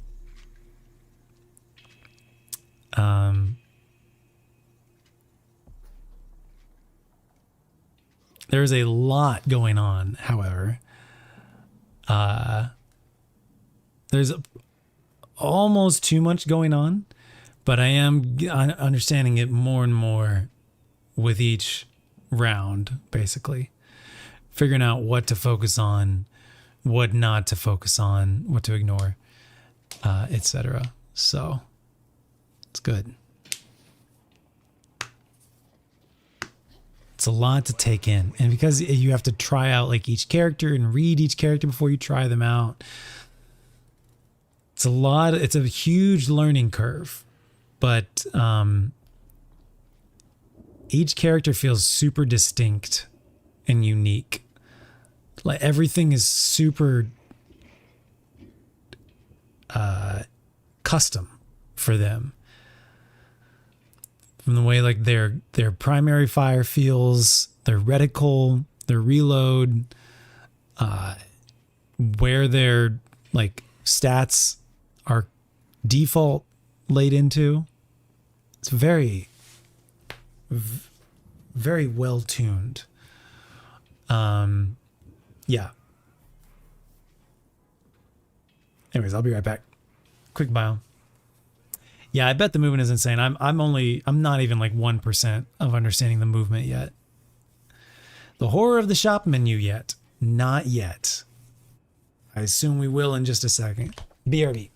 There's a lot going on, however. There's almost too much going on, but I am understanding it more and more with each round, basically. Figuring out what to focus on, what not to focus on, what to ignore, etc. So, it's good. It's a lot to take in. And because you have to try out like each character and read each character before you try them out, it's a huge learning curve. But each character feels super distinct and unique. Like everything is super custom for them. From the way like their primary fire feels, their reticle, their reload, where their like stats are default laid into. It's very well tuned. Yeah. Anyways, I'll be right back. Quick bio. Yeah, I bet the movement is insane. I'm not even like 1% of understanding the movement yet. The horror of the shop menu yet. Not yet. I assume we will in just a second. BRB.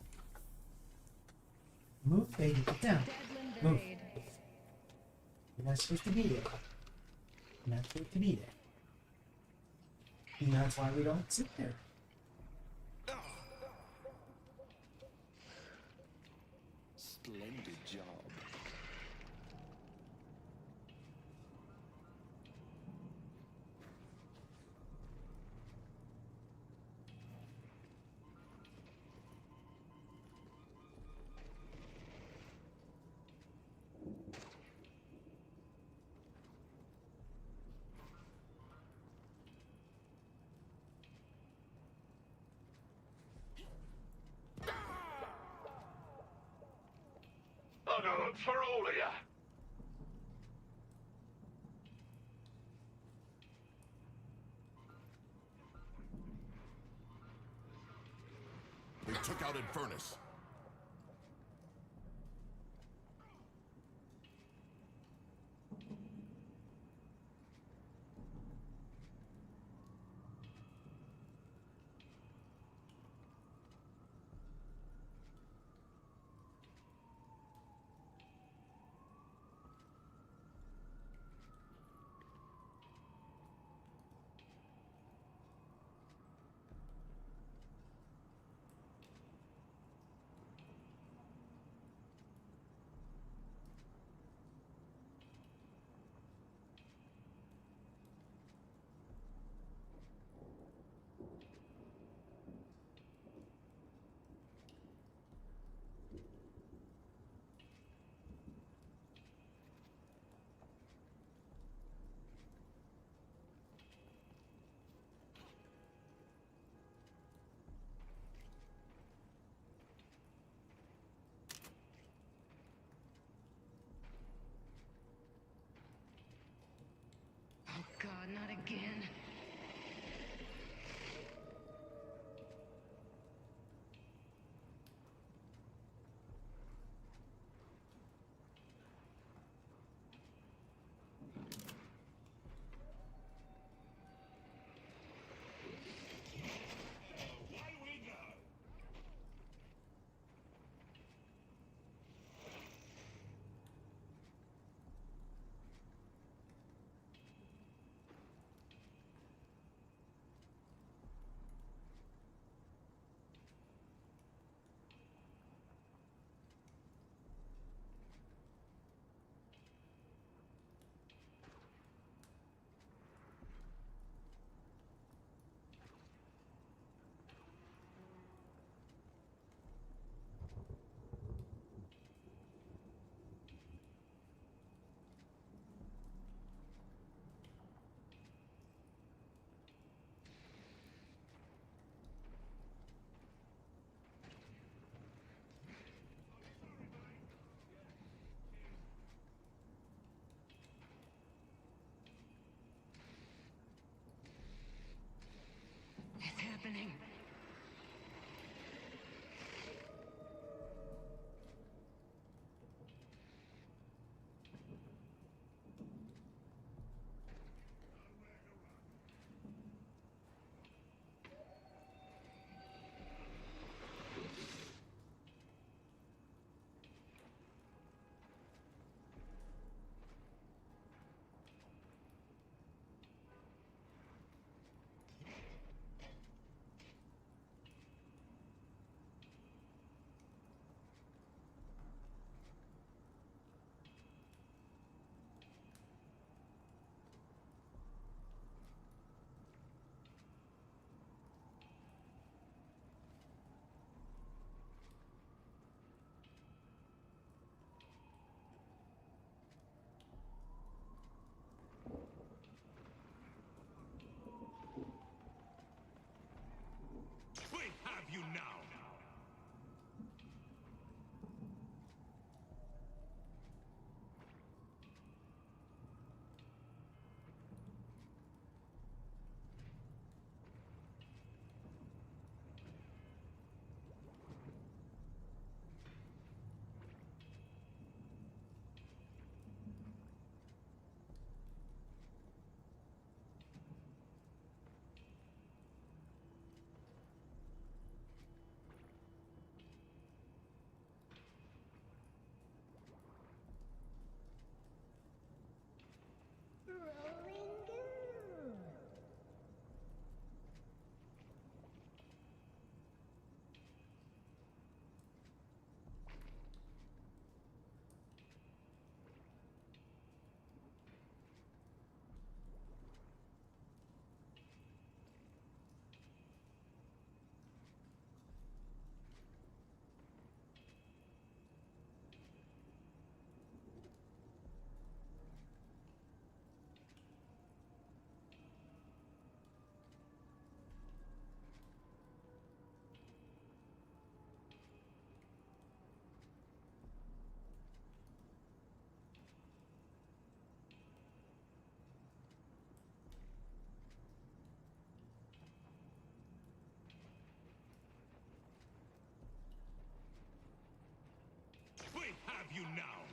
Move, baby, get down. Move. You're not supposed to be there. You're not supposed to be there. And that's why we don't sit there. Splendid job. Oh no, for all of ya. They took out Infernus.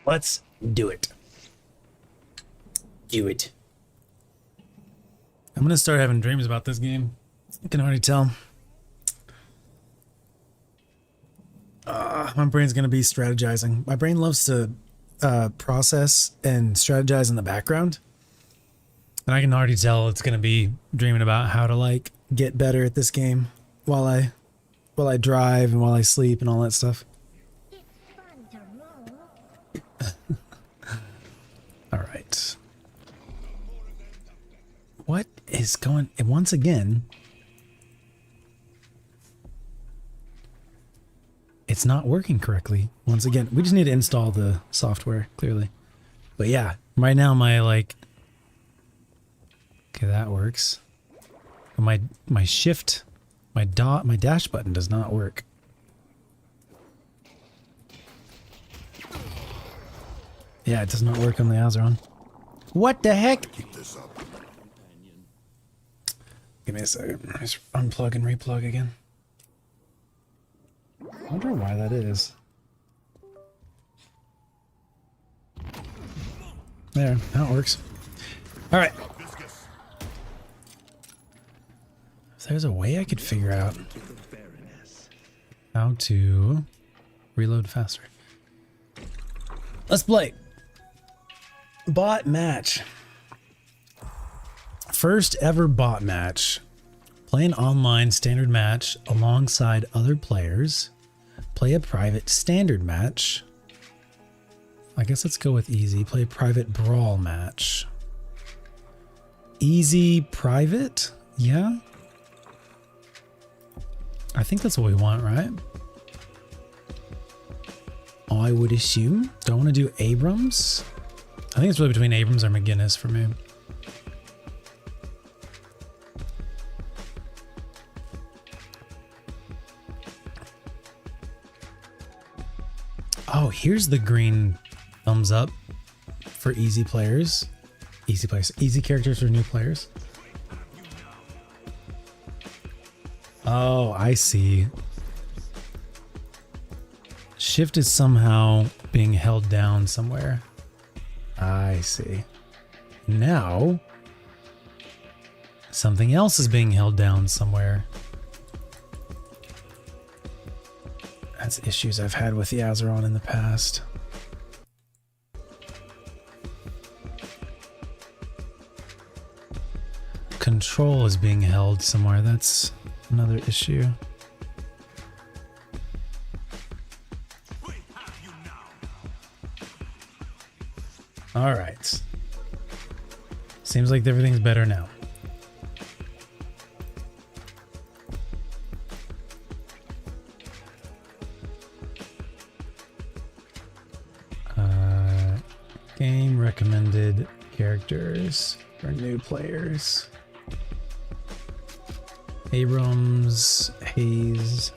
Let's do it. Do it. I'm gonna start having dreams about this game. I can already tell. My brain's gonna be strategizing. My brain loves to process and strategize in the background. And I can already tell it's gonna be dreaming about how to like get better at this game while I drive and while I sleep and all that stuff. All right. What is going? And once again, it's not working correctly. Once again, we just need to install the software clearly. But yeah, right now my like. Okay, that works. My shift, my dash button does not work. Yeah, it does not work on the Azeron. What the heck? Keep this up. Give me a second. Let's unplug and replug again. I wonder why that is. There, now it works. All right. If there's a way I could figure out how to reload faster. Let's play. Bot match. First ever bot match. Play an online standard match alongside other players. Play a private standard match. I guess let's go with easy. Play a private brawl match. Easy private? Yeah. I think that's what we want, right? I would assume. Do I want to do Abrams? I think it's really between Abrams or McGinnis for me. Oh, here's the green thumbs up for easy players. Easy players. Easy characters for new players. Oh, I see. Shift is somehow being held down somewhere. I see. Now, something else is being held down somewhere. That's issues I've had with the Azeron in the past. Control is being held somewhere. That's another issue. All right. Seems like everything's better now. Game recommended characters for new players. Abrams, Hayes,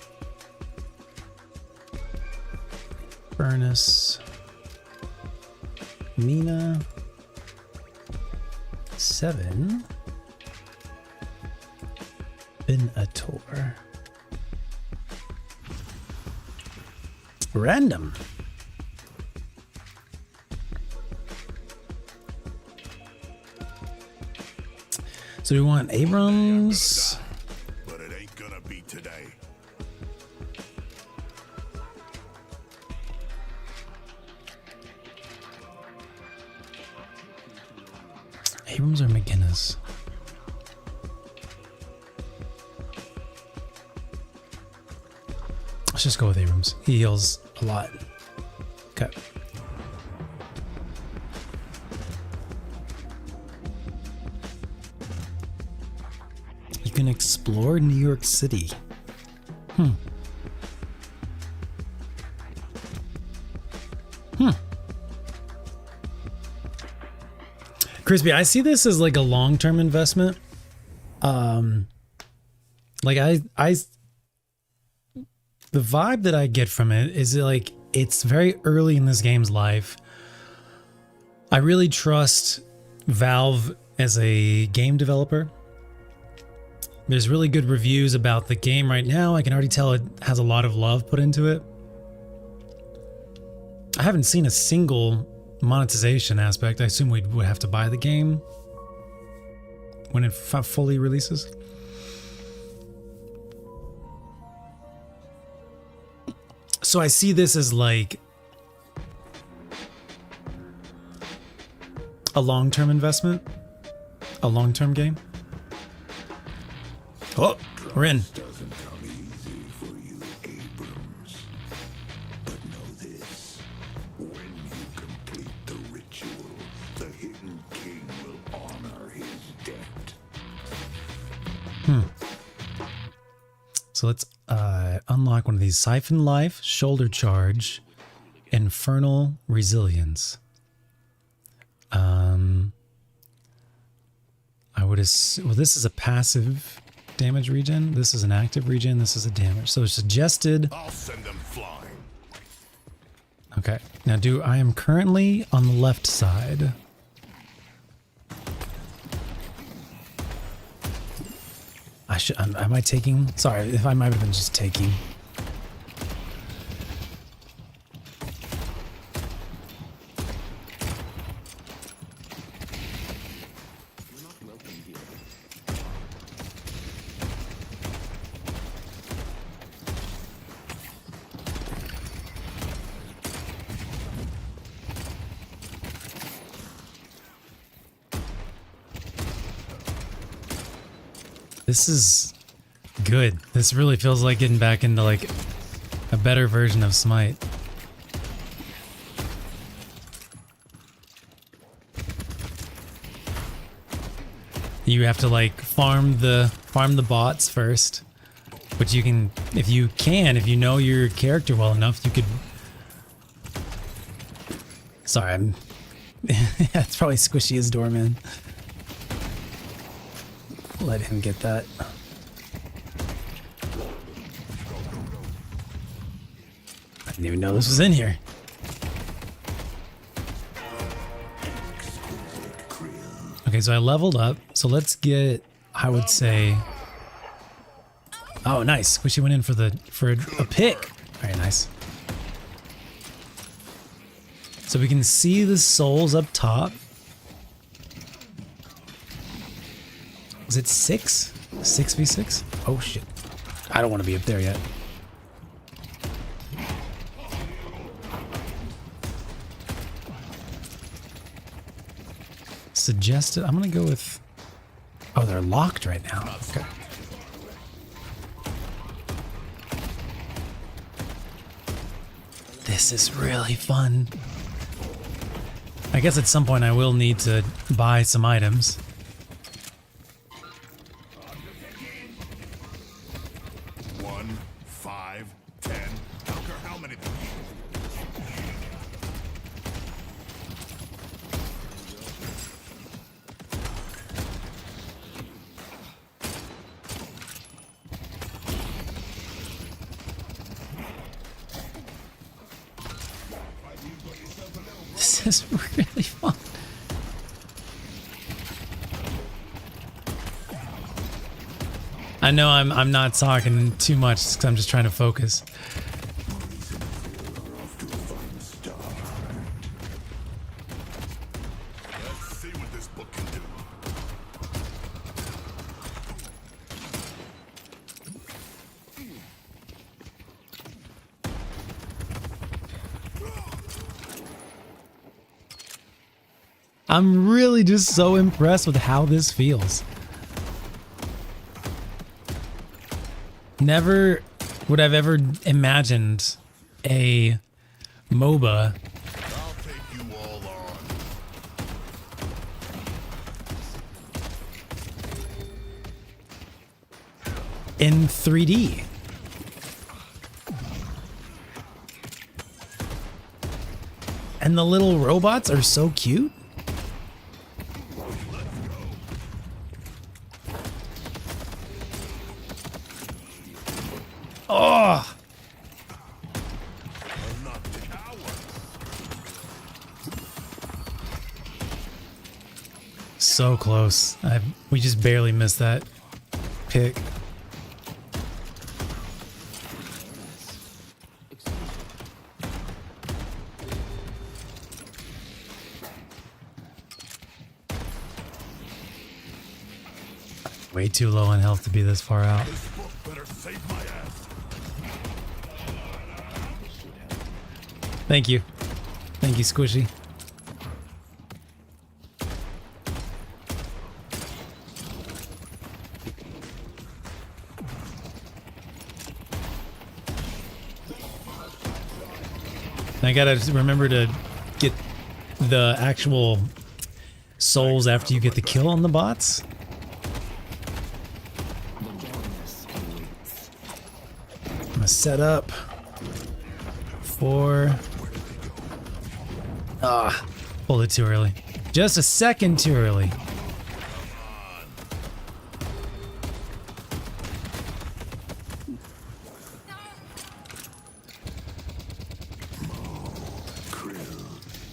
Furnace, Mina, 7, Benator. Random. So we want Abrams. But it ain't gonna be today. Abrams or McGinnis? Let's just go with Abrams. He heals a lot. Okay. You can explore New York City. Crispy, I see this as like a long-term investment. Like the vibe that I get from it is like it's very early in this game's life. I really trust Valve as a game developer. There's really good reviews about the game right now. I can already tell it has a lot of love put into it. I haven't seen a single monetization aspect. I assume we would have to buy the game when it fully releases. So I see this as like a long-term investment, a long-term game. Oh, we're in. Doesn't come easy for you, Abrams. But know this: when you complete the ritual, the Hidden King will honor his debt. So let's unlock one of these. Siphon Life, Shoulder Charge, Infernal Resilience. I would assume, well, this is a passive damage regen. This is an active regen. This is a damage. So it's suggested. I'll send them flying. Okay. Now I am currently on the left side. Am I taking? Sorry, if I might have been just taking. This is good. This really feels like getting back into like a better version of Smite. You have to like farm the bots first, but you can, if you know your character well enough, you could. Sorry, I'm. That's probably squishy as Doorman. Let him get that. I didn't even know this was in here. Okay, so I leveled up. So let's get, I would say. Oh, nice. Squishy went in for a pick. Very nice. So we can see the souls up top. Is it 6? 6v6? Oh shit. I don't want to be up there yet. Suggested. I'm gonna go with. Oh, they're locked right now. Okay. This is really fun. I guess at some point I will need to buy some items. 1, 5, 10. I don't care how many. This is really fun. I know I'm not talking too much because I'm just trying to focus. Let's see what this book can do. I'm really just so impressed with how this feels. Never would I've ever imagined a MOBA I'll take you all on. in 3D. And the little robots are so cute. Oh! So close. We just barely missed that pick. Way too low on health to be this far out. This book better save my ass. Thank you. Thank you, Squishy. I gotta remember to get the actual souls after you get the kill on the bots. I'm gonna set up for... Ah, pulled it too early. Just a second too early.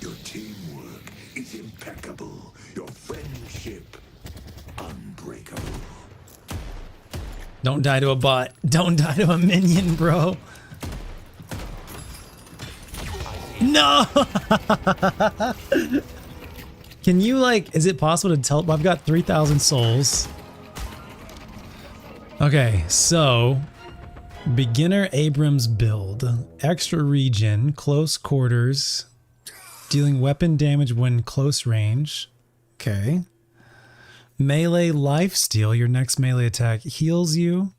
Your teamwork is impeccable. Your friendship unbreakable. Don't die to a bot. Don't die to a minion, bro. No! Can you, like, is it possible to tell? I've got 3,000 souls. Okay, so beginner Abrams build, extra regen, close quarters, dealing weapon damage when close range. Okay. Melee lifesteal, your next melee attack heals you.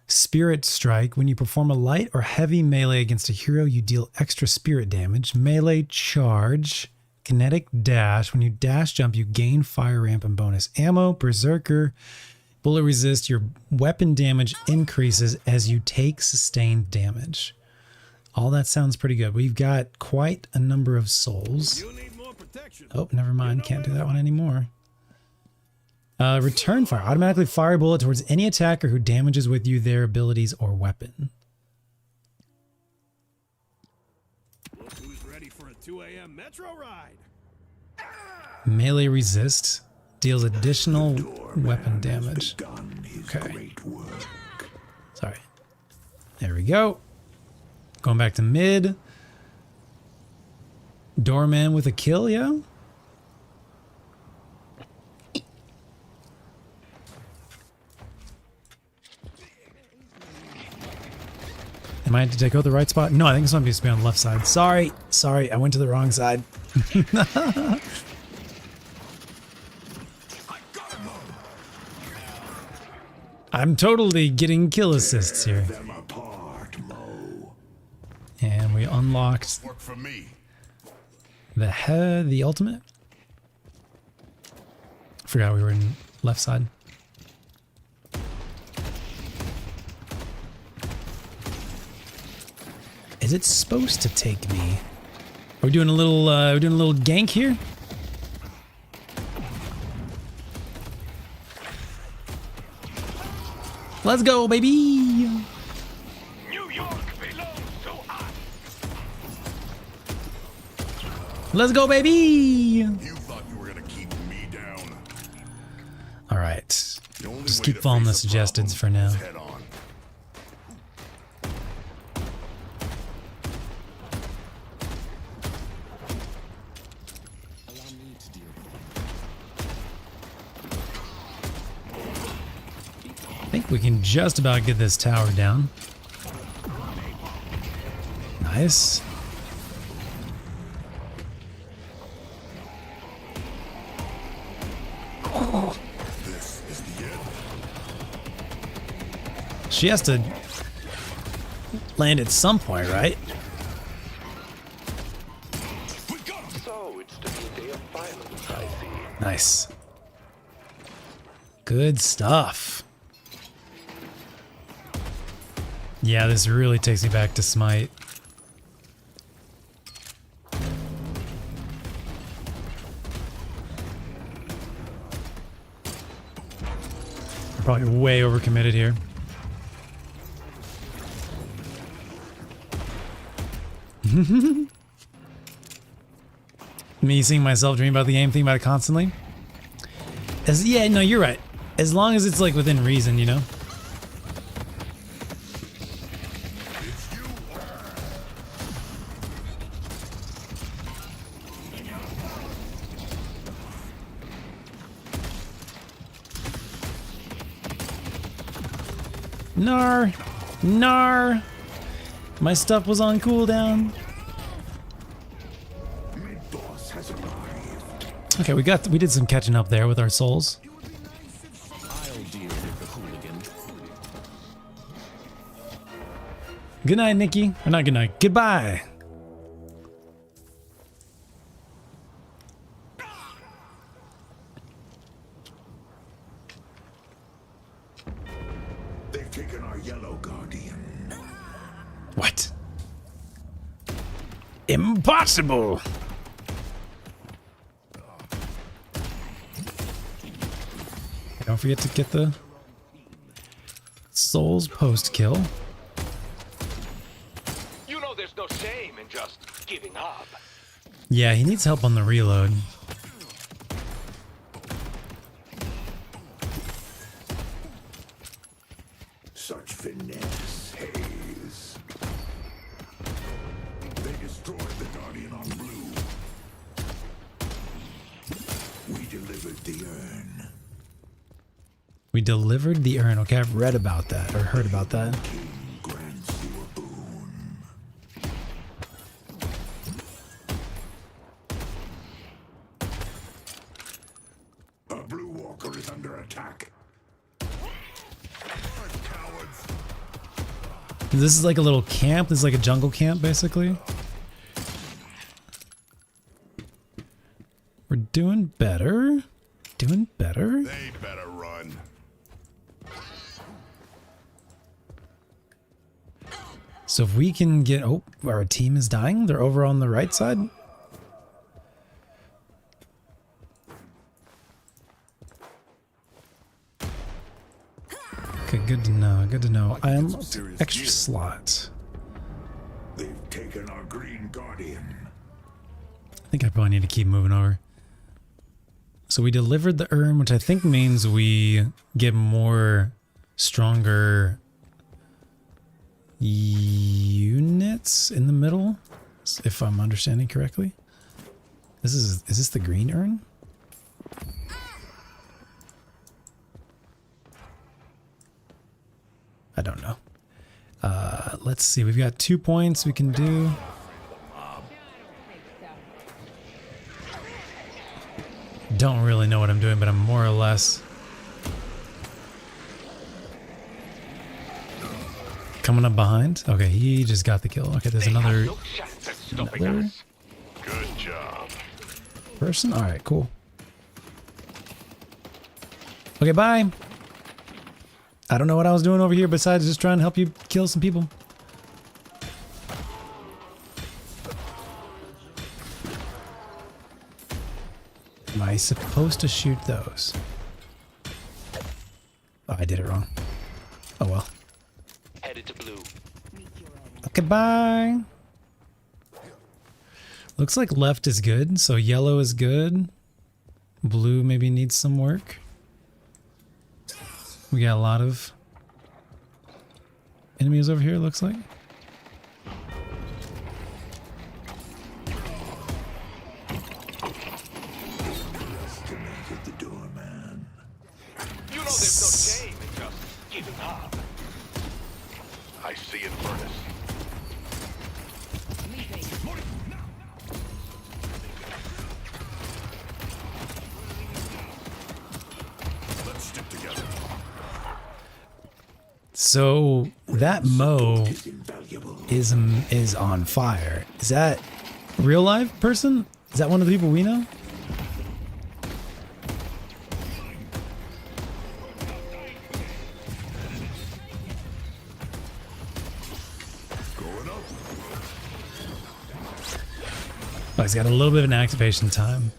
Spirit strike, when you perform a light or heavy melee against a hero, you deal extra spirit damage. Melee charge, kinetic dash, when you dash jump, you gain fire ramp and bonus ammo. Berserker, bullet resist, your weapon damage increases as you take sustained damage. All that sounds pretty good. We've got quite a number of souls. Oh, never mind. Can't do that one anymore. Return fire. Automatically fire a bullet towards any attacker who damages with you their abilities or weapon. Look who's ready for a 2 a.m. metro ride. Melee resist. Deals additional weapon damage. Okay. Sorry. There we go. Going back to mid. Doorman with a kill, yeah? Am I to take out the right spot? No, I think it's supposed to be on the left side. Sorry. Sorry, I went to the wrong side. I'm totally getting kill assists here. And we unlocked the ultimate. Forgot we were in left side. Is it supposed to take me? Are we doing a little gank here? Let's go, baby! New York belongs to us. Let's go, baby! You thought you were gonna keep me down. All right, just keep following the suggesteds for now. Head on. I think we can just about get this tower down. Nice. Oh. She has to land at some point, right? So it's to be a day of violence, I see. Nice. Good stuff. Yeah, this really takes me back to Smite. We're probably way overcommitted here. Me seeing myself dream about the game, thinking about it constantly. Yeah, no, you're right. As long as it's like within reason, you know? Nar! Nar! My stuff was on cooldown. Mid-boss has arrived. Okay, we did some catching up there with our souls. I'll deal with the hooligan. Good night, Nikki. Or not good night. Goodbye. They've taken our yellow guardian. What? Impossible! Don't forget to get the souls post kill. You know there's no shame in just giving up. Yeah, he needs help on the reload. Such finesse, Hayes. They destroyed the guardian on blue. We delivered the urn. We delivered the urn. Okay, I've read about that or heard about that. King grants you a boon. A blue walker is under attack. Cowards. This is like a little camp. This is like a jungle camp, basically. We're doing better. Doing better. They better run. So if we can get... Oh, our team is dying. They're over on the right side. Okay, good to know. Good to know. I unlocked extra slot. They've taken our green guardian. I think I probably need to keep moving over. So we delivered the urn, which I think means we get more stronger units in the middle, if I'm understanding correctly. Is this the green urn? I don't know. Let's see. We've got 2 points we can do. Don't really know what I'm doing, but I'm more or less coming up behind. Okay, he just got the kill. Okay, there's another Good job. person. All right, cool. Okay, bye. I don't know what I was doing over here besides just trying to help you kill some people. Am I supposed to shoot those? Oh, I did it wrong. Oh well. Headed to blue. Okay, bye. Looks like left is good, so yellow is good. Blue maybe needs some work. We got a lot of enemies over here, it looks like. Estimated the doorman. You know there's no shame in just giving up. I see it, Furnace. Let's stick together. So that Mo It's invaluable. is on fire. Is that real life person? Is that one of the people we know? Going up. Oh, he's got a little bit of an activation time.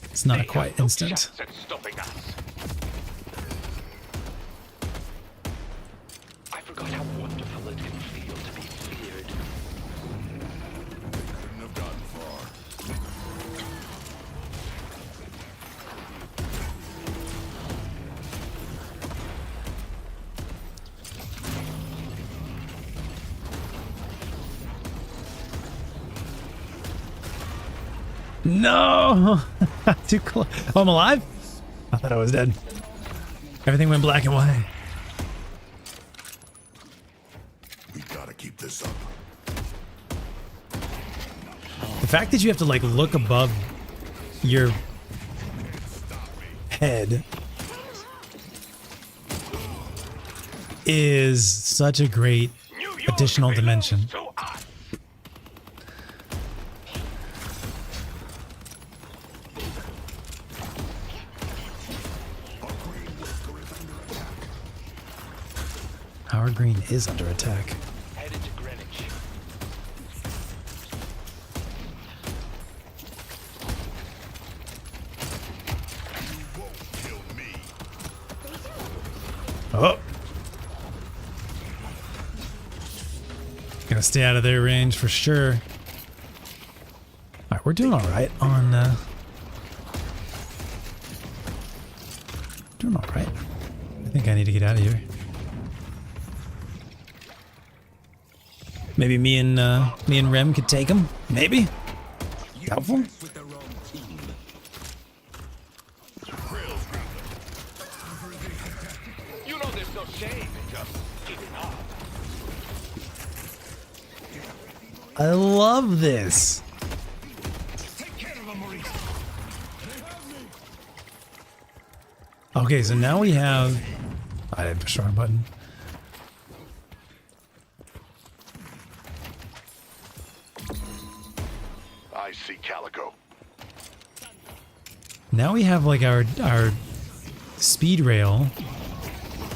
It's not quite No instant. chance at stopping us. I forgot how wonderful it can feel to be feared. Couldn't have gotten far. No! Too close. Oh, I'm alive? I thought I was dead. Everything went black and white. fact that you have to like look above your head is such a great additional dimension. Howard Green is under attack. Headed to Greenwich. Oh. Gonna stay out of their range for sure. Alright, we're doing alright on doing alright. I think I need to get out of here. Maybe me and Rem could take him. Maybe. Doubtful. You know there's no shame in just giving up. I love this. Okay, so now we have... I didn't push the wrong button. I see Calico. Now we have like our speed rail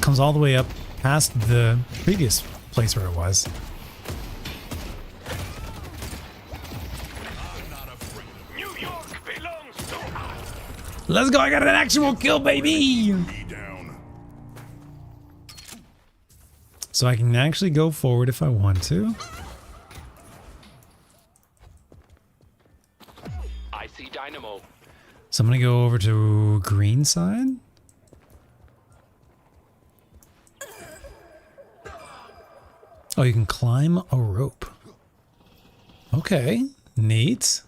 comes all the way up past the previous place where it was. New York belongs to us. Let's go! I got an actual kill, baby! So I can actually go forward if I want to. I see Dynamo. So I'm gonna go over to green side. Oh, you can climb a rope. Okay, neat.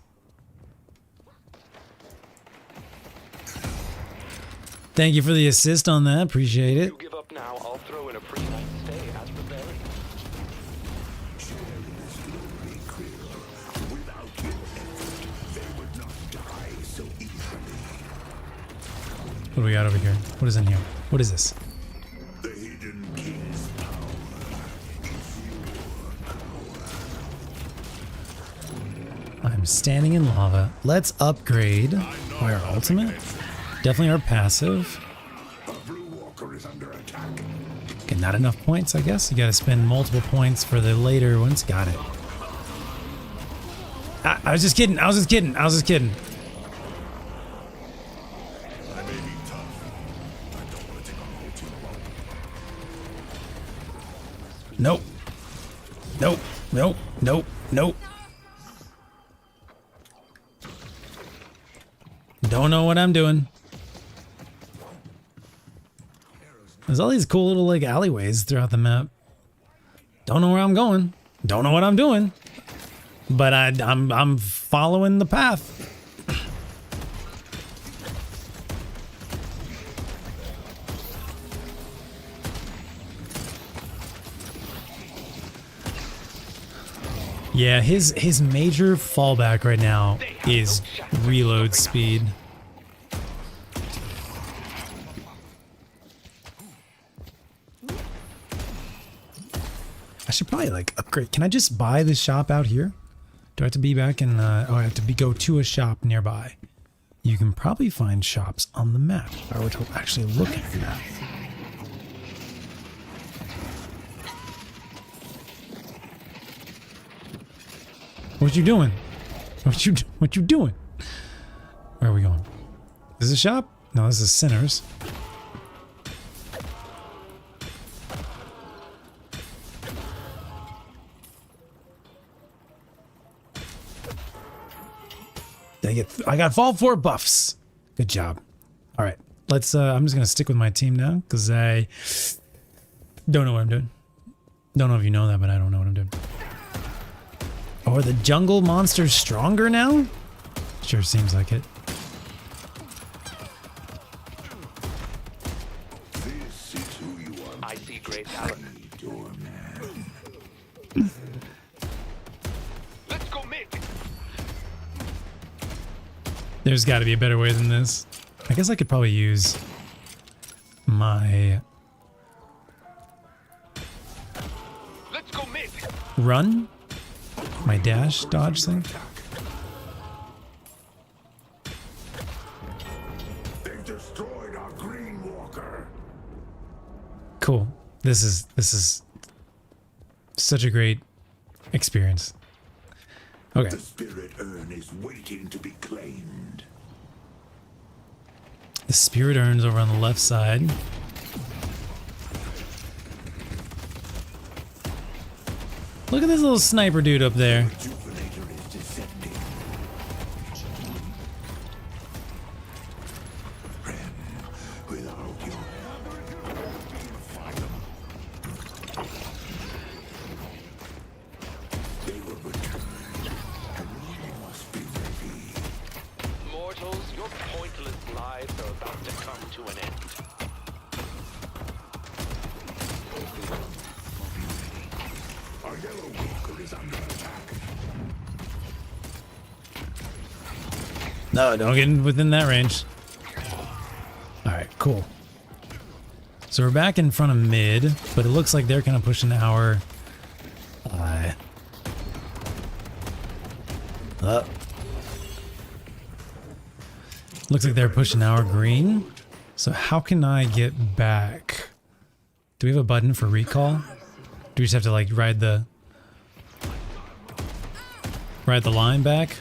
Thank you for the assist on that. Appreciate it. You give up now, I'll throw in a free night stay as per Barry. What do we got over here? What is in here? What is this? The hidden king's I'm standing in lava. Let's upgrade our ultimate. Definitely our passive. Okay, not enough points, I guess. You gotta spend multiple points for the later ones. Got it. I was just kidding. I was just kidding. I was just kidding. Nope. Nope. Nope. Nope. Nope. Don't know what I'm doing. There's all these cool little like alleyways throughout the map. Don't know where I'm going. Don't know what I'm doing. But I'm following the path. Yeah, his major fallback right now is reload speed. I should probably like upgrade. Can I just buy this shop out here? Do I have to be back in? Oh, I have to go to a shop nearby. You can probably find shops on the map if I were to actually look at the map. What you doing? What you doing? Where are we going? Is this a shop? No, this is Sinners. I got fall 4 buffs. Good job. All right, let's. I'm just gonna stick with my team now because I don't know what I'm doing. Don't know if you know that, but I don't know what I'm doing. Oh, are the jungle monsters stronger now? Sure seems like it. This is who you are. I see great talent. Doorman. Let's go mid. There's got to be a better way than this. I guess I could probably use my Let's go mid. run, my dash dodge thing. They've destroyed our green walker. Cool. This is such a great experience. Okay. The spirit urn is waiting to be claimed. The spirit urn's over on the left side. Look at this little sniper dude up there. Rejuvenator is descending. Ren, without your they will return, and we must be ready. Mortals, your pointless lives are about to come to an end. Our yellow walker is under attack. No, don't get within that range. Alright, cool. So we're back in front of mid, but it looks like they're kind of pushing our... looks like they're pushing our green. So how can I get back? Do we have a button for recall? Do we just have to like ride the line back?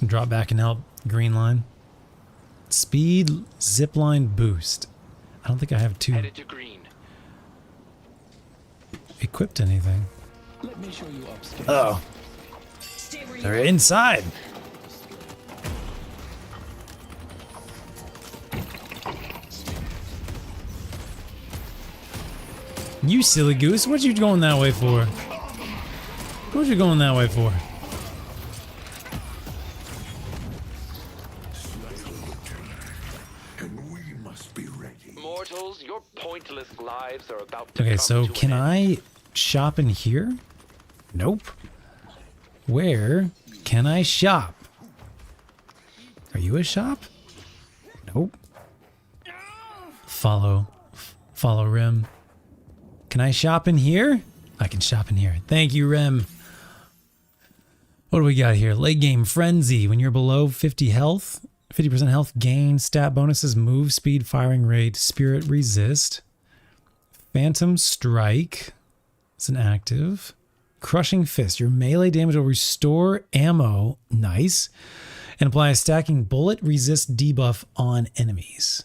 Drop back and help green line. Speed zipline boost. I don't think I have two Headed to green. equipped anything. Let me show you upstairs. Oh, they're inside. You silly goose, what you going that way for? What you going that way for? And we must be ready. Mortals, your pointless lives are about to Okay, come so to can an I end. shop in here? Nope. Where can I shop? Are you a shop? Nope. Follow Rem. Can I shop in here? I can shop in here. Thank you, Rem. What do we got here? Late game frenzy. When you're below 50 health, 50% health gain, stat bonuses, move speed, firing rate, spirit resist, phantom strike. It's an active. Crushing fist. Your melee damage will restore ammo. Nice. And apply a stacking bullet resist debuff on enemies.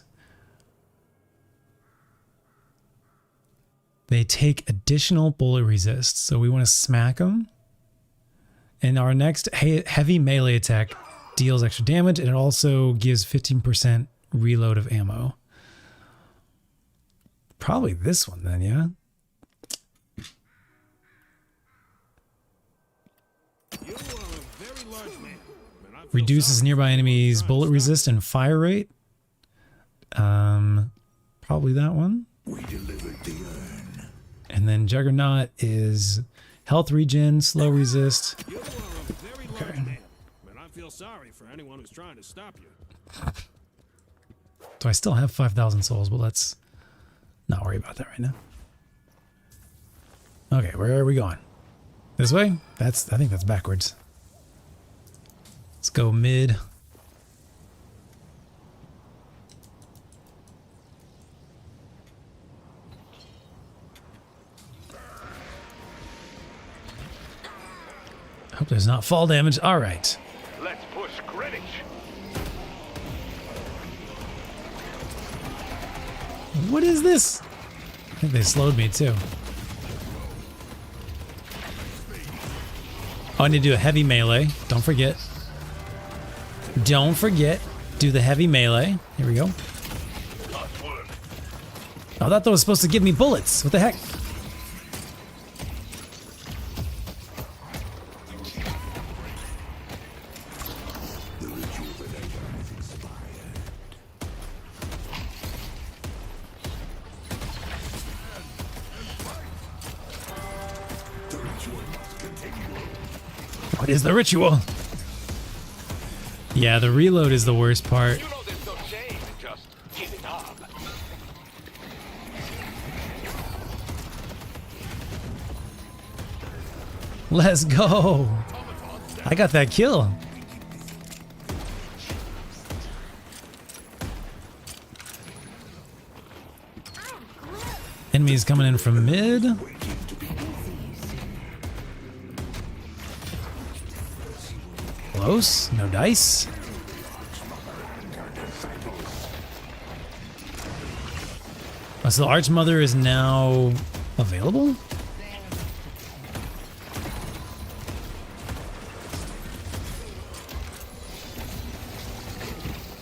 They take additional bullet resist, so we want to smack them. And our next heavy melee attack deals extra damage, and it also gives 15% reload of ammo. Probably this one then, yeah? You are a very large man, and I feel Reduces sorry nearby for you enemies' trying to bullet stop resist and fire rate. Probably that one. We delivered the urn. And then Juggernaut is health regen, slow resist. you. You are a very large man, and I feel sorry for anyone who's trying to stop you. So I still have 5,000 souls, but let's not worry about that right now. Okay, where are we going? This way? I think that's backwards. Let's go mid. Hope there's not fall damage. All right. Let's push Greenwich. What is this? I think they slowed me too. Oh, I need to do a heavy melee. Don't forget. Don't forget. Do the heavy melee. Here we go. Oh, I thought that was supposed to give me bullets. What the heck? What is the ritual? Yeah, the reload is the worst part. You know there's no shame in just giving up. Let's go. I got that kill. Enemies coming in from mid. Close. No dice. Oh, so the Archmother is now available?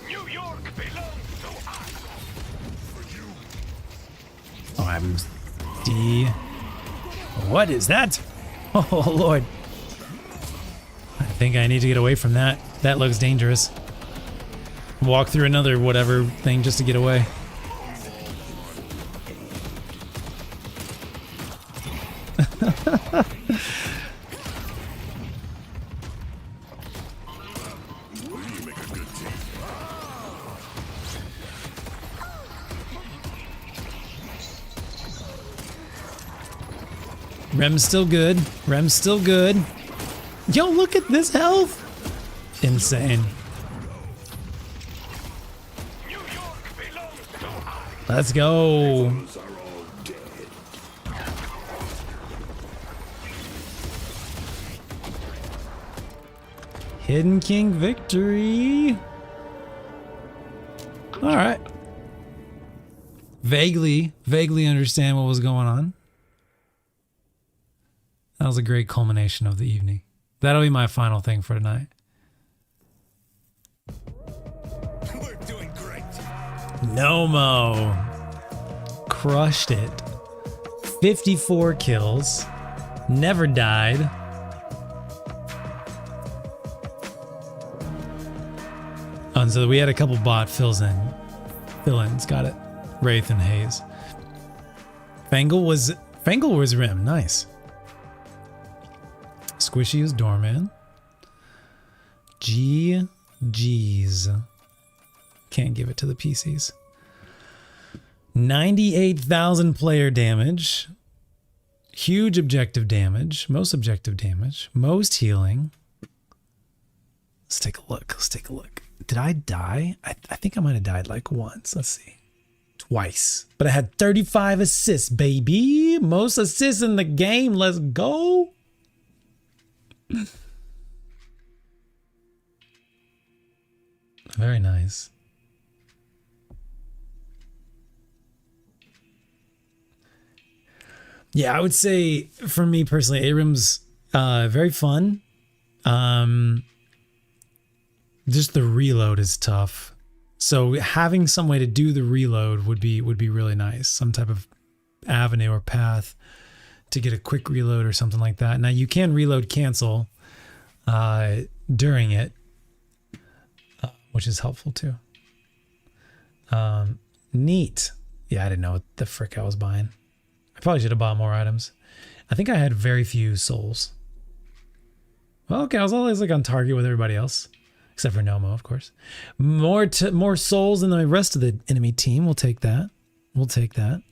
New York belongs to us. Oh, I'm D. What is that? Oh, Lord. I think I need to get away from that. That looks dangerous. Walk through another whatever thing just to get away. Rem's still good. Rem's still good. Yo, look at this health. Insane. Let's go. Hidden King victory. All right. Vaguely understand what was going on. That was a great culmination of the evening. That'll be my final thing for tonight. We're doing great. Nomo. Crushed it. 54 kills. Never died. Oh, and so we had a couple bot fill-ins. Got it. Wraith and Haze. Fangle was Rim. Nice. Squishy is Doorman. GG's. Can't give it to the PCs. 98,000 player damage. Huge objective damage. Most objective damage. Most healing. Let's take a look. Let's take a look. Did I die? I think I might have died like once. Let's see. Twice. But I had 35 assists, baby. Most assists in the game. Let's go. Very nice. Yeah, I would say for me personally, Abrams, very fun. Just the reload is tough. So having some way to do the reload would be really nice. Some type of avenue or path to get a quick reload or something like that. Now you can reload cancel during it, which is helpful too. Neat. Yeah, I didn't know what the frick I was buying. I probably should have bought more items. I think I had very few souls. Well, okay, I was always like on target with everybody else, except for Nomo, of course. More souls than the rest of the enemy team. We'll take that. We'll take that.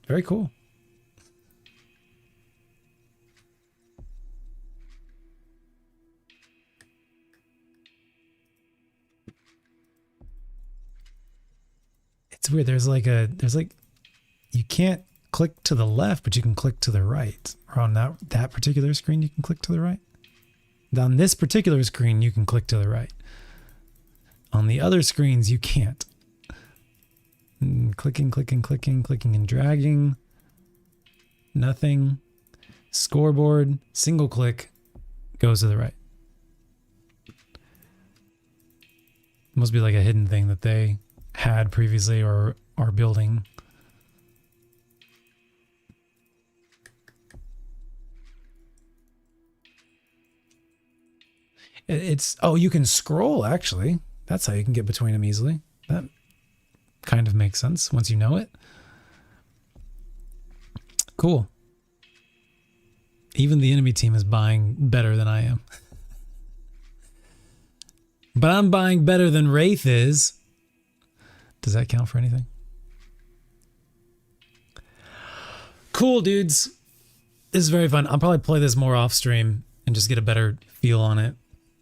Very cool. It's weird. There's like you can't click to the left, but you can click to the right. Or on that particular screen, you can click to the right. On this particular screen, you can click to the right. On the other screens, you can't. Clicking and dragging. Nothing. Scoreboard, single click, goes to the right. Must be like a hidden thing that they had previously or are building. Oh, you can scroll actually. That's how you can get between them easily. That kind of makes sense once you know it. Cool. Even the enemy team is buying better than I am. But I'm buying better than Wraith is. Does that count for anything? Cool, dudes. This is very fun. I'll probably play this more off stream and just get a better feel on it.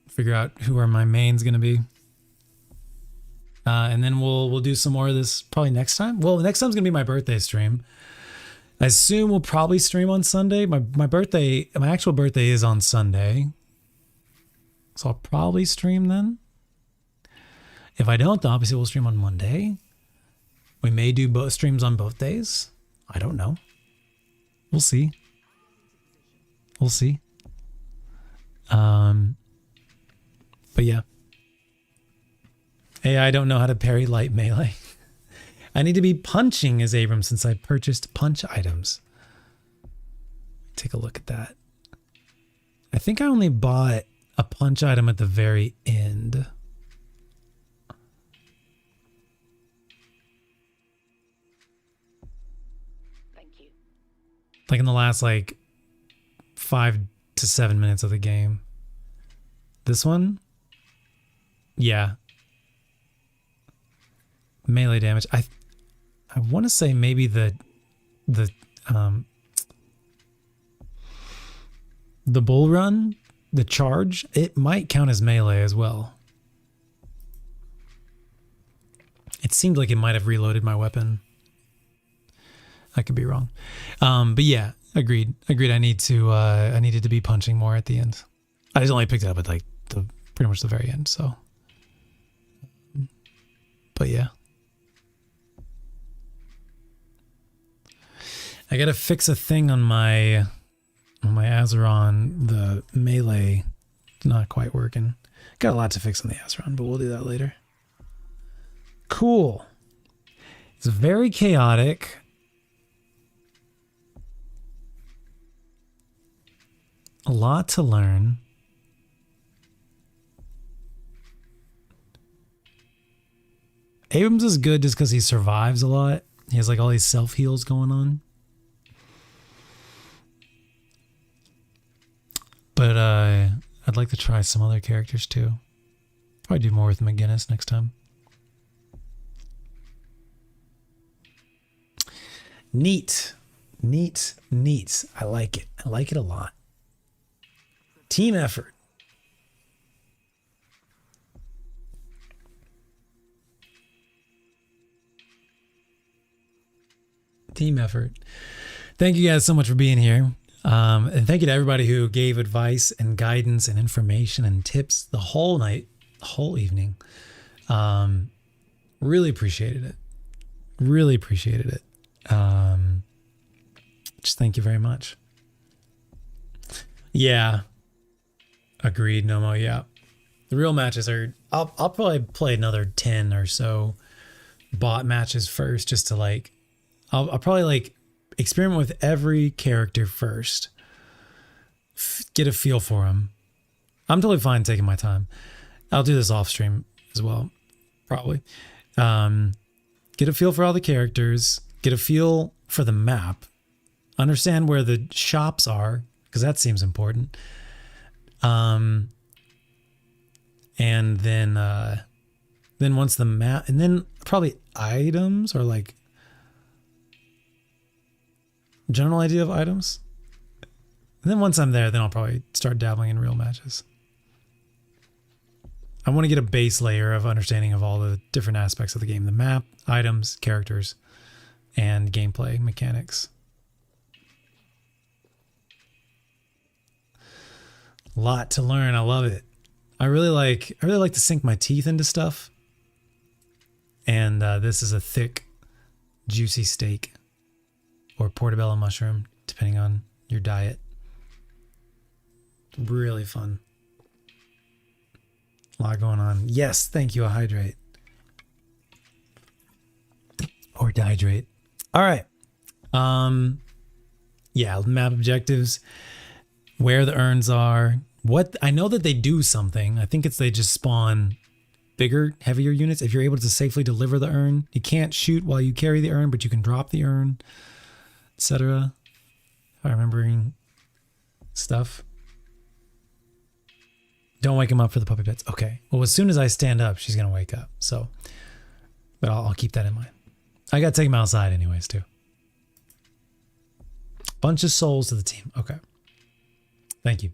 Figure out who are my mains going to be. And then we'll do some more of this probably next time. Well, next time's going to be my birthday stream. I assume we'll probably stream on Sunday. My actual birthday is on Sunday. So I'll probably stream then. If I don't, then obviously we'll stream on Monday. We may do both streams on both days. I don't know. We'll see. We'll see. But yeah. Hey, I don't know how to parry light melee. I need to be punching as Abram since I purchased punch items. Take a look at that. I think I only bought a punch item at the very end. Thank you. Like in the last 5 to 7 minutes of the game. This one? Yeah. Melee damage. I want to say maybe the bull run, the charge, it might count as melee as well. It seemed like it might have reloaded my weapon. I could be wrong. But yeah, agreed. I needed to be punching more at the end. I just only picked it up at pretty much the very end, so. But yeah. I gotta fix a thing on my Azeron. The melee not quite working. Got a lot to fix on the Azeron, but we'll do that later. Cool. It's very chaotic. A lot to learn. Abrams is good just because he survives a lot. He has all these self-heals going on. But I'd like to try some other characters too. Probably do more with McGinnis next time. Neat. I like it. I like it a lot. Team effort. Team effort. Thank you guys so much for being here. And thank you to everybody who gave advice and guidance and information and tips the whole night, the whole evening. Really appreciated it. Really appreciated it. Just thank you very much. Yeah. Agreed, Nomo. Yeah. The real matches are, I'll probably play another 10 or so bot matches first, just to I'll probably experiment with every character first. Get a feel for them. I'm totally fine taking my time. I'll do this off stream as well, probably. Get a feel for all the characters. Get a feel for the map. Understand where the shops are, because that seems important. And then once the map, and then probably items or general idea of items. And then once I'm there, then I'll probably start dabbling in real matches. I want to get a base layer of understanding of all the different aspects of the game. The map, items, characters, and gameplay mechanics. A lot to learn. I love it. I really like to sink my teeth into stuff. And this is a thick, juicy steak. Or portobello mushroom, depending on your diet. Really fun. A lot going on. Yes, thank you, a hydrate. Or dehydrate. All right. Yeah, map objectives. Where the urns are. I know that they do something. I think they just spawn bigger, heavier units. If you're able to safely deliver the urn. You can't shoot while you carry the urn, but you can drop the urn. Etc. If I'm remembering stuff. Don't wake him up for the puppy pets. Okay. Well, as soon as I stand up, she's gonna wake up. So, but I'll keep that in mind. I gotta take him outside anyways too. Bunch of souls to the team. Okay. Thank you.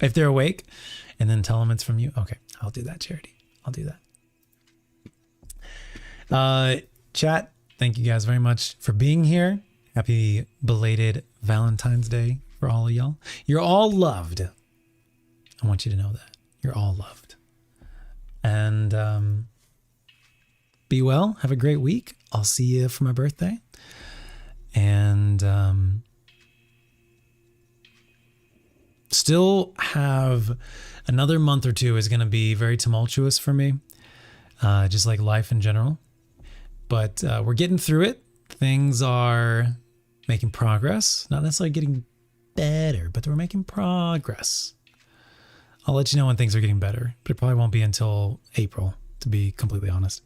If they're awake, and then tell them it's from you. Okay, I'll do that, Charity. I'll do that. Chat, thank you guys very much for being here. Happy belated Valentine's Day for all of y'all. You're all loved. I want you to know that. You're all loved. And be well. Have a great week. I'll see you for my birthday. And still have another month or two is going to be very tumultuous for me, just like life in general. But we're getting through it. Things are making progress. Not necessarily getting better, but we're making progress. I'll let you know when things are getting better, but it probably won't be until April, to be completely honest.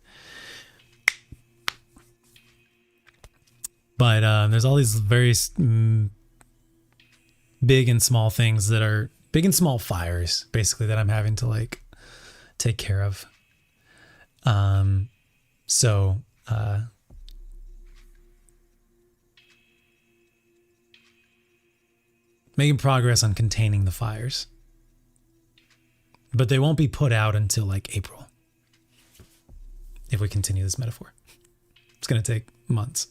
But there's all these very big and small things that are big and small fires, basically, that I'm having to like take care of. So making progress on containing the fires, but they won't be put out until like April. If we continue this metaphor, it's going to take months,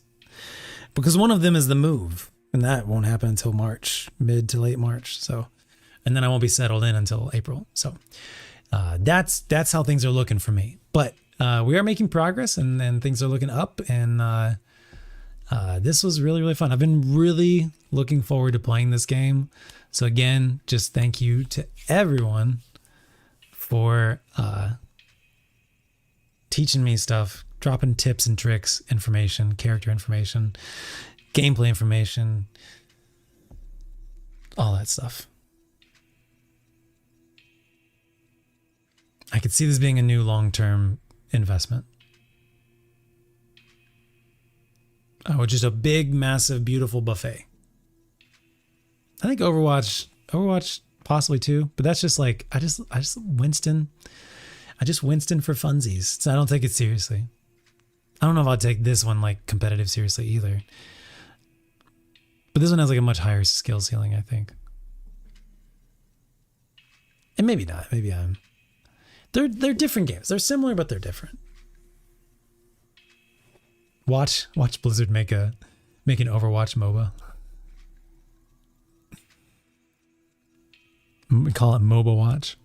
because one of them is the move. And that won't happen until March, mid to late March. So, and then I won't be settled in until April. So that's how things are looking for me. But we are making progress, and things are looking up. And this was really, really fun. I've been really looking forward to playing this game. So again, just thank you to everyone for teaching me stuff, dropping tips and tricks, information, character information, gameplay information, all that stuff. I could see this being a new long-term investment. Oh, just a big, massive, beautiful buffet. I think Overwatch possibly too, but that's just like, I just Winston for funsies. So I don't take it seriously. I don't know if I'll take this one like competitive seriously either. But this one has like a much higher skill ceiling, I think. And maybe not. Maybe I'm. They're different games. They're similar, but they're different. Watch Blizzard make an Overwatch MOBA. We call it MOBA Watch.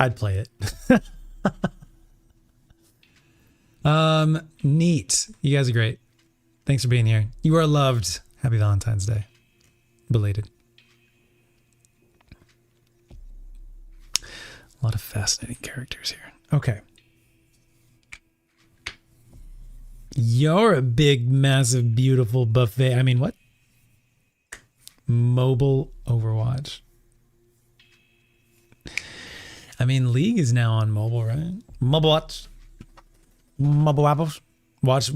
I'd play it. Neat. You guys are great. Thanks for being here. You are loved. Happy Valentine's Day. Belated. A lot of fascinating characters here. Okay. You're a big, massive, beautiful buffet. I mean, what? Mobile Overwatch. I mean, League is now on mobile, right? Mobile Watch. Mobile Apples. Watch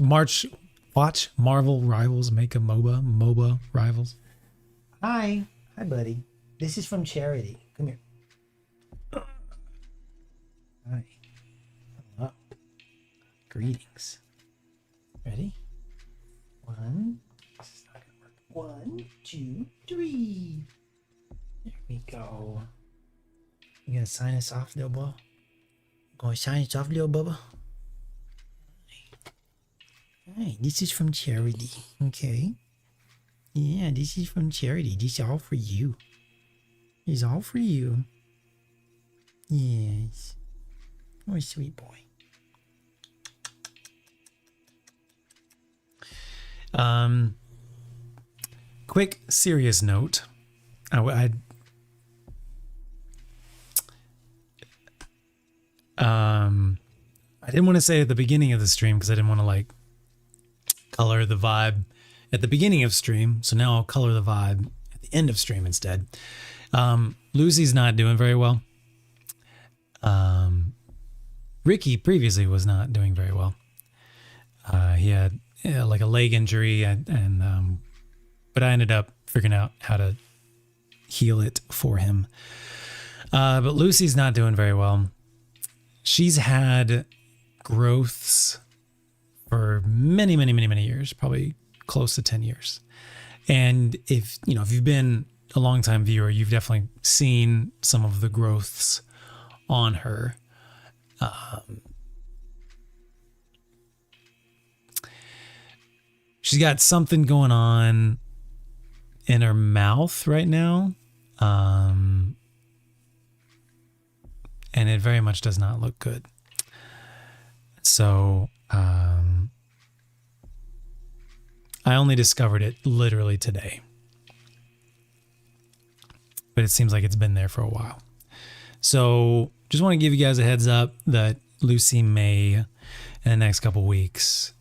Marvel Rivals make a MOBA Rivals. Hi, buddy. This is from Charity. Come here. Hi. Hello. Greetings. Ready? 1. This is not gonna work. 1, 2, 3. There we go. You gonna sign us off, little boy? Gonna sign us off, little bubba? Hi, this is from Charity. Okay. Yeah, this is from Charity. This is all for you. It's all for you. Yes. Oh, sweet boy. Quick serious note. I didn't want to say at the beginning of the stream because I didn't want to like color the vibe at the beginning of stream. So now I'll color the vibe at the end of stream instead. Lucy's not doing very well. Ricky previously was not doing very well. He had like a leg injury, but I ended up figuring out how to heal it for him. But Lucy's not doing very well. She's had growths for many years, probably close to 10 years. And if you've been a long time viewer, you've definitely seen some of the growths on her. She's got something going on in her mouth right now. And it very much does not look good. So, I only discovered it literally today. But it seems like it's been there for a while. So, just want to give you guys a heads up that Lucy may, in the next couple weeks,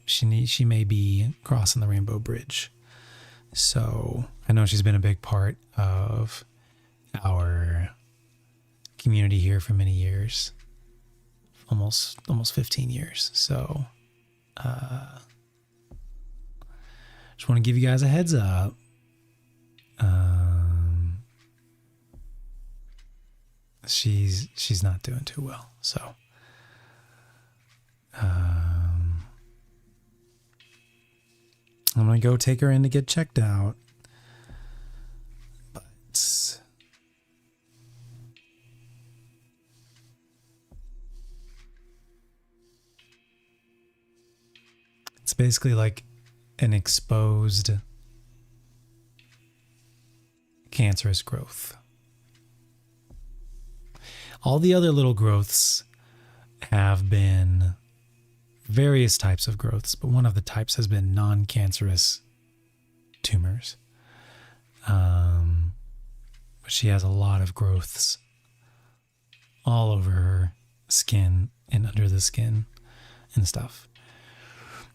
she may be crossing the Rainbow Bridge. So, I know she's been a big part of our community here for many years, almost 15 years. So just want to give you guys a heads up. She's not doing too well. So I'm gonna go take her in to get checked out. But it's basically like an exposed cancerous growth. All the other little growths have been various types of growths, but one of the types has been non-cancerous tumors. But she has a lot of growths all over her skin and under the skin and stuff.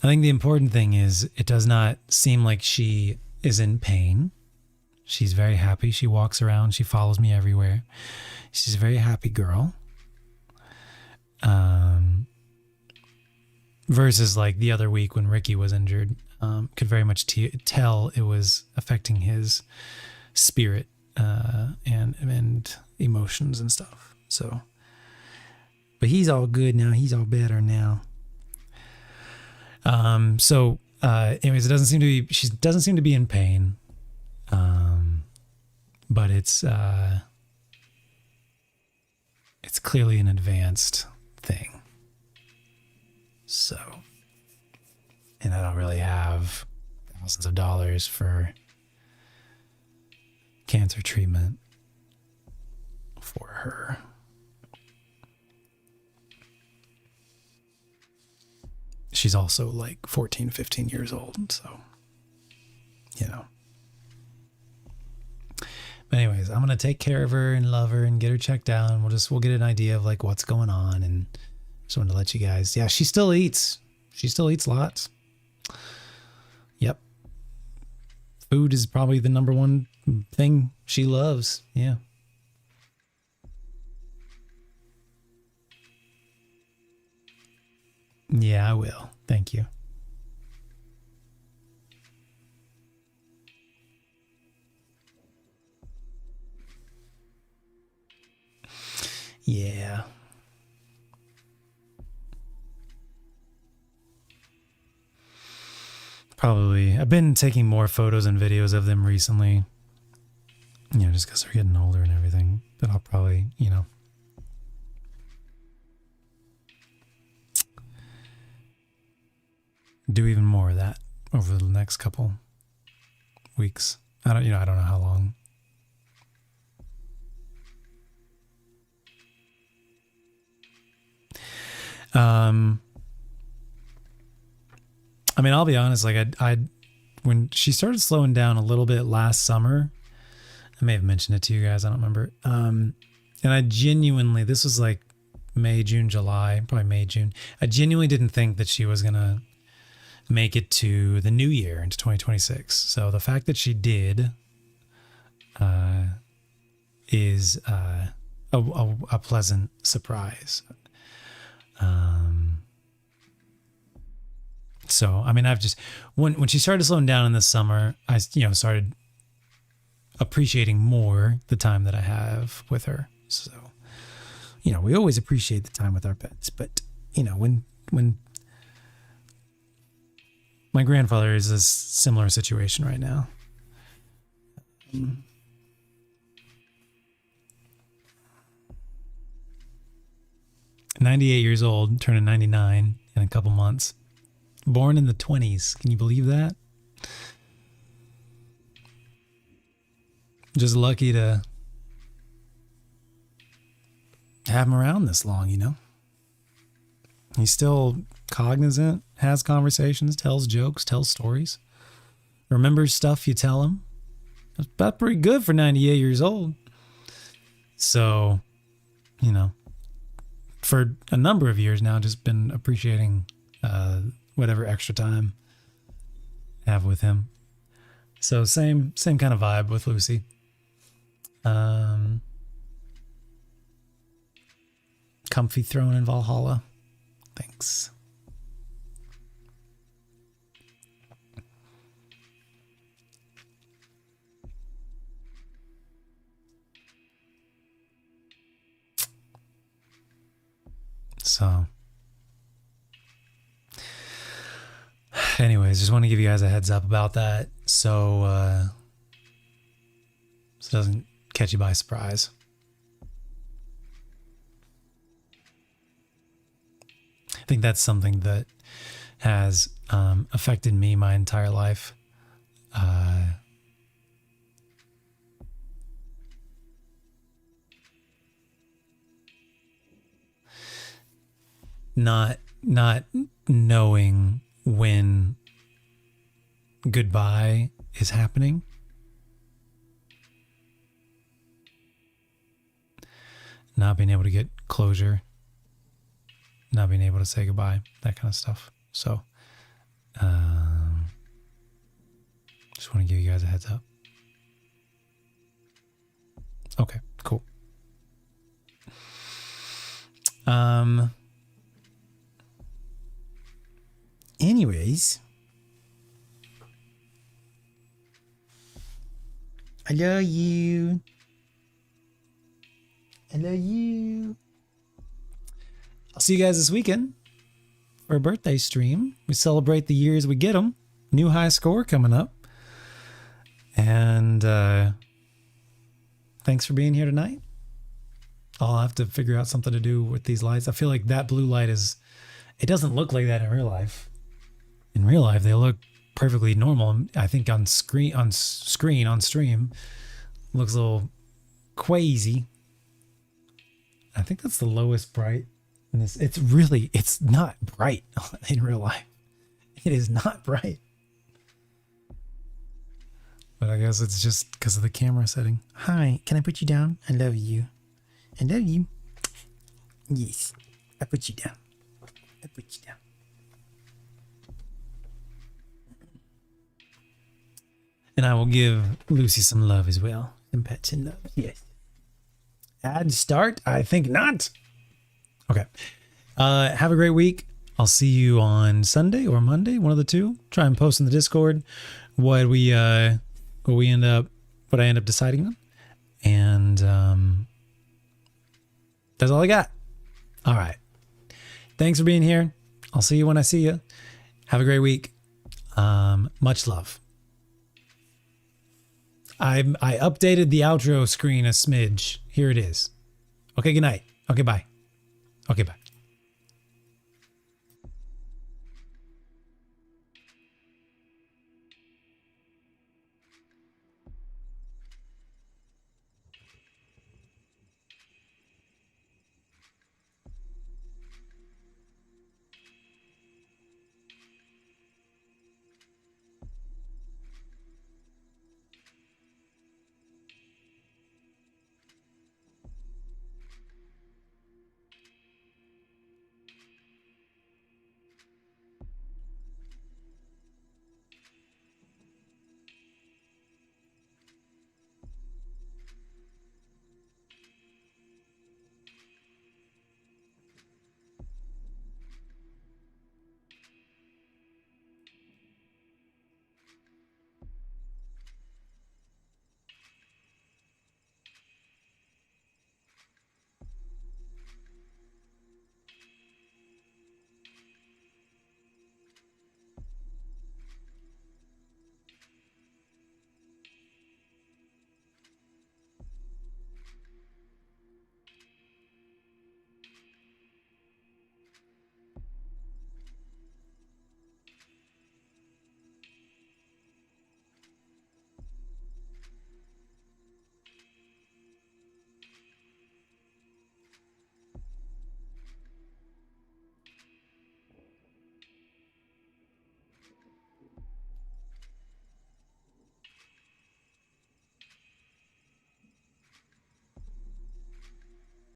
I think the important thing is it does not seem like she is in pain. She's very happy. She walks around. She follows me everywhere. She's a very happy girl. Versus like the other week when Ricky was injured, could very much tell it was affecting his spirit and emotions and stuff. So, but he's all good now. He's all better now. Anyways, she doesn't seem to be in pain. But it's clearly an advanced thing. So, and I don't really have thousands of dollars for cancer treatment for her. She's also like 14, 15 years old, so, But anyways, I'm going to take care of her and love her and get her checked out, and we'll get an idea of like what's going on, and just wanted to let you guys, she still eats. She still eats lots. Yep. Food is probably the number one thing she loves. Yeah. Yeah, I will. Thank you. Yeah. Probably. I've been taking more photos and videos of them recently. Just because they're getting older and everything. But I'll probably, do even more of that over the next couple weeks. I don't know how long. I mean, I'll be honest, like I when she started slowing down a little bit last summer, I may have mentioned it to you guys, I don't remember. And I genuinely, this was like May, June, July, probably May, June. I genuinely didn't think that she was going to make it to the new year, into 2026. So the fact that she did is a pleasant surprise. So, I mean, I've just, when she started slowing down in this summer, I, started appreciating more the time that I have with her. So, we always appreciate the time with our pets, but, when my grandfather is a similar situation right now. 98 years old, turning 99 in a couple months. Born in the 20s. Can you believe that? Just lucky to have him around this long, He's still cognizant, has conversations, tells jokes, tells stories, remembers stuff you tell him. That's about pretty good for 98 years old. So, for a number of years now, just been appreciating whatever extra time I have with him. So same kind of vibe with Lucy. Comfy throne in Valhalla. Thanks. So, anyways, just want to give you guys a heads up about that, so it doesn't catch you by surprise. I think that's something that has affected me my entire life. Not knowing when goodbye is happening. Not being able to get closure. Not being able to say goodbye. That kind of stuff. So, just want to give you guys a heads up. Okay, cool. Anyways, I love you. I love you. I'll see you guys this weekend for a birthday stream. We celebrate the years we get them. New high score coming up. And thanks for being here tonight. I'll have to figure out something to do with these lights. I feel like that blue light it doesn't look like that in real life. In real life, they look perfectly normal. I think on stream, looks a little crazy. I think that's the lowest bright. And it's not bright in real life. It is not bright. But I guess it's just because of the camera setting. Hi, can I put you down? I love you. I love you. Yes, I put you down. I put you down. And I will give Lucy some love as well. Some pets and love. Yes. Add start? I think not. Okay. Have a great week. I'll see you on Sunday or Monday, one of the two. Try and post in the Discord what I end up deciding on. And that's all I got. All right. Thanks for being here. I'll see you when I see you. Have a great week. Much love. I updated the outro screen a smidge. Here it is. Okay, good night. Okay, bye. Okay, bye.